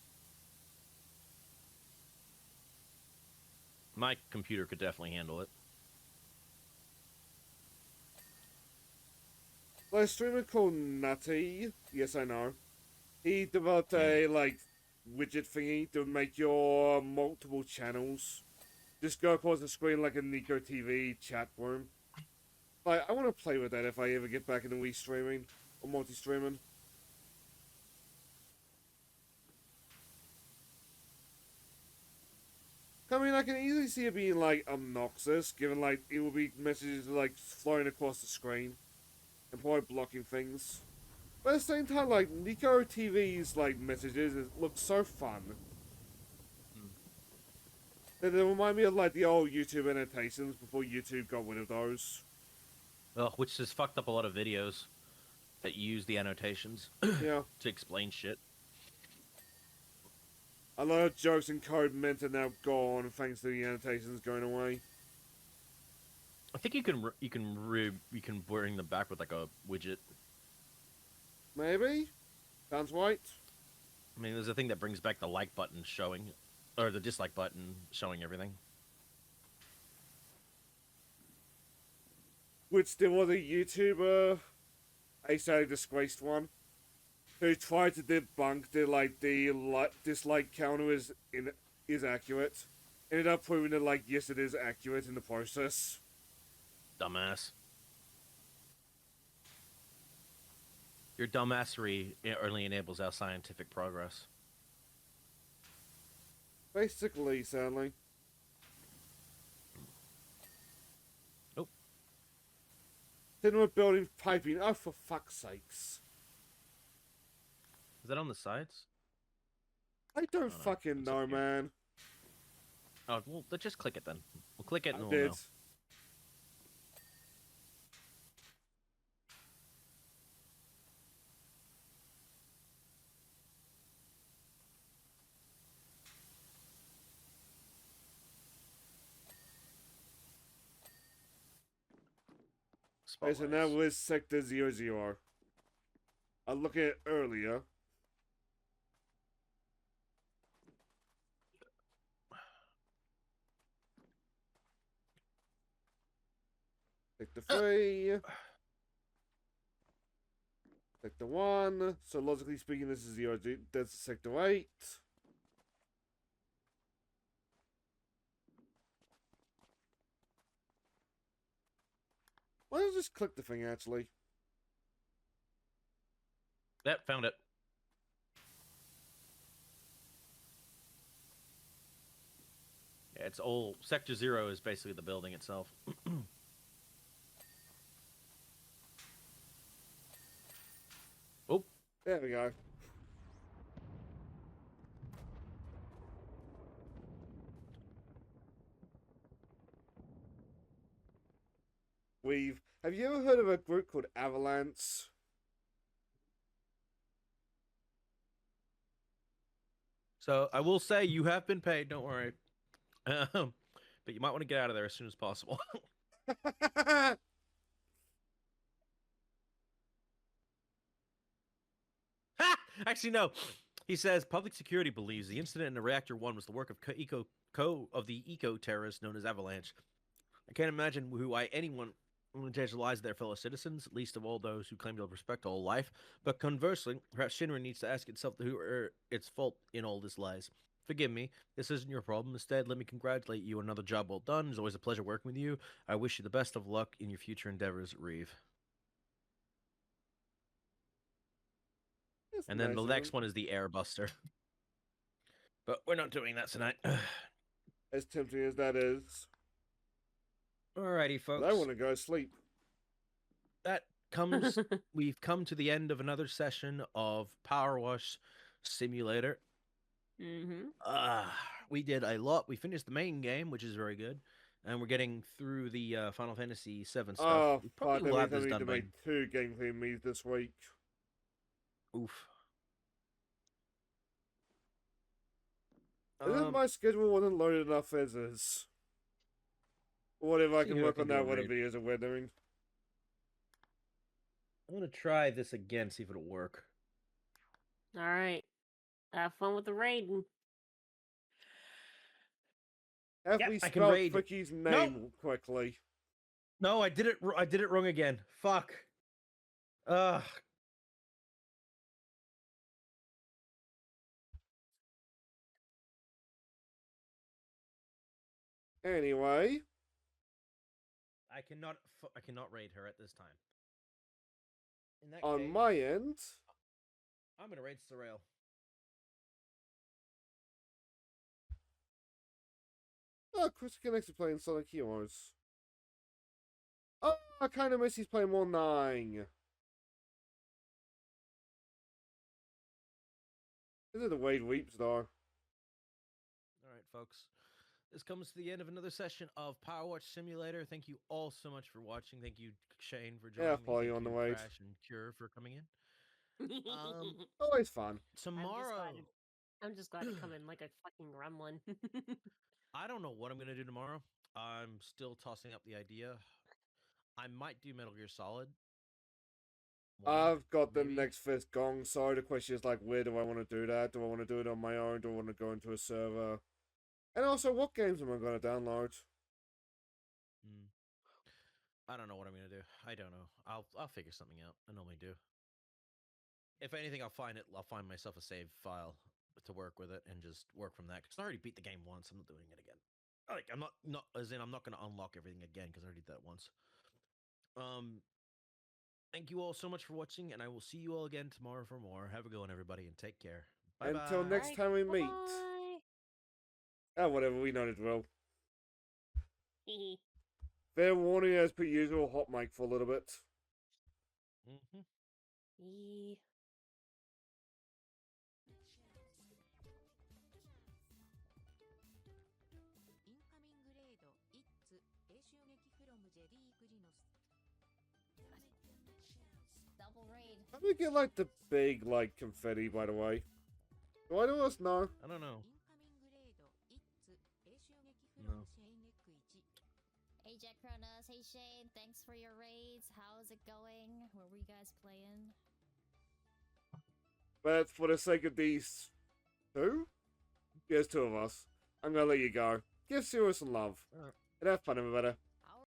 My computer could definitely handle it. Like a streamer called Nutty, yes I know. He developed a like widget thingy to make your multiple channels just go across the screen like a Nico TV chat room. Like I want to play with that if I ever get back into Wii streaming or multi-streaming. I mean, I can easily see it being like obnoxious, given like it will be messages like flowing across the screen and probably blocking things. But at the same time, like Nico TV's like messages look so fun. They remind me of like the old YouTube annotations before YouTube got rid of those. Ugh, which has fucked up a lot of videos that use the annotations Yeah. to explain shit. A lot of jokes and code meant are now gone thanks to the annotations going away. I think you can bring them back with like a widget. Maybe? Sounds right. I mean, there's a thing that brings back the like button showing, or the dislike button showing everything. Which there was a YouTuber, a sadly disgraced one, who tried to debunk the dislike counter is accurate. Ended up proving that yes it is accurate in the process. Dumbass. Your dumbassery only enables our scientific progress. Basically, sadly. Nope. Cinema building piping. Oh, for fuck's sakes. Is that on the sides? I don't know. fucking It's know, up here. man. Oh, well, let's just click it then. We'll click it and I we'll did. know. Okay, so now we're Sector 00. I look at it earlier. Sector 3. Sector 1. So logically speaking, this is 0. That's Sector 8. Why don't I just click the thing, actually? Yep, found it. Yeah, it's all Sector 0 is basically the building itself. Oh, There we go. Have you ever heard of a group called Avalanche? so I will say you have been paid. Don't worry. But you might want to get out of there as soon as possible. Ha! Actually, no. He says public security believes the incident in the reactor 1 was the work of the eco terrorists known as Avalanche. I can't imagine why anyone limitations lies with their fellow citizens, least of all those who claim to respect all life. But conversely, perhaps Shinra needs to ask itself who its fault in all this lies. Forgive me, this isn't your problem. Instead, let me congratulate you on another job well done. It's always a pleasure working with you. I wish you the best of luck in your future endeavors, Reeve. That's And then nice the of next him. one is the Airbuster. But we're not doing that tonight. As tempting as that is. Alrighty, folks. But I want to go sleep. That comes. We've come to the end of another session of Powerwash Simulator. Mm-hmm. We did a lot. We finished the main game, which is very good, and we're getting through the Final Fantasy VII stuff. Oh, We fuck, probably that will have means I this need done to by. make 2 gameplay meets this week. Oof. Isn't my schedule wasn't loaded enough as is? Whatever, I See can who I work can on do that a when the raid. videos are weathering. I'm gonna try this again, see if it'll work. All right. Have fun with the raiding. Have Yep, we I can spelled raid. Fricky's name quickly? No, I did it. I did it wrong again. Fuck. Ugh. Anyway, I cannot. I cannot raid her at this time. In that on case, my end, I'm gonna raid Sorel. Chris Connects is playing Sonic Heroes. Oh, I kind of miss he's playing more 9. This is the Wade Weeps, though. All right, folks. This comes to the end of another session of Powerwash Simulator. Thank you all so much for watching. Thank you, Shane, for joining Yeah, me. follow Thank you on the you, way. Crash and Cure, for coming in. Always fun. Tomorrow, I'm just glad to come in like a fucking gremlin. I don't know what I'm gonna do tomorrow. I'm still tossing up the idea. I might do Metal Gear Solid. 1, I've got the maybe. next fifth gong, so the question is like, where do I want to do that? Do I want to do it on my own? Do I want to go into a server? And also, what games am I going to download? I don't know what I'm gonna do. I don't know. I'll figure something out. I normally do. If anything, I'll find myself a save file to work with it and just work from that. Because I already beat the game once. I'm not doing it again. Like I'm not as in I'm not gonna unlock everything again because I already did that once. Thank you all so much for watching, and I will see you all again tomorrow for more. Have a good one, everybody, and take care. Bye bye. Until next time we meet. Bye. Whatever, we know it well. Hee Fair warning, as per usual, hot mic for a little bit. hee. インカミングレード It's 低襲撃フロムジェリーグリノス Double raid. How do we get, like, the big, like, confetti, by the way? Do I do this? No. I don't know. インカミングレード It's 低襲撃フロムシェインネック1 Hey Jack Cronus, hey Shane, thanks for your raids. How's it going? What were you guys playing? But for the sake of these 2? There's 2 of us. I'm gonna let you go. Give Sirius some love. And have fun, everybody.